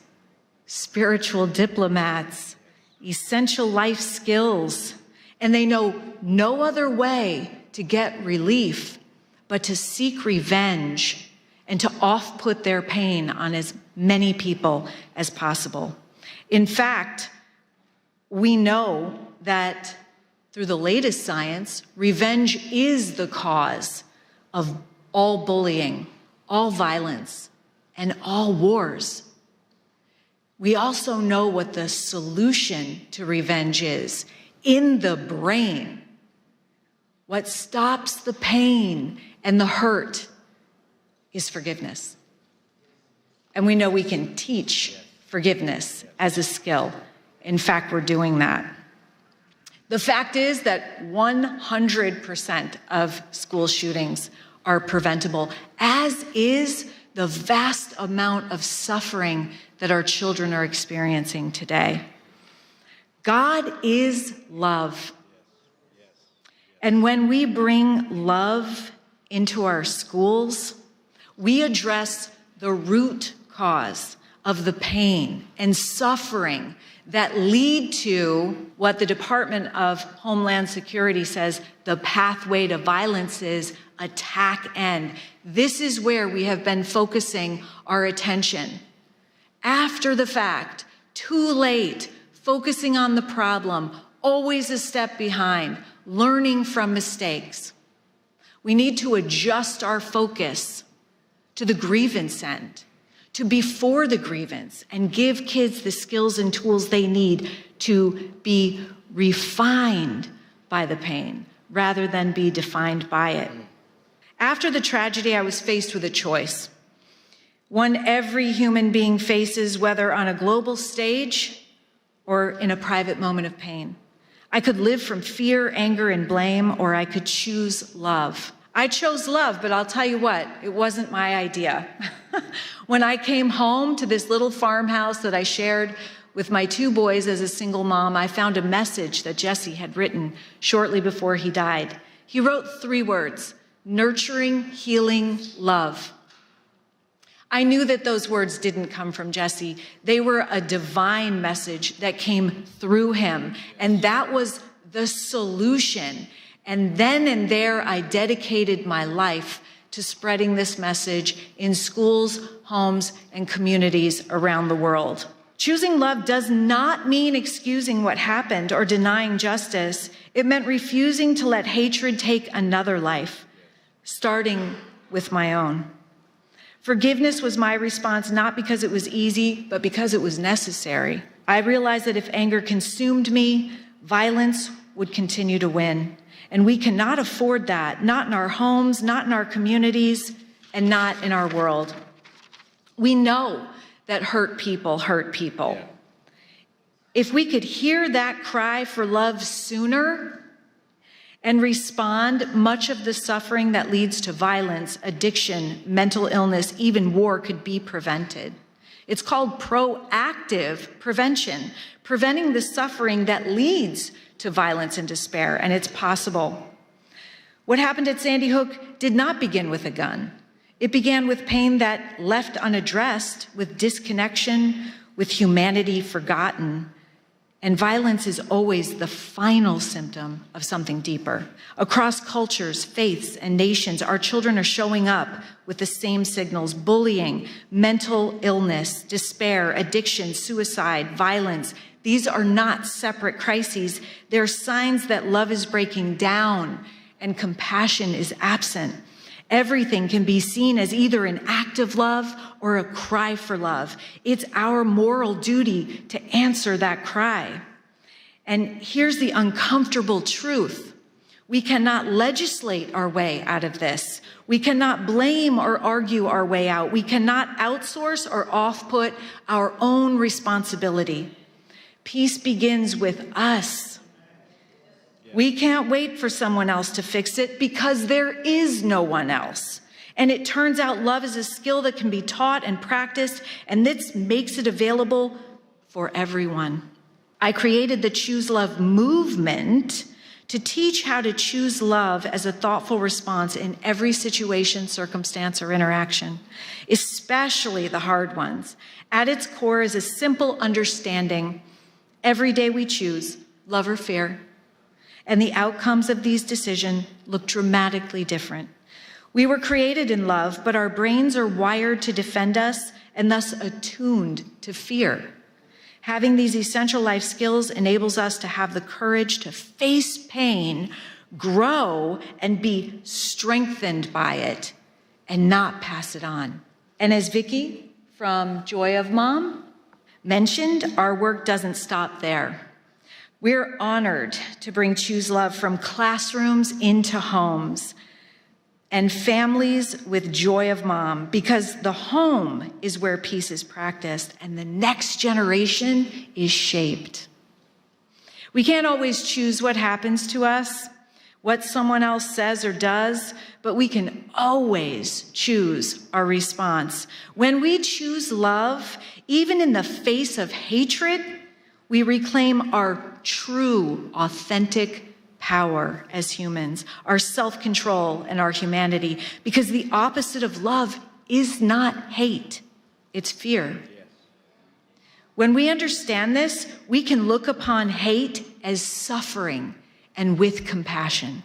spiritual diplomats, essential life skills, and they know no other way to get relief but to seek revenge and to off-put their pain on as many people as possible. In fact, we know that through the latest science, revenge is the cause of all bullying, all violence, and all wars. We also know what the solution to revenge is in the brain. What stops the pain and the hurt is forgiveness. And we know we can teach forgiveness as a skill. In fact, we're doing that. The fact is that 100% of school shootings are preventable, as is the vast amount of suffering that our children are experiencing today. God is love. And when we bring love into our schools, we address the root cause of the pain and suffering that lead to what the Department of Homeland Security says the pathway to violence is: attack end. This is where we have been focusing our attention. After the fact, too late, focusing on the problem, always a step behind, learning from mistakes. We need to adjust our focus to the grievance end, to before the grievance, and give kids the skills and tools they need to be refined by the pain rather than be defined by it. After the tragedy, I was faced with a choice, one every human being faces, whether on a global stage or in a private moment of pain. I could live from fear, anger, and blame, or I could choose love. I chose love, but I'll tell you what, it wasn't my idea. When I came home to this little farmhouse that I shared with my 2 boys as a single mom, I found a message that Jesse had written shortly before he died. He wrote 3 words: nurturing, healing, love. I knew that those words didn't come from Jesse. They were a divine message that came through him, and that was the solution. And then and there, I dedicated my life to spreading this message in schools, homes, and communities around the world. Choosing love does not mean excusing what happened or denying justice. It meant refusing to let hatred take another life, starting with my own. Forgiveness was my response, not because it was easy, but because it was necessary. I realized that if anger consumed me, violence would continue to win. And we cannot afford that, not in our homes, not in our communities, and not in our world. We know that hurt people hurt people. Yeah. If we could hear that cry for love sooner and respond, much of the suffering that leads to violence, addiction, mental illness, even war could be prevented. It's called proactive prevention, preventing the suffering that leads to violence and despair, and it's possible. What happened at Sandy Hook did not begin with a gun. It began with pain that left unaddressed, with disconnection, with humanity forgotten. And violence is always the final symptom of something deeper. Across cultures, faiths, and nations, our children are showing up with the same signals: bullying, mental illness, despair, addiction, suicide, violence. These are not separate crises. They're signs that love is breaking down and compassion is absent. Everything can be seen as either an act of love or a cry for love. It's our moral duty to answer that cry. And here's the uncomfortable truth. We cannot legislate our way out of this. We cannot blame or argue our way out. We cannot outsource or off-put our own responsibility. Peace begins with us. We can't wait for someone else to fix it because there is no one else. And it turns out love is a skill that can be taught and practiced, and this makes it available for everyone. I created the Choose Love movement to teach how to choose love as a thoughtful response in every situation, circumstance, or interaction, especially the hard ones. At its core is a simple understanding. Every day we choose love or fear, and the outcomes of these decisions look dramatically different. We were created in love, but our brains are wired to defend us and thus attuned to fear. Having these essential life skills enables us to have the courage to face pain, grow, and be strengthened by it, and not pass it on. And as Vicki from Joy of Mom mentioned, our work doesn't stop there. We're honored to bring Choose Love from classrooms into homes and families with Joy of Mom, because the home is where peace is practiced and the next generation is shaped. We can't always choose what happens to us, what someone else says or does, but we can always choose our response. When we choose love, even in the face of hatred, we reclaim our true, authentic power as humans, our self-control and our humanity, because the opposite of love is not hate, it's fear. When we understand this, we can look upon hate as suffering and with compassion.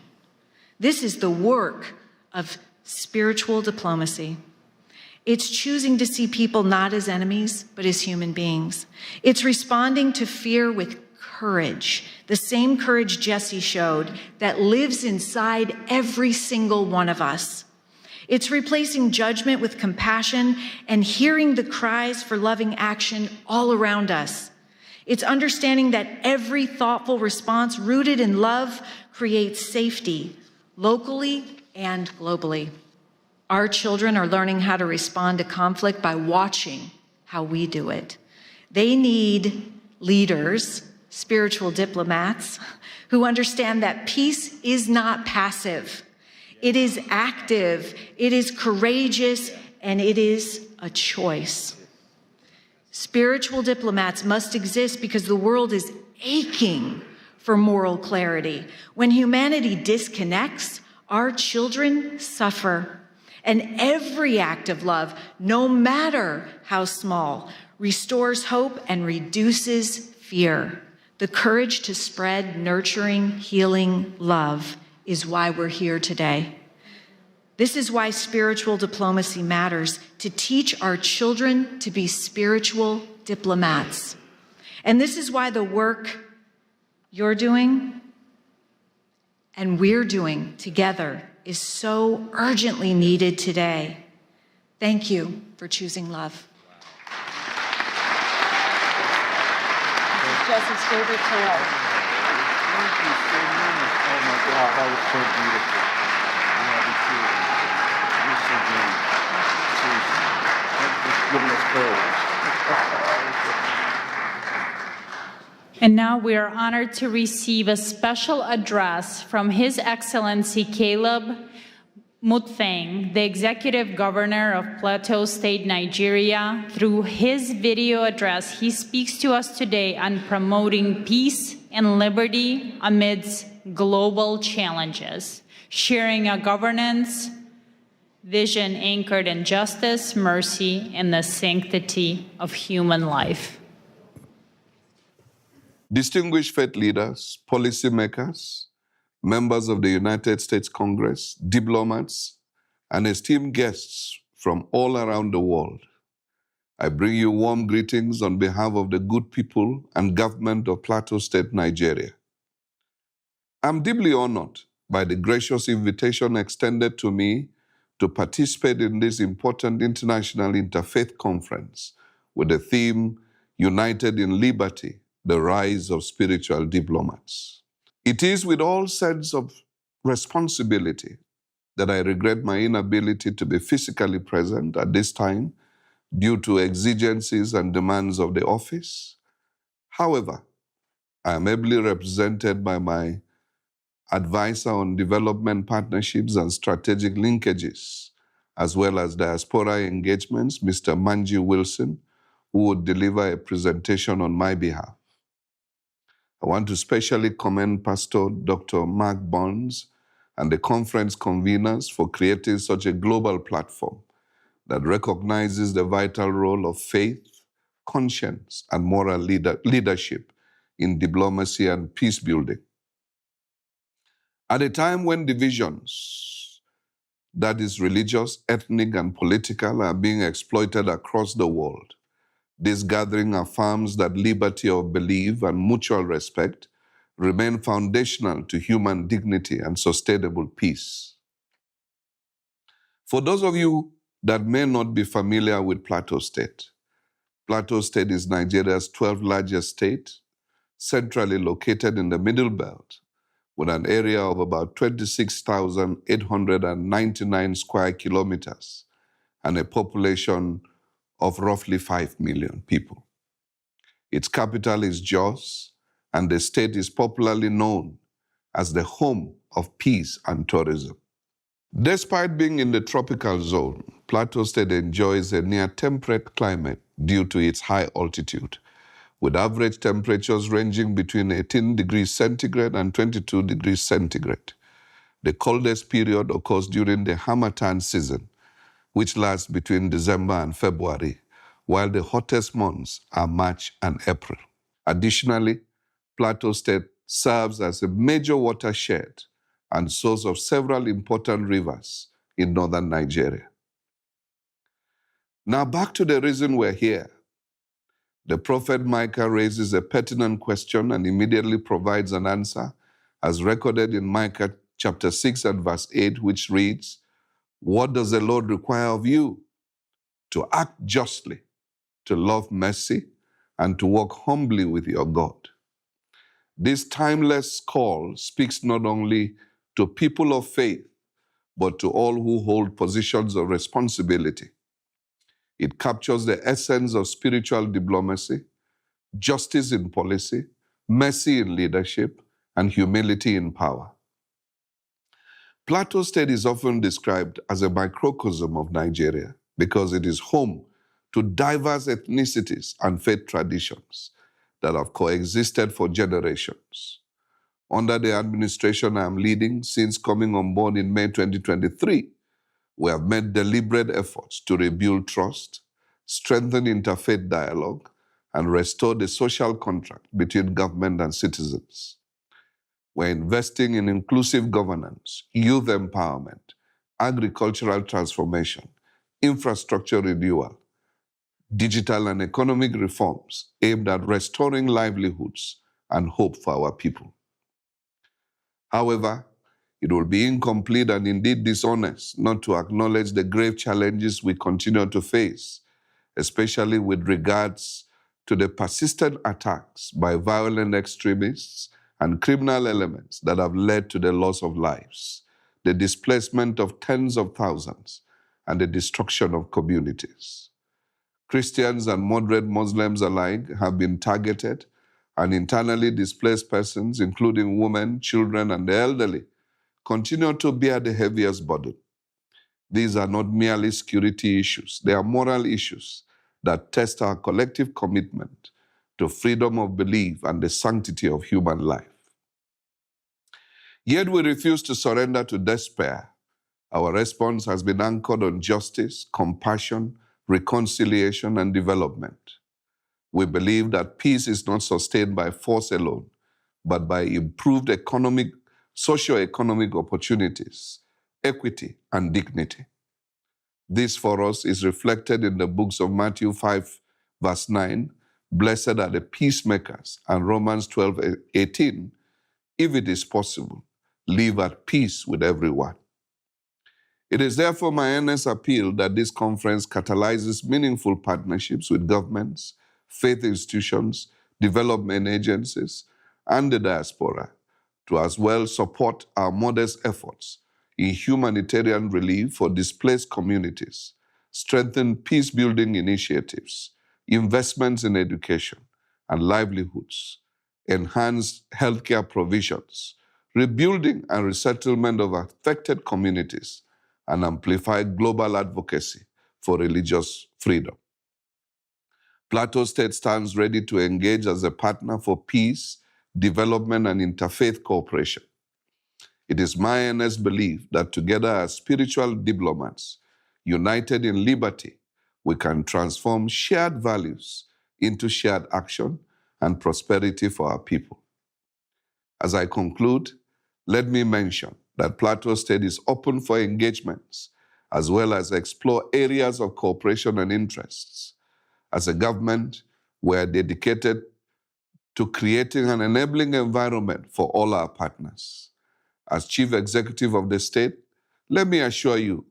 This is the work of spiritual diplomacy. It's choosing to see people not as enemies, but as human beings. It's responding to fear with courage, the same courage Jesse showed that lives inside every single one of us. It's replacing judgment with compassion and hearing the cries for loving action all around us. It's understanding that every thoughtful response rooted in love creates safety, locally and globally. Our children are learning how to respond to conflict by watching how we do it. They need leaders, spiritual diplomats, who understand that peace is not passive. It is active, it is courageous, and it is a choice. Spiritual diplomats must exist because the world is aching for moral clarity. When humanity disconnects, our children suffer. And every act of love, no matter how small, restores hope and reduces fear. The courage to spread nurturing, healing love is why we're here today. This is why spiritual diplomacy matters, to teach our children to be spiritual diplomats. And this is why the work you're doing and we're doing together is so urgently needed today. Thank you for choosing love. This is Jesse's favorite tale. Thank you so much. Oh my God, that was so beautiful. I love you too. You're so good. Seriously. Thanks for giving us courage. And now we are honored to receive a special address from His Excellency Caleb Mutfeng, the Executive Governor of Plateau State, Nigeria. Through his video address, he speaks to us today on promoting peace and liberty amidst global challenges, sharing a governance vision anchored in justice, mercy, and the sanctity of human life. distinguished faith leaders, policymakers, members of the United States Congress, diplomats, and esteemed guests from all around the world, I bring you warm greetings on behalf of the good people and government of Plateau State, Nigeria. I'm deeply honored by the gracious invitation extended to me to participate in this important International Interfaith Conference with the theme, United in Liberty, the Rise of Spiritual Diplomats. It is with all sense of responsibility that I regret my inability to be physically present at this time due to exigencies and demands of the office. However, I am ably represented by my advisor on development partnerships and strategic linkages, as well as diaspora engagements, Mr. Manji Wilson, who would deliver a presentation on my behalf. I want to specially commend Pastor Dr. Mark Burns and the conference conveners for creating such a global platform that recognizes the vital role of faith, conscience, and moral leadership in diplomacy and peace building. At a time when divisions, that is religious, ethnic, and political, are being exploited across the world, this gathering affirms that liberty of belief and mutual respect remain foundational to human dignity and sustainable peace. For those of you that may not be familiar with Plateau State is Nigeria's 12th largest state, centrally located in the Middle Belt, with an area of about 26,899 square kilometers and a population of roughly 5 million people. Its capital is Jos, and the state is popularly known as the home of peace and tourism. Despite being in the tropical zone, Plateau State enjoys a near-temperate climate due to its high altitude, with average temperatures ranging between 18 degrees centigrade and 22 degrees centigrade. The coldest period occurs during the Harmattan season, which lasts between December and February, while the hottest months are March and April. Additionally, Plateau State serves as a major watershed and source of several important rivers in northern Nigeria. Now back to the reason we're here. The prophet Micah raises a pertinent question and immediately provides an answer, as recorded in Micah chapter 6 and verse 8, which reads, "What does the Lord require of you? To act justly, to love mercy, and to walk humbly with your God." This timeless call speaks not only to people of faith, but to all who hold positions of responsibility. It captures the essence of spiritual diplomacy, justice in policy, mercy in leadership, and humility in power. Plateau State is often described as a microcosm of Nigeria because it is home to diverse ethnicities and faith traditions that have coexisted for generations. Under the administration I am leading since coming on board in May 2023, we have made deliberate efforts to rebuild trust, strengthen interfaith dialogue, and restore the social contract between government and citizens. We're investing in inclusive governance, youth empowerment, agricultural transformation, infrastructure renewal, digital and economic reforms aimed at restoring livelihoods and hope for our people. However, it will be incomplete and indeed dishonest not to acknowledge the grave challenges we continue to face, especially with regards to the persistent attacks by violent extremists and criminal elements that have led to the loss of lives, the displacement of tens of thousands, and the destruction of communities. Christians and moderate Muslims alike have been targeted, and internally displaced persons, including women, children, and the elderly, continue to bear the heaviest burden. These are not merely security issues, they are moral issues that test our collective commitment to freedom of belief and the sanctity of human life. Yet we refuse to surrender to despair. Our response has been anchored on justice, compassion, reconciliation, and development. We believe that peace is not sustained by force alone, but by improved socio-economic opportunities, equity, and dignity. This for us is reflected in the books of Matthew 5, verse 9, "Blessed are the peacemakers," and Romans 12:18, "If it is possible, live at peace with everyone." It is therefore my earnest appeal that this conference catalyzes meaningful partnerships with governments, faith institutions, development agencies, and the diaspora to as well support our modest efforts in humanitarian relief for displaced communities, strengthen peace-building initiatives, investments in education and livelihoods, enhance healthcare provisions, rebuilding and resettlement of affected communities, and amplify global advocacy for religious freedom. Plateau State stands ready to engage as a partner for peace, development, and interfaith cooperation. It is my earnest belief that together as spiritual diplomats, united in liberty, we can transform shared values into shared action and prosperity for our people. As I conclude, let me mention that Plateau State is open for engagements as well as explore areas of cooperation and interests. As a government, we are dedicated to creating an enabling environment for all our partners. As Chief Executive of the state, let me assure you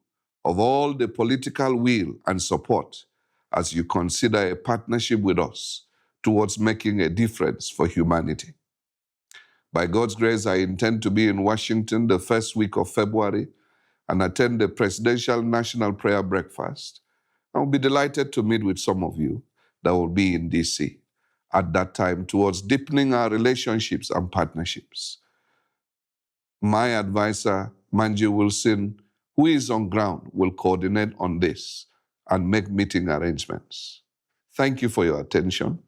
of all the political will and support as you consider a partnership with us towards making a difference for humanity. By God's grace, I intend to be in Washington the first week of February and attend the Presidential National Prayer Breakfast. I will be delighted to meet with some of you that will be in D.C. at that time towards deepening our relationships and partnerships. My advisor, Manji Wilson, who is on ground, will coordinate on this and make meeting arrangements. Thank you for your attention,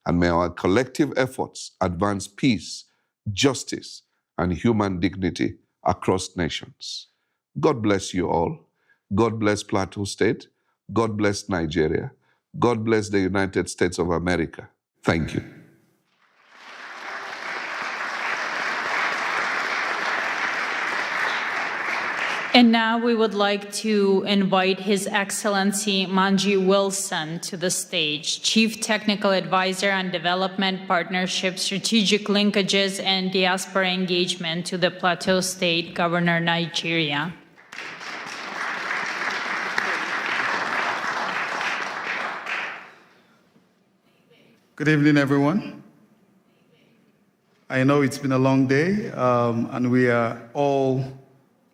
and may our collective efforts advance peace, justice, and human dignity across nations. God bless you all. God bless Plateau State. God bless Nigeria. God bless the United States of America. Thank you. And now we would like to invite His Excellency Manji Wilson to the stage, Chief Technical Advisor on Development Partnership, Strategic Linkages, and Diaspora Engagement to the Plateau State Governor, Nigeria. Good evening, everyone. I know it's been a long day, and we are all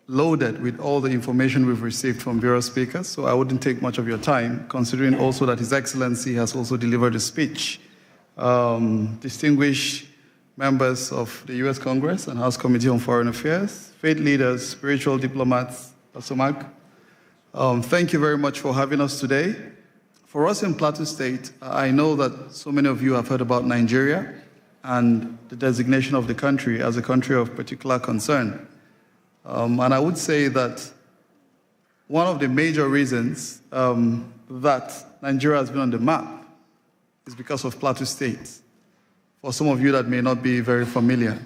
loaded with all the information we've received from various speakers, so I wouldn't take much of your time, considering also that His Excellency has also delivered a speech. Distinguished members of the U.S. Congress and House Committee on Foreign Affairs, faith leaders, spiritual diplomats, Pastor Mark, thank you very much for having us today. For us in Plateau State, I know that so many of you have heard about Nigeria and the designation of the country as a country of particular concern. And I would say that one of the major reasons that Nigeria has been on the map is because of Plateau State. For some of you that may not be very familiar,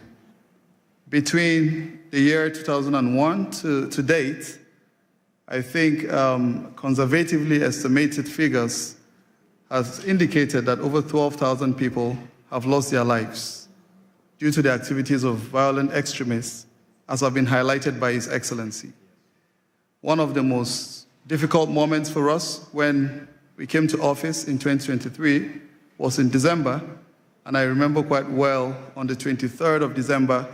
between the year 2001 to date, I think conservatively estimated figures has indicated that over 12,000 people have lost their lives due to the activities of violent extremists, as have been highlighted by His Excellency. One of the most difficult moments for us when we came to office in 2023 was in December, and I remember quite well on the 23rd of December,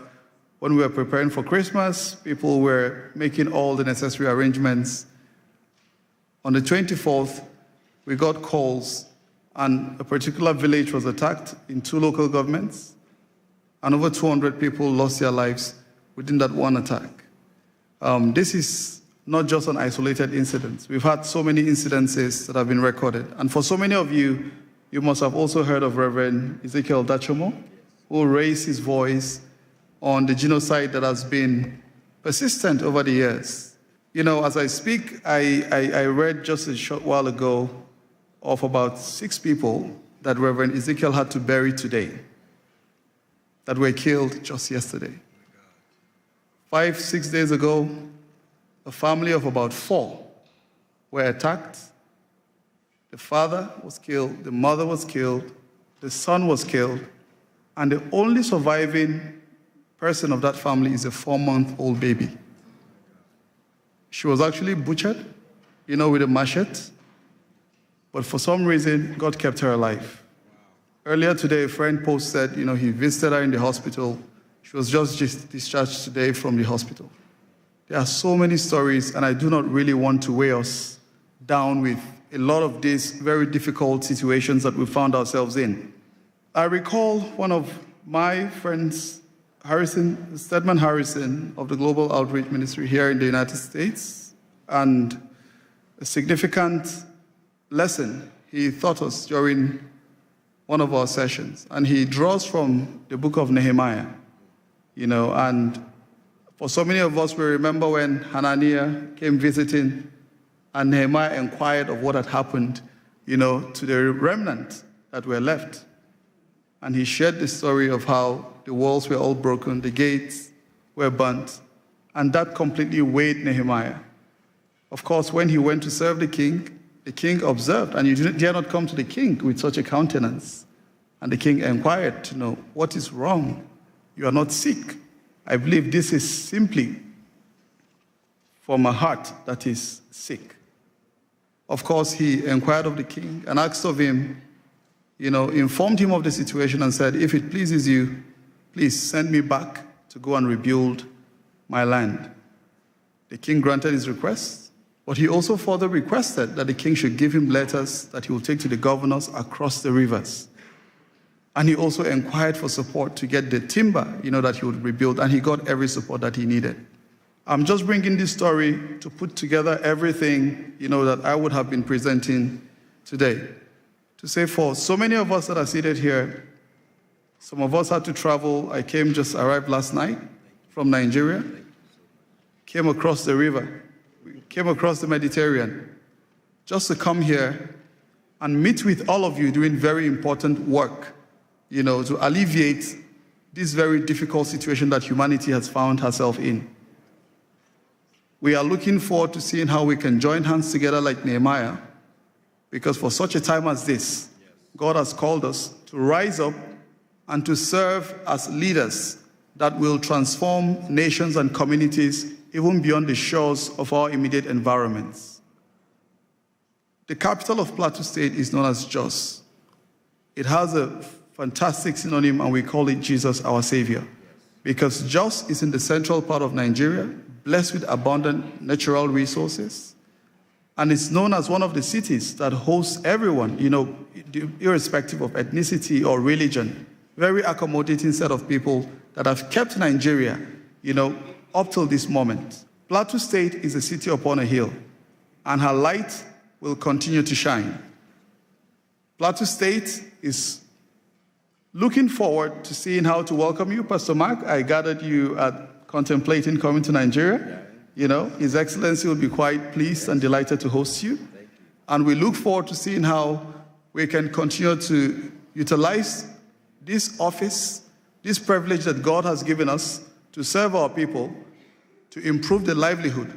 when we were preparing for Christmas, people were making all the necessary arrangements. On the 24th, we got calls, and a particular village was attacked in 2 local governments, and over 200 people lost their lives within that one attack. This is not just an isolated incident. We've had so many incidences that have been recorded. And for so many of you, you must have also heard of Reverend Ezekiel Dachomo, who raised his voice on the genocide that has been persistent over the years. You know, as I speak, I read just a short while ago of about 6 people that Reverend Ezekiel had to bury today, that were killed just yesterday. 5-6 days ago, a family of about 4 were attacked. The father was killed, the mother was killed, the son was killed, and the only surviving person of that family is a 4-month-old baby. She was actually butchered, with a machete, but for some reason, God kept her alive. Earlier today, a friend posted, he visited her in the hospital. She was just discharged today from the hospital. There are so many stories, and I do not really want to weigh us down with a lot of these very difficult situations that we found ourselves in. I recall one of my friends, Stedman Harrison of the Global Outreach Ministry here in the United States, and a significant lesson he taught us during one of our sessions. And he draws from the book of Nehemiah, and for so many of us, we remember when Hananiah came visiting and Nehemiah inquired of what had happened, to the remnant that were left. And he shared the story of how the walls were all broken, the gates were burnt, and that completely weighed Nehemiah. Of course, when he went to serve the king observed, and you dare not come to the king with such a countenance. And the king inquired to know, what is wrong? You are not sick. I believe this is simply from a heart that is sick. Of course, he inquired of the king and asked of him, informed him of the situation and said, if it pleases you, please send me back to go and rebuild my land. The king granted his request, but he also further requested that the king should give him letters that he will take to the governors across the rivers. And he also inquired for support to get the timber, that he would rebuild, and he got every support that he needed. I'm just bringing this story to put together everything, that I would have been presenting today. To say for so many of us that are seated here, some of us had to travel. I just arrived last night from Nigeria, came across the river, came across the Mediterranean, just to come here and meet with all of you doing very important work, to alleviate this very difficult situation that humanity has found herself in. We are looking forward to seeing how we can join hands together like Nehemiah, because for such a time as this, God has called us to rise up and to serve as leaders that will transform nations and communities even beyond the shores of our immediate environments. The capital of Plateau State is known as Jos. It has a fantastic synonym, and we call it Jesus, our Savior, because Jos is in the central part of Nigeria, blessed with abundant natural resources, and it's known as one of the cities that hosts everyone, irrespective of ethnicity or religion. Very accommodating set of people that have kept Nigeria, up till this moment. Plateau State is a city upon a hill, and her light will continue to shine. Plateau State is looking forward to seeing how to welcome you. Pastor Mark, I gathered you at contemplating coming to Nigeria. His Excellency will be quite pleased and delighted to host you. And we look forward to seeing how we can continue to utilize this office, this privilege that God has given us to serve our people, to improve the livelihood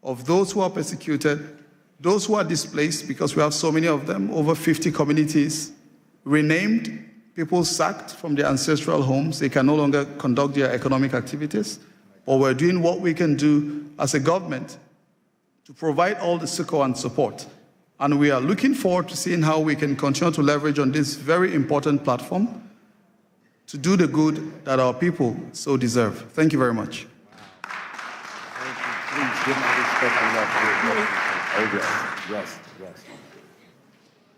of those who are persecuted, those who are displaced, because we have so many of them, over 50 communities renamed, people sacked from their ancestral homes. They can no longer conduct their economic activities. But we're doing what we can do as a government to provide all the succor and support. And we are looking forward to seeing how we can continue to leverage on this very important platform to do the good that our people so deserve. Thank you very much. Thank you. Please give my respect and love to your Yes.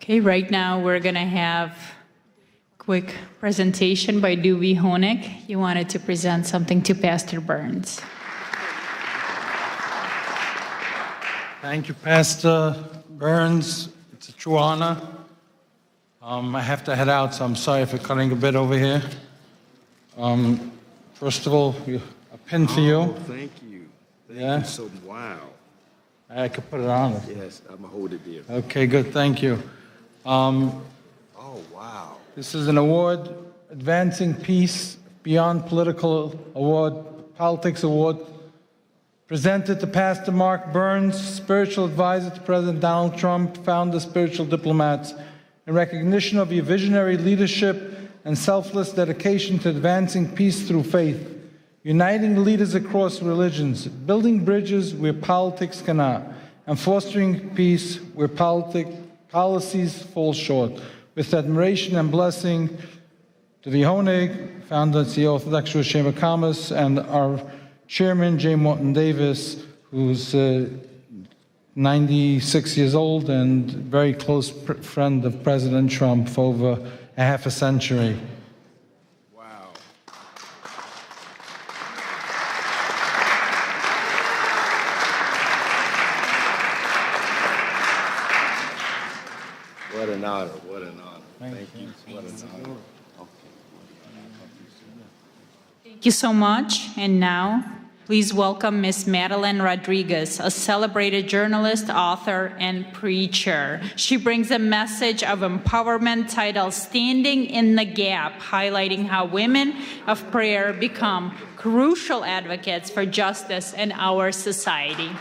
Okay, right now we're going to have a quick presentation by Dewey Honig. He wanted to present something to Pastor Burns. Thank you, Pastor Burns. It's a true honor. I have to head out, so I'm sorry for cutting a bit over here. First of all, a pin for you. Thank you. Thank Yeah. you so wow. I could put it on. Yes, I'm going to hold it there. Okay, good. Thank you. Oh, Oh, wow. This is an award, Advancing Peace Beyond Political Award, Politics Award, presented to Pastor Mark Burns, spiritual advisor to President Donald Trump, founder of Spiritual Diplomats, in recognition of your visionary leadership and selfless dedication to advancing peace through faith, uniting leaders across religions, building bridges where politics cannot, and fostering peace where policies fall short. With admiration and blessing to the Honig, founder and CEO of the Orthodox Chamber of Commerce, and our Chairman, J. Morton Davis, who's 96 years old and very close friend of President Trump for over a half a century. Wow. What an honor, what an honor. Thank you. What an honor. Thank you so much. And now, please welcome Ms. Madeline Rodriguez, a celebrated journalist, author, and preacher. She brings a message of empowerment titled Standing in the Gap, highlighting how women of prayer become crucial advocates for justice in our society.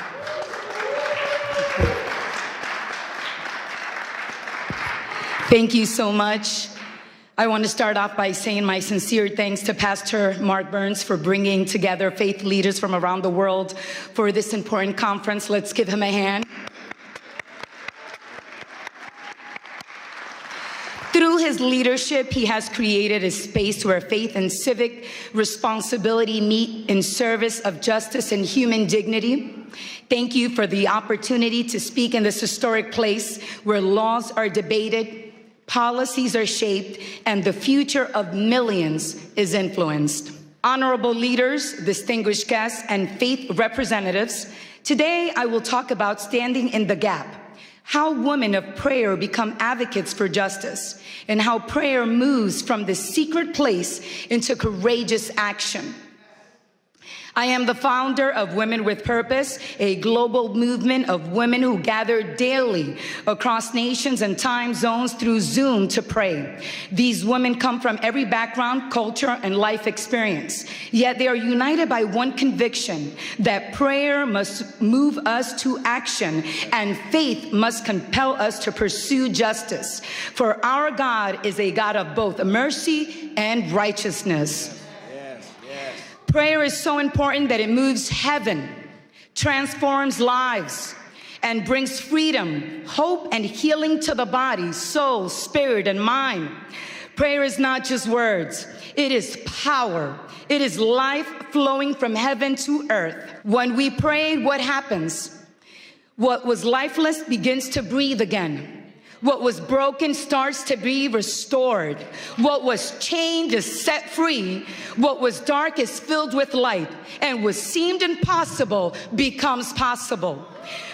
Thank you so much. I want to start off by saying my sincere thanks to Pastor Mark Burns for bringing together faith leaders from around the world for this important conference. Let's give him a hand. Through his leadership, he has created a space where faith and civic responsibility meet in service of justice and human dignity. Thank you for the opportunity to speak in this historic place where laws are debated, policies are shaped, and the future of millions is influenced. Honorable leaders, distinguished guests, and faith representatives, today I will talk about standing in the gap, how women of prayer become advocates for justice, and how prayer moves from the secret place into courageous action. I am the founder of Women with Purpose, a global movement of women who gather daily across nations and time zones through Zoom to pray. These women come from every background, culture, and life experience, yet they are united by one conviction, that prayer must move us to action and faith must compel us to pursue justice. For our God is a God of both mercy and righteousness. Prayer is so important that it moves heaven, transforms lives, and brings freedom, hope, and healing to the body, soul, spirit, and mind. Prayer is not just words. It is power. It is life flowing from heaven to earth. When we pray, what happens? What was lifeless begins to breathe again. What was broken starts to be restored. What was chained is set free. What was dark is filled with light. And what seemed impossible becomes possible.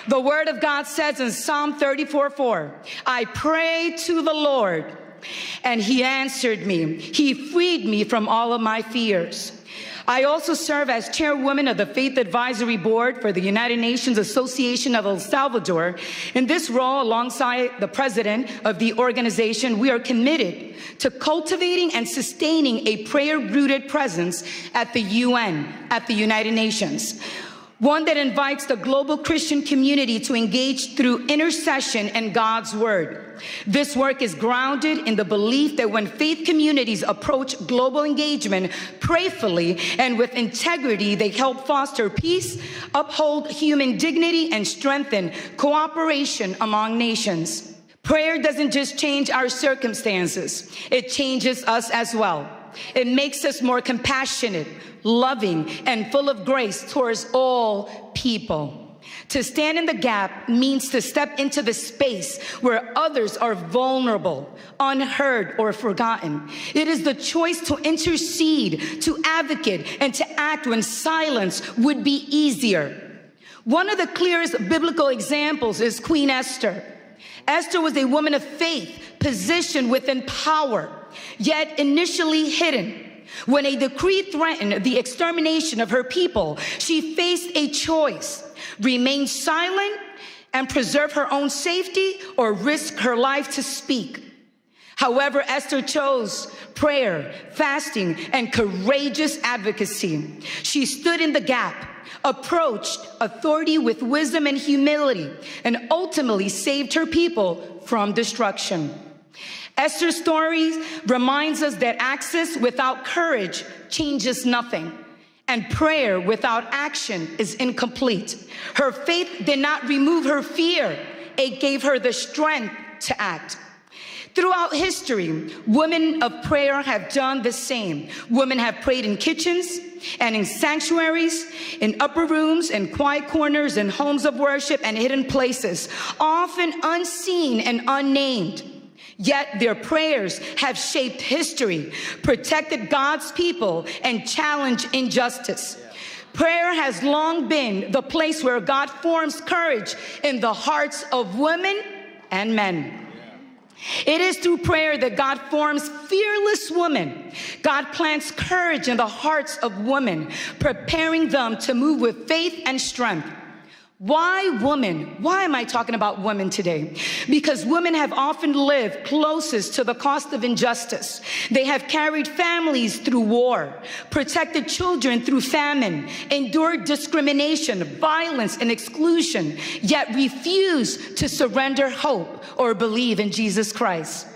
The word of God says in Psalm 34:4, I prayed to the Lord, and he answered me. He freed me from all of my fears. I also serve as chairwoman of the Faith Advisory Board for the United Nations Association of El Salvador. In this role, alongside the president of the organization, we are committed to cultivating and sustaining a prayer-rooted presence at the UN, at the United Nations. One that invites the global Christian community to engage through intercession and God's word. This work is grounded in the belief that when faith communities approach global engagement prayerfully and with integrity, they help foster peace, uphold human dignity, and strengthen cooperation among nations. Prayer doesn't just change our circumstances, it changes us as well. It makes us more compassionate, loving, and full of grace towards all people. To stand in the gap means to step into the space where others are vulnerable, unheard, or forgotten. It is the choice to intercede, to advocate, and to act when silence would be easier. One of the clearest biblical examples is Queen Esther. Esther was a woman of faith, positioned within power, yet initially hidden. When a decree threatened the extermination of her people, she faced a choice: remain silent and preserve her own safety, or risk her life to speak. However, Esther chose prayer, fasting, and courageous advocacy. She stood in the gap, approached authority with wisdom and humility, and ultimately saved her people from destruction. Esther's story reminds us that access without courage changes nothing, and prayer without action is incomplete. Her faith did not remove her fear. It gave her the strength to act. Throughout history, women of prayer have done the same. Women have prayed in kitchens and in sanctuaries, in upper rooms, in quiet corners, in homes of worship and hidden places, often unseen and unnamed. Yet their prayers have shaped history, protected God's people, and challenged injustice. Prayer has long been the place where God forms courage in the hearts of women and men. It is through prayer that God forms fearless women. God plants courage in the hearts of women, preparing them to move with faith and strength. Why women? Why am I talking about women today? Because women have often lived closest to the cost of injustice. They have carried families through war, protected children through famine, endured discrimination, violence, and exclusion, yet refused to surrender hope or believe in Jesus Christ.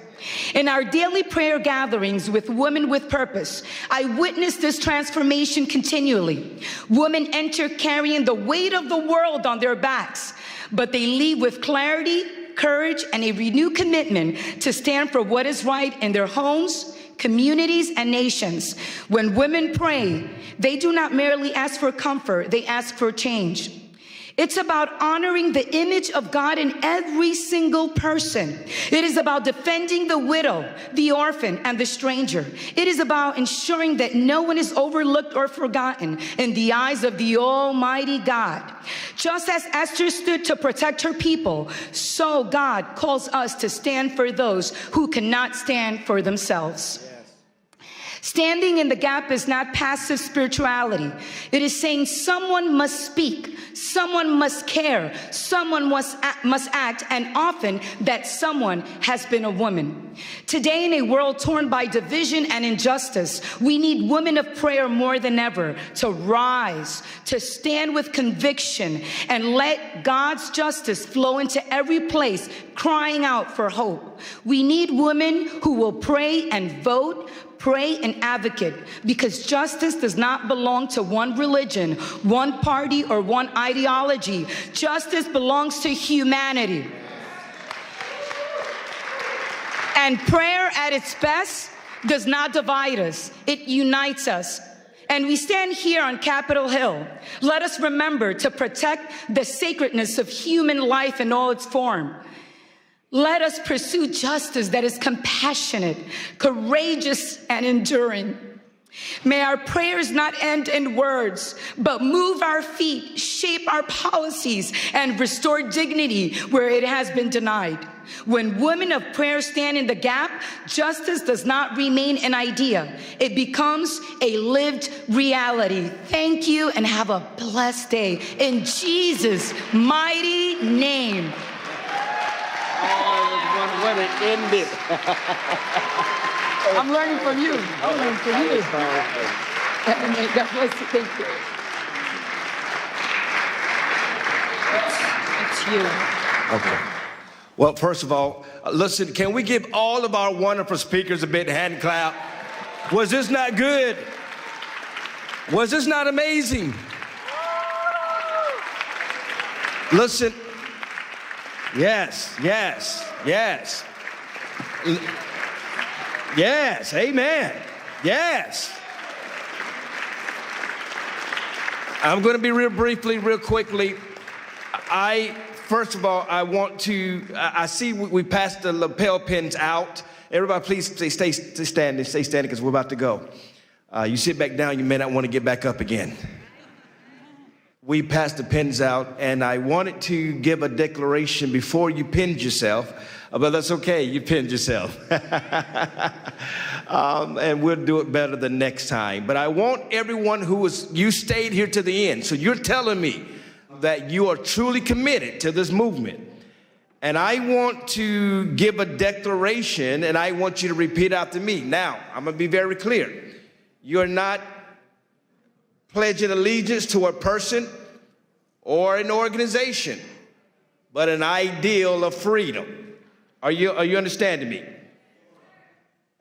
In our daily prayer gatherings with Women with Purpose, I witness this transformation continually. Women enter carrying the weight of the world on their backs, but they leave with clarity, courage, and a renewed commitment to stand for what is right in their homes, communities, and nations. When women pray, they do not merely ask for comfort, they ask for change. It's about honoring the image of God in every single person. It is about defending the widow, the orphan, and the stranger. It is about ensuring that no one is overlooked or forgotten in the eyes of the Almighty God. Just as Esther stood to protect her people, so God calls us to stand for those who cannot stand for themselves. Standing in the gap is not passive spirituality. It is saying someone must speak, someone must care, someone must act, and often that someone has been a woman. Today, in a world torn by division and injustice, we need women of prayer more than ever to rise, to stand with conviction, and let God's justice flow into every place, crying out for hope. We need women who will pray and vote, pray and advocate, because justice does not belong to one religion, one party, or one ideology. Justice belongs to humanity. And prayer at its best does not divide us, it unites us. And we stand here on Capitol Hill. Let us remember to protect the sacredness of human life in all its form. Let us pursue justice that is compassionate, courageous, and enduring. May our prayers not end in words, but move our feet, shape our policies, and restore dignity where it has been denied. When women of prayer stand in the gap, justice does not remain an idea. It becomes a lived reality. Thank you and have a blessed day. In Jesus' mighty name. When it ended. I'm learning from you. I'm learning from you. God bless you. Thank you. It's you. Okay. Well, first of all, listen, can we give all of our wonderful speakers a big hand clap? Was this not good? Was this not amazing? Listen. Yes, yes, yes. Yes, amen. Yes. I'm going to be real quickly. First of all, I want to, I see we passed the lapel pins out. Everybody please stay standing because we're about to go. You sit back down, you may not want to get back up again. We passed the pins out, and I wanted to give a declaration before you pinned yourself, but that's okay, you pinned yourself. And we'll do it better the next time. But I want everyone you stayed here to the end, so you're telling me that you are truly committed to this movement. And I want to give a declaration, and I want you to repeat after me. Now, I'm going to be very clear. You're not pledging allegiance to a person or an organization, but an ideal of freedom. Are you understanding me?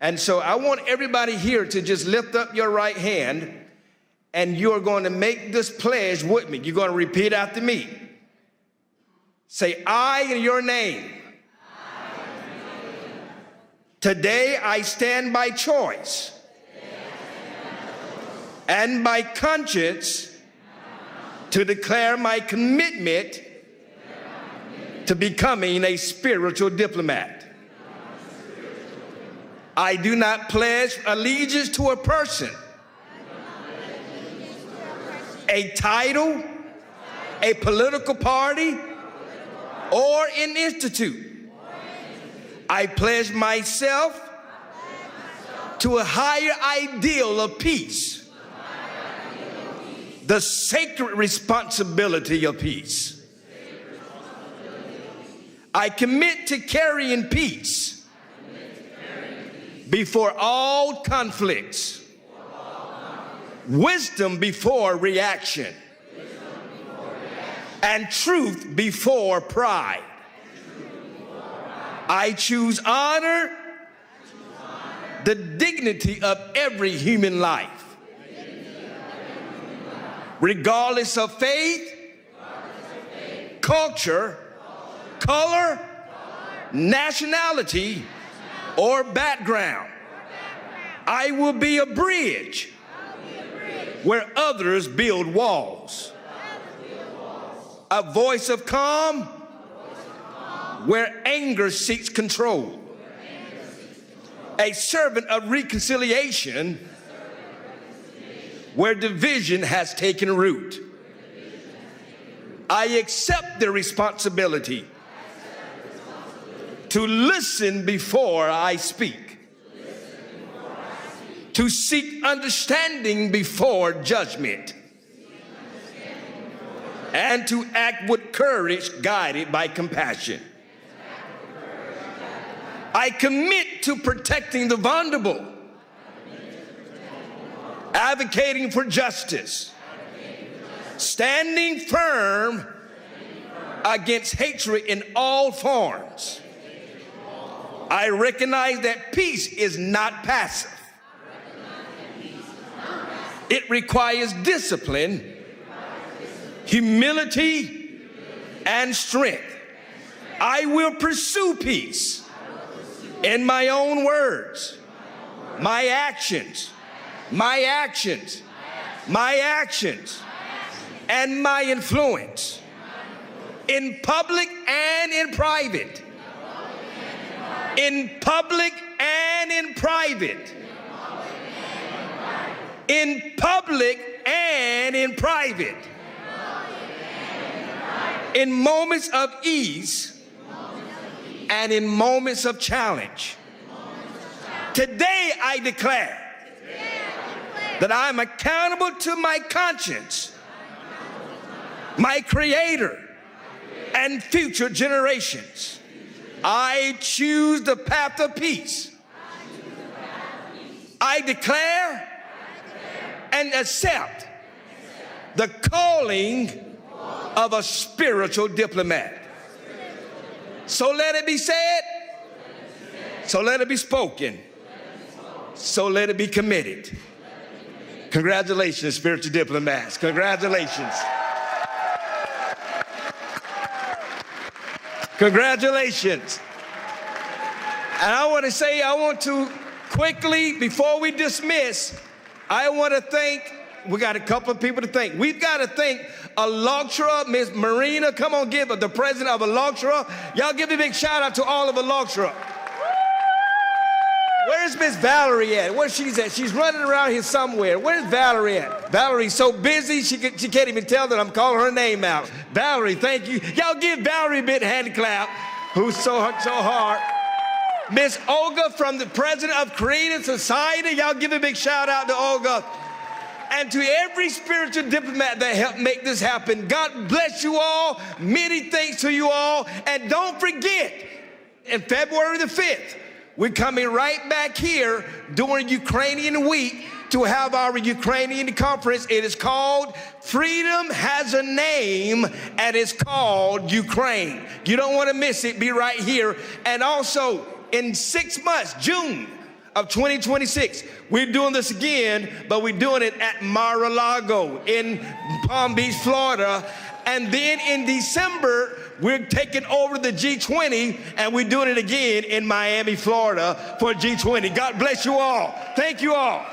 And so I want everybody here to just lift up your right hand, and you're going to make this pledge with me. You're going to repeat after me. Say, I in your name. Today I stand by choice and by conscience to declare my commitment to becoming a spiritual diplomat. I do not pledge allegiance to a person, a title, a political party, or an institute. I pledge myself to a higher ideal of peace, the sacred responsibility of peace. I commit to carrying peace before all conflicts, wisdom before reaction, and truth before pride. I choose honor, the dignity of every human life, regardless of faith, culture, color, nationality, or background. I will be a bridge where others build walls. A voice of calm where anger seeks control. A servant of reconciliation where division has taken root. I accept the responsibility to listen before I speak, to seek understanding before judgment, and to act with courage guided by compassion. I commit to protecting the vulnerable, advocating for justice, standing firm against hatred in all forms. I recognize that peace is not passive. It requires discipline, humility, and strength. I will pursue peace in my own words, my actions, and my influence, in public and in private. In public and in private. In public and in private. In moments of ease and in moments of challenge. Today I declare that I am accountable to my conscience, my Creator, and future generations. I choose the path of peace. I declare and accept the calling of a spiritual diplomat. So let it be said, so let it be spoken, so let it be committed. Congratulations, spiritual diplomats. Congratulations. Congratulations. And I want to quickly, before we dismiss, I want to thank, we got a couple of people to thank. We've got to thank ALLATRA, Miss Marina. Come on, give her, the president of ALLATRA. Y'all give a big shout out to all of ALLATRA. Where's Miss Valerie at? Where's she at? She's running around here somewhere. Where's Valerie at? Valerie's so busy, she can't even tell that I'm calling her name out. Valerie, thank you. Y'all give Valerie a big hand clap, who's so hard. Miss Olga from the president of Creative Society. Y'all give a big shout out to Olga. And to every spiritual diplomat that helped make this happen, God bless you all. Many thanks to you all. And don't forget, in February the 5th, we're coming right back here during Ukrainian Week to have our Ukrainian conference. It is called Freedom Has a Name, and it's called Ukraine. You don't want to miss it. Be right here. And also, in 6 months, June of 2026, we're doing this again, but we're doing it at Mar-a-Lago in Palm Beach, Florida. And then in December, we're taking over the G20, and we're doing it again in Miami, Florida for G20. God bless you all. Thank you all.